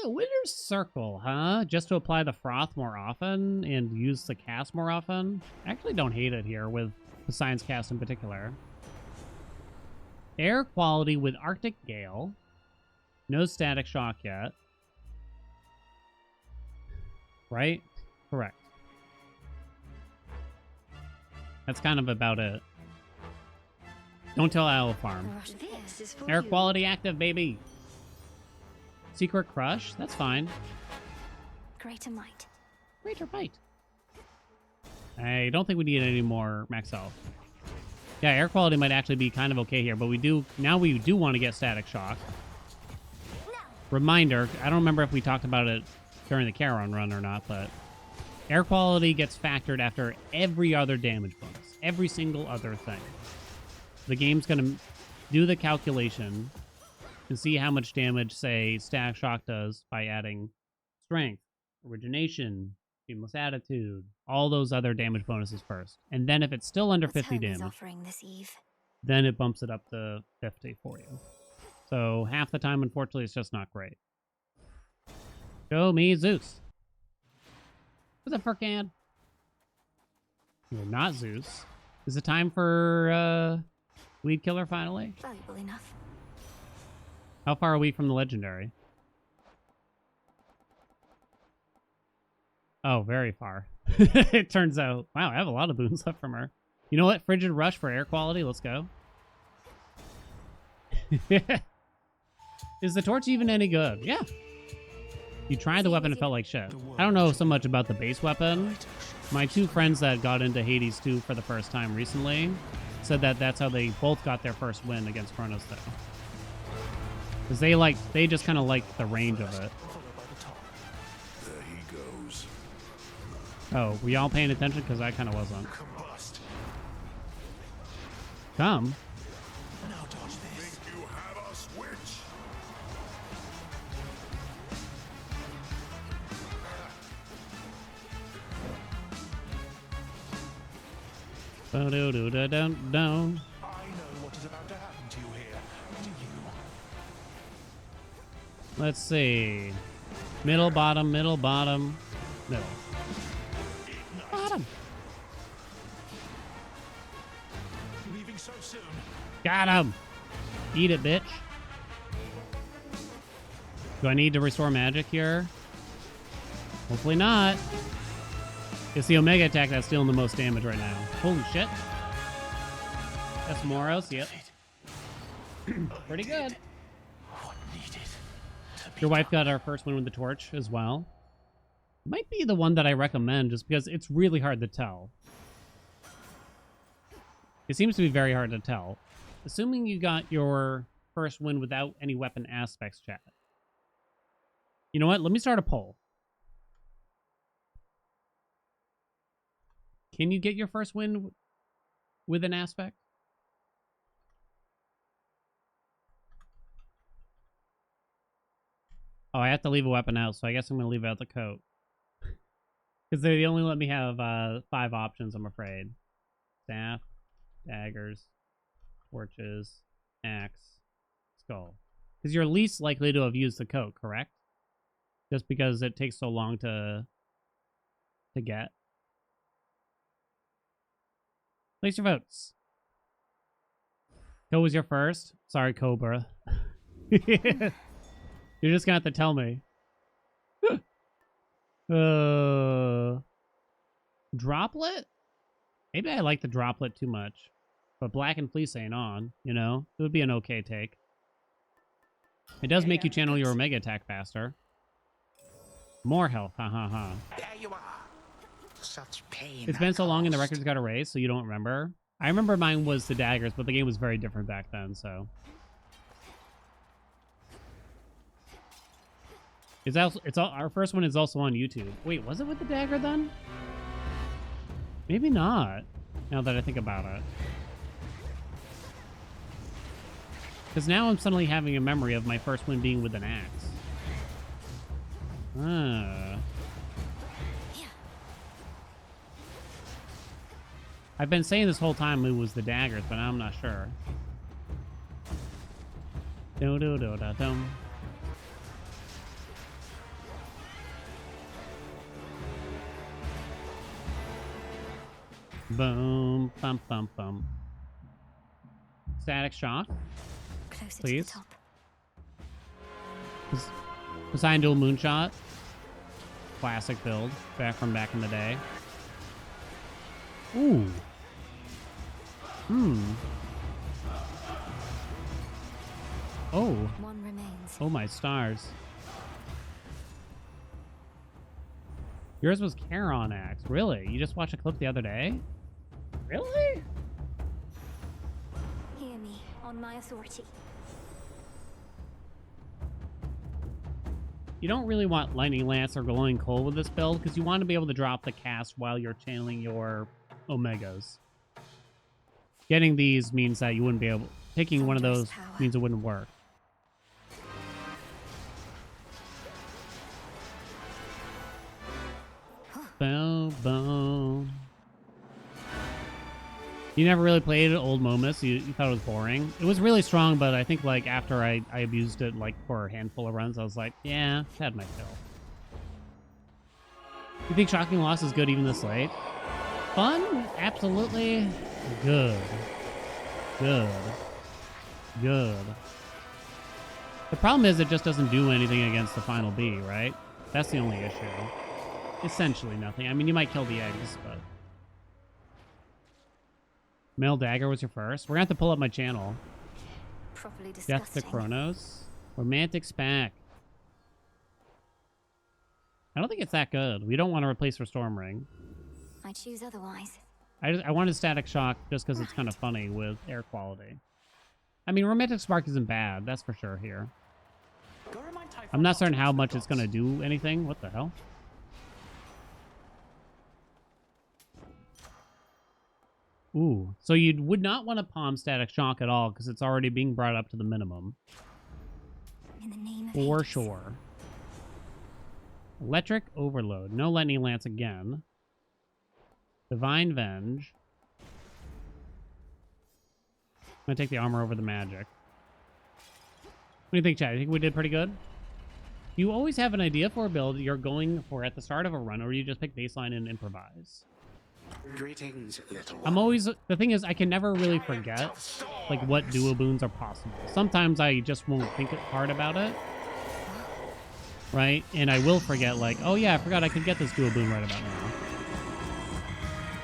Winner's Circle, huh? Just to apply the froth more often and use the cast more often? I actually don't hate it here with the science cast in particular. Air quality with Arctic Gale. No static shock yet. Right? Correct. That's kind of about it. Don't tell Owl Farm. Air quality active, baby. Secret Crush? That's fine. Greater might. Greater might. I don't think we need any more max health. Yeah, air quality might actually be kind of okay here, but we do want to get static shock. Reminder, I don't remember if we talked about it during the Charon run or not, but air quality gets factored after every other damage bonus. Every single other thing. The game's going to do the calculation and see how much damage, say, static shock does by adding strength, origination, seamless attitude, all those other damage bonuses first. And then if it's still under 50 damage, then it bumps it up to 50 for you. So half the time, unfortunately, it's just not great. Show me Zeus. What's up, Furcan? You're not Zeus. Is it time for Weed Killer finally? Valuable enough. How far are we from the legendary? Oh, very far. It turns out. Wow, I have a lot of boons left from her. You know what? Frigid Rush for air quality. Let's go. Is the torch even any good? Yeah. You tried the weapon, it felt like shit. I don't know so much about the base weapon. My two friends that got into Hades 2 for the first time recently said that that's how they both got their first win against Chronos, though. Because they just kind of like the range of it. There he goes. Oh, were y'all paying attention? Because I kind of wasn't. Come. Now dodge this. Think you have us, witch? Ba-do-do-da-dum-dum. I know what is about to happen to you here. Do you? Let's see. Middle, bottom, middle, bottom, middle. Bottom. Leaving so soon. Got him. Eat it, bitch. Do I need to restore magic here? Hopefully not. It's the Omega attack that's dealing the most damage right now. Holy shit. That's Moros, yep. Pretty good. What needed to be Your wife got our first win with the torch as well. Might be the one that I recommend just because it's really hard to tell. It seems to be very hard to tell. Assuming you got your first win without any weapon aspects, chat. You know what? Let me start a poll. Can you get your first win with an aspect? Oh, I have to leave a weapon out, so I guess I'm going to leave out the coat. Because they only let me have 5 options, I'm afraid. Staff, daggers, torches, axe, skull. Because you're least likely to have used the coat, correct? Just because it takes so long to get. Place your votes. Co was your first. Sorry, Cobra. You're just gonna have to tell me. Droplet? Maybe I like the droplet too much. But Black and Fleece ain't on, you know? It would be an okay take. It does make you channel your Omega attack faster. More health, ha ha ha. There you are. Such pain. It's been so long and the record's got erased, so you don't remember. I remember mine was the daggers, but the game was very different back then, so. Our first one is also on YouTube. Wait, was it with the dagger then? Maybe not, now that I think about it. Because now I'm suddenly having a memory of my first one being with an axe. Ah. I've been saying this whole time it was the daggers, but I'm not sure. Do-do-do-da-dum. Boom, bum, bum, bum. Static shock. Closer please. to the top. Poseidon dual moonshot. Classic build back in the day. Ooh. Oh. One remains. Oh my stars. Yours was Charon Axe. Really? You just watched a clip the other day? Really? Hear me, on my authority. You don't really want Lightning Lance or Glowing Coal with this build because you want to be able to drop the cast while you're channeling your Omegas. Getting these means that you wouldn't be able... Picking one of those means it wouldn't work. Boom, boom. You never really played Old Momus. You thought it was boring. It was really strong, but I think like after I abused it like for a handful of runs, I was like, yeah, it's had my fill. You think Shocking Loss is good even this late? Fun? Absolutely. Good. Good. Good. The problem is it just doesn't do anything against the final B, right? That's the only issue. Essentially nothing. I mean, you might kill the eggs, but... Male Dagger was your first. We're gonna have to pull up my channel. Properly disgusting. Death to Chronos. Romantic Spac. I don't think it's that good. We don't want to replace her Storm Ring. I choose otherwise. I wanted Static Shock just because it's kind of funny with air quality. I mean, Romantic Spark isn't bad. That's for sure here. I'm not certain how much it's going to do anything. What the hell? Ooh. So you would not want to palm Static Shock at all because it's already being brought up to the minimum. In the name of For Hades. sure. Electric Overload. No Lightning Lance again. Divine Venge. I'm going to take the armor over the magic. What do you think, Chad? You think we did pretty good? You always have an idea for a build you're going for at the start of a run, or you just pick baseline and improvise? Greetings, little I'm always... The thing is, I can never really forget, like, what duo boons are possible. Sometimes I just won't think hard about it. Right? And I will forget, like, oh yeah, I forgot I could get this duo boon right about now.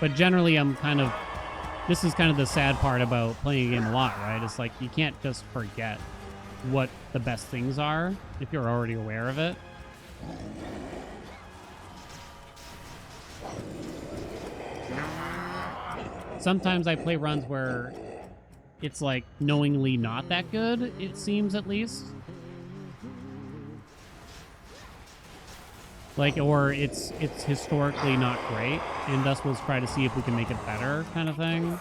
But generally, I'm kind of... This is kind of the sad part about playing a game a lot, right? It's like, you can't just forget what the best things are if you're already aware of it. Sometimes I play runs where it's like knowingly not that good, it seems at least. Like, or it's historically not great, and thus we'll try to see if we can make it better, kind of thing.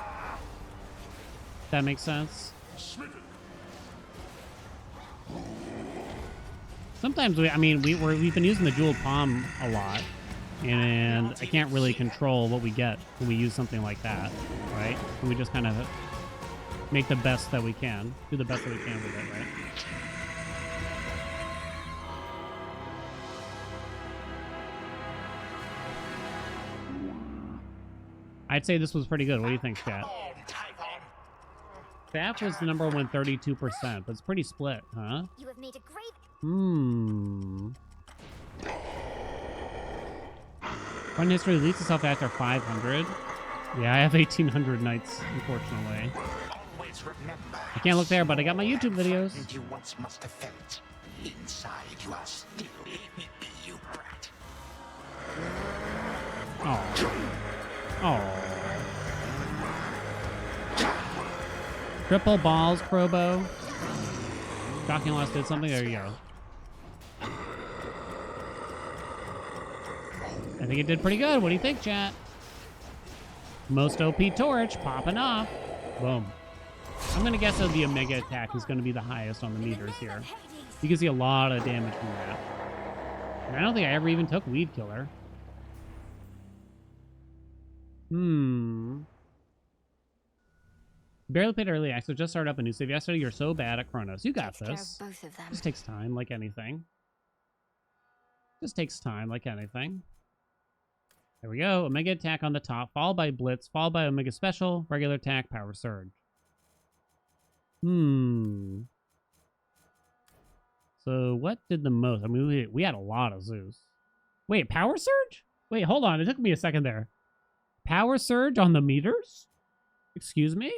That makes sense. Sometimes we've been using the jeweled palm a lot, and I can't really control what we get when we use something like that, right? And we just kind of make the best that we can, do the best that we can with it, right? I'd say this was pretty good. What do you think, chat? Staff was the number one 32%, but it's pretty split, huh? You have made a great... Run history deletes itself after 500. Yeah, I have 1,800 nights, unfortunately. Always remember. I can't look there, but I got my YouTube videos. And you once must have felt. Inside you are still you brat. Oh. Oh. Triple balls, Probo. Shocking Loss did something. There you go. I think it did pretty good. What do you think, chat? Most OP Torch popping off. Boom. I'm going to guess that the Omega attack is going to be the highest on the meters here. You can see a lot of damage from that. And I don't think I ever even took Weed Killer. Barely played early access. Just started up a new save yesterday. You're so bad at Chronos. You got this. Both of them. Just takes time, like anything. Just takes time, like anything. There we go. Omega attack on the top, followed by Blitz, followed by Omega Special, regular attack, Power Surge. So what did the most? I mean, we had a lot of Zeus. Wait, Power Surge? Wait, hold on. It took me a second there. Power Surge on the meters? Excuse me?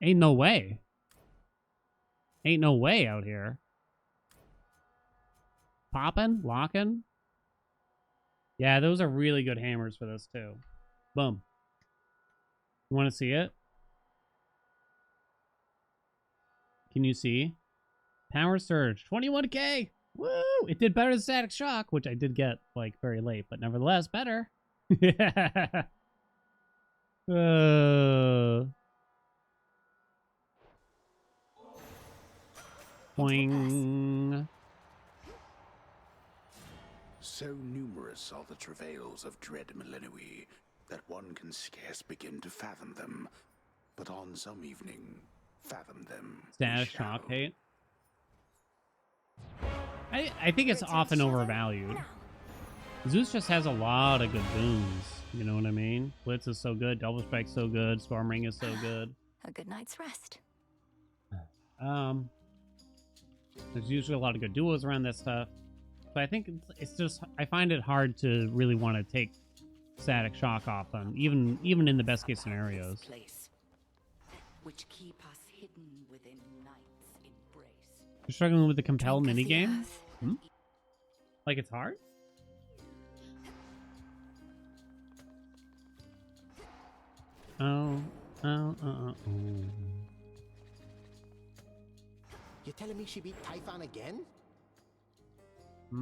Ain't no way. Ain't no way out here. Poppin'? Lockin'? Yeah, those are really good hammers for this, too. Boom. You want to see it? Can you see? Power Surge. 21k! Woo! It did better than Static Shock, which I did get, like, very late, but nevertheless, better. Yeah. Boing. So numerous are the travails of dread Millennium that one can scarce begin to fathom them. But on some evening, fathom them. Static Shock hate. I think it's often overvalued. Zeus just has a lot of good boons. You know what I mean? Blitz is so good. Double Strike's so good. Storm Ring is so good. A good night's rest. There's usually a lot of good duos around this stuff. But I think it's just, I find it hard to really want to take static shock off them, even in the best case scenarios. Which keep us hidden within night's embrace. You're struggling with the compel minigame? Hmm? Like it's hard? Oh. You're telling me she beat Typhon again? I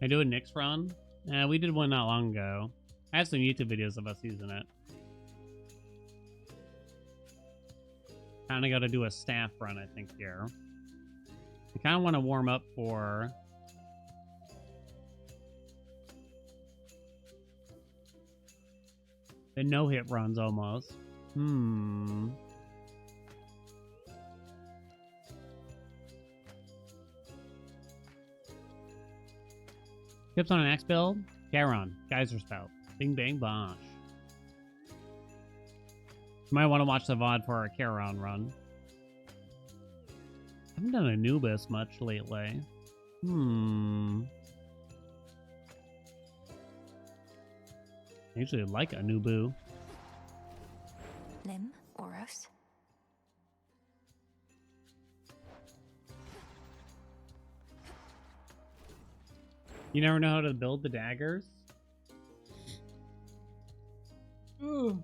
do a Nyx run? Yeah, we did one not long ago. I have some YouTube videos of us using it. Kinda gotta do a staff run, I think, here. I kinda wanna warm up for... the no-hit runs, almost. Tips on an Axe build? Charon, Geyser Spout, Bing Bang Bosh. You might want to watch the VOD for our Charon run. I haven't done Anubis much lately. I usually like Anubu. Lim, Oros. You never know how to build the daggers? Ooh.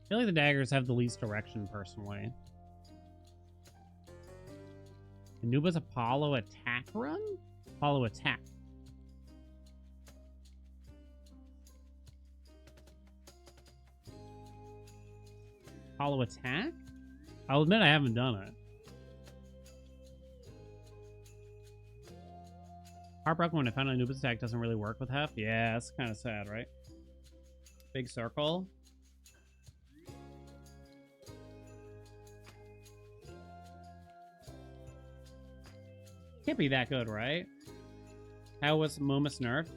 I feel like the daggers have the least direction, personally. Anubis Apollo attack run? Apollo attack. Apollo attack? I'll admit I haven't done it. Heartbroken when I found out Anubis attack doesn't really work with Hef. Yeah, that's kind of sad, right? Big circle. Can't be that good, right? How was Momus nerfed?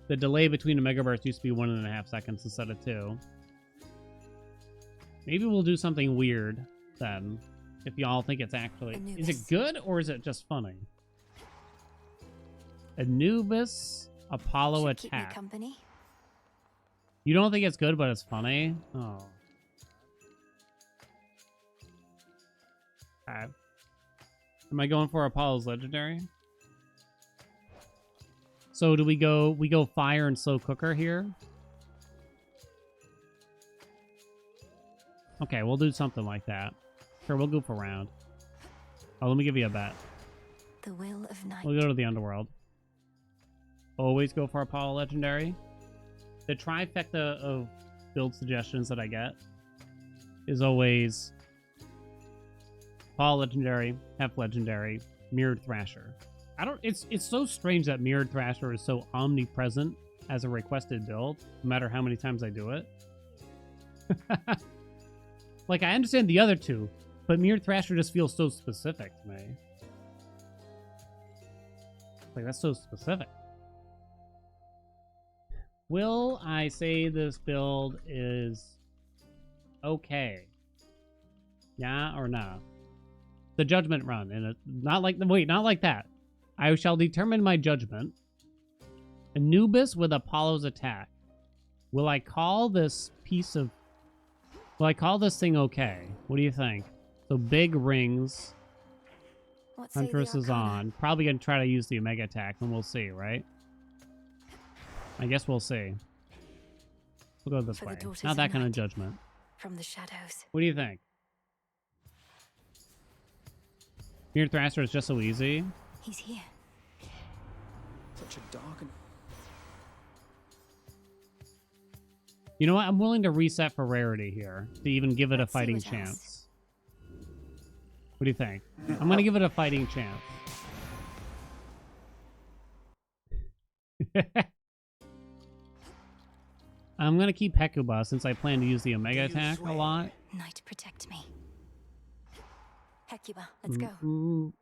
The delay between a Mega Burst used to be 1.5 seconds instead of 2. Maybe we'll do something weird then. If y'all think it's actually... Is it good or is it just funny? Anubis Apollo Should keep me attack. company. You don't think it's good, but it's funny? Oh. Okay. Am I going for Apollo's legendary? So do we go fire and slow cooker here? Okay, we'll do something like that. Sure, we'll goof around. Oh, let me give you a bet. The will of night. We'll go to the underworld. Always go for Apollo legendary. The trifecta of build suggestions that I get is always Apollo legendary, Hef legendary, Mirrored Thrasher. It's so strange that Mirrored Thrasher is so omnipresent as a requested build, no matter how many times I do it. Like, I understand the other two, but Mirrored Thrasher just feels so specific to me. Like, that's so specific. Will I say this build is okay? Yeah or no? The judgment run, and not like that. I shall determine my judgment. Anubis with Apollo's attack. Will I call this piece of... Will I call this thing okay? What do you think? So big rings. Huntress is on. Probably gonna try to use the Omega attack, and we'll see, right? I guess we'll see. We'll go this way. Not that kind of judgment. From the shadows. What do you think? Mirrored Thrasher is just so easy. He's here. Such a dark and... You know what? I'm willing to reset for rarity here to even give it a fighting chance. What do you think? I'm going to give it a fighting chance. I'm going to keep Hecuba since I plan to use the Omega attack a lot. Night, protect me. Hecuba, let's go.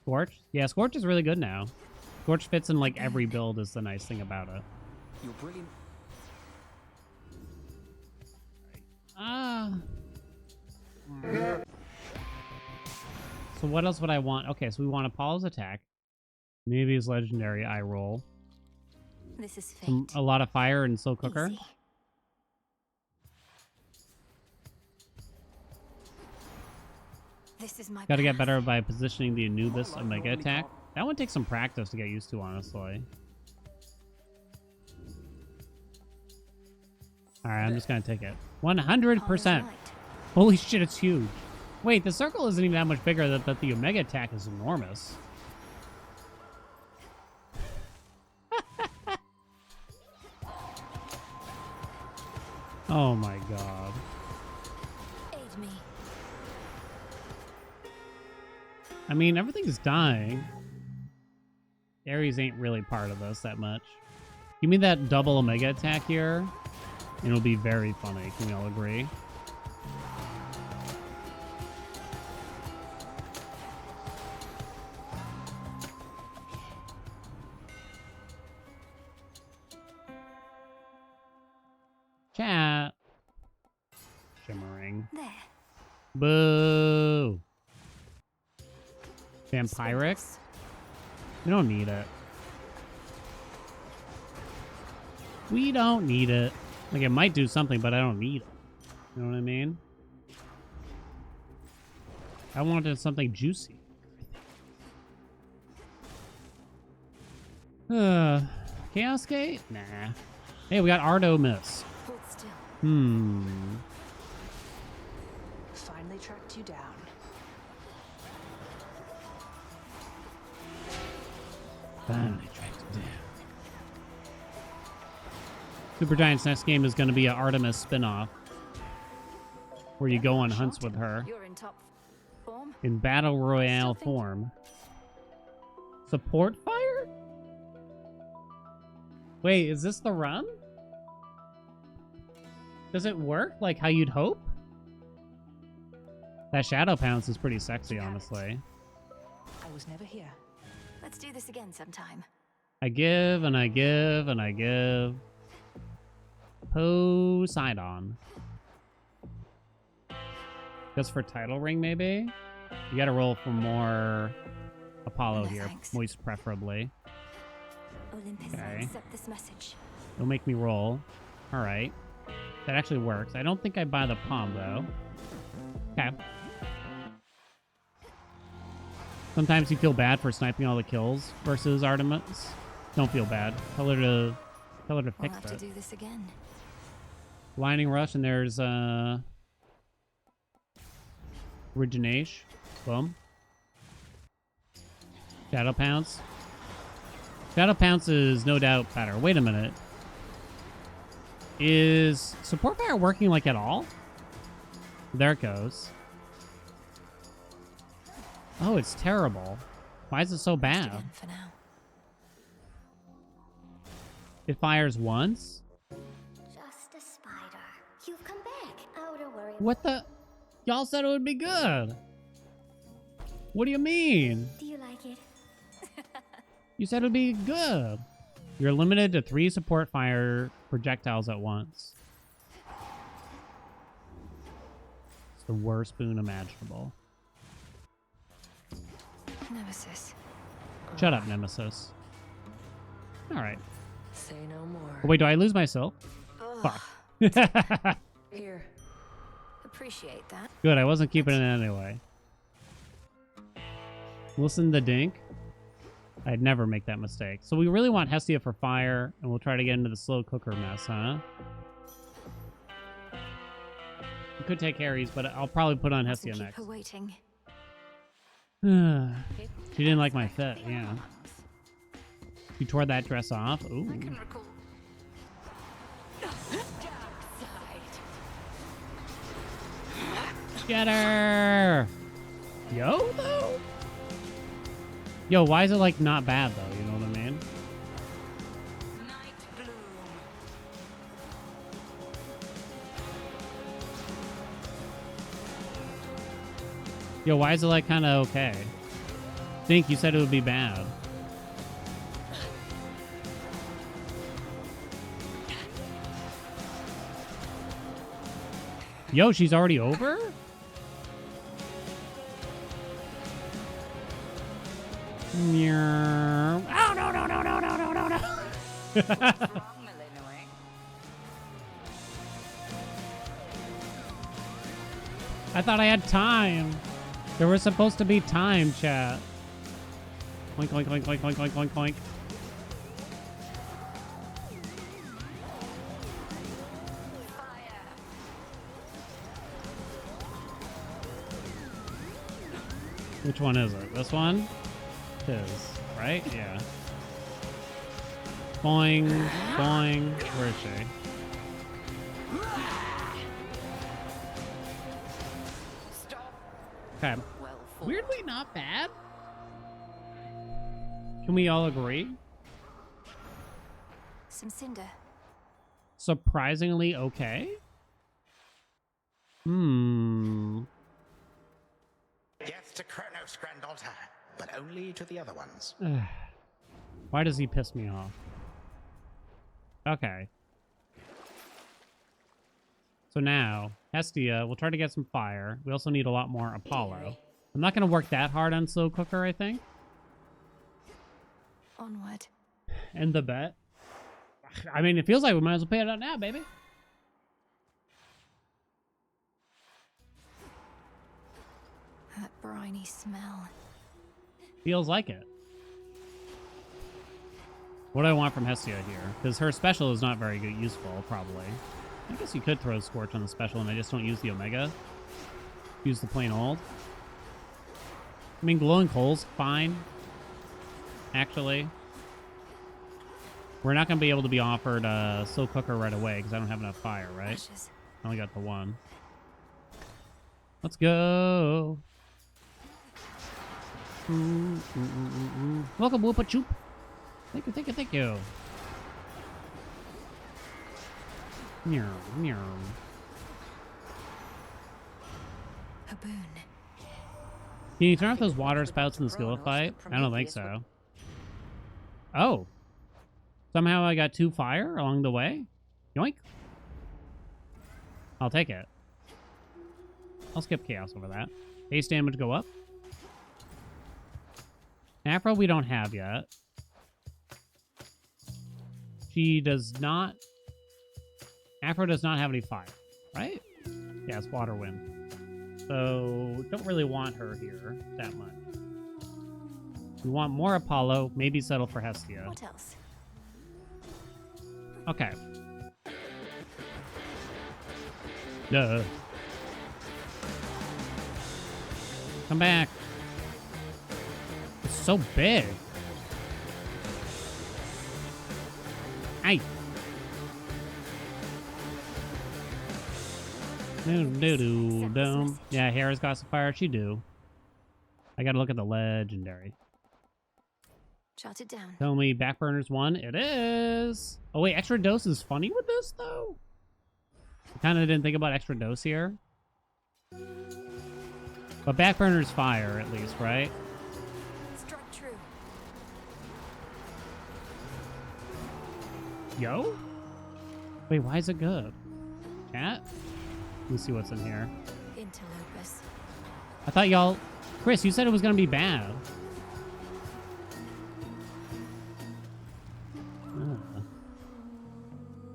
Scorch? Yeah, Scorch is really good now. Scorch fits in like every build is the nice thing about it. You're brilliant. So what else would I want? Okay, so we want Apollo's attack. Maybe his legendary eye roll. This is fate. A lot of fire and slow cooker. Easy. This is my Gotta get path. better by positioning the Anubis Omega attack. That one takes some practice to get used to, honestly. Alright, I'm just gonna take it. 100%. Holy shit, it's huge. Wait, the circle isn't even that much bigger, but the Omega attack is enormous. Oh my god. Aid me. I mean, everything's dying. Ares ain't really part of this that much. Give me that double Omega attack here, and it'll be very funny. Can we all agree? Chat. Shimmering. There. Boo. Vampiric? We don't need it. We don't need it. Like, it might do something, but I don't need it. You know what I mean? I wanted something juicy. Chaos Gate? Nah. Hey, we got Artemis. Hold still. Finally tracked you down. Finally tracked it down. Super Giant's next game is going to be an Artemis spin-off, where you go on hunts with her You're in top form. in Battle Royale form. Support fire? Wait, is this the run? Does it work like how you'd hope? That Shadow Pounce is pretty sexy, honestly. I was never here. Let's do this again sometime. I give and I give and I give. Poseidon. Just for title ring, maybe? You gotta roll for more Apollo No, here. thanks. Moist, preferably. Olympus, Okay. I accept this message. It'll make me roll. Alright. That actually works. I don't think I buy the palm, though. Okay. Sometimes you feel bad for sniping all the kills versus Artemis. Don't feel bad. Tell her to We'll fix have to it. do this again. Lightning Rush, and there's Origination. Boom. Shadow Pounce. Shadow Pounce is no doubt better. Wait a minute. Is Support Fire working like at all? There it goes. Oh, it's terrible. Why is it so bad? Again for now. It fires once? Just a spider. You've come back. Oh, don't worry. What the? Y'all said it would be good. What do you mean? Do you like it? You said it would be good. You're limited to 3 support fire projectiles at once. It's the worst boon imaginable. Nemesis. Shut up, Nemesis. Alright. Say no more. Oh, wait, do I lose myself? Ugh. Fuck. Here. Appreciate that. Good, I wasn't keeping it anyway. Listen to Dink. I'd never make that mistake. So we really want Hestia for fire, and we'll try to get into the slow cooker mess, huh? We could take Ares, but I'll probably put on Hestia Keep next. her waiting. She didn't like my fit, yeah. She tore that dress off. Ooh. Get her! Yo, though? Yo, why is it, like, not bad, though? You know what I mean? Yo, why is it, like, kind of okay? Think you said it would be bad. Yo, she's already over? Oh, no, no, no, no, no, no, no, no. I thought I had time. There was supposed to be time, chat. Oink, oink, oink, oink, oink, oink, oink, oink. Which one is it? This one? It is, right? Yeah. Boing, boing. Where is she? Okay. Weirdly not bad. Can we all agree? Some cinder. Surprisingly okay? Death to Kronos, granddaughter, but only to the other ones. Why does he piss me off? Okay. So now, Hestia, we'll try to get some fire. We also need a lot more Apollo. I'm not going to work that hard on Slow Cooker, I think. Onward. End the bet. I mean, it feels like we might as well pay it out now, baby. That briny smell. Feels like it. What do I want from Hestia here? Because her special is not very good, useful, probably. I guess you could throw Scorch on the special and I just don't use the Omega. Use the plain old. I mean, Glowing Coal's fine. Actually. We're not going to be able to be offered Slow Cooker right away because I don't have enough fire, right? Ashes. I only got the one. Let's go. Welcome, Whoopa Choop. Thank you, thank you, thank you. Meow, meow. A boon. Can you turn off those water spouts in the skillet fight? I don't think so. Oh. Somehow I got 2 fire along the way? Yoink. I'll take it. I'll skip chaos over that. Base damage go up. Afro we don't have yet. She does not... Afro does not have any fire, right? Yeah, it's water wind. So, don't really want her here that much. We want more Apollo, maybe settle for Hestia. What else? Okay. Duh. Come back. It's so big. Ay. Do-do-do-dum. Yeah, Hera's got some fire. She do. I gotta look at the legendary. Jot it down. Tell me Backburners 1. It is. Oh, wait. Extra dose is funny with this, though? I kind of didn't think about extra dose here. But Backburner's fire, at least, right? Strike true. Yo? Wait, why is it good? Chat? Let me see what's in here. Interlopus. I thought y'all... Chris, you said it was going to be bad.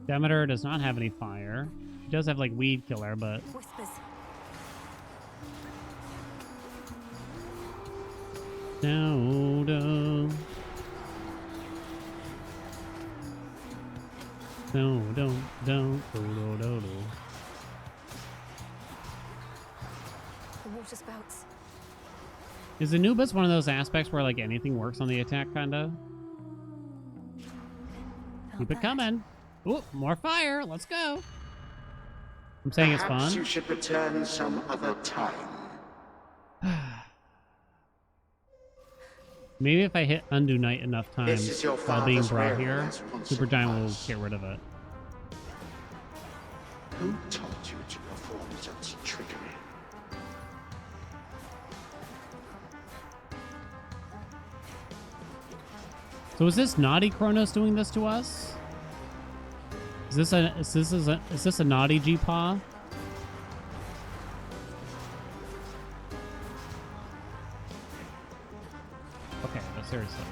Demeter does not have any fire. She does have, like, Weed Killer, but... Whispers. No, no. No, don't, do, do, do. The water spouts. Is Anubis one of those aspects where, like, anything works on the attack, kinda? Keep it coming. Ooh, more fire. Let's go. I'm saying it's Perhaps fun. you should return some other time. Maybe if I hit Undo Night enough This times is your while being father's brought will, here, as once it Supergiant will was. get rid of it. Who taught you to perform such trickery? So is this naughty Kronos doing this to us? Is this a naughty G-Paw? seriously.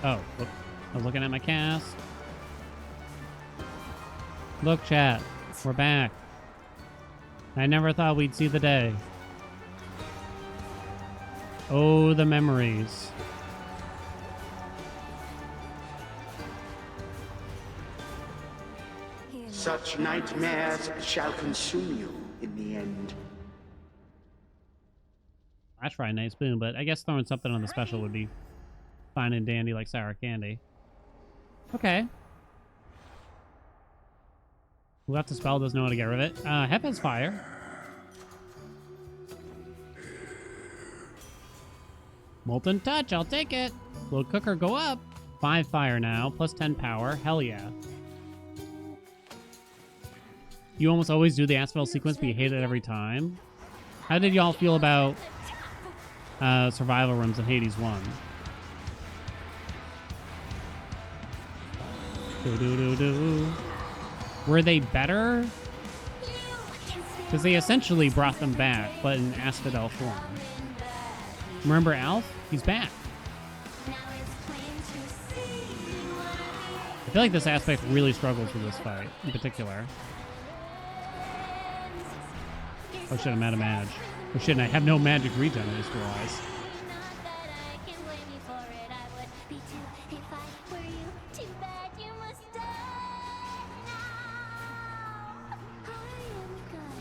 Oh, look. I was looking at my cast. Look, chat. We're back. I never thought we'd see the day. Oh, the memories. Such nightmares shall consume you in the end. That's right, nice boom, but I guess throwing something on the special would be fine and dandy like sour candy. Okay. Who got the spell doesn't know how to get rid of it. Hep has fire. Molten touch, I'll take it. Slow cooker go up. 5 fire now, plus 10 power. Hell yeah. You almost always do the Asphodel sequence, but you hate it every time. How did y'all feel about survival rooms in Hades 1? Were they better? Because they essentially brought them back, but in Asphodel form. Remember Alf? He's back. I feel like this aspect really struggles with this fight, in particular. Oh shit, I'm out of mag. Oh shit, and I have no magic regen, I just realized.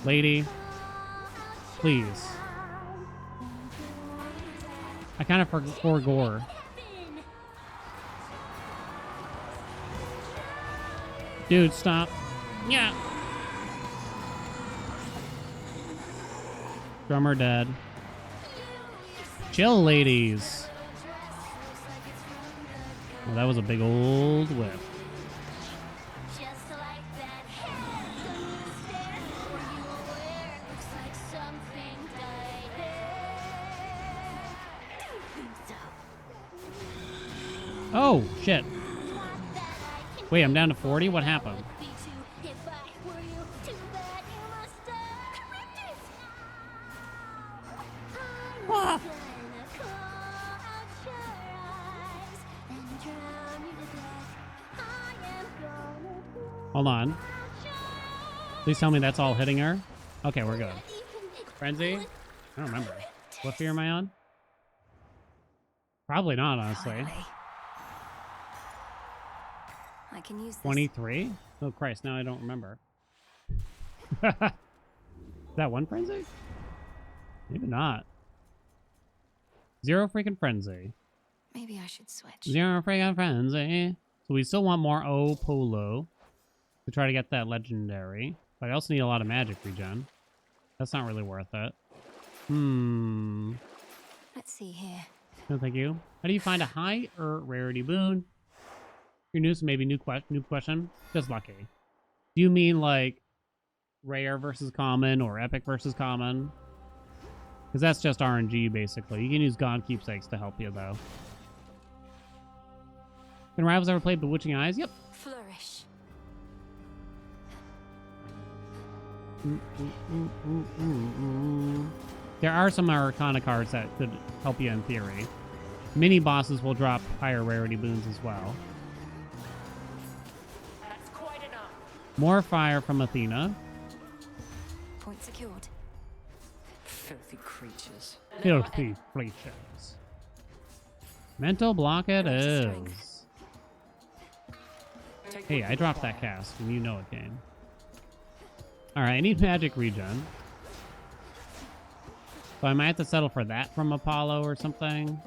Lady, please. I kind of forgore. Dude, stop. Yeah. Drummer dead. Chill, ladies. Oh, that was a big old whip. Oh, shit. Wait, I'm down to 40? What happened? Ah. Hold on. Please tell me that's all hitting her. Okay, we're good. Frenzy? I don't remember. What fear am I on? Probably not, honestly. I can use this. 23? Oh, Christ, now I don't remember. Is that one frenzy? Maybe not. 0 freaking frenzy. Maybe I should switch. 0 freaking frenzy. So we still want more O Polo to try to get that legendary. But I also need a lot of magic regen. That's not really worth it. Let's see here. No, thank you. How do you find a high or rarity boon? Your news, maybe new question. Just lucky. Do you mean like rare versus common or epic versus common? Because that's just RNG basically. You can use God keepsakes to help you though. Can rivals ever play Bewitching Eyes? Yep. Flourish. There are some Arcana cards that could help you in theory. Mini bosses will drop higher rarity boons as well. That's quite enough. More fire from Athena. Point secured. Filthy creatures. Filthy creatures. Mental block it is. Hey, I dropped that cast, and you know it came. Alright, I need magic regen. So I might have to settle for that from Apollo or something.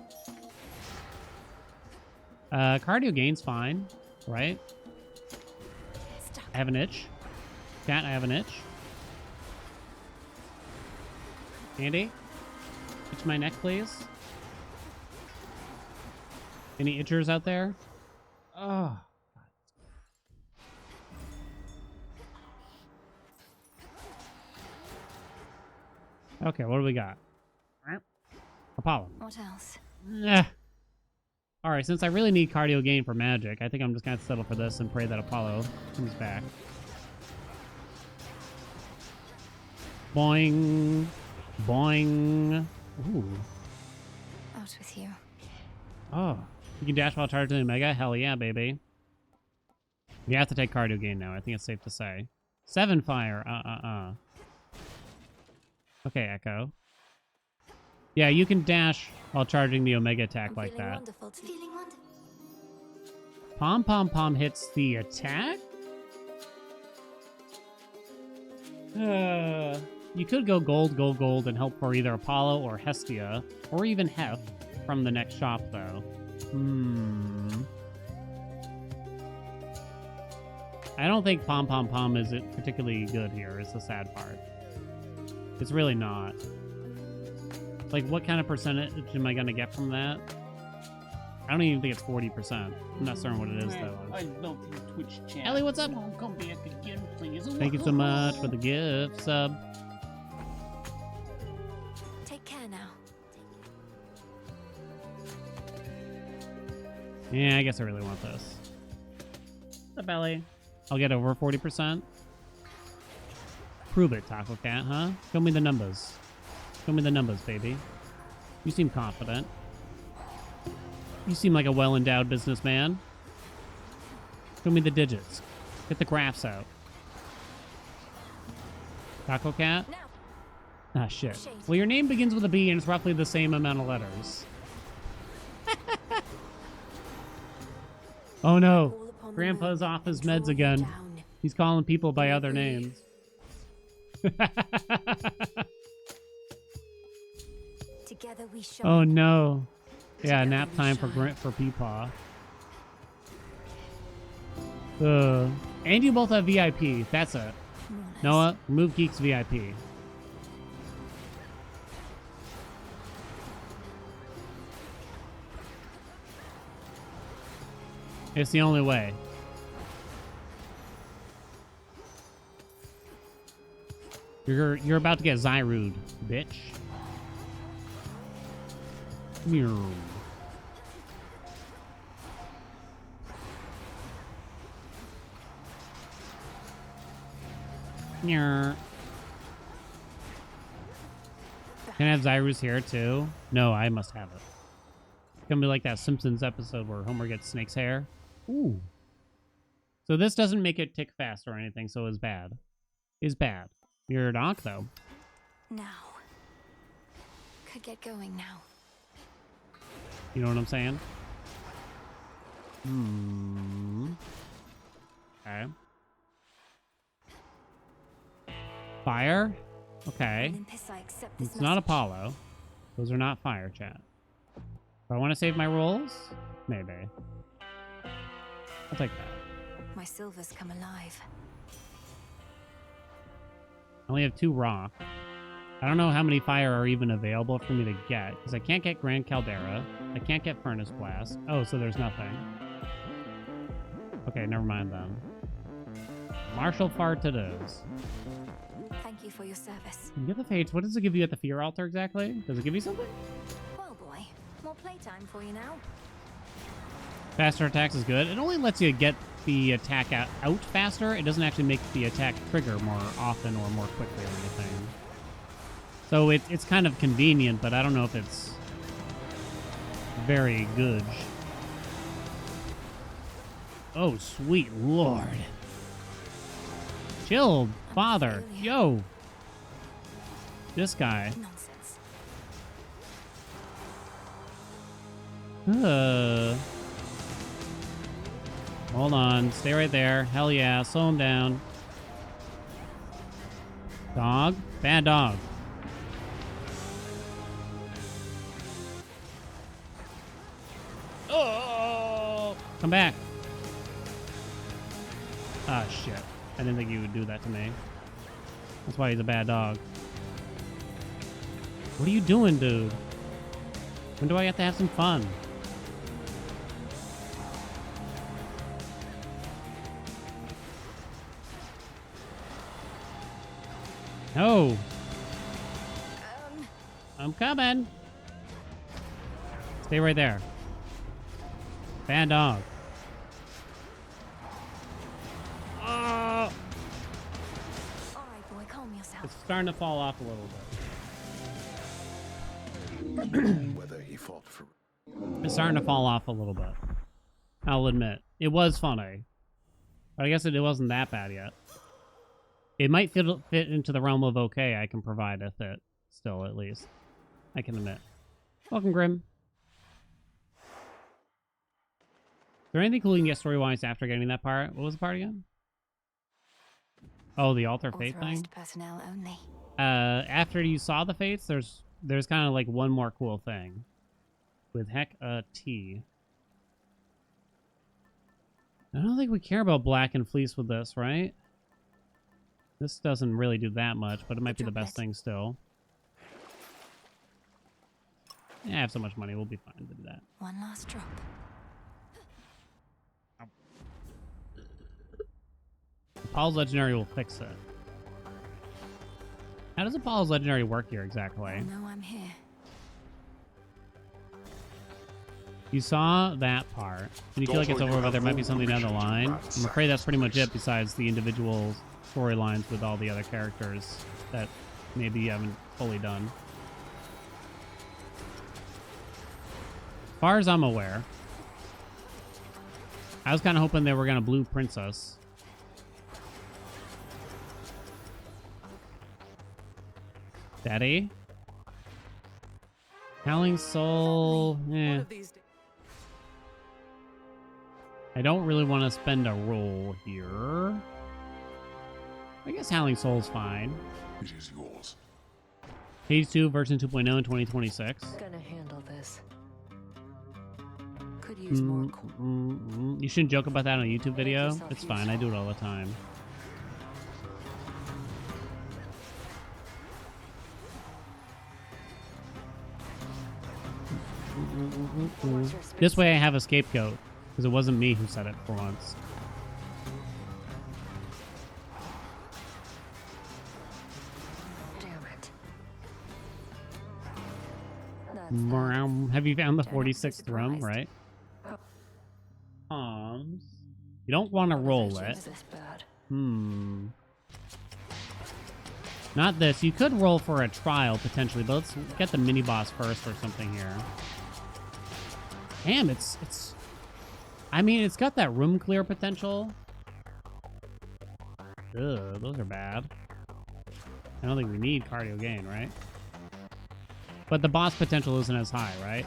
Cardio gain's fine, right? I have an itch. Chat, I have an itch. Andy? Itch my neck, please. Any itchers out there? Oh. Okay, what do we got? Apollo. What else? Alright, since I really need cardio gain for magic, I think I'm just going to settle for this and pray that Apollo comes back. Boing. Boing. Ooh. Out with you. Oh, you can dash while charging the Omega? Hell yeah, baby. You have to take cardio gain now. I think it's safe to say. 7 fire. Okay, Echo. Yeah, you can dash while charging the Omega attack like that. Pom Pom Pom hits the attack? You could go gold, and help for either Apollo or Hestia, or even Hef from the next shop, though. I don't think Pom Pom Pom is particularly good here, is the sad part. It's really not. Like, what kind of percentage am I going to get from that? I don't even think it's 40%. I'm not certain what it is, though. I love your Twitch chat. Ellie, what's up? Oh, come back again, please. Thank you so much for the gift sub. Take care now. Yeah, I guess I really want this. The belly. I'll get over 40%. Prove it, Taco Cat, huh? Show me the numbers. Show me the numbers, baby. You seem confident. You seem like a well-endowed businessman. Show me the digits. Get the graphs out. Taco Cat? Ah, shit. Well, your name begins with a B and it's roughly the same amount of letters. Oh no. Grandpa's off his meds again. He's calling people by other names. Together we shall. Oh no. Yeah, nap time for Peepaw. And you both have VIP. That's it. Noah, remove Geek's VIP. It's the only way. You're about to get Zyrude, bitch. Meow. Can I have Zyrus here too? No, I must have it. It's gonna be like that Simpsons episode where Homer gets Snake's hair. Ooh. So this doesn't make it tick fast or anything, so it's bad. Is bad. You're a doc though. Now. Could get going now. You know what I'm saying? Okay. Fire? Okay. It's not Apollo. Those are not fire, chat. Do I want to save my rolls? Maybe. I'll take that. My silvers come alive. I only have 2 rock. I don't know how many fire are even available for me to get, because I can't get Grand Caldera. I can't get Furnace Blast. Oh, so there's nothing. Okay, never mind then. Martial Fart it is. Thank you for your service. You get the Fates. What does it give you at the Fear Altar exactly? Does it give you something? Well, boy, more playtime for you now. Faster attacks is good. It only lets you get the attack out faster. It doesn't actually make the attack trigger more often or more quickly or anything. So it's kind of convenient, but I don't know if it's very good. Oh, sweet lord. Chill, father. Yo. This guy. Nonsense. Hold on. Stay right there. Hell yeah. Slow him down. Dog? Bad dog. Oh! Come back. Ah, shit. I didn't think you would do that to me. That's why he's a bad dog. What are you doing, dude? When do I have to have some fun? No. I'm coming. Stay right there. Bad dog. Oh. All right, boy, calm yourself. It's starting to fall off a little bit. Whether he fought for It's starting to fall off a little bit. I'll admit. It was funny. But I guess it wasn't that bad yet. It might fit into the realm of okay, I can provide with it. Still, at least. I can admit. Welcome, Grim. Is there anything cool you can get story-wise after getting that part? What was the part again? Oh, the alter fate thing? Personnel only. After you saw the fates, there's kind of like one more cool thing. With heck a T. I don't think we care about Black and Fleece with this, right? This doesn't really do that much, but it might be the best thing still. Yeah, I have so much money, we'll be fine to do that. One last drop. Apollo's Legendary will fix it. How does Apollo's Legendary work here exactly? I know I'm here. You saw that part, and you feel like it's over, but there might be something down the line. I'm afraid that's pretty much it, besides the individual storylines with all the other characters that maybe you haven't fully done. As far as I'm aware, I was kind of hoping they were going to blue Princess. Daddy? Howling Soul, eh. I don't really want to spend a roll here. I guess Howling Soul's fine. It is yours. Page 2, version 2.0 in 2026. Gonna handle this. Could use more You shouldn't joke about that on a YouTube video. It's fine, I do it all the time. This way I have a scapegoat, because it wasn't me who said it for once. Damn it. Have you found the 46th room, right? You don't want to roll it. Not this. You could roll for a trial, potentially, but let's get the mini-boss first or something here. Damn, it's... I mean, it's got that room clear potential. Ugh, those are bad. I don't think we need cardio gain, right? But the boss potential isn't as high, right?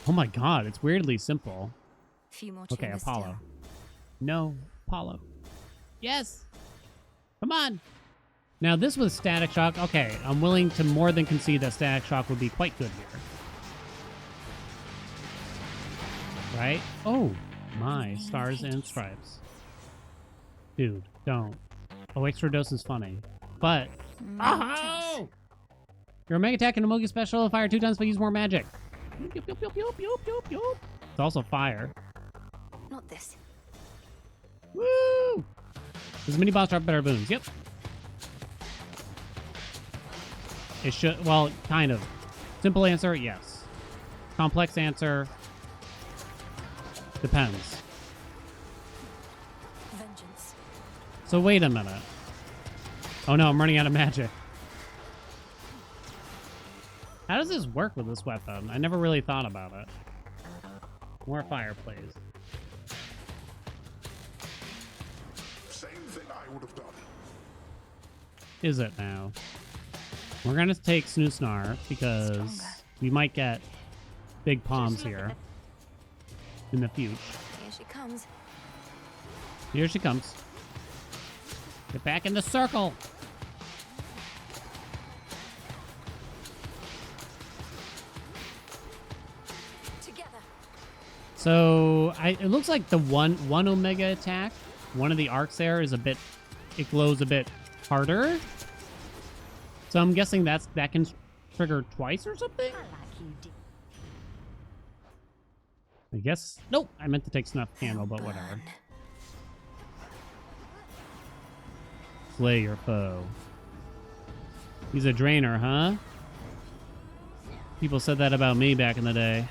Oh my god, it's weirdly simple. Few more Okay, chambers Apollo. still. No, Apollo. Yes! Come on! Now, this was Static Shock. Okay, I'm willing to more than concede that Static Shock would be quite good here. Right? Oh, my. Stars and Stripes. Dude, don't. Oh, extra dose is funny. But... Oh! Your Omega Attack and Emogi Special fire 2 times but use more magic. It's also fire. Not this. Woo! Does mini boss drop better boons? Yep. It should. Well, kind of. Simple answer, yes. Complex answer, depends. Vengeance. So wait a minute. Oh no, I'm running out of magic. How does this work with this weapon? I never really thought about it. More fire, please. Same thing I would have done. Is it now? We're gonna take Snoosnar because we might get big palms here in the future. Here she comes. Here she comes. Get back in the circle. So it looks like the one Omega attack, one of the arcs there is a bit, it glows a bit harder. So I'm guessing that can trigger twice or something. I guess. Nope, I meant to take Snuff Candle, but whatever. Slay your foe. He's a drainer, huh? People said that about me back in the day.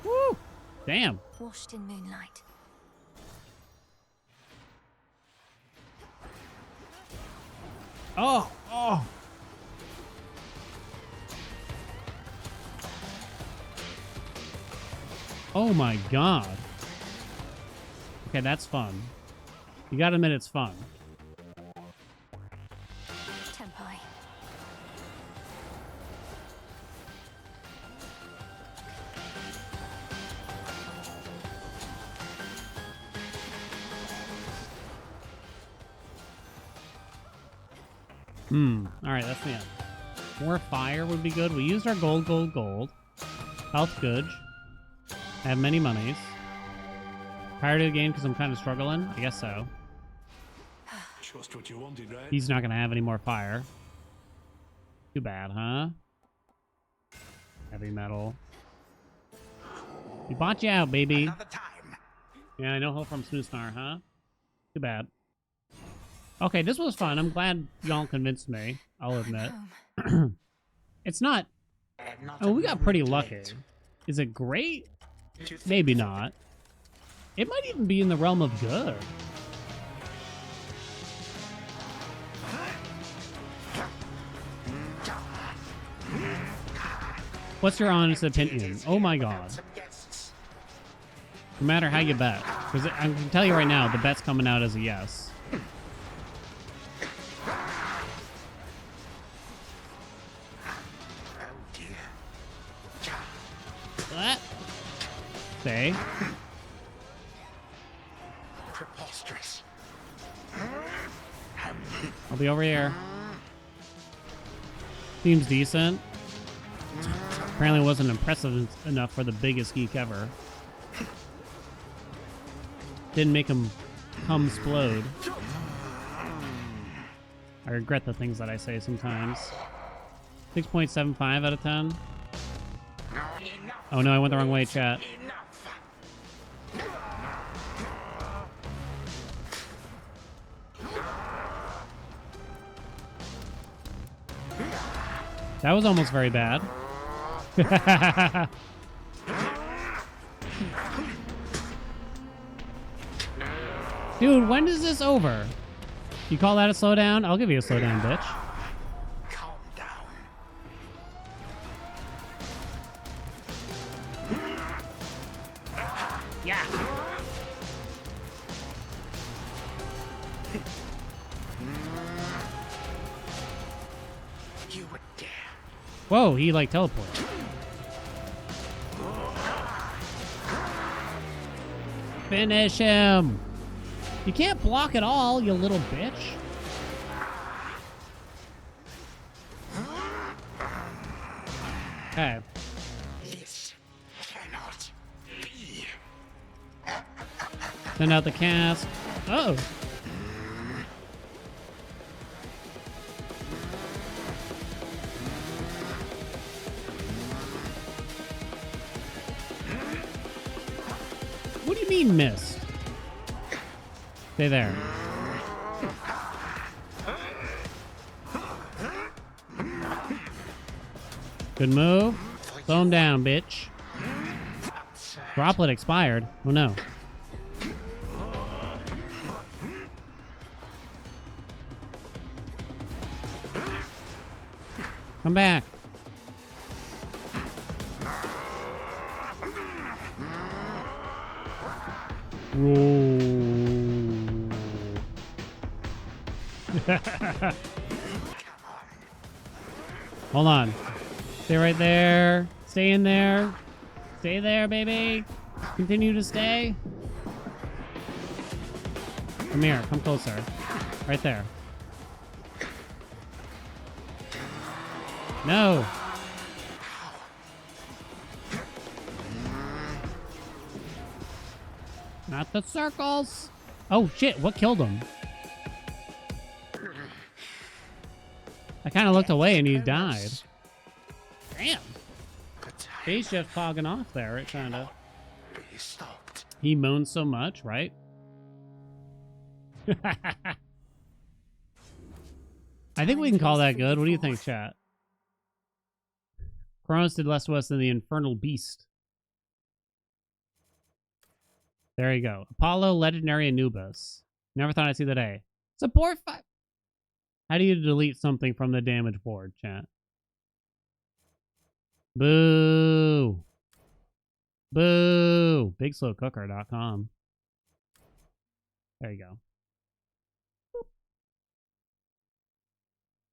Woo! Damn. Washed in moonlight. Oh, oh. Oh my god. Okay, that's fun. You gotta admit it's fun. Tempai. Alright, that's the end. More fire would be good. We used our gold. Health good. I have many monies. Tired of the game because I'm kind of struggling? I guess so. Just what you wanted, right? He's not going to have any more fire. Too bad, huh? Heavy metal. We bought you out, baby. Yeah, I know help from Snoosnar, huh? Too bad. Okay, this was fun. I'm glad y'all convinced me. I'll admit. It's not... Oh, we got pretty lucky. Is it great? Maybe not. It might even be in the realm of good. What's your honest opinion? Oh my god. No matter how you bet. Because I can tell you right now, the bet's coming out as a yes. What? Say. Preposterous. I'll be over here. Seems decent. Apparently wasn't impressive enough for the biggest geek ever. Didn't make him come explode. I regret the things that I say sometimes. 6.75 out of 10. Oh no, I went the wrong way, chat. That was almost very bad. Dude, when is this over? You call that a slowdown? I'll give you a slowdown, bitch. Calm down. Yeah. You would dare. Whoa, he like teleported. Finish him. You can't block at all, you little bitch. Okay. This cannot be. Send out the cast. Oh. What do you mean missed? Stay there. Good move. Slow him down, bitch. Droplet expired. Oh no. Come back. Whoa. Hold on. Stay right there. Stay in there. Stay there, baby. Continue to stay. Come here. Come closer. Right there. No. Not the circles. Oh, shit. What killed him? I kind of looked away and he died. Damn. He's just fogging off there. It kind of. He moans so much, right? I think we can call that good. What do you think, chat? Kronos did less to us than the Infernal Beast. There you go. Apollo, Legendary, Anubis. Never thought I'd see the day. Support 5. How do you delete something from the damage board, chat? Boo! Boo! BigSlowCooker.com. There you go. Boop.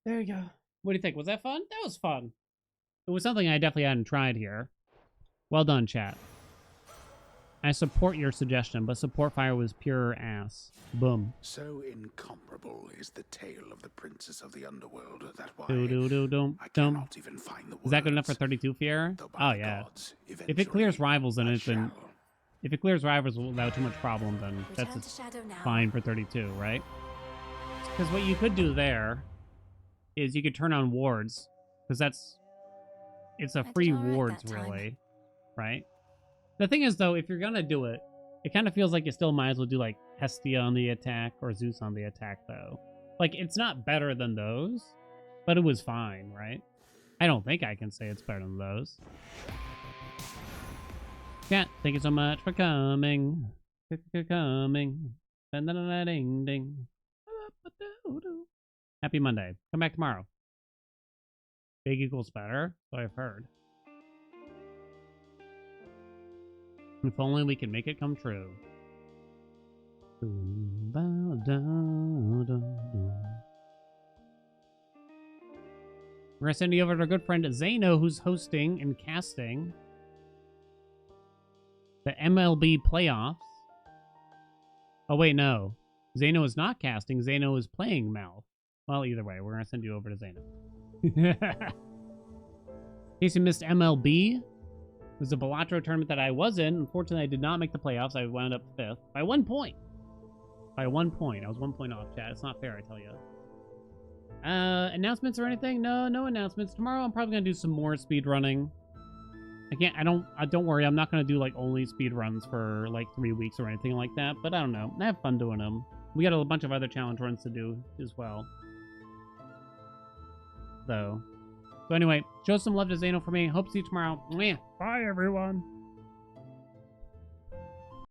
There you go. What do you think? Was that fun? That was fun. It was something I definitely hadn't tried here. Well done, chat. I support your suggestion, but support fire was pure ass. Boom. So incomparable is the tale of the princess of the underworld that why I cannot even find the words. Is that good enough for 32 Fiera? Oh yeah. If it clears rivals, then it's an... If it clears rivals without too much problem, then that's fine for 32, right? Because what you could do there is you could turn on wards, because it's a free wards, really, right? The thing is, though, if you're gonna do it, it kind of feels like you still might as well do, like, Hestia on the attack or Zeus on the attack, though. Like, it's not better than those, but it was fine, right? I don't think I can say it's better than those. Yeah, thank you so much for coming. Coming. Ding, ding. Happy Monday. Come back tomorrow. Big equals better, so I've heard. If only we can make it come true. We're gonna send you over to our good friend Zano, who's hosting and casting the MLB playoffs. Oh wait, no. Zano is not casting, Zano is playing Mal. Well, either way, we're gonna send you over to Zano. In case you missed MLB, it was a Balatro tournament that I was in. Unfortunately, I did not make the playoffs. I wound up 5th by 1 point. By 1 point. I was 1 point off, chat. It's not fair, I tell you. Announcements or anything? No announcements. Tomorrow I'm probably gonna do some more speed running. Don't worry, I'm not gonna do like only speed runs for like 3 weeks or anything like that, but I don't know. I have fun doing them. We got a bunch of other challenge runs to do as well. So anyway, show some love to Zano for me. Hope to see you tomorrow. Bye, everyone.